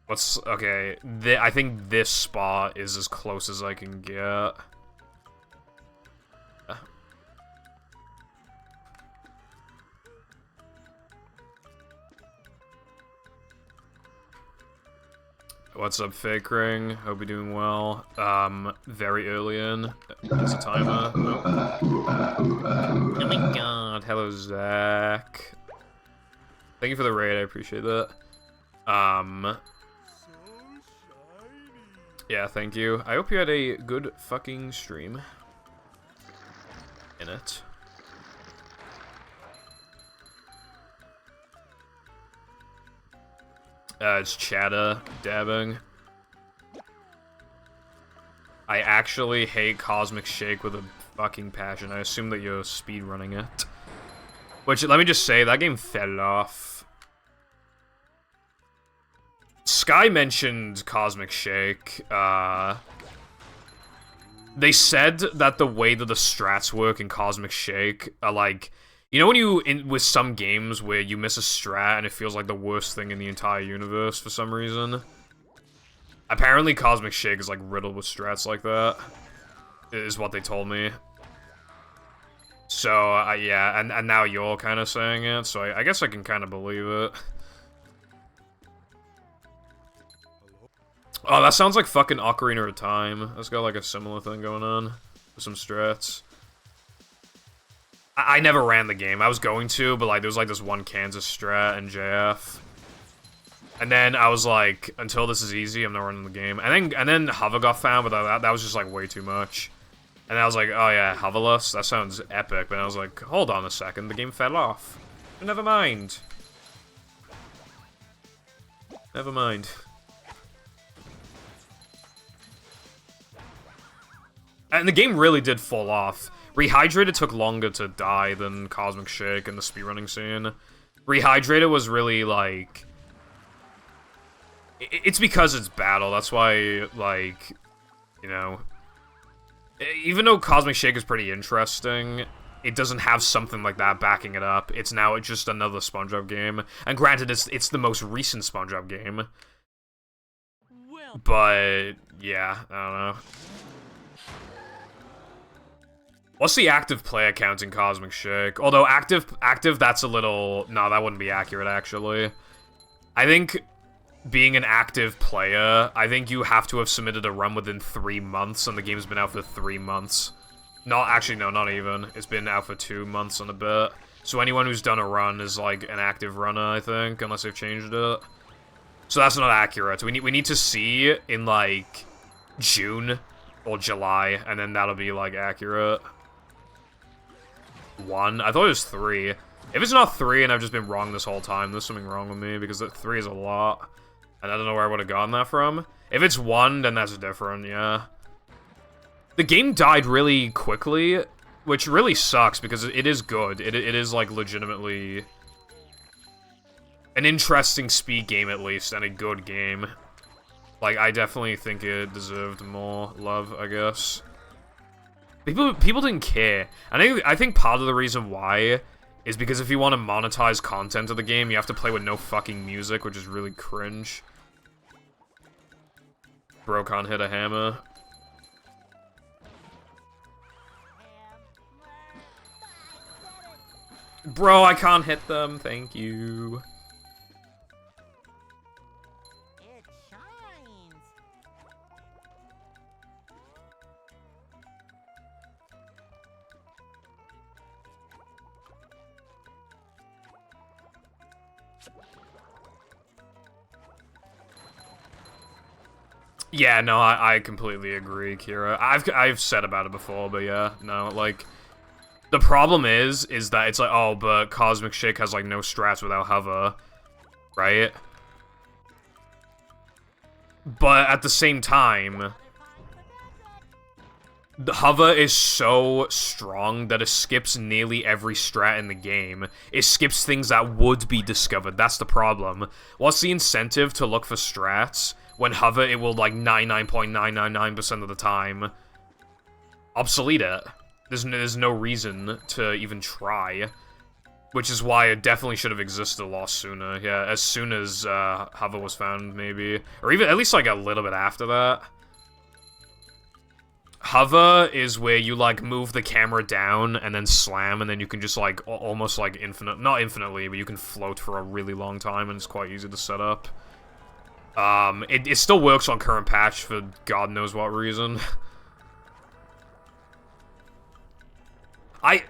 What's okay? I think this spot is as close as I can get. What's up, Fake Ring? Hope you're doing well. Very early in. There's a timer. Nope. Oh my god. Hello, Zach. Thank you for the raid. I appreciate that. Yeah, thank you. I hope you had a good fucking stream. In it. It's Chatta dabbing. I actually hate Cosmic Shake with a fucking passion. I assume that you're speedrunning it. Which, let me just say, that game fell off. Sky mentioned Cosmic Shake. They said that the way that the strats work in Cosmic Shake are like... You know when with some games where you miss a strat and it feels like the worst thing in the entire universe for some reason? Apparently Cosmic Shake is like riddled with strats like that, is what they told me. So, yeah, and now you're kind of saying it, so I guess I can kind of believe it. Oh, that sounds like fucking Ocarina of Time. That's got like a similar thing going on with some strats. I never ran the game. I was going to, but like there was like this one Kansas strat and JF. And then I was like, until this is easy, I'm not running the game. And then Hover got found, but that was just like way too much. And I was like, oh yeah, Hoverless, that sounds epic. But I was like, hold on a second, the game fell off. Never mind. Never mind. And the game really did fall off. Rehydrated took longer to die than Cosmic Shake in the speedrunning scene. Rehydrated was really, like... It's because it's battle, that's why, like, you know... Even though Cosmic Shake is pretty interesting, it doesn't have something like that backing it up. It's now just another SpongeBob game. And granted, it's the most recent SpongeBob game. But, yeah, I don't know. What's the active player count in Cosmic Shake? Although active, that's a little... No, that wouldn't be accurate, actually. I think being an active player, I think you have to have submitted a run within 3 months, and the game's been out for 3 months. Actually, no, not even. It's been out for 2 months and a bit. So anyone who's done a run is, like, an active runner, I think, unless they've changed it. So that's not accurate. We need to see in, like, June... Or July, and then that'll be, like, accurate. 1? I thought it was 3. If it's not 3 and I've just been wrong this whole time, there's something wrong with me, because 3 is a lot. And I don't know where I would have gotten that from. If it's 1, then that's different, yeah. The game died really quickly, which really sucks, because it is good. It is, like, legitimately an interesting speed game, at least, and a good game. Like, I definitely think it deserved more love, I guess. People didn't care. And I think part of the reason why is because if you want to monetize content of the game, you have to play with no fucking music, which is really cringe. Bro can't hit a hammer. Bro, I can't hit them. Thank you. It shines. Yeah, no, I completely agree, Kira. I've said about it before, but yeah, no, like, the problem is that it's like, oh, but Cosmic Shake has, like, no strats without hover, right? But at the same time, the hover is so strong that it skips nearly every strat in the game. It skips things that would be discovered. That's the problem. What's the incentive to look for strats when hover, it will, like, 99.999% of the time obsolete it? There's no reason to even try. Which is why it definitely should have existed a lot sooner. Yeah, as soon as hover was found, maybe. Or even, at least, like, a little bit after that. Hover is where you, like, move the camera down and then slam, and then you can just, like, almost, like, not infinitely, but you can float for a really long time, and it's quite easy to set up. It still works on current patch for God knows what reason.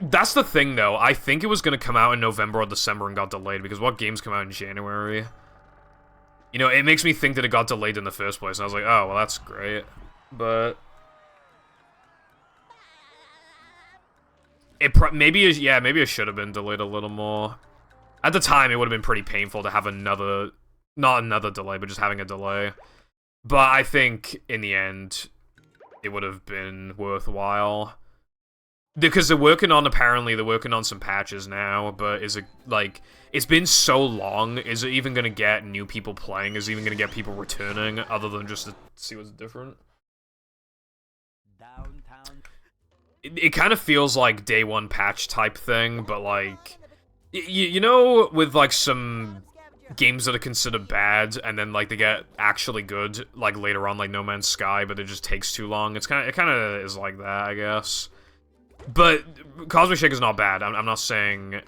That's the thing, though. I think it was gonna come out in November or December and got delayed, because what games come out in January? You know, it makes me think that it got delayed in the first place, and I was like, oh, well, that's great. But maybe it should have been delayed a little more. At the time, it would have been pretty painful to have not another delay, but just having a delay. But I think, in the end, it would have been worthwhile. Because apparently they're working on some patches now, but is it, like, it's been so long, is it even gonna get new people playing? Is it even gonna get people returning, other than just to see what's different? Downtown. It kind of feels like day one patch type thing, but, like, you know, with, like, some games that are considered bad, and then, like, they get actually good, like, later on, like No Man's Sky, but it just takes too long. It kind of is like that, I guess. But Cosmic Shake is not bad. I'm not saying,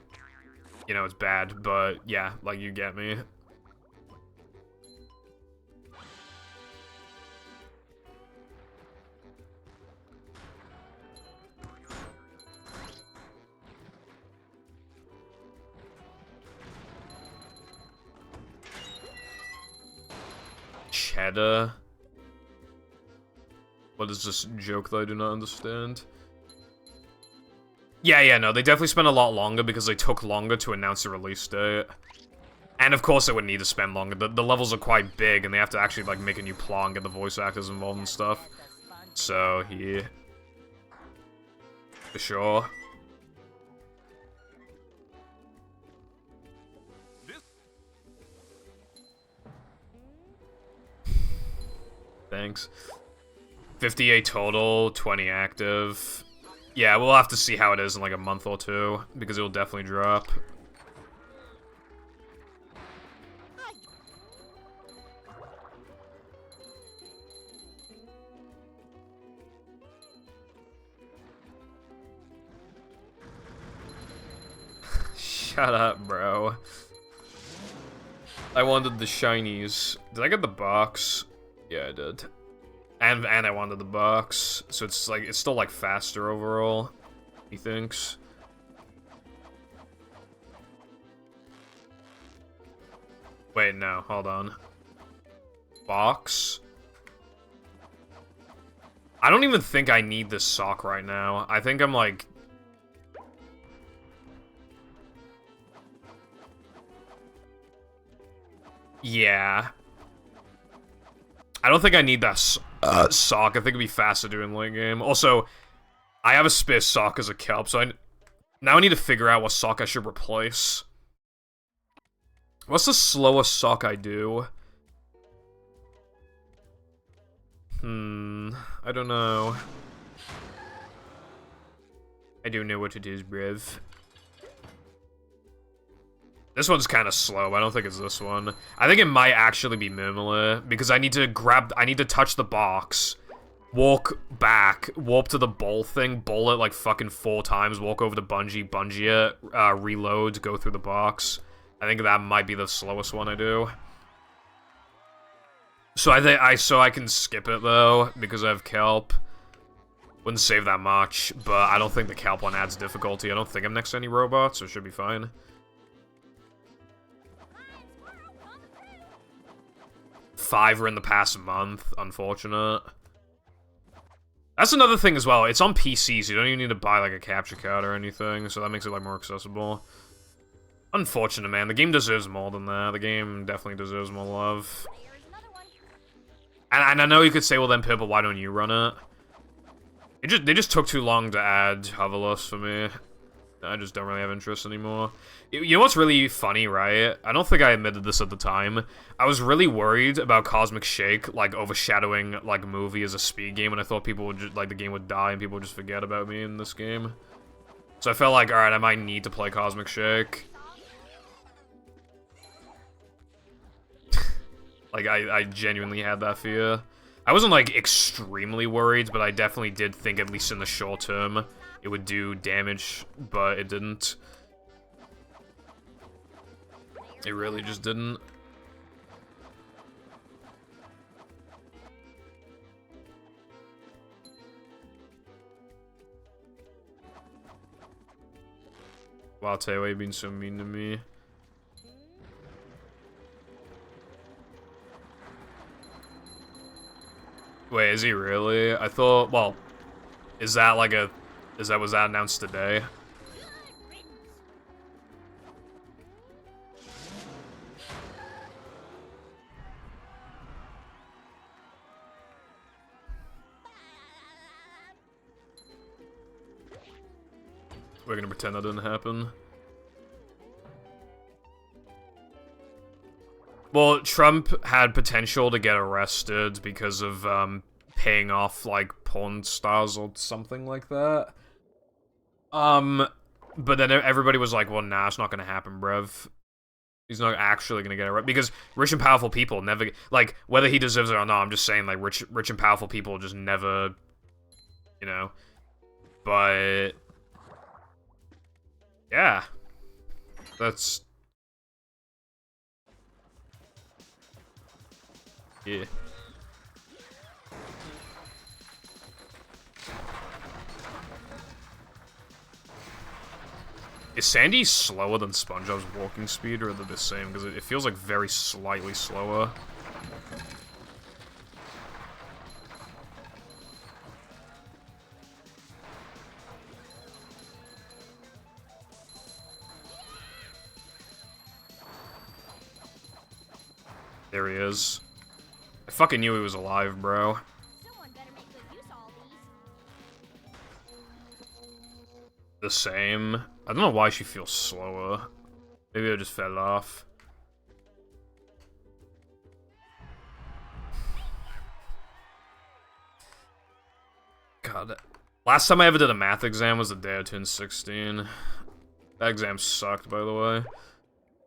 you know, it's bad, but yeah, like, you get me. Cheddar? What is this joke that I do not understand? Yeah, no, they definitely spent a lot longer because they took longer to announce the release date. And of course they would need to spend longer. The levels are quite big, and they have to actually, like, make a new plot and get the voice actors involved and stuff. So, yeah. For sure. Thanks. 58 total, 20 active. Yeah, we'll have to see how it is in, like, a month or two, because it'll definitely drop. Shut up, bro. I wanted the shinies. Did I get the box? Yeah, I did. And I wanted the box, so it's like, it's still, like, faster overall, he thinks. Wait, no, hold on. Box? I don't even think I need this sock right now. I think I'm like... Yeah. I don't think I need that sock. I think it'd be faster doing late game. Also, I have a spare sock as a kelp, so now I need to figure out what sock I should replace. What's the slowest sock I do? I don't know. I don't know what it is, bruv. This one's kind of slow. I don't think it's this one. I think it might actually be Mimula, because I need to touch the box, walk back, warp to the bowl thing, bowl it like fucking 4 times, walk over to bungee it, reload, go through the box. I think that might be the slowest one I do. So I can skip it though, because I have kelp. Wouldn't save that much, but I don't think the kelp one adds difficulty. I don't think I'm next to any robots, so it should be fine. 5 in the past month, unfortunate. That's another thing as well. It's on PC, so you don't even need to buy like a capture card or anything, so that makes it like more accessible. Unfortunate, man. The game deserves more than that. The game definitely deserves more love. And I know you could say, well then, Pippa, why don't you run it? They just took too long to add Hoverless for me. I just don't really have interest anymore. You know what's really funny, right? I don't think I admitted this at the time. I was really worried about Cosmic Shake, like, overshadowing, like, movie as a speed game, and I thought people would just, like, the game would die and people would just forget about me in this game. So I felt like, alright, I might need to play Cosmic Shake. Like, I genuinely had that fear. I wasn't, like, extremely worried, but I definitely did think, at least in the short term, it would do damage, but it didn't. It really just didn't. Wow, I'll tell you why you've been so mean to me. Wait, is he really? I thought, well, was that announced today? We're gonna pretend that didn't happen. Well, Trump had potential to get arrested because of, paying off, like, porn stars or something like that. But then everybody was like, well, nah, it's not gonna happen, bruv. He's not actually gonna get arrested. Because rich and powerful people never, like, whether he deserves it or not, I'm just saying, like, rich and powerful people just never, you know. But yeah. That's... yeah. Is Sandy slower than SpongeBob's walking speed, or are they the same? Because it feels like very slightly slower. There he is. I fucking knew he was alive, bro. Someone better make good use of all these. The same. I don't know why she feels slower. Maybe I just fell off. God. Last time I ever did a math exam was the day I turned 16. That exam sucked, by the way.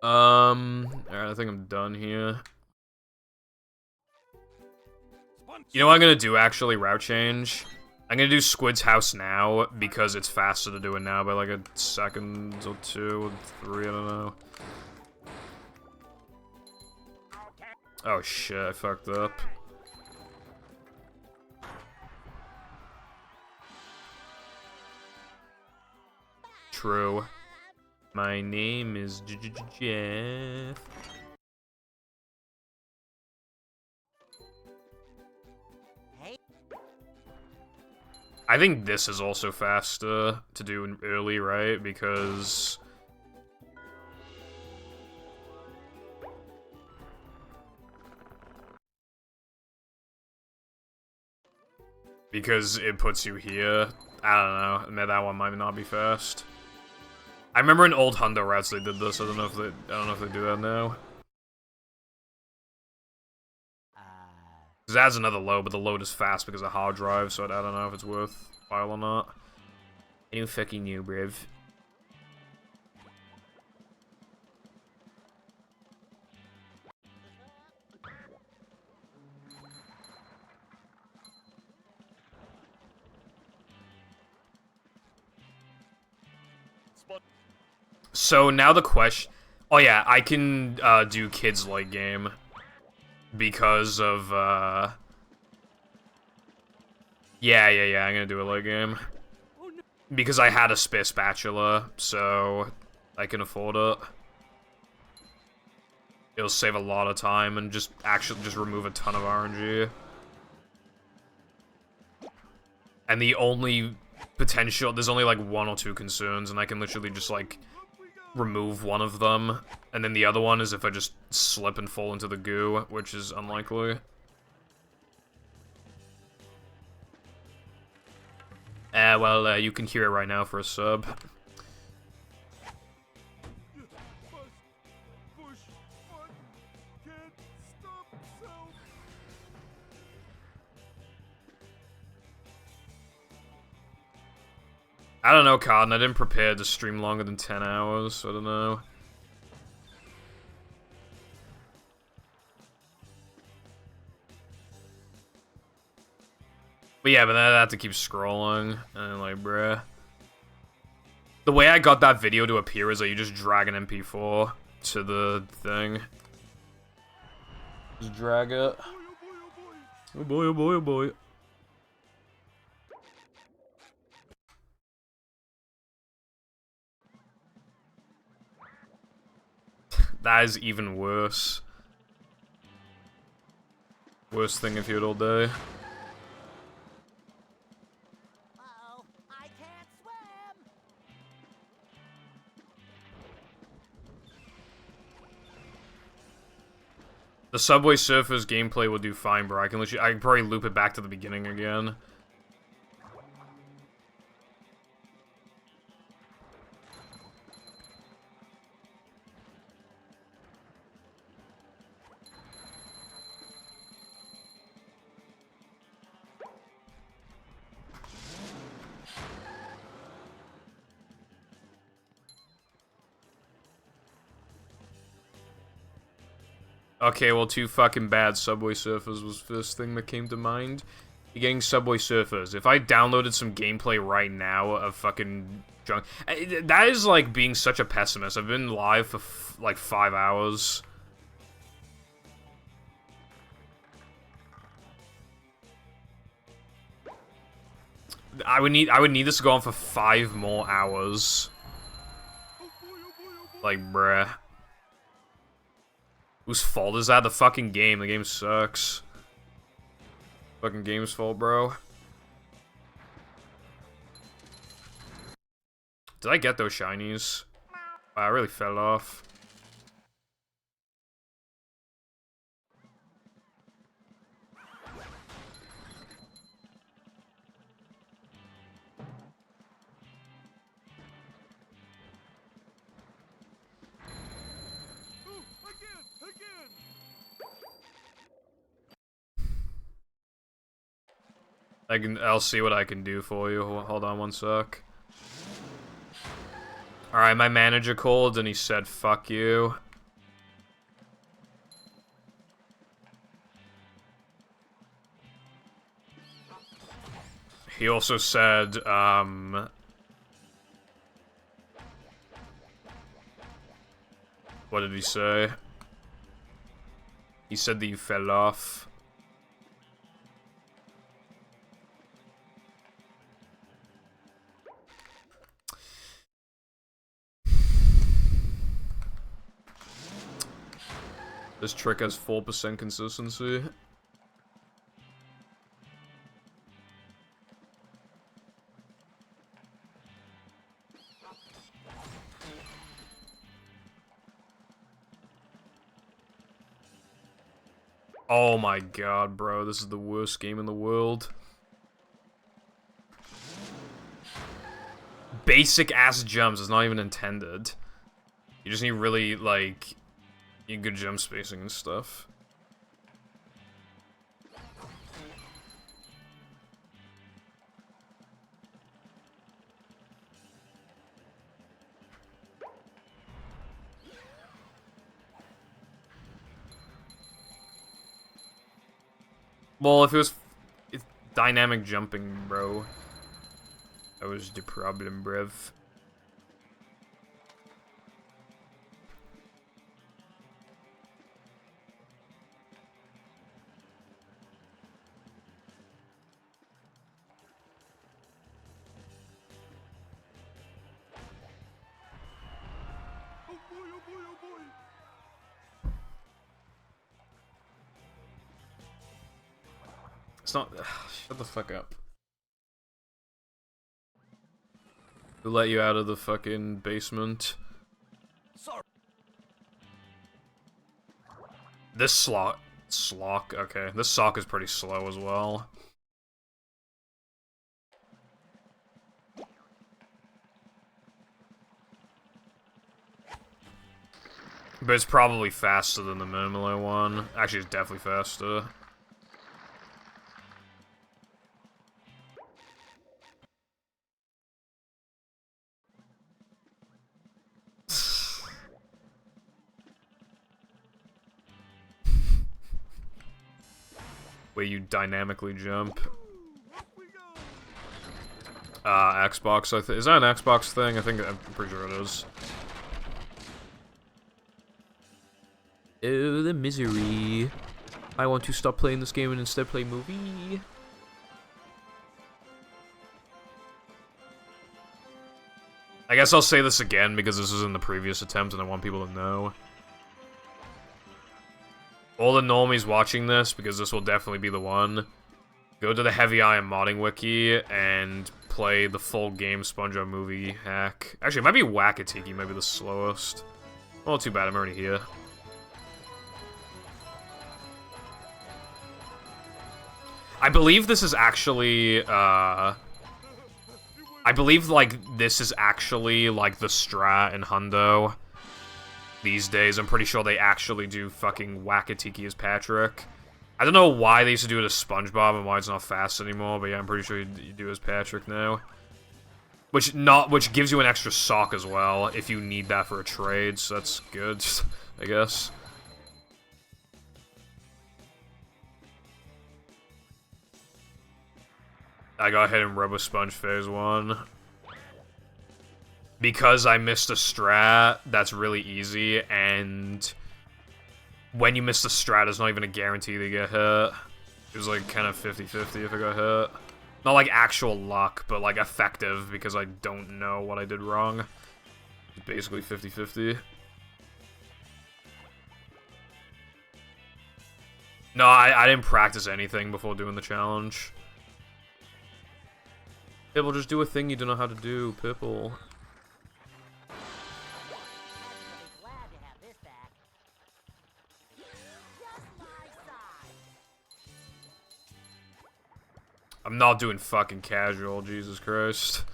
Alright, I think I'm done here. You know what I'm gonna do, actually? Route change. I'm gonna do Squid's house now, because it's faster to do it now by like a second or 2 or 3, I don't know. Oh shit, I fucked up. True. My name is Jeff. I think this is also faster to do in early, right? Because it puts you here. I don't know. That one might not be fast. I remember in old Hundo routes they did this. I don't know if they do that now. Cause that's another load, but the load is fast because of hard drive, so I don't know if it's worthwhile or not. I don't fucking know, bruv. So now the question... Oh yeah, I can do kids late game. Because of, Yeah, I'm gonna do a late game. Because I had a spare spatula, so I can afford it. It'll save a lot of time and just remove a ton of RNG. And the only potential... There's only like 1 or 2 concerns, and I can literally just like... remove one of them, and then the other one is if I just slip and fall into the goo, which is unlikely. Well, you can hear it right now for a sub. I don't know, Cotton. I didn't prepare to stream longer than 10 hours, so I don't know. But yeah, but then I have to keep scrolling, and like, bruh. The way I got that video to appear is that you just drag an MP4 to the thing. Just drag it. Oh boy, oh boy, oh boy. That is even worse. Worst thing I've heard all day. Uh-oh, I can't swim! The Subway Surfers gameplay will do fine, bro. I can probably loop it back to the beginning again. Okay, well, too fucking bad. Subway Surfers was the first thing that came to mind. You're getting Subway Surfers. If I downloaded some gameplay right now of fucking junk... That is, like, being such a pessimist. I've been live for, like, 5 hours. I would need this to go on for 5 more hours. Like, bruh. Whose fault is that? The fucking game. The game sucks. Fucking game's fault, bro. Did I get those shinies? Wow, I really fell off. I'll see what I can do for you. Hold on one sec. Alright, my manager called and he said, fuck you. He also said, what did he say? He said that you fell off. This trick has 4% consistency. Oh my god, bro. This is the worst game in the world. Basic ass jumps is not even intended. You just need really, like, you need good jump spacing and stuff. Well, if it was dynamic jumping, bro, that was the problem, bruv. It's not. Shut the fuck up. Who let you out of the fucking basement? Sorry. This slock. Okay. This sock is pretty slow as well. But it's probably faster than the Murmelo one. Actually, it's definitely faster. Where you dynamically jump. Xbox, I think. Is that an Xbox thing? I'm pretty sure it is. Oh, the misery. I want to stop playing this game and instead play movie. I guess I'll say this again because this was in the previous attempt and I want people to know. All the normies watching this, because this will definitely be the one, go to the Heavy Iron modding wiki and play the full game SpongeBob movie hack. Actually, it might be Wakatiki, might be the slowest. Well, too bad, I'm already here. I believe this is actually, I believe, like, this is actually, like, the strat in Hundo. These days, I'm pretty sure they actually do fucking Wakatiki as Patrick. I don't know why they used to do it as SpongeBob and why it's not fast anymore, but yeah, I'm pretty sure you do it as Patrick now. Which gives you an extra sock as well, if you need that for a trade, so that's good, I guess. I go ahead and Robo Sponge Phase 1. Because I missed a strat, that's really easy, and when you miss the strat, it's not even a guarantee to get hit. It was like kind of 50-50 if I got hit. Not like actual luck, but like effective, because I don't know what I did wrong. It's basically 50-50. No, I didn't practice anything before doing the challenge. Pipple, just do a thing you don't know how to do, Pipple. I'm not doing fucking casual, Jesus Christ.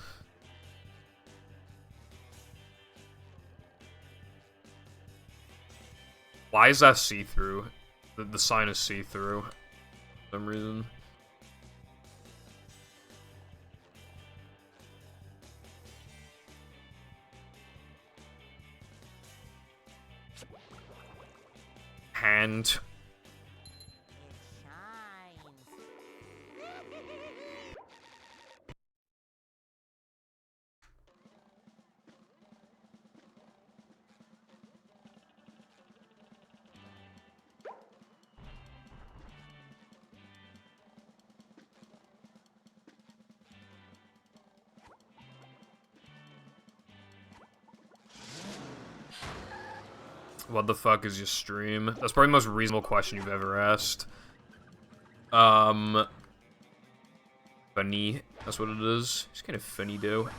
Why is that see-through? The sign is see-through. For some reason. Hand. What the fuck is your stream? That's probably the most reasonable question you've ever asked. Funny. That's what it is. It's kind of funny, though.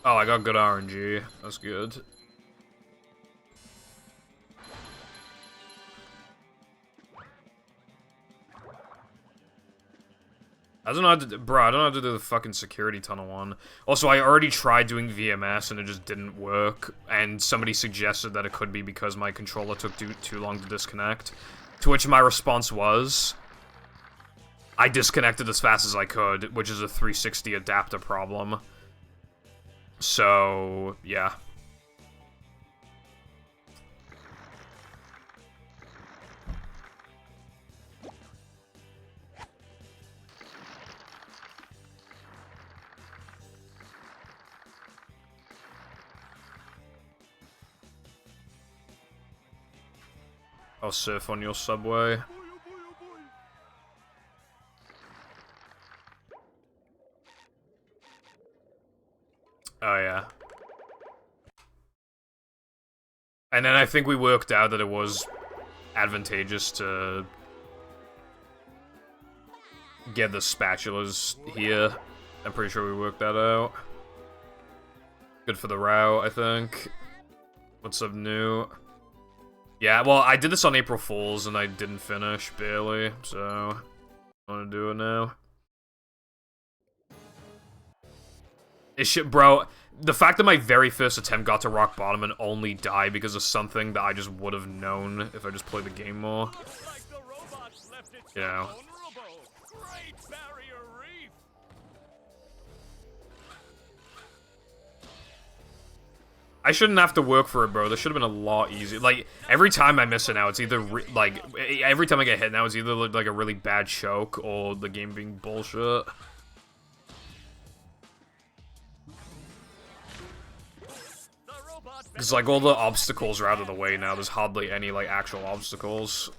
Oh, I got good RNG. That's good. I don't know how to, bro, I don't know how to do the fucking security tunnel one. Also, I already tried doing VMS and it just didn't work, and somebody suggested that it could be because my controller took too long to disconnect. To which my response was, I disconnected as fast as I could, which is a 360 adapter problem. So, yeah. I'll surf on your subway. Oh, yeah. And then I think we worked out that it was advantageous to get the spatulas here. I'm pretty sure we worked that out. Good for the route, I think. What's up new? Yeah, well, I did this on April Fool's and I didn't finish, barely, so I want to do it now. It should, bro, the fact that my very first attempt got to rock bottom and only died because of something that I just would have known if I just played the game more. You know. I shouldn't have to work for it, bro. This should have been a lot easier. Like, every time I miss it now, it's either, every time I get hit now, it's either, like, a really bad choke or the game being bullshit. Because, like, all the obstacles are out of the way now. There's hardly any, like, actual obstacles.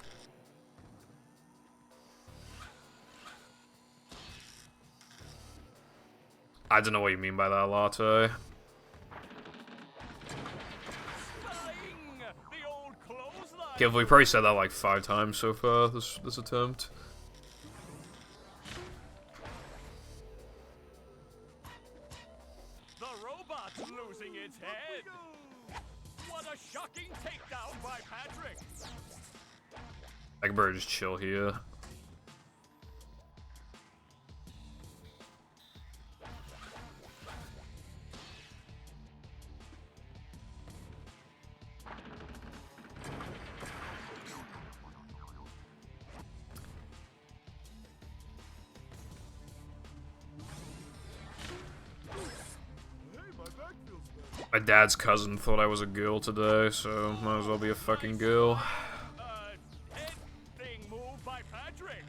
I don't know what you mean by that, Latte. Yeah, we probably said that like 5 times so far, this attempt. The robot's losing its head. What a shocking takedown by Patrick. I can probably just chill here. My dad's cousin thought I was a girl today, so might as well be a fucking girl. Head thing moved by Patrick.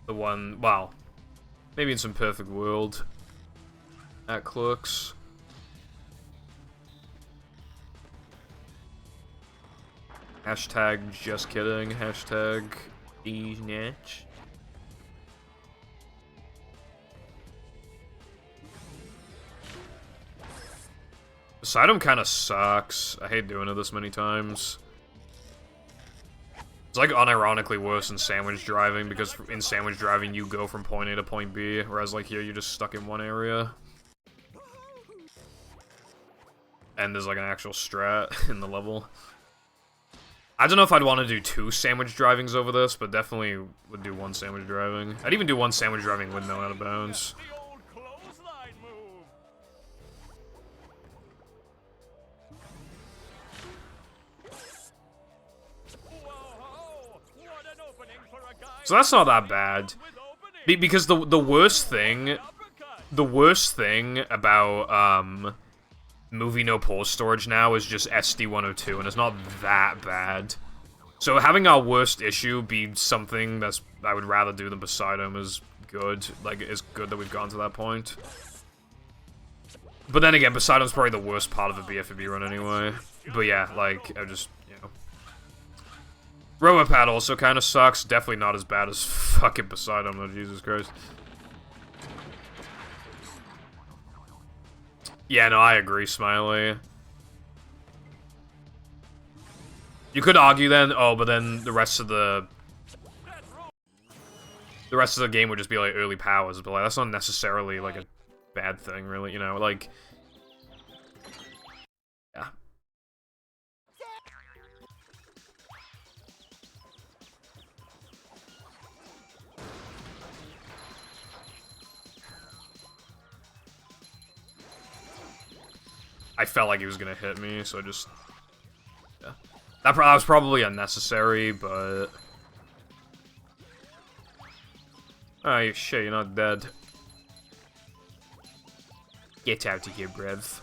The one, well, maybe in some perfect world. At Clerks. Hashtag just kidding. Hashtag snatch. Poseidon kind of sucks. I hate doing it this many times. It's like unironically worse than sandwich driving, because in sandwich driving you go from point A to point B, whereas like here you're just stuck in one area. And there's like an actual strat in the level. I don't know if I'd want to do 2 sandwich drivings over this, but definitely would do 1 sandwich driving. I'd even do 1 sandwich driving with no out of bounds. So that's not that bad, because the worst thing about movie no pause storage now is just SD102, and it's not that bad. So having our worst issue be something that's I would rather do than Poseidon is good. Like, it's good that we've gotten to that point. But then again, Poseidon's probably the worst part of the BFBB run anyway. But yeah, like, I just, you know. Robopad also kind of sucks. Definitely not as bad as fucking Poseidon, though, Jesus Christ. Yeah, no, I agree, Smiley. You could argue then, oh, but then the rest of the game would just be like early powers, but like that's not necessarily like a bad thing, really, you know, like, yeah. I felt like he was gonna hit me, so I just... Yeah. That was probably unnecessary, but... Oh, shit, you're not dead. Get out of here, Brev.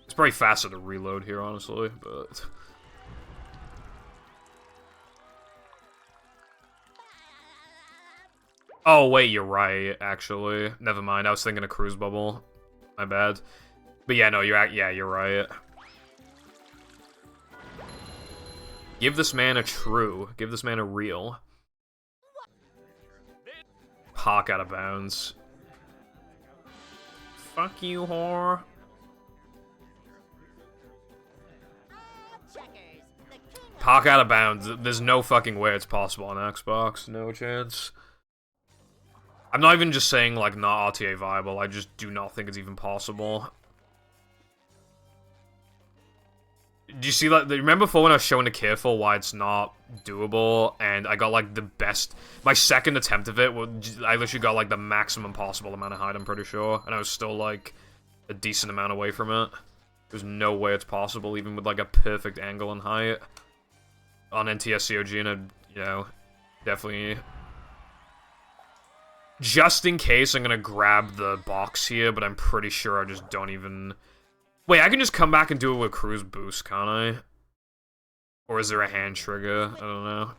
It's probably faster to reload here, honestly, but... Oh, wait, you're right, actually. Never mind, I was thinking of Cruise Bubble. My bad. But yeah, no, you're right. Give this man a true. Give this man a real. Hawk out of bounds. Fuck you, whore. Hawk out of bounds. There's no fucking way it's possible on Xbox. No chance. I'm not even just saying, like, not RTA viable. I just do not think it's even possible. Do you see that? Remember before when I was showing the Careful why it's not doable, and I got, like, the best... My second attempt of it, I literally got, like, the maximum possible amount of height, I'm pretty sure. And I was still, like, a decent amount away from it. There's no way it's possible, even with, like, a perfect angle and height. On NTSCOG, and I'd, you know, definitely... Just in case, I'm gonna grab the box here, but I'm pretty sure I just don't even... Wait, I can just come back and do it with Cruise Boost, can't I? Or is there a hand trigger? I don't know.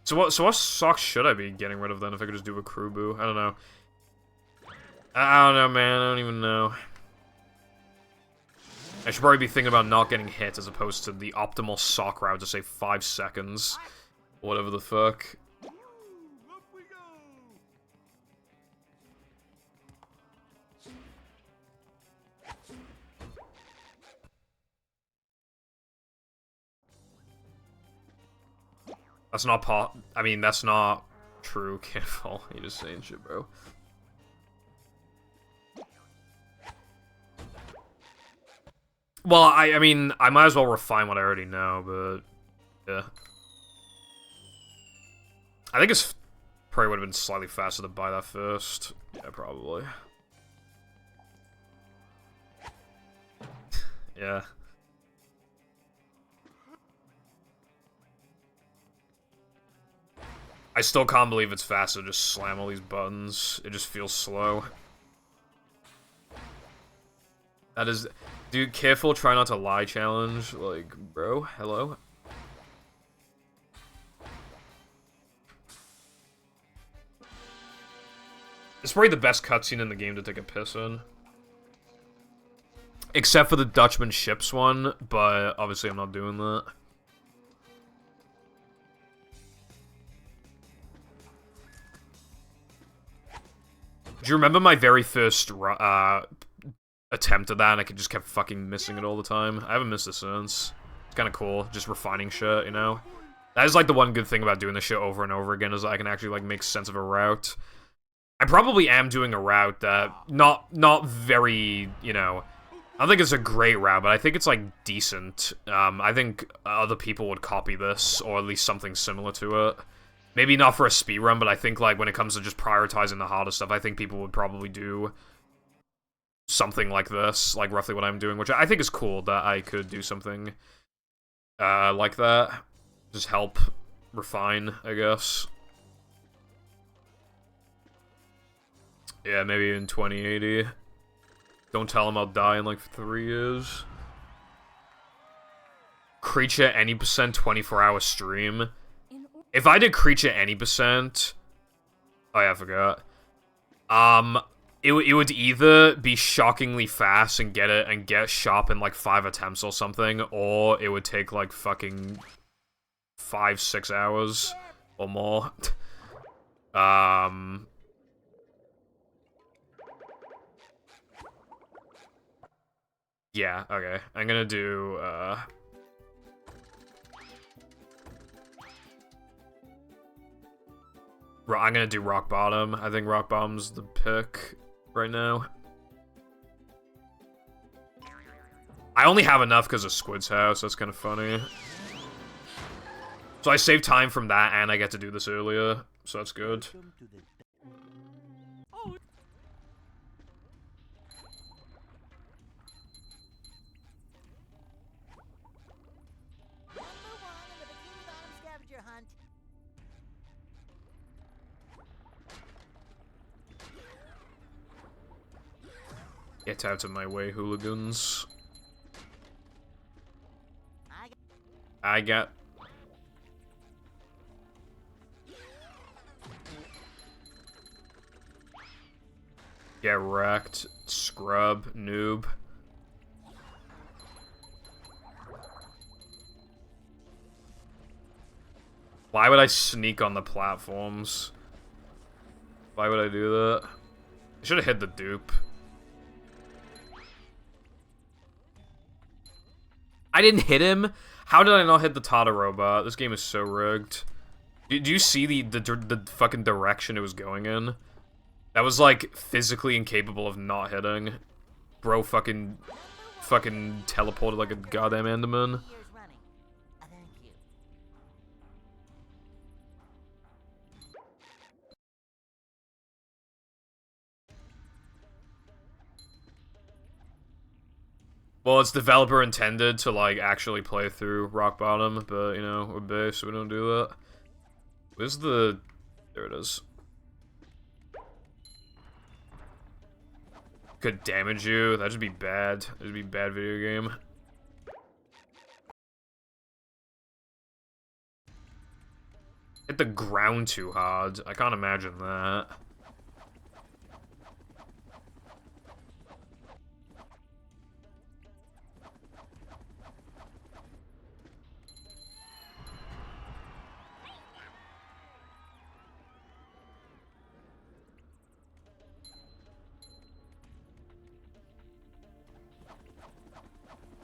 So what socks should I be getting rid of then if I could just do a Crew Boo? I don't know. I don't know, man. I don't even know. I should probably be thinking about not getting hit as opposed to the optimal sock route to say 5 seconds. Whatever the fuck. That's not I mean, that's not true, Careful. You're just saying shit, bro. Well, I mean, I might as well refine what I already know, but... Yeah. I think it's probably would have been slightly faster to buy that first. Yeah, probably. Yeah. I still can't believe it's faster to just slam all these buttons. It just feels slow. That is... Dude, Careful, try not to lie challenge. Like, bro, hello? It's probably the best cutscene in the game to take a piss in. Except for the Dutchman ships one, but obviously I'm not doing that. Do you remember my very first attempt at that, and I just kept fucking missing it all the time? I haven't missed it since. It's kind of cool, just refining shit, you know? That is, like, the one good thing about doing this shit over and over again, is I can actually, like, make sense of a route. I probably am doing a route that, not very, you know... I don't think it's a great route, but I think it's, like, decent. I think other people would copy this, or at least something similar to it. Maybe not for a speedrun, but I think, like, when it comes to just prioritizing the harder stuff, I think people would probably do something like this, like roughly what I'm doing, which I think is cool that I could do something like that. Just help refine, I guess. Yeah, maybe in 2080. Don't tell him I'll die in, like, 3 years. Creature any percent 24-hour stream. If I did Creature any percent... Oh yeah, I forgot. It would either be shockingly fast and get sharp in, like, 5 attempts or something, or it would take, like, fucking 5-6 hours or more. Yeah, okay. I'm gonna do, I'm gonna do Rock Bottom. I think Rock Bottom's the pick right now. I only have enough because of Squid's house. That's kind of funny. So I saved time from that, and I get to do this earlier. So that's good. Get out of my way, hooligans. I got... Get wrecked, scrub, noob. Why would I sneak on the platforms? Why would I do that? I should have hit the dupe. I didn't hit him? How did I not hit the Tata robot? This game is so rigged. Do you see the fucking direction it was going in? That was, like, physically incapable of not hitting. Bro fucking teleported like a goddamn Enderman. Years running. Thank you. Well, it's developer intended to, like, actually play through Rock Bottom, but, you know, we're base, so we don't do that. Where's the... There it is. Could damage you. That'd just be bad. That'd be a bad video game. Hit the ground too hard. I can't imagine that.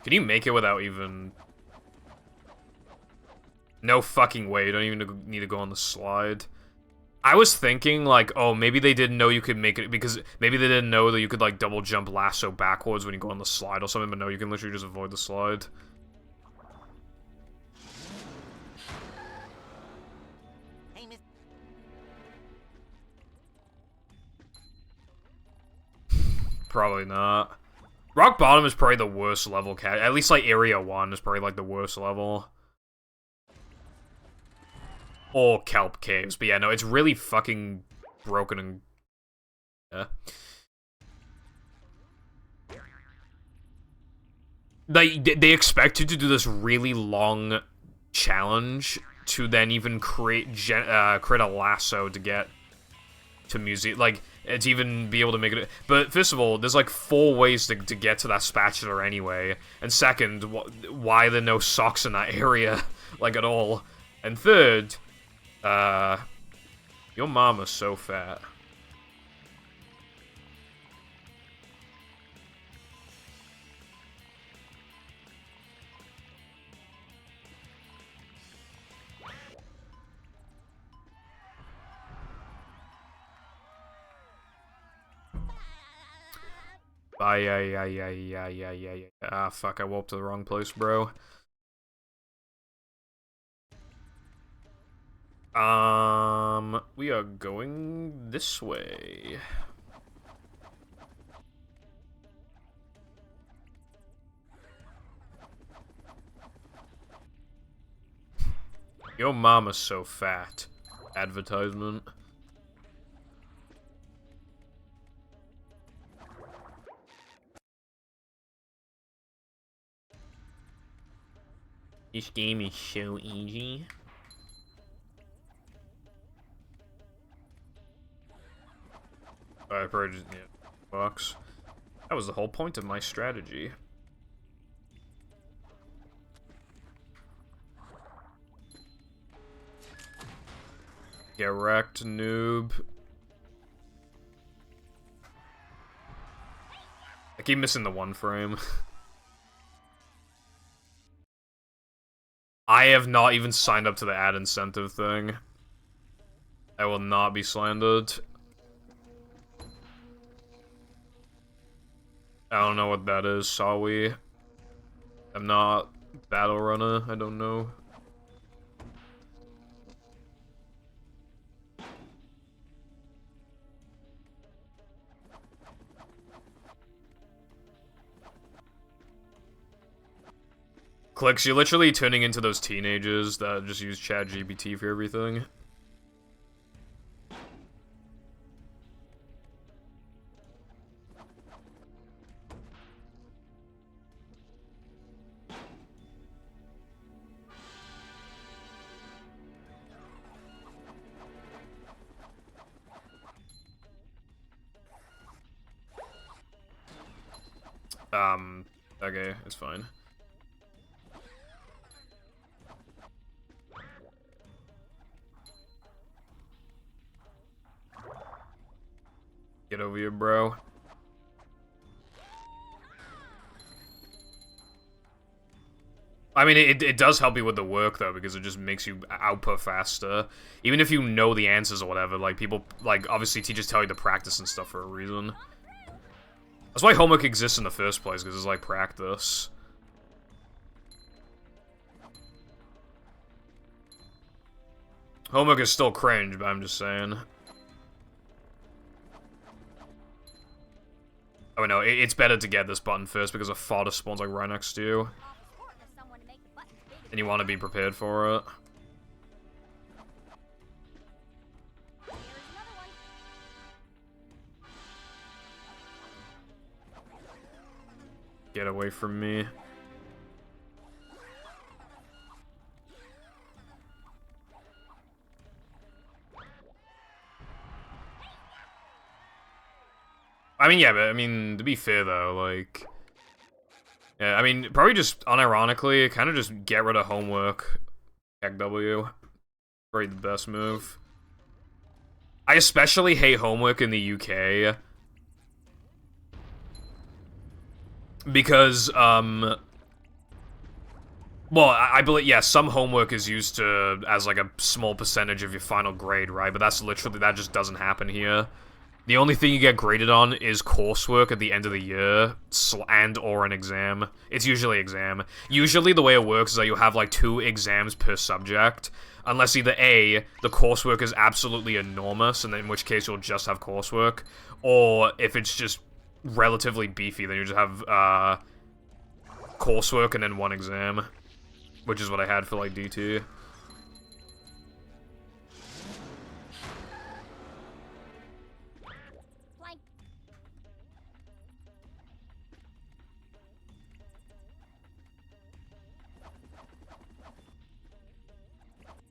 Can you make it without even... No fucking way, you don't even need to go on the slide. I was thinking, like, oh, maybe they didn't know you could make it, because maybe they didn't know that you could, like, double jump lasso backwards when you go on the slide or something, but no, you can literally just avoid the slide. Hey, Miss. Probably not. Rock Bottom is probably the worst level, at least, like, Area 1 is probably, like, the worst level. Or Kelp Caves, but yeah, no, it's really fucking broken and... Yeah. They expect you to do this really long challenge to then even create a lasso to get to music, like, to even be able to make it. But first of all, there's like 4 ways to get to that spatula anyway, and second, why are there no socks in that area, like, at all? And third, your mama's so fat. Yeah. Ah, fuck, I walked to the wrong place, bro. We are going this way. Your mama's so fat. Advertisement. This game is so easy. I probably just, yeah, box. That was the whole point of my strategy. Get wrecked, noob. I keep missing the 1 frame. I have not even signed up to the ad incentive thing. I will not be slandered. I don't know what that is, saw we? I'm not battle runner, I don't know. Clicks, you're literally turning into those teenagers that just use ChatGPT for everything. Okay, it's fine. Get over here, bro. I mean, it does help you with the work, though, because it just makes you output faster. Even if you know the answers or whatever, like, people, like, obviously teachers tell you to practice and stuff for a reason. That's why homework exists in the first place, because it's, like, practice. Homework is still cringe, but I'm just saying. Oh, no, it's better to get this button first, because a fodder spawns, like, right next to you. And you want to be prepared for it. Get away from me. I mean, yeah, but I mean, to be fair though, like... Yeah, I mean, probably just, unironically, kind of just get rid of homework. Heck W. Probably the best move. I especially hate homework in the UK. Because, well, I believe, yeah, some homework is used to, as like a small percentage of your final grade, right? But that's literally, that just doesn't happen here. The only thing you get graded on is coursework at the end of the year, and/or an exam. It's usually exam. Usually the way it works is that you have like 2 exams per subject, unless either A, the coursework is absolutely enormous, and then in which case you'll just have coursework, or if it's just relatively beefy, then you just have coursework and then 1 exam, which is what I had for like DT.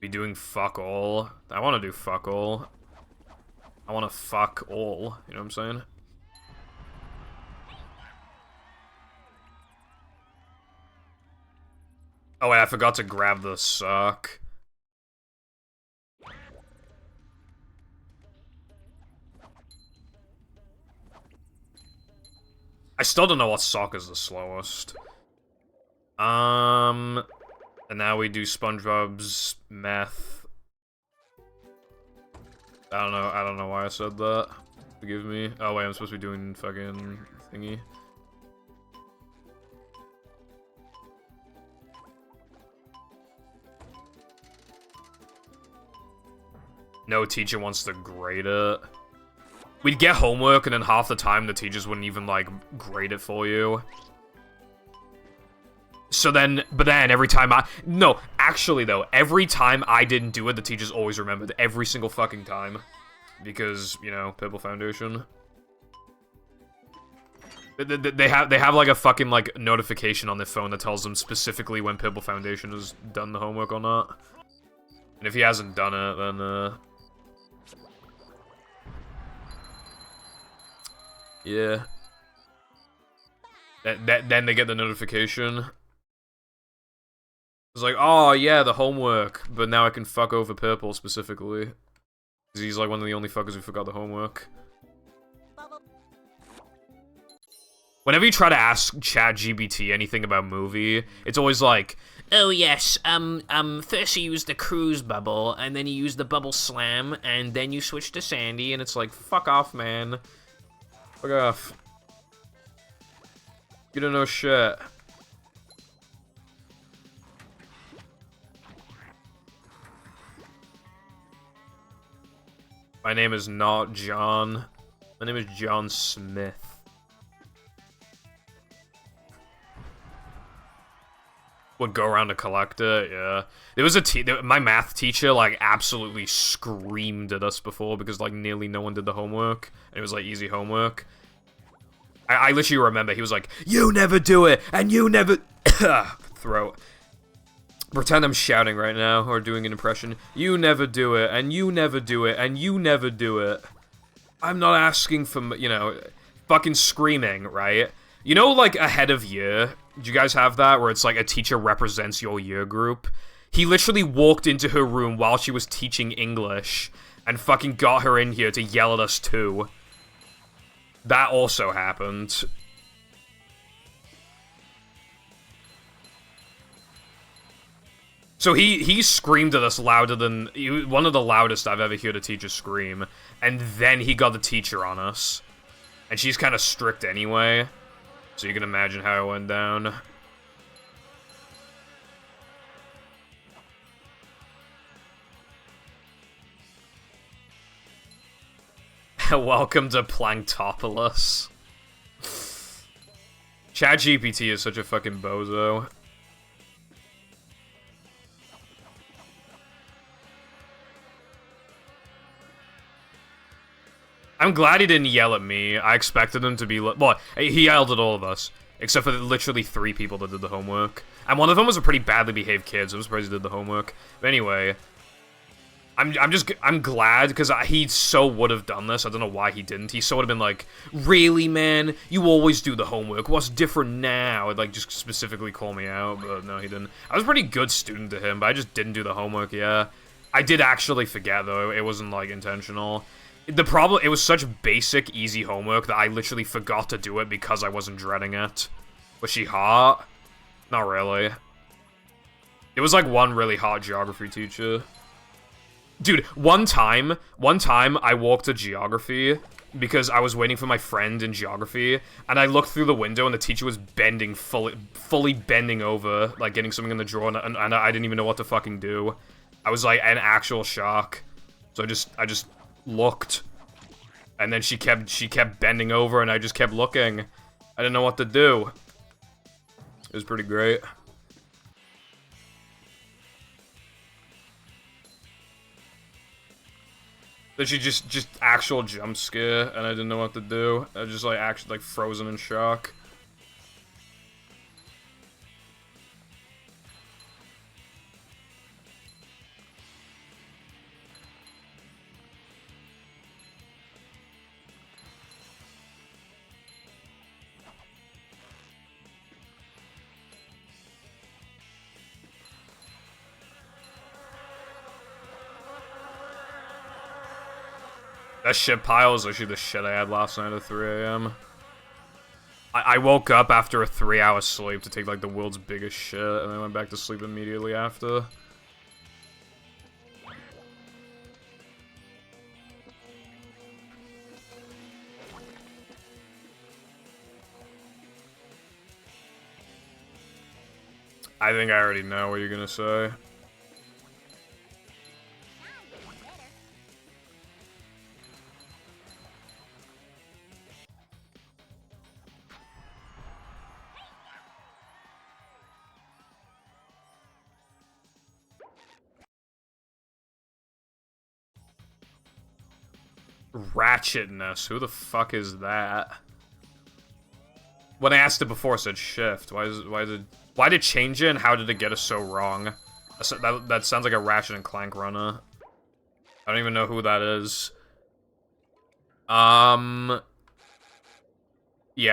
Be doing fuck all. I want to do fuck all. I want to fuck all. You know what I'm saying? Oh wait, I forgot to grab the sock. I still don't know what sock is the slowest. And now we do SpongeBob's meth. I don't know why I said that. Forgive me. Oh wait, I'm supposed to be doing fucking thingy. No teacher wants to grade it. We'd get homework and then half the time the teachers wouldn't even, like, grade it for you. So then, but then every time no, actually though, every time I didn't do it, the teachers always remembered, every single fucking time. Because, you know, Purple Foundation. They have like a fucking, like, notification on their phone that tells them specifically when Purple Foundation has done the homework or not. And if he hasn't done it, then, yeah. Then they get the notification. It's like, oh yeah, the homework, but now I can fuck over Purple specifically. Because he's like one of the only fuckers who forgot the homework. Whenever you try to ask ChatGPT anything about movie, it's always like, oh yes, first you use the cruise bubble, and then you use the bubble slam, and then you switch to Sandy, and it's like, fuck off, man. Fuck off. You don't know shit. My name is not John. My name is John Smith. Would go around to collect it, yeah. There was my math teacher, like, absolutely screamed at us before because, like, nearly no one did the homework. And it was, like, easy homework. I literally remember, he was like, you never do it, and you never... Throat. Pretend I'm shouting right now, or doing an impression. You never do it, and you never do it, and you never do it. I'm not asking for, you know, fucking screaming, right? You know, like, ahead of year? Do you guys have that? Where it's like a teacher represents your year group? He literally walked into her room while she was teaching English and fucking got her in here to yell at us too. That also happened. So he screamed at us louder than... one of the loudest I've ever heard a teacher scream. And then he got the teacher on us. And she's kind of strict anyway. So you can imagine how it went down. Welcome to Planktopolis. ChatGPT is such a fucking bozo. I'm glad he didn't yell at me. I expected him to be... well, he yelled at all of us. Except for literally 3 people that did the homework. And one of them was a pretty badly behaved kid, so I'm surprised he did the homework. But anyway... I'm glad, because he so would have done this. I don't know why he didn't. He so would have been like, really, man? You always do the homework. What's different now? And, like, just specifically call me out, but no, he didn't. I was a pretty good student to him, but I just didn't do the homework, yeah. I did actually forget, though. It wasn't, like, intentional. The problem, it was such basic, easy homework that I literally forgot to do it because I wasn't dreading it. Was she hot? Not really. It was, like, one really hot geography teacher. Dude, one time I walked to geography because I was waiting for my friend in geography, and I looked through the window and the teacher was bending, fully bending over, like getting something in the drawer, and I didn't even know what to fucking do. I was like in actual shock. So I just looked, and then she kept bending over, and I just kept looking. I didn't know what to do. It was pretty great. Then she just actual jump scare, and I didn't know what to do. I was just like actually like frozen in shock. That shit pile is actually the shit I had last night at 3 AM. I woke up after a 3-hour sleep to take like the world's biggest shit, and then went back to sleep immediately after. I think I already know what you're gonna say. Ratchetness. Who the fuck is that? When I asked it before, it said shift. Why did it change it, and how did it get us so wrong? That sounds like a Ratchet and Clank runner. I don't even know who that is. Yeah,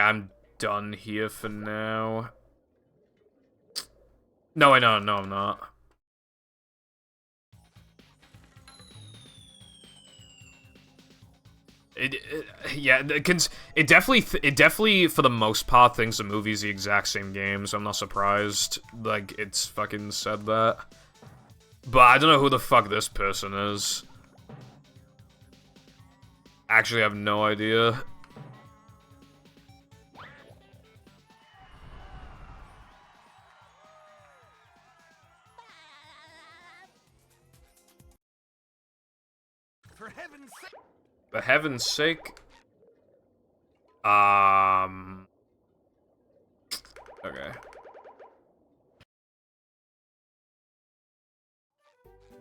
I'm done here for now. No, no, I'm not. It definitely for the most part thinks the movie's the exact same game, so I'm not surprised. Like, it's fucking said that. But I don't know who the fuck this person is. Actually, I have no idea. For heaven's sake! For heaven's sake. Okay.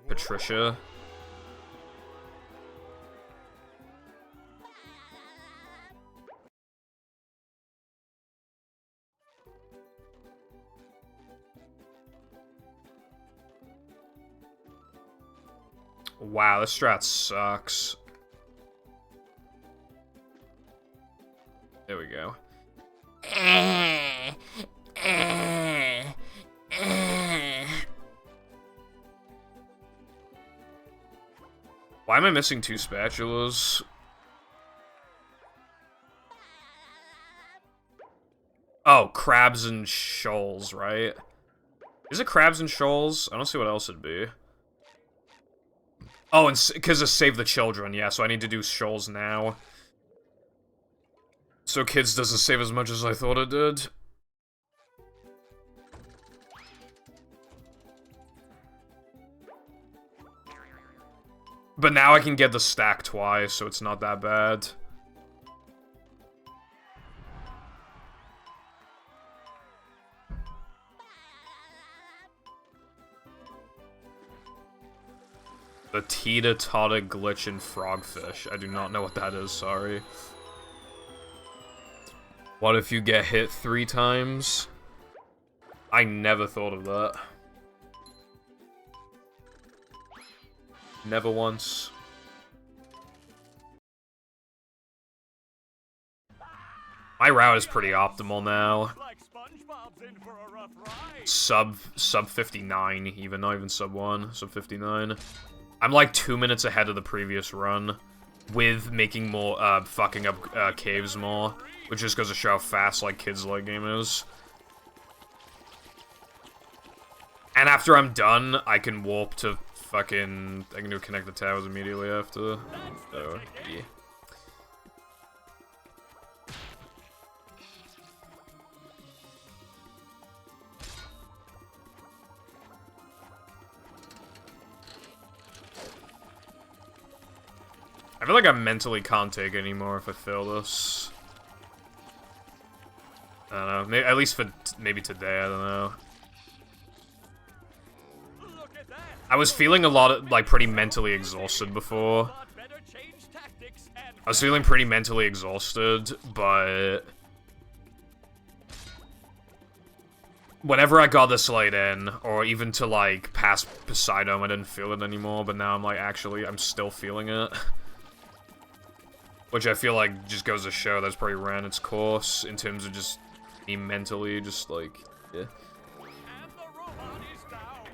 Patricia. Wow, this strat sucks. There we go. Why am I missing 2 spatulas? Oh, crabs and shoals, right? Is it crabs and shoals? I don't see what else it'd be. Oh, and because of Save the Children, yeah, so I need to do shoals now. So kids doesn't save as much as I thought it did. But now I can get the stack twice, so it's not that bad. The Pt2 glitch in Frogfish. I do not know what that is, sorry. What if you get hit 3 times? I never thought of that. Never once. My route is pretty optimal now. Sub 59, even, not even sub 1, sub 59. I'm like 2 minutes ahead of the previous run, with making more, fucking up, caves more, which just goes to show how fast, like, kids' like game is. And after I'm done, I can warp to fucking, I can do connect the towers immediately after, so, yeah. I feel like I mentally can't take anymore if I fail this. I don't know. Maybe, at least for maybe today, I don't know. I was feeling a lot of, like, pretty mentally exhausted before. I was feeling pretty mentally exhausted, but... whenever I got this late in, or even to, like, past Poseidon, I didn't feel it anymore, but now I'm, like, actually, I'm still feeling it. Which I feel like just goes to show that's probably ran its course in terms of just me mentally, just like, yeah. And the robot is down.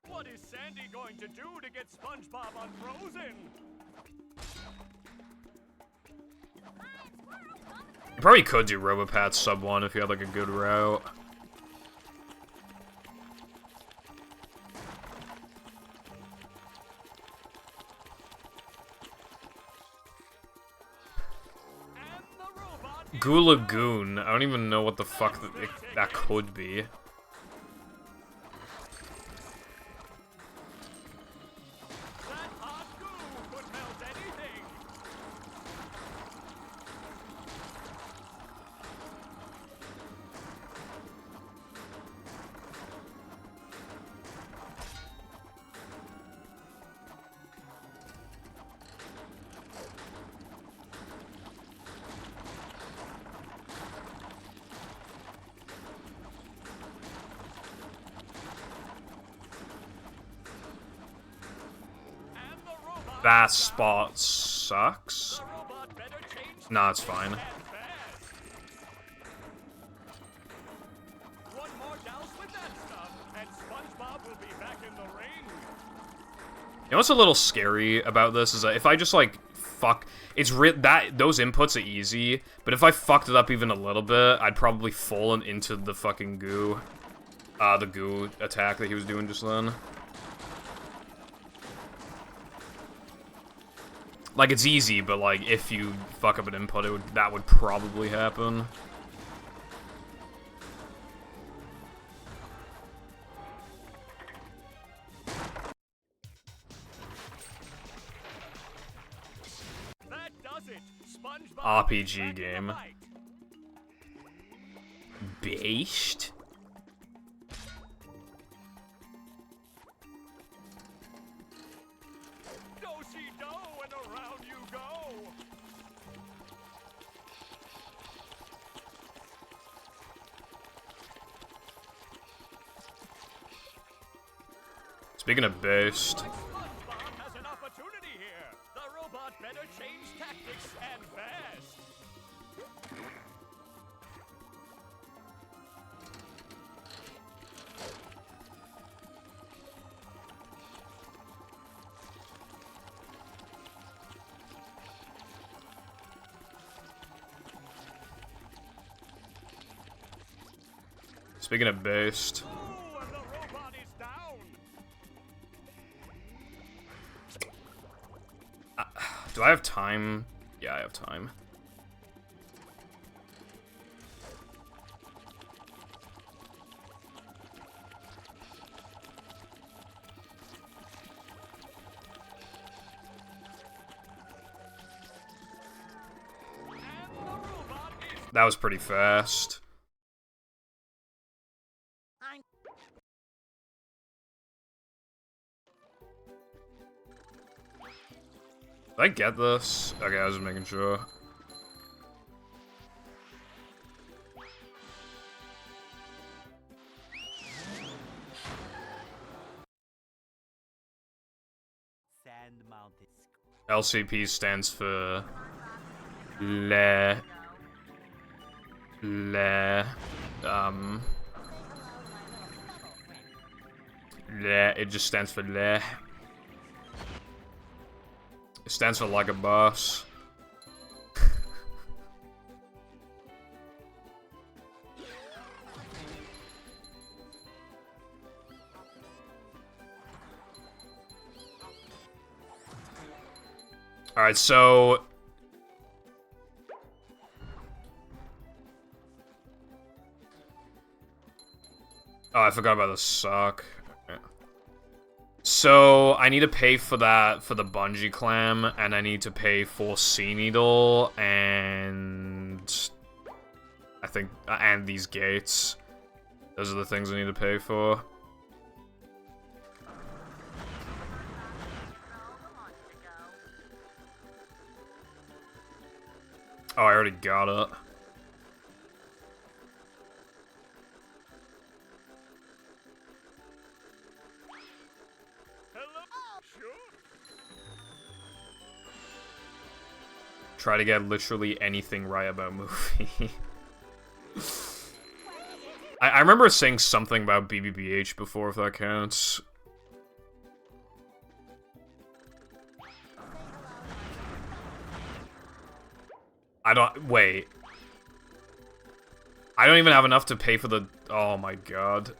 What is Sandy going to do to get SpongeBob unfrozen? You probably could do Robopath sub 1 if you had like a good route. Goo Lagoon. I don't even know what the fuck that could be. That spot sucks. Nah, it's fine. One more douse with that stuff, and SpongeBob will be back in the ring. You know what's a little scary about this is that if I just like fuck, it's those inputs are easy, but if I fucked it up even a little bit, I'd probably fallen into the fucking goo, the goo attack that he was doing just then. Like, it's easy, but, like, if you fuck up an input, that would probably happen. That does it. SpongeBob RPG game. Based? Speaking of based, SpongeBob has an opportunity here. The robot better change tactics and fast. Speaking of based. Oh, and the robot is down. Do I have time? Yeah, I have time. That was pretty fast. Did I get this? Okay, I was just making sure. Sand Mountain. LCP stands for it just stands for le. It stands for like a boss. Alright, so... Oh, I forgot about the sock. Okay. So, I need to pay for that, for the bungee clam, and I need to pay for Sea Needle, and... I think, and these gates. Those are the things I need to pay for. Oh, I already got it. Hello? Sure. Try to get literally anything right about movie. I remember saying something about BBBH before, if that counts. Wait. I don't even have enough to pay for the... Oh my god.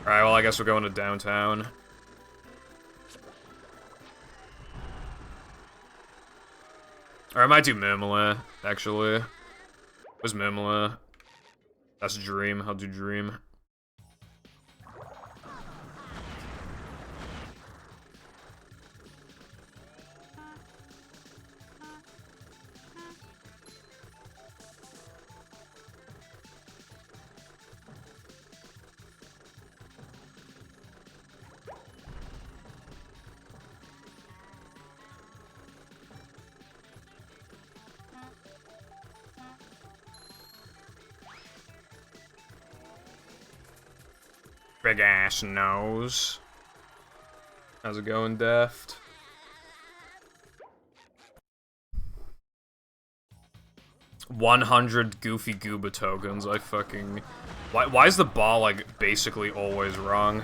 Alright, well I guess we're going to downtown. Or I might do Mimela, actually. Where's Mimela? That's Dream. I'll do Dream. Big ass nose. How's it going, Deft? $100 Goofy Gooba tokens. I fucking... Why is the ball, like, basically always wrong?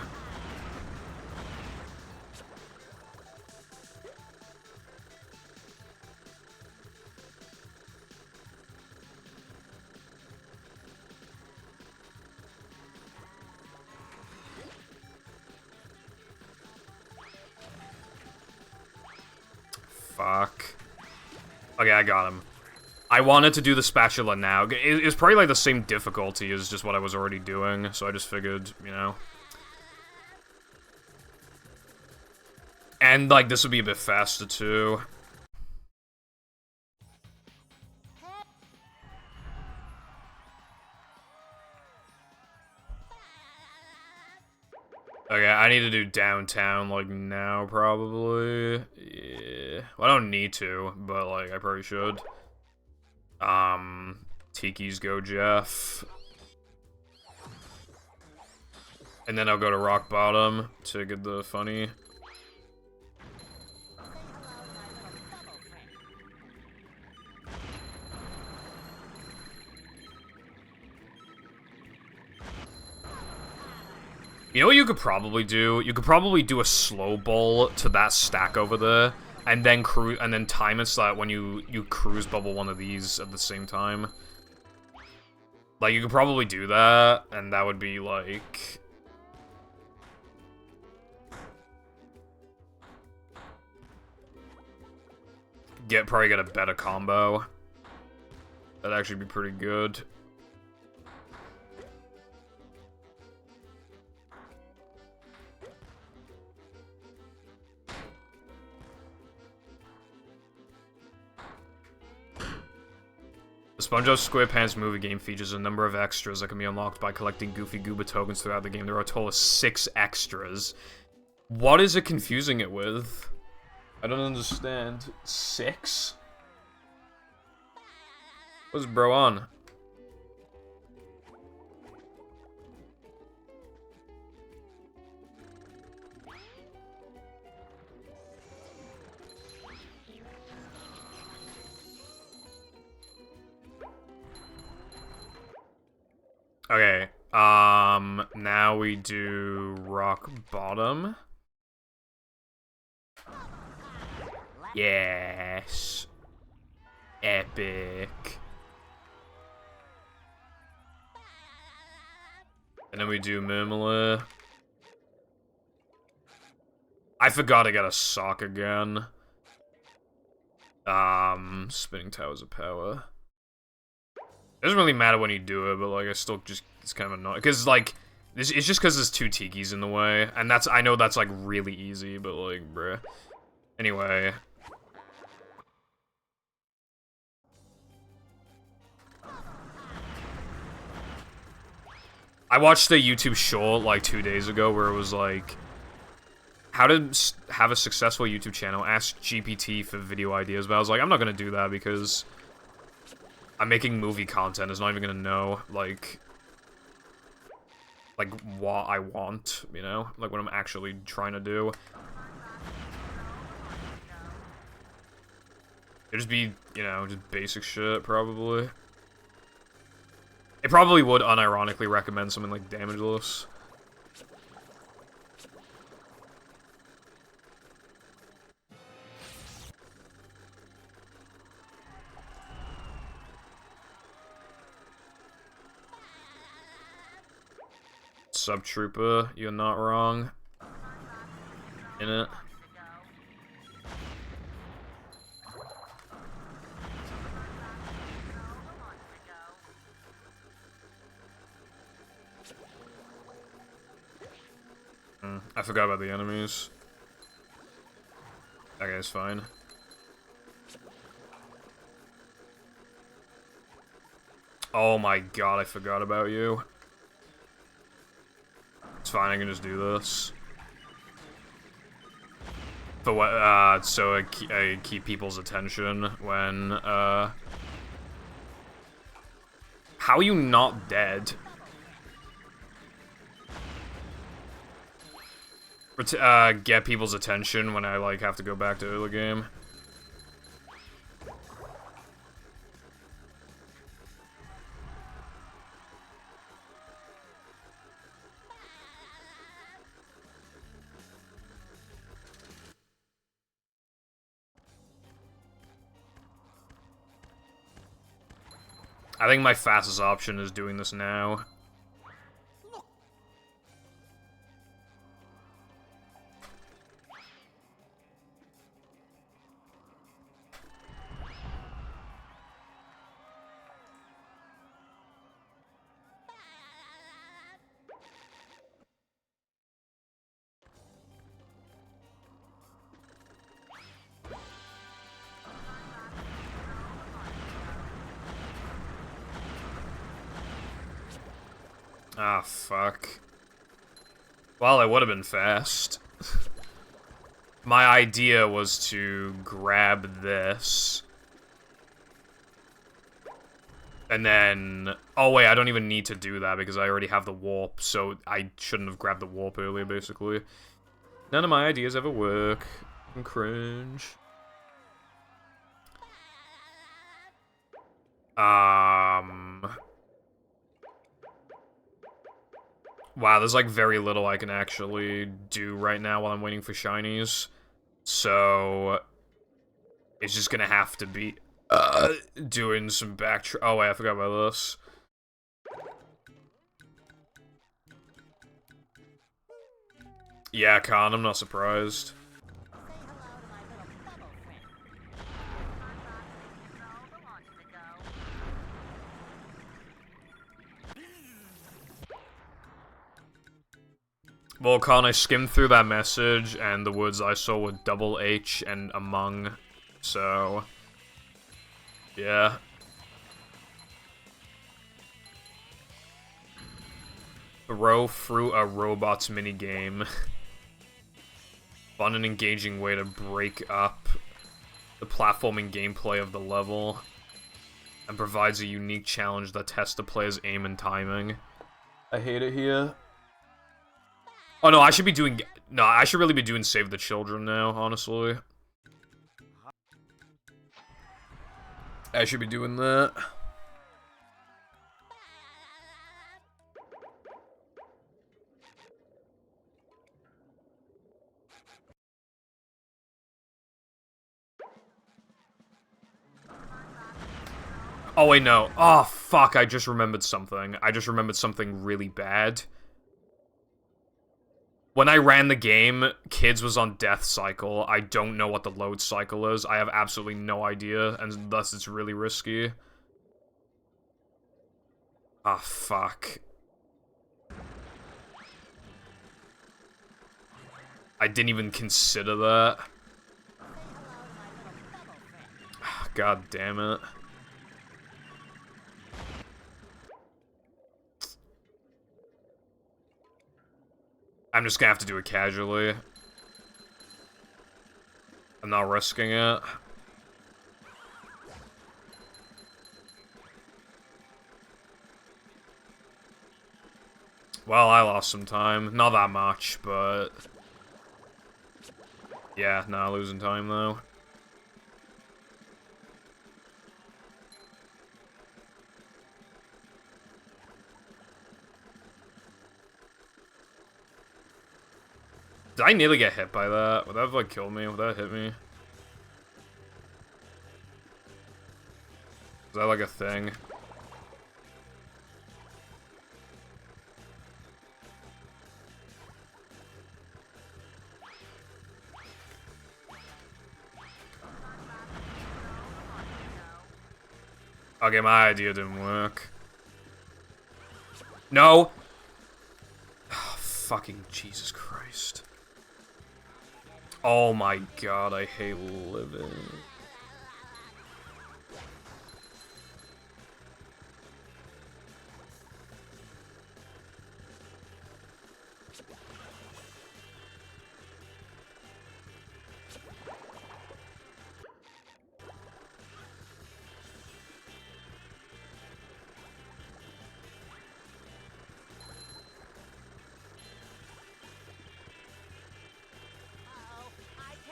Fuck. Okay, I got him. I wanted to do the spatula now. It's probably like the same difficulty as just what I was already doing, so I just figured, you know. And, like, this would be a bit faster, too. Okay, I need to do downtown, like, now, probably. Yeah. Well, I don't need to, but, like, I probably should. Tiki's Go Jeff. And then I'll go to Rock Bottom to get the funny. You know what you could probably do? You could probably do a slow bowl to that stack over there, and then time it so that when you cruise bubble one of these at the same time. Like, you could probably do that, and that would be, like... Probably get a better combo. That'd actually be pretty good. The SpongeBob SquarePants movie game features a number of extras that can be unlocked by collecting Goofy Gooba tokens throughout the game. There are a total of 6 extras. What is it confusing it with? I don't understand. 6? What's bro on? Okay, now we do rock bottom. Yes. Epic. And then we do Murmler. I forgot to get a sock again. Spinning Towers of Power. It doesn't really matter when you do it, but, like, I still just, it's kind of annoying. Because, like, it's just because there's 2 Tikis in the way. And that's, I know that's, like, really easy, but, like, bruh. Anyway. I watched a YouTube short, like, 2 days ago where it was, like, how to have a successful YouTube channel, ask GPT for video ideas, but I was like, I'm not gonna do that because I'm making movie content, it's not even gonna know, like, what I want, you know? Like, what I'm actually trying to do. It'd just be, you know, just basic shit, probably. It probably would unironically recommend something like Damageless. Subtrooper, you're not wrong. In it. I forgot about the enemies. That guy's fine. Oh my god, I forgot about you. It's fine, I can just do this. For what, so I keep people's attention when, How are you not dead? Get people's attention when I, like, have to go back to the game. I think my fastest option is doing this now. Ah, fuck. Well, it would have been fast. My idea was to grab this. And then... Oh, wait, I don't even need to do that because I already have the warp, so I shouldn't have grabbed the warp earlier, basically. None of my ideas ever work. I'm cringe. Wow, there's, like, very little I can actually do right now while I'm waiting for shinies. So... It's just gonna have to be... doing some oh, wait, I forgot about this. Yeah, Khan, I'm not surprised. Say hello to my little bubble friend. The launch to go. Well, Khan, I skimmed through that message, and the words I saw were double H and among, so... yeah. Throw through a robots minigame. Fun and engaging way to break up the platforming gameplay of the level. And provides a unique challenge that tests the player's aim and timing. I hate it here. Oh no, I should be doing... no, I should really be doing Save the Children now, honestly. I should be doing that. Oh wait, no. Oh, fuck, I just remembered something. I just remembered something really bad. When I ran the game, Kids was on Death Cycle. I don't know what the load cycle is. I have absolutely no idea, and thus it's really risky. Ah, fuck. I didn't even consider that. God damn it. I'm just gonna have to do it casually. I'm not risking it. Well, I lost some time. Not that much, but... yeah, not losing time, though. Did I nearly get hit by that? Would that have, like, killed me? Would that hit me? Is that, like, a thing? Okay, my idea didn't work. No! Oh, fucking Jesus Christ. Oh my god, I hate living.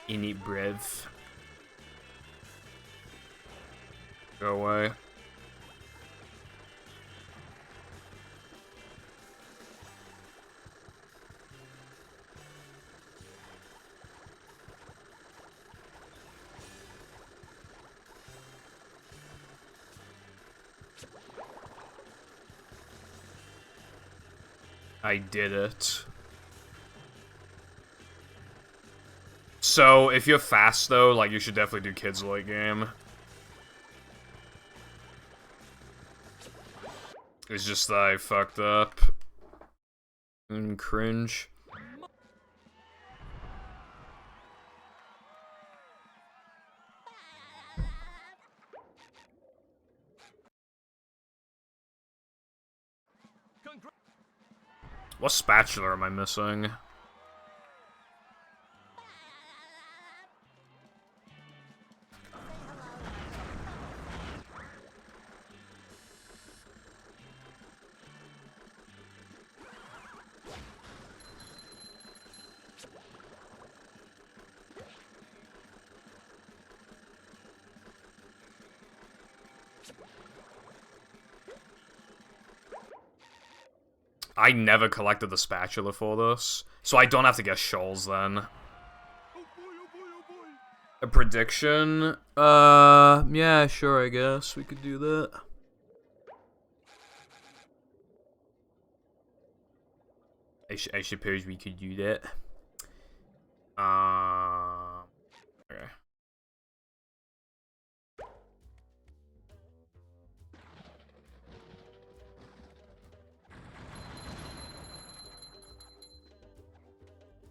You need breath. Go away. I did it. So, if you're fast, though, like, you should definitely do Kids late game. It's just that I fucked up. And cringe. What spatula am I missing? I never collected the spatula for this, so I don't have to get shoals then. A prediction? Yeah, sure, I guess we could do that. I suppose we could do that. Okay.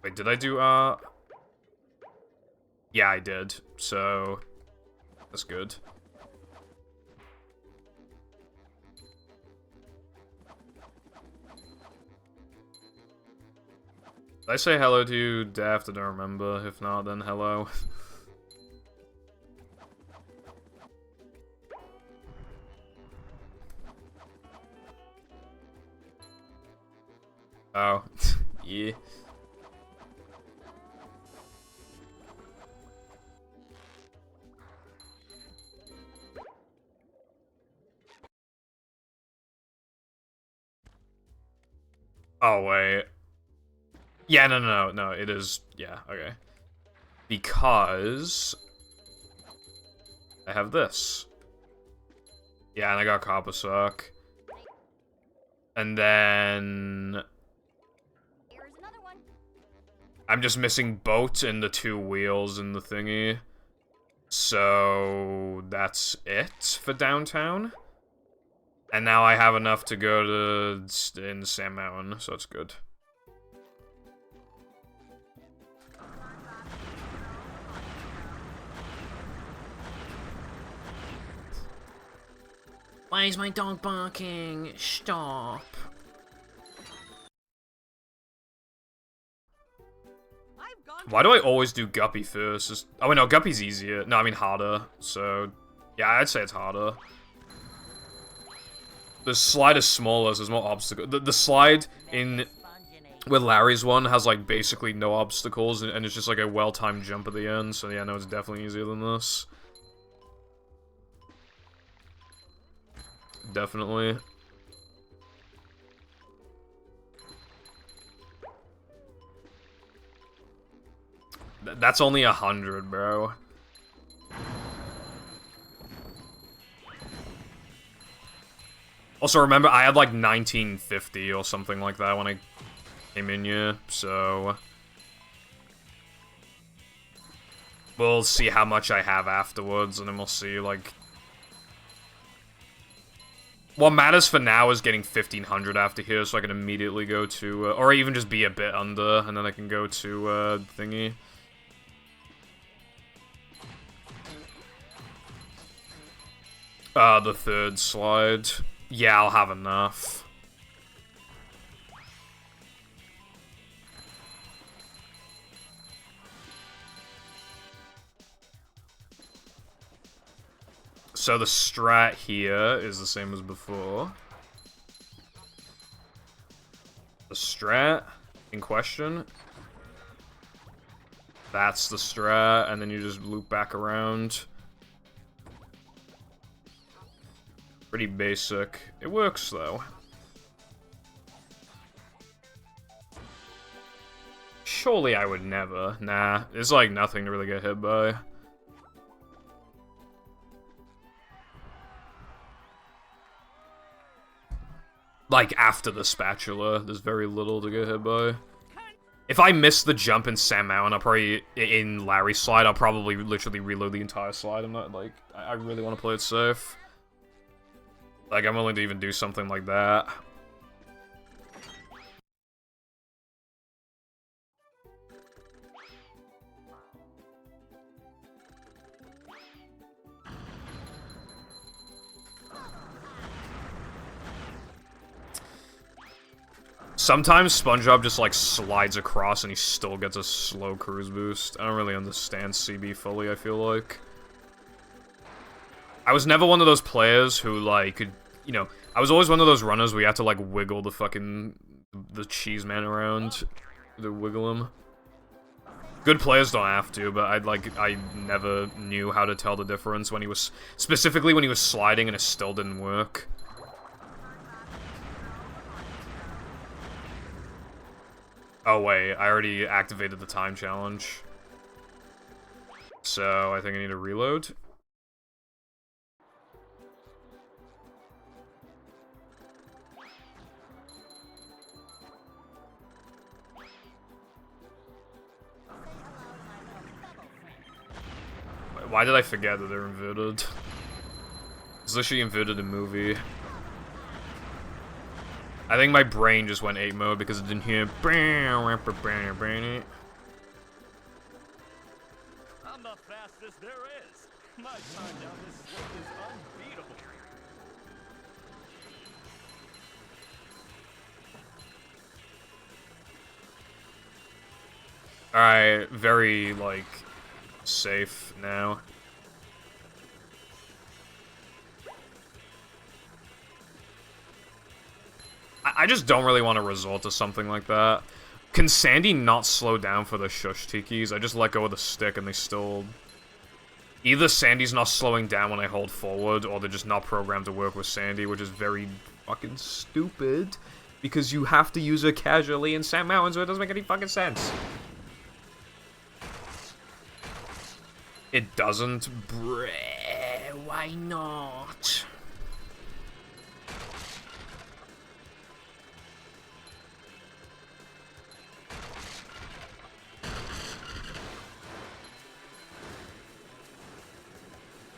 Wait, did I do, yeah, I did. So, that's good. Did I say hello to you, Daft? I don't remember. If not, then hello. Oh, yeah. Oh, wait. Yeah, no, it is, yeah, okay. Because I have this. Yeah, and I got Copper Sock. And then Here's another one. I'm just missing boat and the 2 wheels and the thingy. So that's it for downtown. And now I have enough to go to in Sand Mountain, so it's good. Why is my dog barking? Stop. Why do I always do Guppy first? Oh wait, no, Guppy's easier. No, I mean harder. So, yeah, I'd say it's harder. The slide is smaller, so there's more obstacles. The slide in with Larry's one has like basically no obstacles, and it's just like a well-timed jump at the end. So yeah, no, it's definitely easier than this. Definitely. That's only 100, bro. Also, remember, I had like 1950 or something like that when I came in here, so we'll see how much I have afterwards, and then we'll see, like, what matters for now is getting 1500 after here, so I can immediately go to, or even just be a bit under, and then I can go to, thingy. The 3rd slide. Yeah, I'll have enough. So the strat here is the same as before. The strat in question. That's the strat, and then you just loop back around. Pretty basic. It works, though. Surely I would never. Nah, it's like nothing to really get hit by. Like, after the spatula, there's very little to get hit by. If I miss the jump in Sand Mountain, I'll probably, in Larry's slide, I'll probably literally reload the entire slide. I'm not, like, I really want to play it safe. Like, I'm willing to even do something like that. Sometimes SpongeBob just, like, slides across and he still gets a slow cruise boost. I don't really understand CB fully, I feel like. I was never one of those players who, like, could, you know, I was always one of those runners where you have to, like, wiggle the fucking, the cheese man around to wiggle him. Good players don't have to, but I never knew how to tell the difference when he was, specifically when he was sliding and it still didn't work. Oh wait, I already activated the time challenge. So, I think I need to reload. Why did I forget that they're inverted? It's literally inverted in movie. I think my brain just went 8 mode because it didn't hear. I'm the fastest there is. My time down this slope is unbeatable. Alright, very, like, safe now. I just don't really want to resort to something like that. Can Sandy not slow down for the shush tikis? I just let go of the stick and they still... Either Sandy's not slowing down when I hold forward, or they're just not programmed to work with Sandy, which is very fucking stupid. Because you have to use her casually in Sand Mountain, so it doesn't make any fucking sense. It doesn't? Bruh, why not?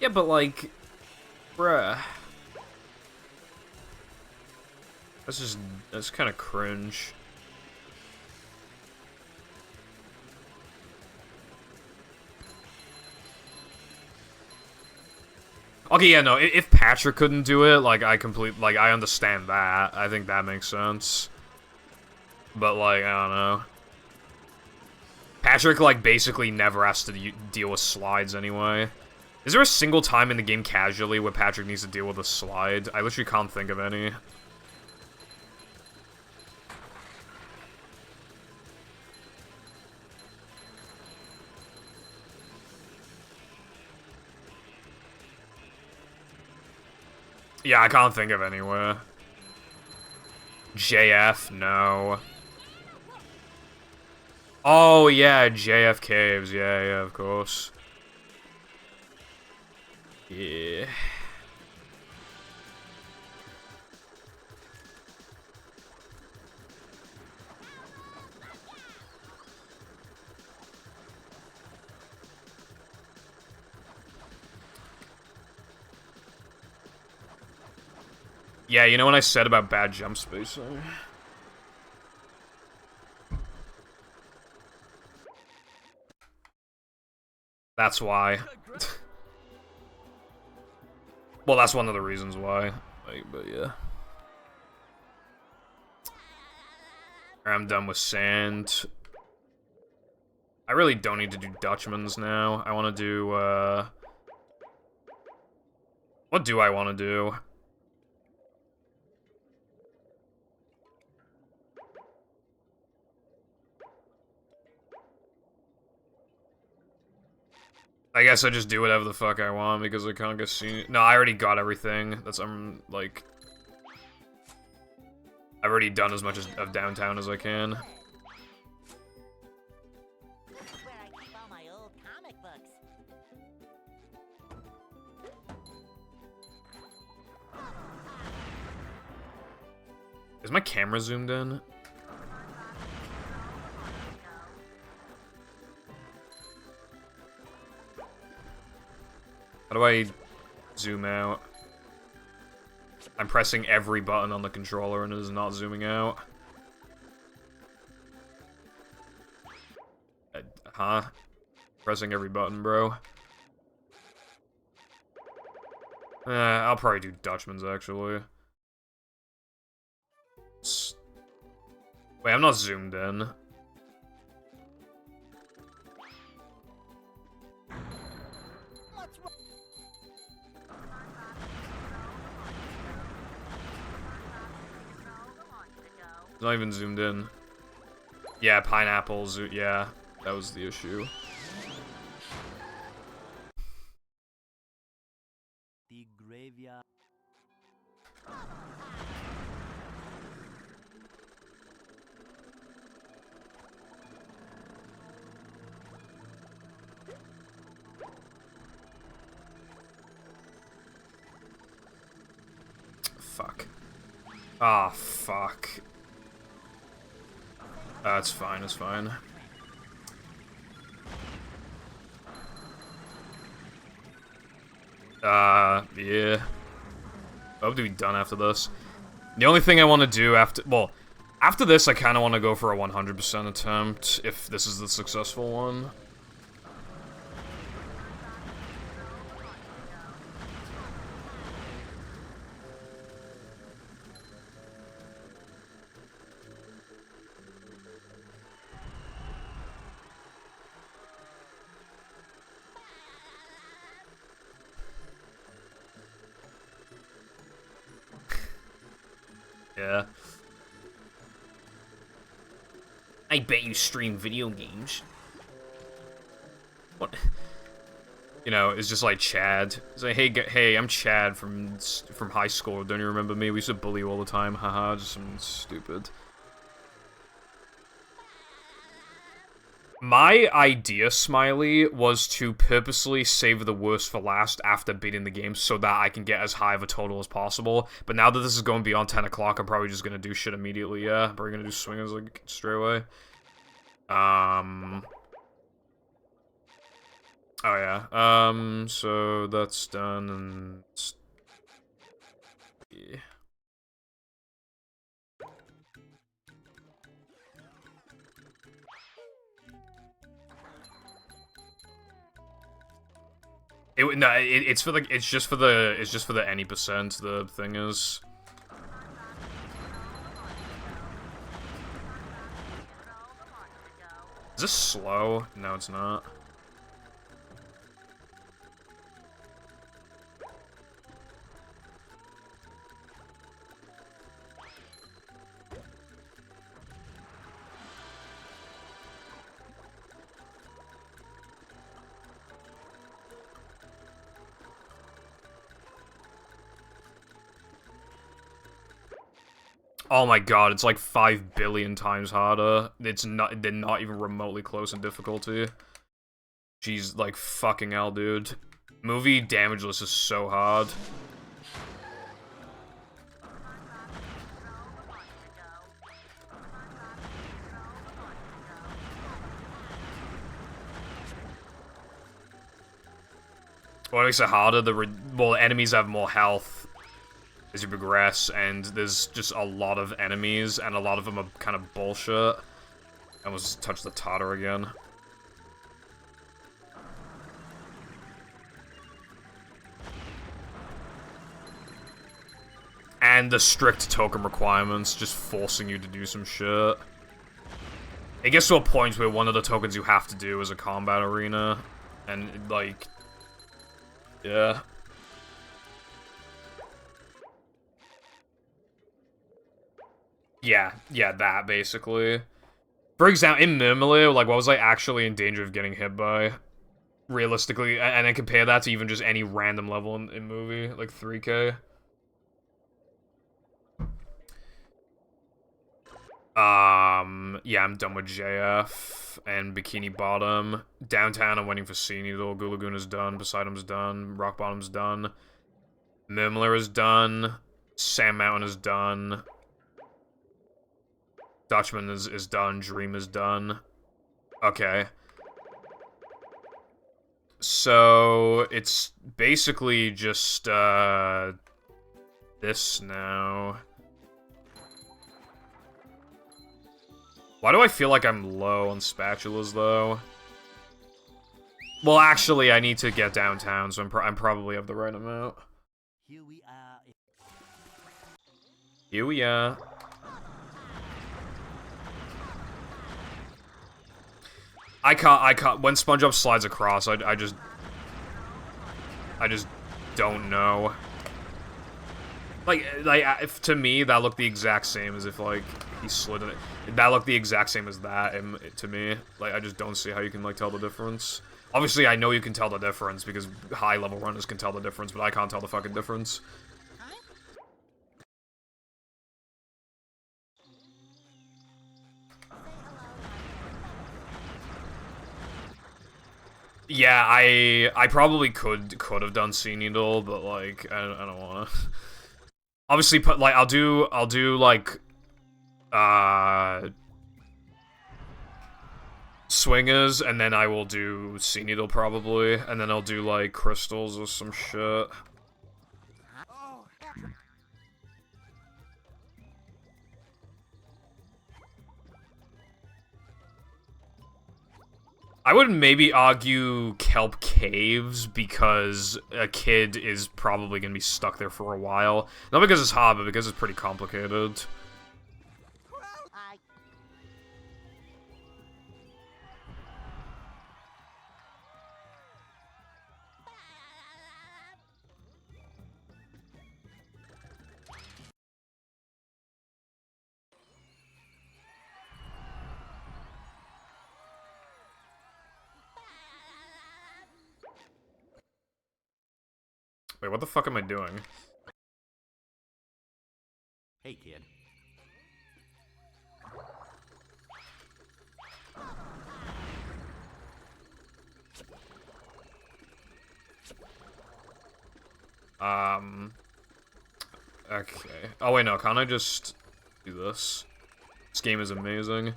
Yeah, but like, bruh. That's kind of cringe. Okay, yeah, no, if Patrick couldn't do it, like, I understand that. I think that makes sense. But, like, I don't know. Patrick, like, basically never has to deal with slides anyway. Is there a single time in the game casually where Patrick needs to deal with a slide? I literally can't think of any. Yeah, I can't think of anywhere. JF, no. Oh, yeah, JF Caves. Yeah, of course. Yeah. Yeah, you know what I said about bad jump spacing? That's why. Well, that's one of the reasons why. Like, but yeah. I'm done with sand. I really don't need to do Dutchman's now. I want to do, what do I want to do? I guess I just do whatever the fuck I want because I can't get seen. No, I already got everything. That's, like... I've already done as much of downtown as I can. This is where I keep all my old comic books. Is my camera zoomed in? How do I zoom out? I'm pressing every button on the controller and it is not zooming out. Huh? Pressing every button, bro. I'll probably do Dutchman's, actually. Wait, I'm not zoomed in. It's not even zoomed in. Yeah, pineapples, yeah, that was the issue. The graveyard. Fuck. Ah, fuck. It's fine, it's fine. Yeah. I hope to be done after this. The only thing I want to do after, well, after this, I kind of want to go for a 100% attempt, if this is the successful one. Yeah. I bet you stream video games. What? You know, it's just like Chad. It's like, hey, I'm Chad from high school. Don't you remember me? We used to bully you all the time. Haha, just something stupid. My idea, Smiley, was to purposely save the worst for last after beating the game so that I can get as high of a total as possible. But now that this is going beyond 10 o'clock, I'm probably just gonna do shit immediately, yeah. I'm probably gonna do swingers, like, straight away. Oh, yeah. So that's done, and... yeah. It's just for the any percent. The thing is, this slow? No, it's not. Oh my god, it's like 5 billion times harder. They're not even remotely close in difficulty. Jeez, like, fucking hell, dude. Movie Damageless is so hard. What makes it harder? The enemies have more health as you progress, and there's just a lot of enemies, and a lot of them are kind of bullshit. I almost touched the Tartar again. And the strict token requirements, just forcing you to do some shit. It gets to a point where one of the tokens you have to do is a combat arena, and, like... yeah. Yeah, that, basically. For example, in Murmillo, like, what was I actually in danger of getting hit by? Realistically, and then compare that to even just any random level in movie, like 3K. Yeah, I'm done with JF and Bikini Bottom. Downtown, I'm waiting for Sea Needle. Goo Lagoon is done. Poseidon's done. Rock Bottom's done. Murmillo is done. Sand Mountain is done. Dutchman is done. Dream is done. Okay. So, it's basically just, this now. Why do I feel like I'm low on spatulas, though? Well, actually, I need to get downtown, so I'm probably of the right amount. Here we are. Here we are. I can't, when SpongeBob slides across, I just don't know. Like, to me, that looked the exact same as if, like, he slid in it. That looked the exact same as that, to me. Like, I just don't see how you can, like, tell the difference. Obviously, I know you can tell the difference, because high-level runners can tell the difference, but I can't tell the fucking difference. Yeah, I probably could have done Sea Needle, but, like, I don't wanna. Obviously, like, I'll do, swingers, and then I will do Sea Needle probably, and then I'll do like crystals or some shit. I would maybe argue Kelp Caves, because a kid is probably gonna be stuck there for a while. Not because it's hard, but because it's pretty complicated. Wait, what the fuck am I doing? Hey, kid. Okay. Oh wait, no, can't I just do this? This game is amazing.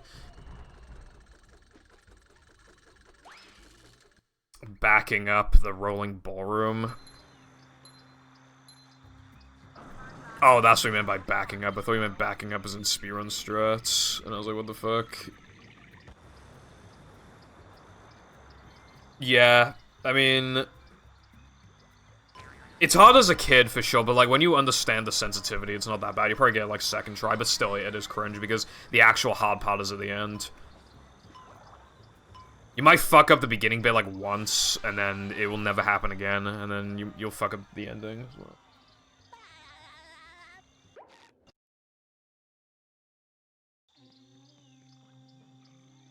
Backing up the rolling ballroom. Oh, that's what he meant by backing up. I thought he meant backing up as in speedrun strats. And I was like, what the fuck? Yeah, I mean... It's hard as a kid, for sure, but, like, when you understand the sensitivity, it's not that bad. You probably get, like, second try, but still, it is cringe, because the actual hard part is at the end. You might fuck up the beginning bit, like, once, and then it will never happen again, and then you'll fuck up the ending as well.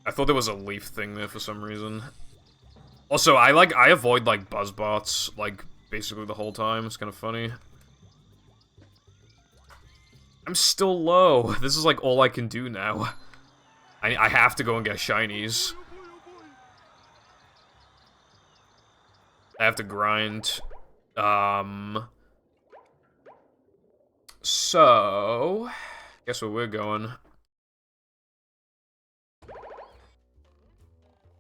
I thought there was a leaf thing there for some reason. Also, I avoid, like, buzzbots, like, basically the whole time. It's kind of funny. I'm still low. This is, like, all I can do now. I have to go and get shinies. I have to grind. So... guess where we're going.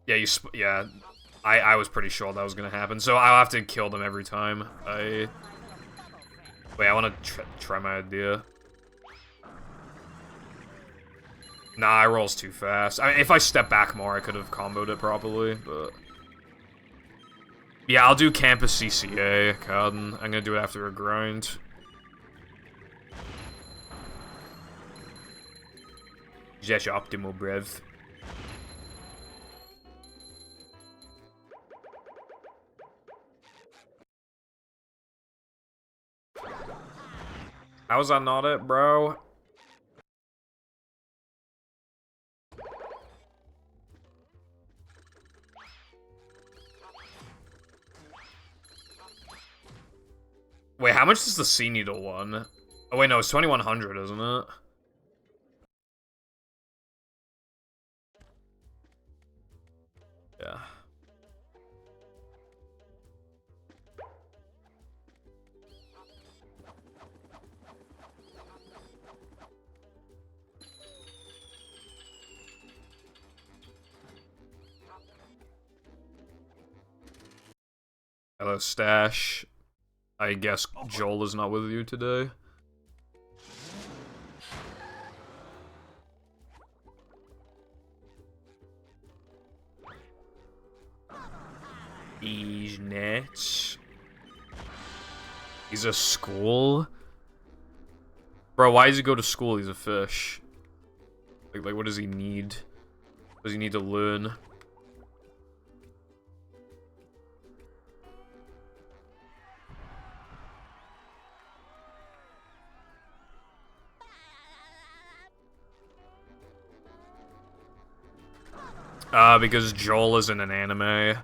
Yeah, yeah, I was pretty sure that was gonna happen, so I'll have to kill them every time. Wait, I wanna try my idea. Nah, it rolls too fast. I mean, if I step back more, I could have comboed it properly, but... yeah, I'll do Campus CCA, God, I'm gonna do it after a grind. Just optimal breath. How was that not it, bro? Wait, how much is the Sea Needle one? Oh wait, no, it's 2100, isn't it? Yeah. Hello, Stash. I guess Joel is not with you today. He's nuts. He's a school? Bro, why does he go to school? He's a fish. Like, what does he need? What does he need to learn? Because Joel is in an anime.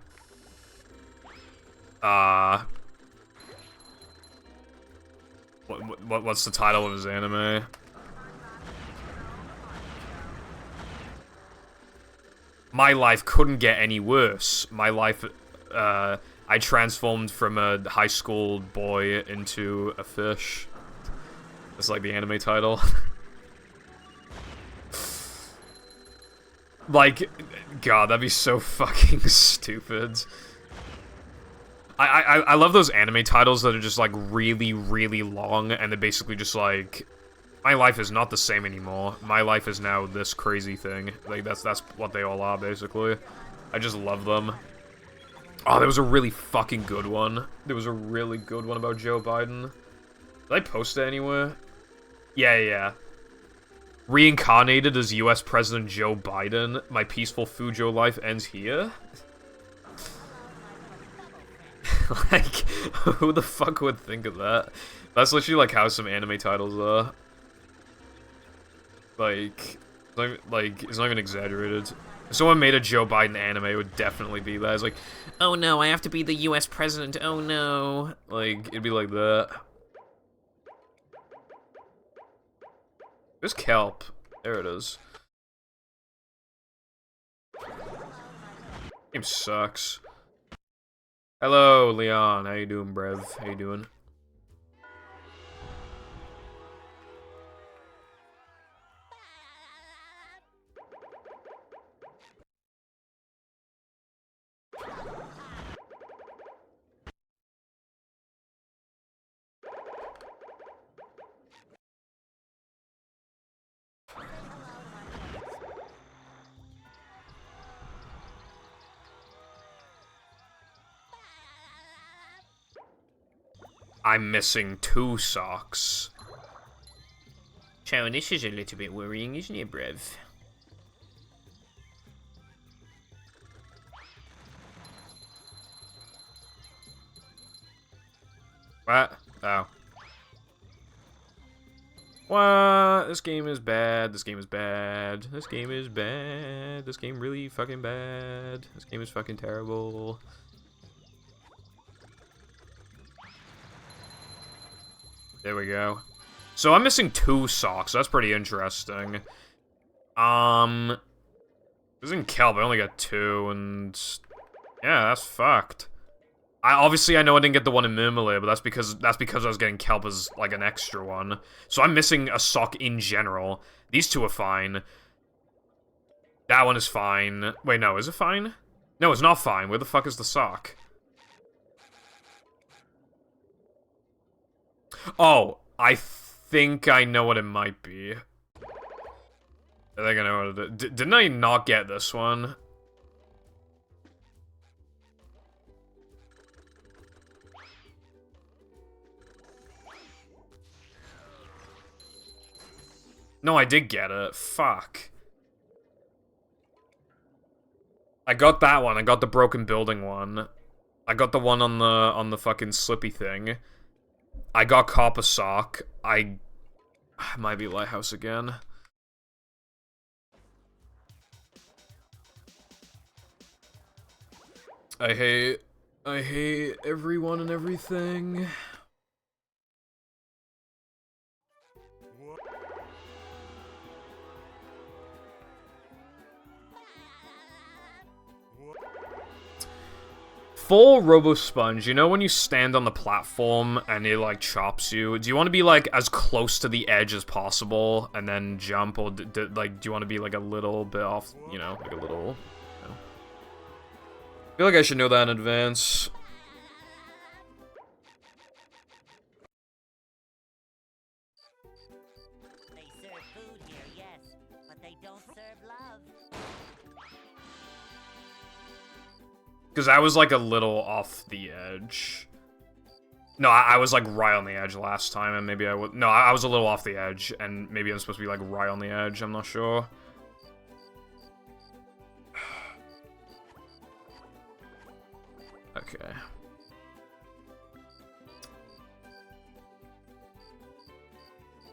What's the title of his anime? My life couldn't get any worse. My life, I transformed from a high school boy into a fish. That's like the anime title. Like, God, that'd be so fucking stupid. I love those anime titles that are just, like, really, really long, and they're basically just, like, my life is not the same anymore. My life is now this crazy thing. Like, that's what they all are, basically. I just love them. Oh, there was a really fucking good one. There was a really good one about Joe Biden. Did I post it anywhere? Yeah. Reincarnated as US President Joe Biden. My peaceful Fujo life ends here? Like, who the fuck would think of that? That's literally like how some anime titles are. Like, it's not even exaggerated. If someone made a Joe Biden anime, it would definitely be that. It's like, oh no, I have to be the US president, oh no. Like, it'd be like that. There's kelp. There it is. Game sucks. Hello, Leon. How you doing, brev? How you doing? I'm missing 2 socks. So this is a little bit worrying, isn't it, brev? What? Oh. What? This game is bad. This game is bad. This game is bad. This game really fucking bad. This game is fucking terrible. There we go. So I'm missing 2 socks. That's pretty interesting. This isn't kelp. I only got 2, and yeah, that's fucked. Obviously I know I didn't get the one in Murmulé, but that's because I was getting kelp as like an extra one. So I'm missing a sock in general. These 2 are fine. That one is fine. Wait, no, is it fine? No, it's not fine. Where the fuck is the sock? Oh, I think I know what it might be. I think I know what it is. Didn't I not get this one? No, I did get it. Fuck. I got that one. I got the broken building one. I got the one on the fucking slippy thing. I got Copper Sock. I might be Lighthouse again. I hate everyone and everything. Full Robo Sponge, you know when you stand on the platform and it, like, chops you? Do you want to be, like, as close to the edge as possible and then jump, or, like, do you want to be, like, a little bit off, you know, like a little, you know? I feel like I should know that in advance. They serve food here, yes, but they don't serve love. Because I was, like, a little off the edge. No, I was, like, right on the edge last time, and maybe I would... No, I was a little off the edge, and maybe I'm supposed to be, like, right on the edge. I'm not sure. Okay.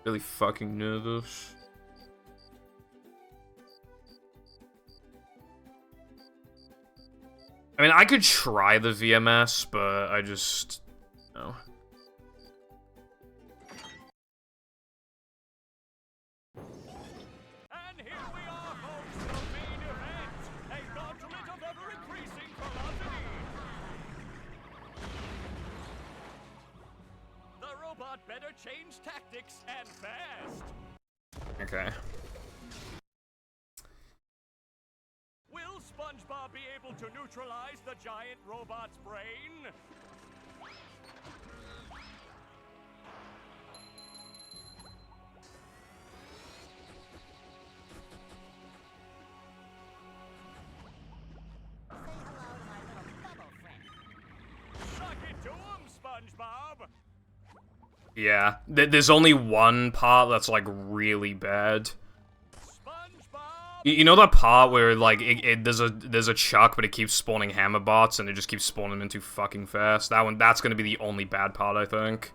Really fucking nervous. I mean, I could try the VMS, but I just... no. And here we are, folks, the main event. A gauntlet of ever-increasing velocity. The robot better change tactics and fast. Okay. SpongeBob be able to neutralize the giant robot's brain? Say hello to my little bubble friend. Suck it to him, SpongeBob! Yeah, there's only one part that's like really bad. SpongeBob! You know that part where like there's a chuck, but it keeps spawning hammer bots, and it just keeps spawning them too fucking fast. That's gonna be the only bad part, I think.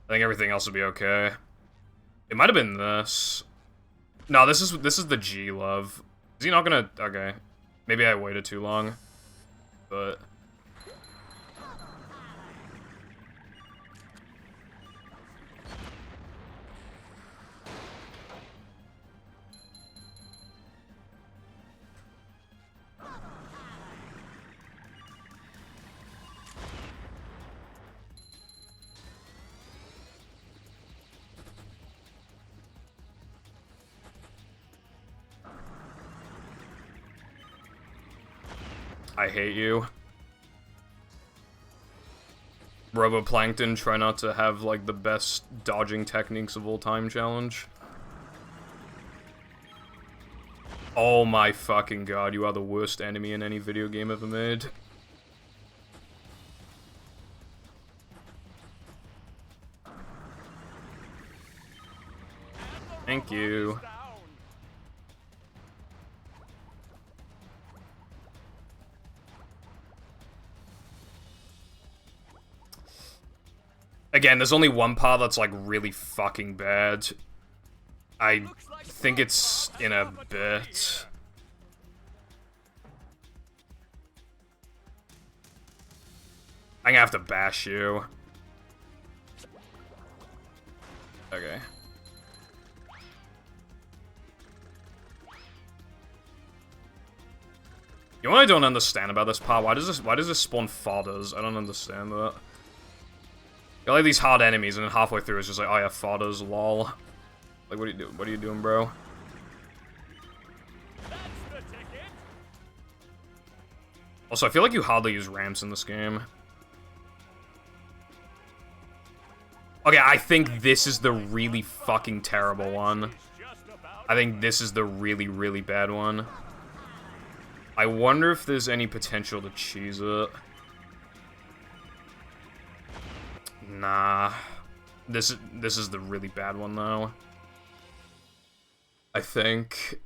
I think everything else will be okay. It might have been this. No, this is the G love. Is he not gonna? Okay, maybe I waited too long, but. I hate you. Roboplankton, try not to have, like, the best dodging techniques of all time challenge. Oh my fucking god, you are the worst enemy in any video game ever made. Thank you. Again, there's only one part that's, like, really fucking bad. I think it's in a bit. I'm gonna have to bash you. Okay. You know what I don't understand about this part? Why does this spawn fodders? I don't understand that. Got like these hard enemies, and then halfway through it's just like, oh yeah, fodders, lol. Like, what are you doing, bro? Also, I feel like you hardly use ramps in this game. Okay, I think this is the really fucking terrible one. I think this is the really, really bad one. I wonder if there's any potential to cheese it. Nah. This is the really bad one, though. I think.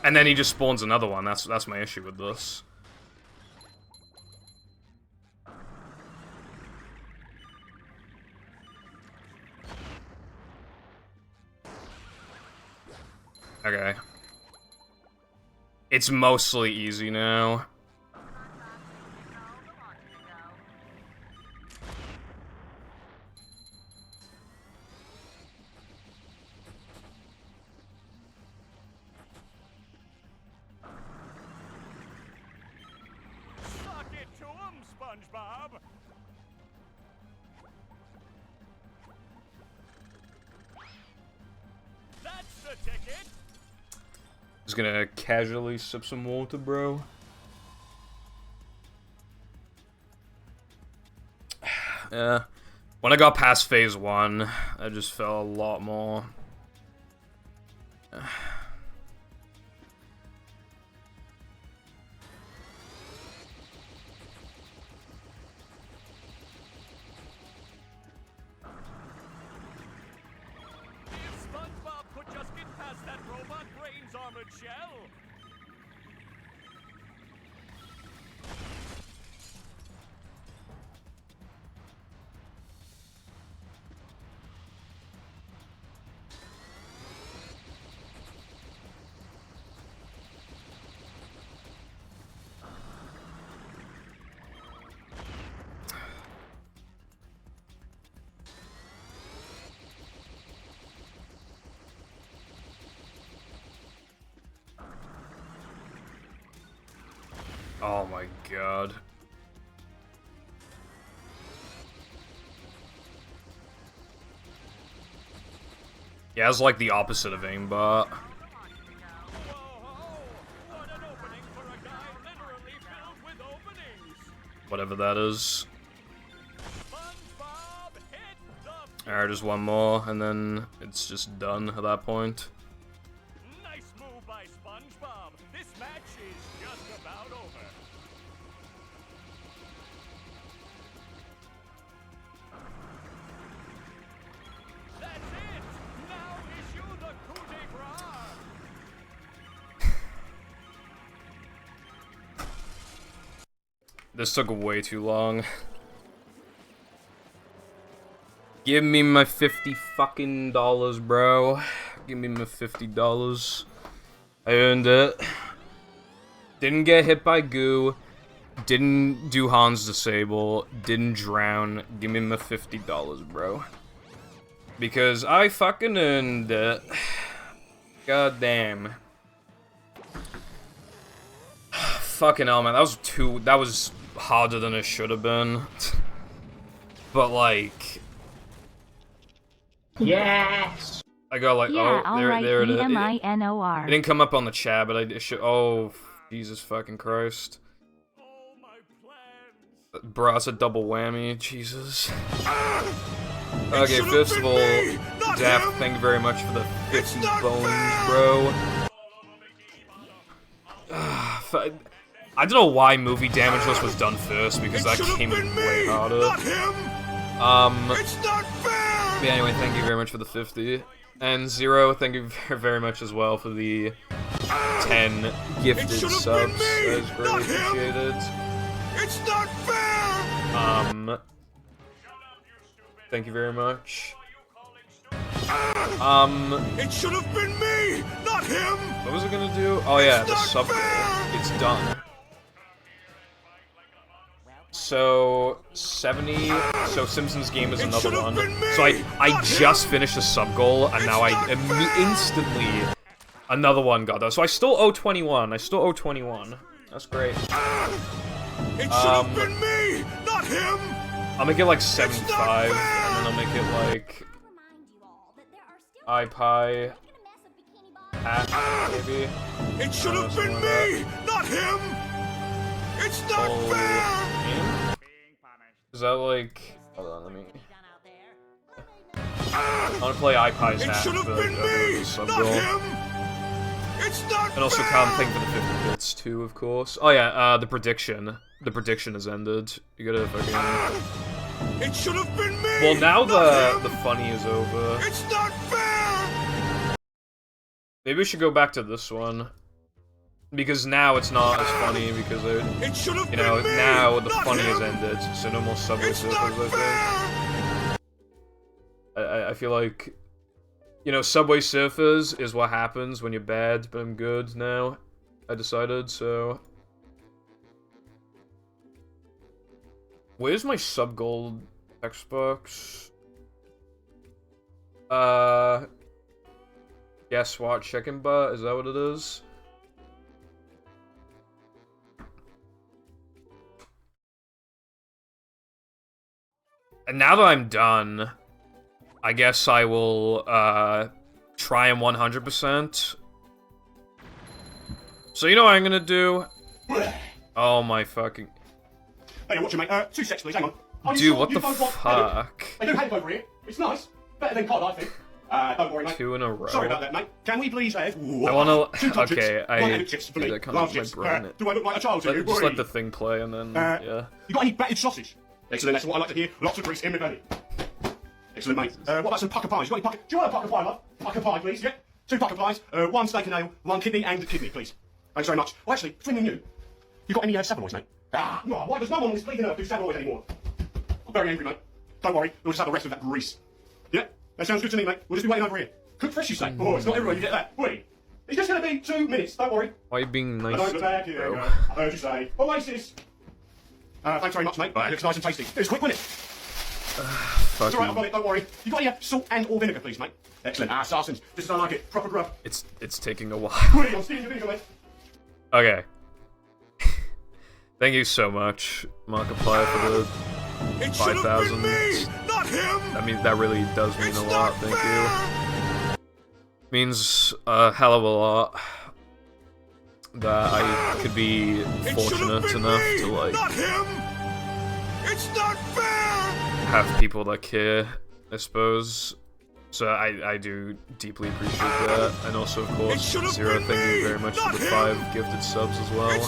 And then he just spawns another one. That's my issue with this. Okay. It's mostly easy now. Suck it to him, SpongeBob! That's the ticket! Just gonna casually sip some water, bro. Yeah. When I got past phase 1, I just felt a lot more. If SpongeBob could just get past that robot brain's armored shell! Oh my god. Yeah, it's like the opposite of aimbot. Whoa, what an opening for a guy literally filled with openings. Whatever that is. SpongeBob hit the Alright, just one more, and then it's just done at that point. nice move by SpongeBob. This match is just about over. That's it. Now issue the coup de grace. This took way too long. Give me my $50 bro. Give me my $50. I earned it. Didn't get hit by goo. Didn't do Han's disable. Didn't drown. Give me my $50, bro. Because I fucking earned it. God damn. Fucking hell, man. That was harder than it should have been. But like, Yes! I got like, Yeah, oh, there it is. It EMINOR. didn't come up on the chat, but I should. Oh, Jesus fucking Christ. All my plans. Bro, it's a double whammy. Jesus. Okay, first of all, Daft, thank you very much for the 50 bones, bro. I don't know why movie Damageless was done first, because that came in way harder. But anyway, thank you very much for the 50. And Zero, thank you very much as well for the 10 gifted subs. That is greatly appreciated. It's not fair! Thank you very much. It should have been me, not him! What was it gonna do? Oh yeah, the Subgoal. It's done. So, 70, so Simpsons Game is another one. So I just finished the Subgoal, and now instantly, another one got done. So I still owe 21, That's great. It should have been me, not him! I'll make it like 75, and then I'll make it like iPie half, maybe. It should have been me, not him! It's not fair! Is that like... Hold on, let me... I wanna play iPie's It half, should have but been me, not Subgoal. him! It's not And also can't think for the 50 bits too, of course. Oh yeah, the prediction. The prediction has ended. You gotta fucking... It should have been me! Well, now not the him. funny is over. It's not fair! Maybe we should go back to this one. Because now it's not as funny, because It should have you know, been me, now the not funny has him. ended, so no more Subway It's Surfers, not I think. fair! I feel like, you know, Subway Surfers is what happens when you're bad, but I'm good now. I decided, so... Where's my Subgoal Xbox? Guess what? Chicken butt? Is that what it is? And now that I'm done, I guess I will, try him 100%. So you know what I'm gonna do? Oh my fucking... Hey, watch it, mate. 2 secs, please. Hang on. Are you Dude, sure what you the don't want fuck? They do have over here. It's nice. Better than COD, I think. Don't worry, mate. 2 in a row. Sorry about that, mate. Can we please have... I wanna... 2 club chips, Okay, 1 egg chips for me. that kind Large of my chips. brain. Do I look like a child to you? Just Boy? let the thing play and then, yeah. You got any battered sausage? Excellent, that's what I like to hear. Lots of grease in my belly. Excellent, mate. What about some pucker pies? You got any pucker... Do you want a pucker pie, love? Pucker pie, please, yeah? 2 pucker pies, 1 steak and ale, 1 kidney and kidney, please. Thanks very much. Well, actually, between me and you got any Saveloys, mate? No, why does no one on this bleeding earth do Saveloys anymore? I'm very angry, mate. Don't worry, we'll just have the rest of that grease. Yeah? That sounds good to me, mate. We'll just be waiting over here. Cooked fresh, you say? Oh, it's not everywhere you get that. Wait. It's just going to be 2 minutes, don't worry. Why are you being nice Don't to look back, me, here you bro? go. I heard you say. Oasis! Thanks very much, mate. It looks nice and tasty. It was quick, wasn't it? It's alright, I've got it, don't worry. You got any salt and or vinegar, please, mate? Excellent. Sarsons. Just as I like it. Proper grub. It's taking a while. Wait, I'm stealing your vinegar, mate. Okay. Thank you so much, Markiplier, for the 5,000. I mean, that really does mean a lot. Thank you. Means a hell of a lot that I could be fortunate enough to like have people that care, I suppose. So I do deeply appreciate that, and also of course Zero, thank you very much for the 5 gifted subs as well.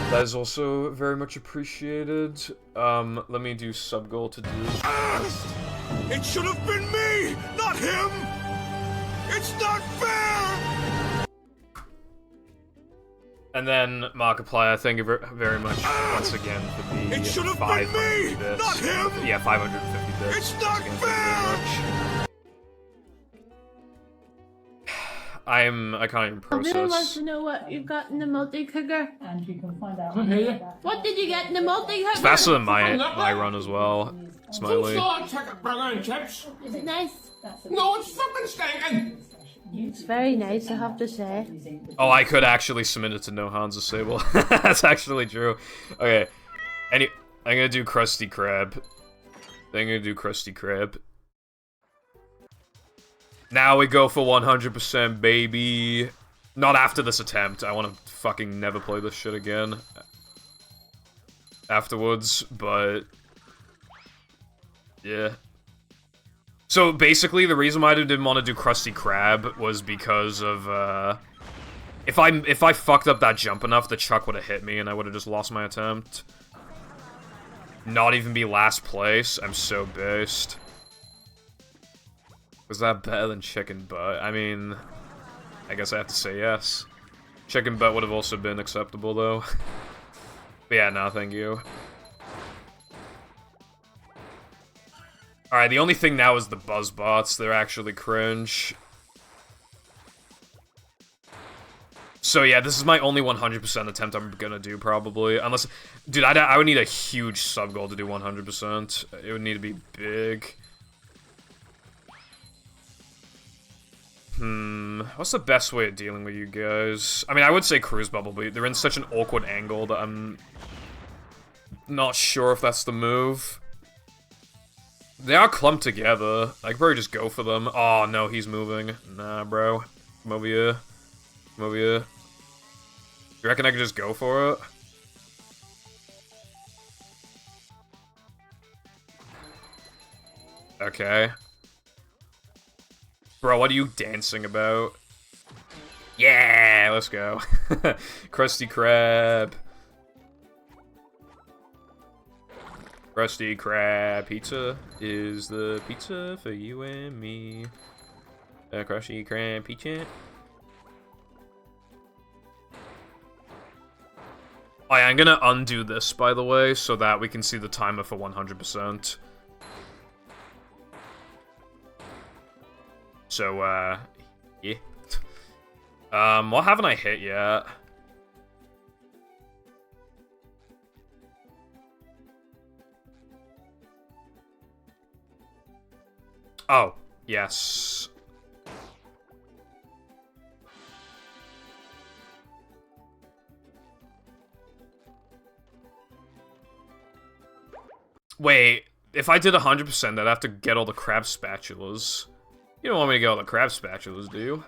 That is also very much appreciated. Let me do Subgoal to do next. It should have been me, not him! It's not fair! And then Markiplier, thank you very much once again for the 500 bits. Yeah, 550 bits. It's not Once again, thank you very much. I can't even I really want process. to know what you got in the multi-cooker. And you can find out. What did you get in the multi-cooker? It's faster than my run as well. Smiley. Is it nice? No, it's fucking stinking! It's very nice, I have to say. Oh, I could actually submit it to No Hands of Sable. That's actually true. Okay. I'm gonna do Krusty Krab. Then I'm gonna do Krusty Krab. Now we go for 100%, baby. Not after this attempt. I want to fucking never play this shit again. Afterwards, but... yeah. So basically, the reason why I didn't want to do Krusty Krab was because of, if I fucked up that jump enough, the Chuck would have hit me and I would have just lost my attempt. Not even be last place. I'm so based. Was that better than Chicken Butt? I mean, I guess I have to say yes. Chicken Butt would have also been acceptable, though. But yeah, no, thank you. Alright, the only thing now is the buzz bots. They're actually cringe. So yeah, this is my only 100% attempt I'm gonna do, probably. Unless... dude, I would need a huge sub goal to do 100%. It would need to be big. What's the best way of dealing with you guys? I mean, I would say Cruise Bubble, but they're in such an awkward angle that I'm... not sure if that's the move. They are clumped together. I could probably just go for them. Oh, no, he's moving. Nah, bro. Come over here. Come over here. You reckon I could just go for it? Okay. Bro, what are you dancing about? Yeah, let's go. Krusty Krab. Krusty Krab pizza is the pizza for you and me. Krusty Krab pizza. Oh yeah, I'm gonna undo this, by the way, so that we can see the timer for 100%. So, yeah. What haven't I hit yet? Oh, yes. Wait, if I did 100%, I'd have to get all the crab spatulas. You don't want me to get all the crab spatulas, do you?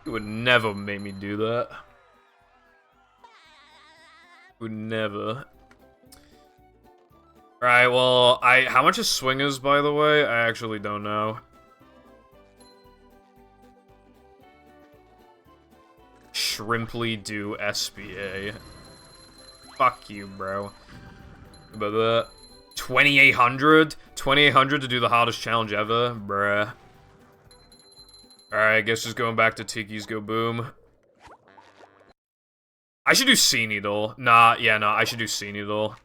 You would never make me do that. Would never. Alright, well, how much is Swingers, by the way? I actually don't know. Shrimply do SBA. Fuck you, bro. About that. 2,800? 2,800 to do the hardest challenge ever? Bruh. Alright, I guess just going back to Tiki's Go Boom. I should do Sea Needle. Nah, yeah, no, I should do Sea Needle.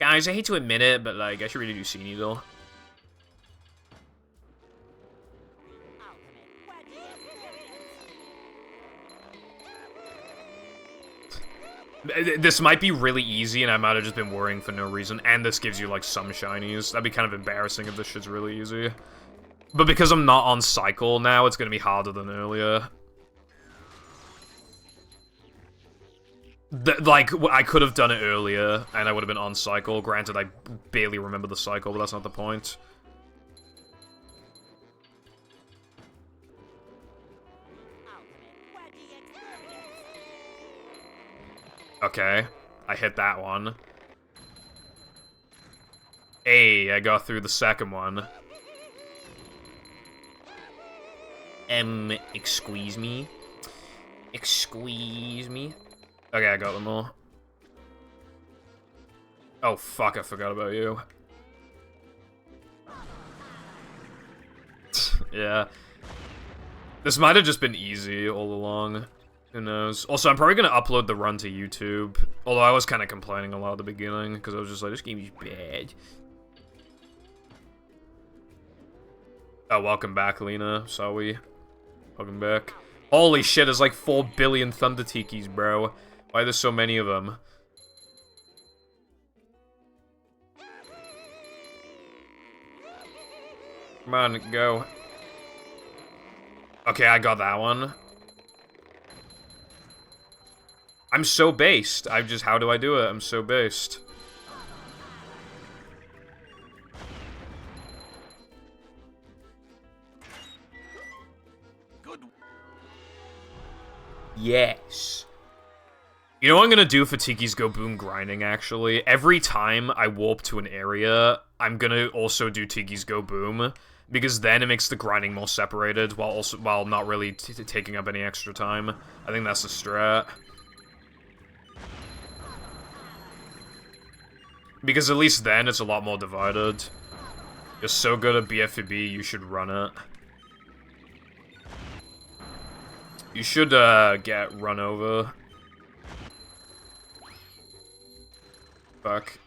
Guys, I hate to admit it, but, like, I should really do Sea Needle. This might be really easy, and I might have just been worrying for no reason, and this gives you, like, some shinies. That'd be kind of embarrassing if this shit's really easy. But because I'm not on cycle now, it's gonna be harder than earlier. I could have done it earlier, and I would have been on cycle. Granted, I barely remember the cycle, but that's not the point. Okay, I hit that one. Hey, I got through the second one. Excuse me? Excuse me? Okay, I got them all. Oh, fuck, I forgot about you. Yeah. This might have just been easy all along. Who knows? Also, I'm probably gonna upload the run to YouTube. Although I was kind of complaining a lot at the beginning, because I was just like, this game is bad. Oh, welcome back, Lena. Sorry. Welcome back. Holy shit, there's like 4 billion Thunder Tikis, bro. Why are there so many of them? Come on, go. Okay, I got that one. I'm so based. How do I do it? I'm so based. Good. Yes. You know what I'm gonna do for Tiki's Go Boom grinding, actually? Every time I warp to an area, I'm gonna also do Tiki's Go Boom, because then it makes the grinding more separated, while not really taking up any extra time. I think that's the strat. Because at least then, it's a lot more divided. You're so good at BFBB, you should run it. You should, get run over. Fuck.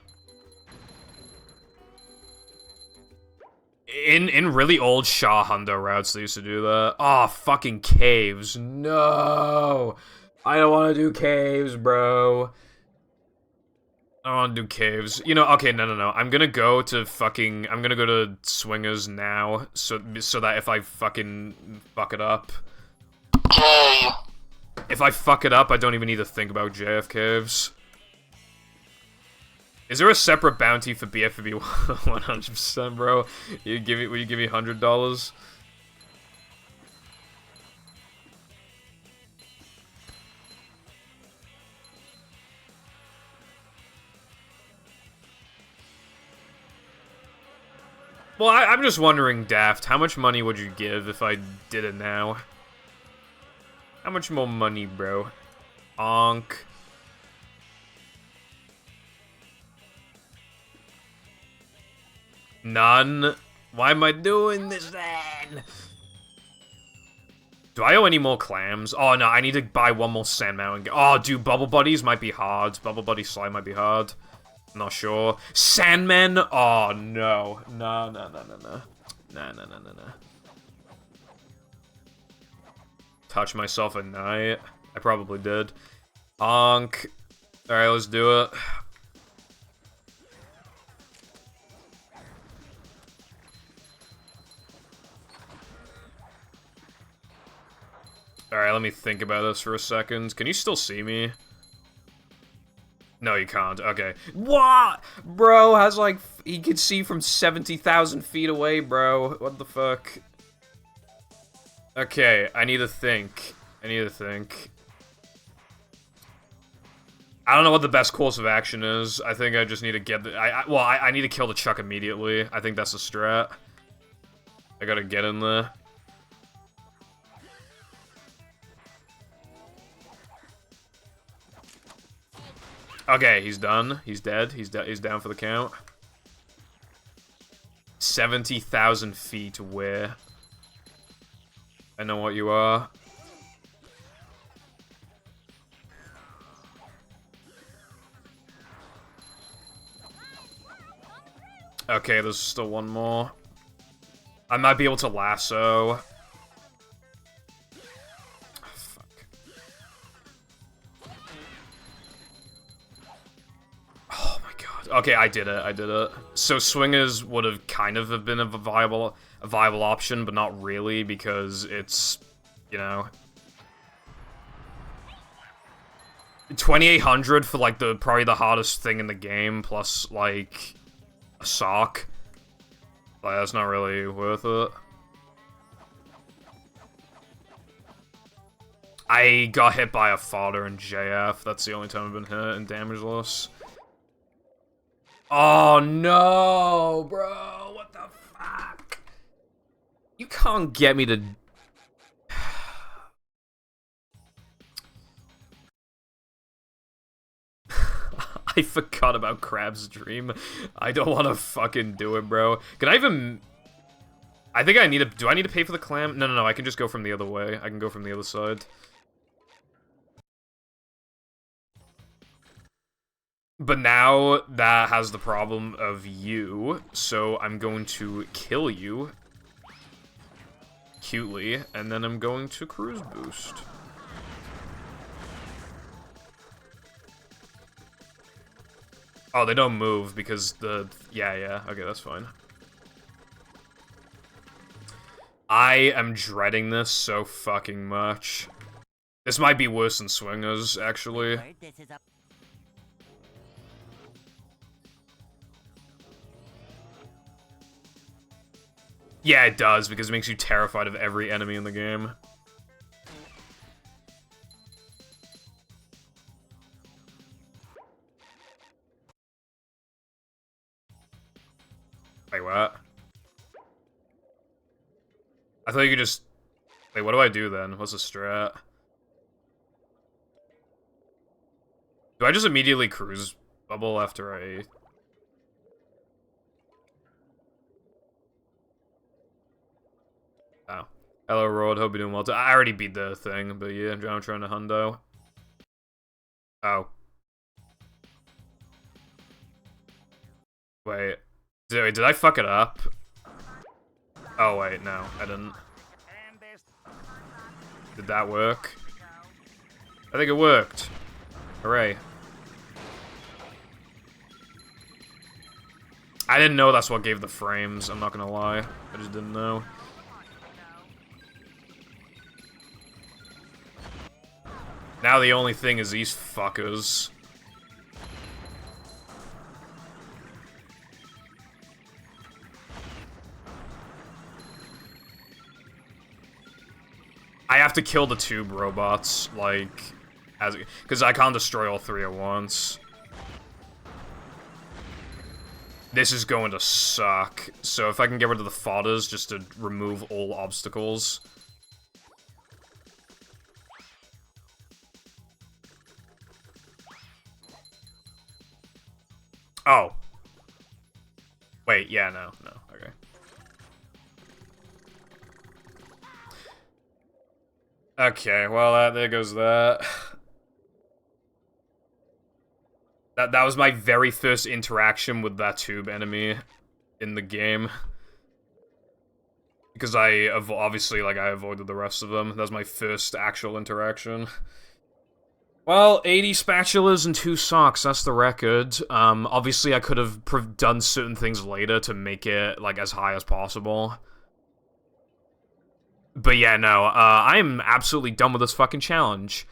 In really old Shah Hundo routes, they used to do that. Oh, fucking caves. No! I don't want to do caves, bro. I don't want to do caves. You know, okay, no. I'm gonna go to Swingers now, so that if I fucking fuck it up... Okay. If I fuck it up, I don't even need to think about JF caves. Is there a separate bounty for BFBB 100%, bro? Will you give me $100? Well, I'm just wondering, Daft, how much money would you give if I did it now? How much more money, bro? Onk. None. Why am I doing this then? Do I owe any more clams? Oh no, I need to buy one more Sand Mountain. Oh, dude, Bubble Buddies might be hard. Bubble Buddy Slime might be hard. I'm not sure. Sandmen? Oh no. No. Touch myself at night. I probably did. Onk. Alright, let's do it. Alright, let me think about this for a second. Can you still see me? No, you can't. Okay. What? Bro has like... He can see from 70,000 feet away, bro. What the fuck? Okay, I need to think. I don't know what the best course of action is. I think I just need to get the... I need to kill the Chuck immediately. I think that's the strat. I gotta get in there. Okay, he's done. He's dead. He's down for the count. 70,000 feet where? I know what you are. Okay, there's still one more. I might be able to lasso. Okay, I did it. So Swingers would have kind of been a viable option, but not really, because it's, you know... 2,800 for, like, probably the hardest thing in the game, plus, like, a sock. Like, that's not really worth it. I got hit by a fodder in JF. That's the only time I've been hit in Damageless. Oh, no, bro. What the fuck? You can't get me to... I forgot about Crab's Dream. I don't want to fucking do it, bro. Can I even... I think I need to... Do I need to pay for the clam? No, I can just go from the other way. I can go from the other side. But now that has the problem of you, so I'm going to kill you. Cutely, and then I'm going to cruise boost. Oh, they don't move because the... Yeah, okay, that's fine. I am dreading this so fucking much. This might be worse than Swingers, actually. Yeah, it does, because it makes you terrified of every enemy in the game. Wait, what? I thought you could just... Wait, what do I do then? What's the strat? Do I just immediately cruise bubble after I... Oh. Hello, Road. Hope you're doing well. I already beat the thing, but yeah, I'm trying to hundo. Oh. Wait, did I fuck it up? Oh, wait, no, I didn't. Did that work? I think it worked. Hooray. I didn't know that's what gave the frames, I'm not gonna lie. I just didn't know. Now the only thing is these fuckers. I have to kill the tube robots, like, because I can't destroy all three at once. This is going to suck. So if I can get rid of the fodders just to remove all obstacles. Oh. Wait, yeah, no, okay. Okay, well, there goes that. That was my very first interaction with that tube enemy in the game. Because I obviously, like, I avoided the rest of them. That was my first actual interaction. Well, 80 spatulas and 2 socks, that's the record. Obviously I could have done certain things later to make it, like, as high as possible. But yeah, no, I am absolutely done with this fucking challenge.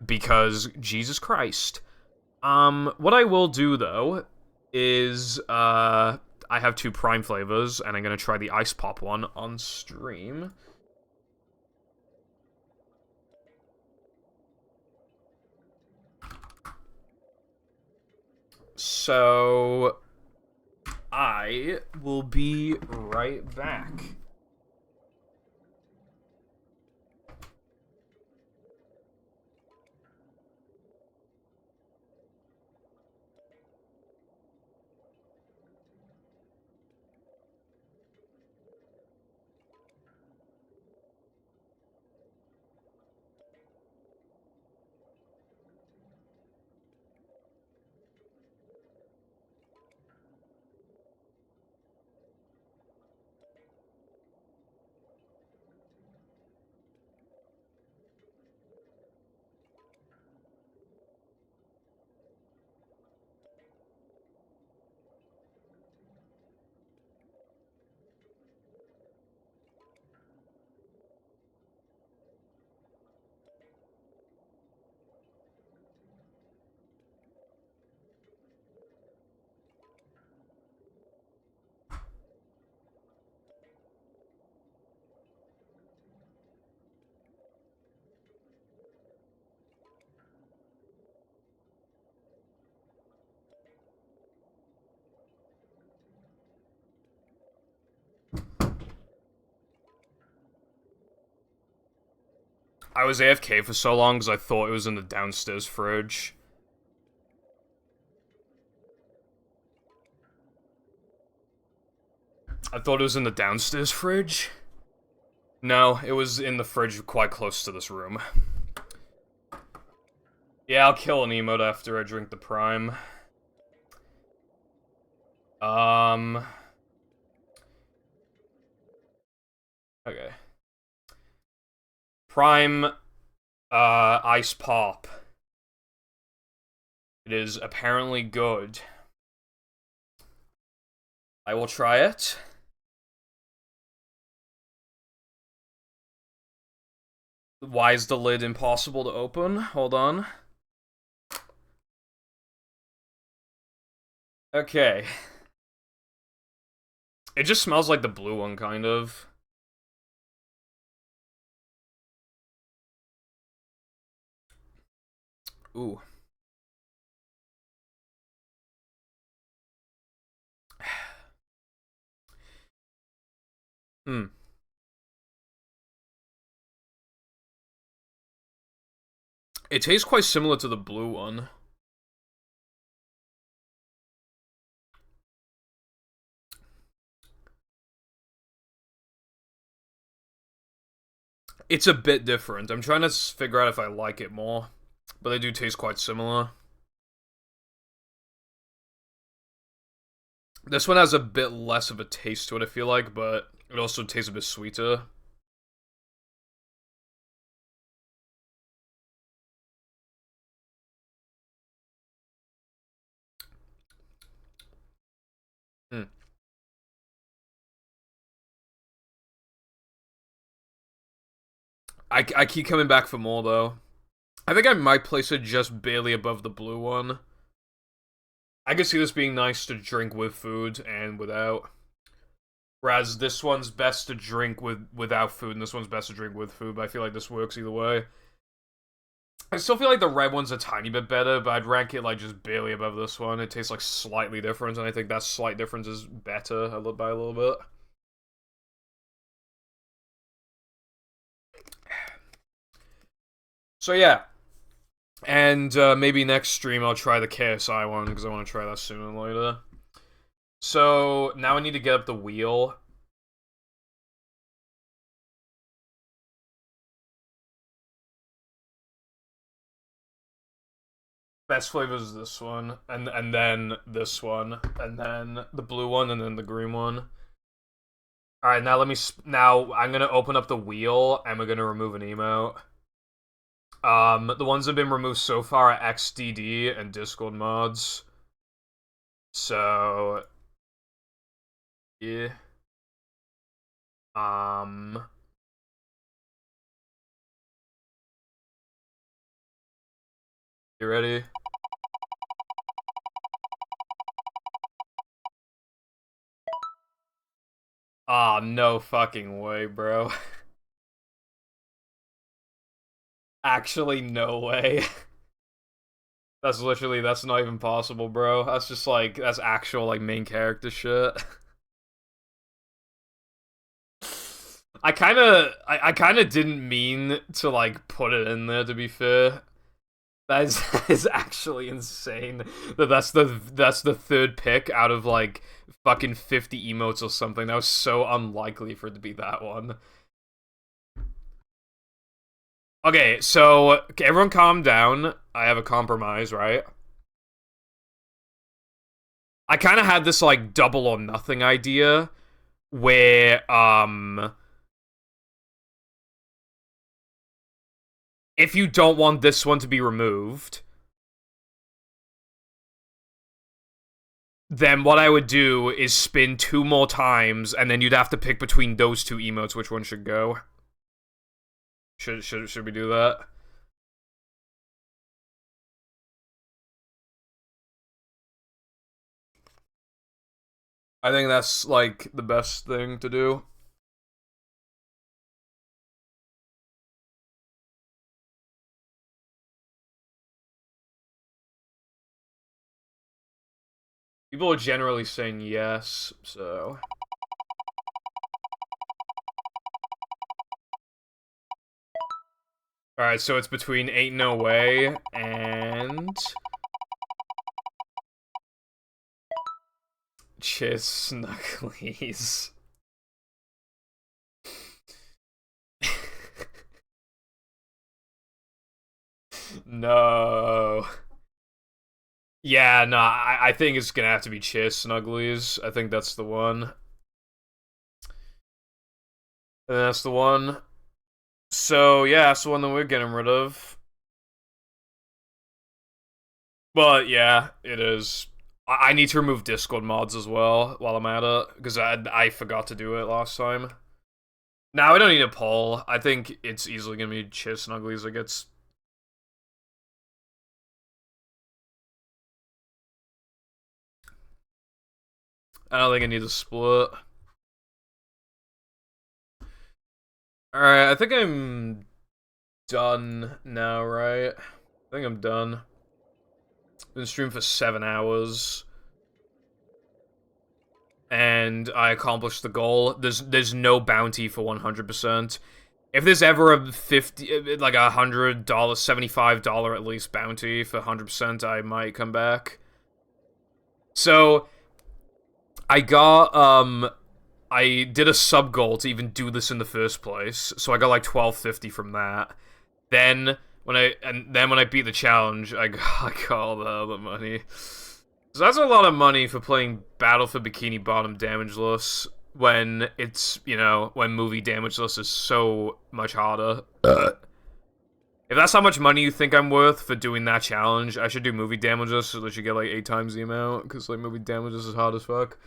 Because, Jesus Christ. What I will do, though, is, I have 2 prime flavors, and I'm gonna try the Ice Pop one on stream. So, I will be right back. I was AFK for so long because I thought it was in the downstairs fridge. I thought it was in the downstairs fridge. No, it was in the fridge quite close to this room. Yeah, I'll kill an emote after I drink the prime. Okay. Prime, ice pop. It is apparently good. I will try it. Why is the lid impossible to open? Hold on. Okay. It just smells like the blue one, kind of. Ooh. Hmm. It tastes quite similar to the blue one. It's a bit different. I'm trying to figure out if I like it more. But they do taste quite similar. This one has a bit less of a taste to it, I feel like, but it also tastes a bit sweeter. Hmm. I keep coming back for more, though. I think I might place it just barely above the blue one. I could see this being nice to drink with food and without. Whereas this one's best to drink without food, and this one's best to drink with food, but I feel like this works either way. I still feel like the red one's a tiny bit better, but I'd rank it like just barely above this one. It tastes like slightly different, and I think that slight difference is better by a little bit. So yeah, and maybe next stream I'll try the KSI one, because I want to try that sooner than later. So, now I need to get up the wheel. Best flavor is this one, and then this one, and then the blue one, and then the green one. Alright, now now I'm gonna open up the wheel, and we're gonna remove an emote. The ones that have been removed so far are XDD and Discord mods. So... yeah. You ready? Ah, no fucking way, bro. Actually, no way. That's not even possible, bro. That's just like, that's actual, like, main character shit. I kinda didn't mean to, like, put it in there, to be fair. That is actually insane. That's the third pick out of, like, fucking 50 emotes or something. That was so unlikely for it to be that one. Okay, so, everyone calm down. I have a compromise, right? I kind of had this, like, double or nothing idea, where, if you don't want this one to be removed, then what I would do is spin 2 more times, and then you'd have to pick between those 2 emotes which one should go. Should we do that? I think that's, like, the best thing to do. People are generally saying yes, so... Alright, so it's between Ain't No Way and... Chiss Snugglies. No. Yeah, no, I think it's gonna have to be Chiss Snugglies. I think that's the one. And that's the one. So, yeah, that's the one that we're getting rid of. But, yeah, it is. I need to remove Discord mods as well while I'm at it, because I forgot to do it last time. Now, we don't need a poll. I think it's easily gonna be Chiss Snugglies that gets... I don't think I need a split. Alright, I think I'm done now, right? I think I'm done. Been streaming for 7 hours. And I accomplished the goal. There's no bounty for 100%. If there's ever a $50, like $100, $75 at least bounty for 100%, I might come back. So, I got, I did a sub-goal to even do this in the first place, so I got like $12.50 from that. Then, when I beat the challenge, I got all the other money. So that's a lot of money for playing Battle for Bikini Bottom Damageless, when it's, you know, when movie Damageless is so much harder. If that's how much money you think I'm worth for doing that challenge, I should do movie Damageless so that you get like 8 times the amount, because like movie Damageless is hard as fuck.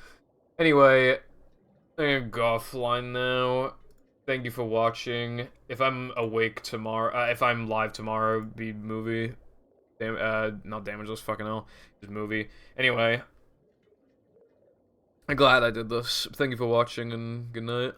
Anyway, I'm gonna go offline now. Thank you for watching. If I'm awake tomorrow, if I'm live tomorrow, be movie. Not Damageless, fucking hell. Just movie. Anyway, I'm glad I did this. Thank you for watching, and good night.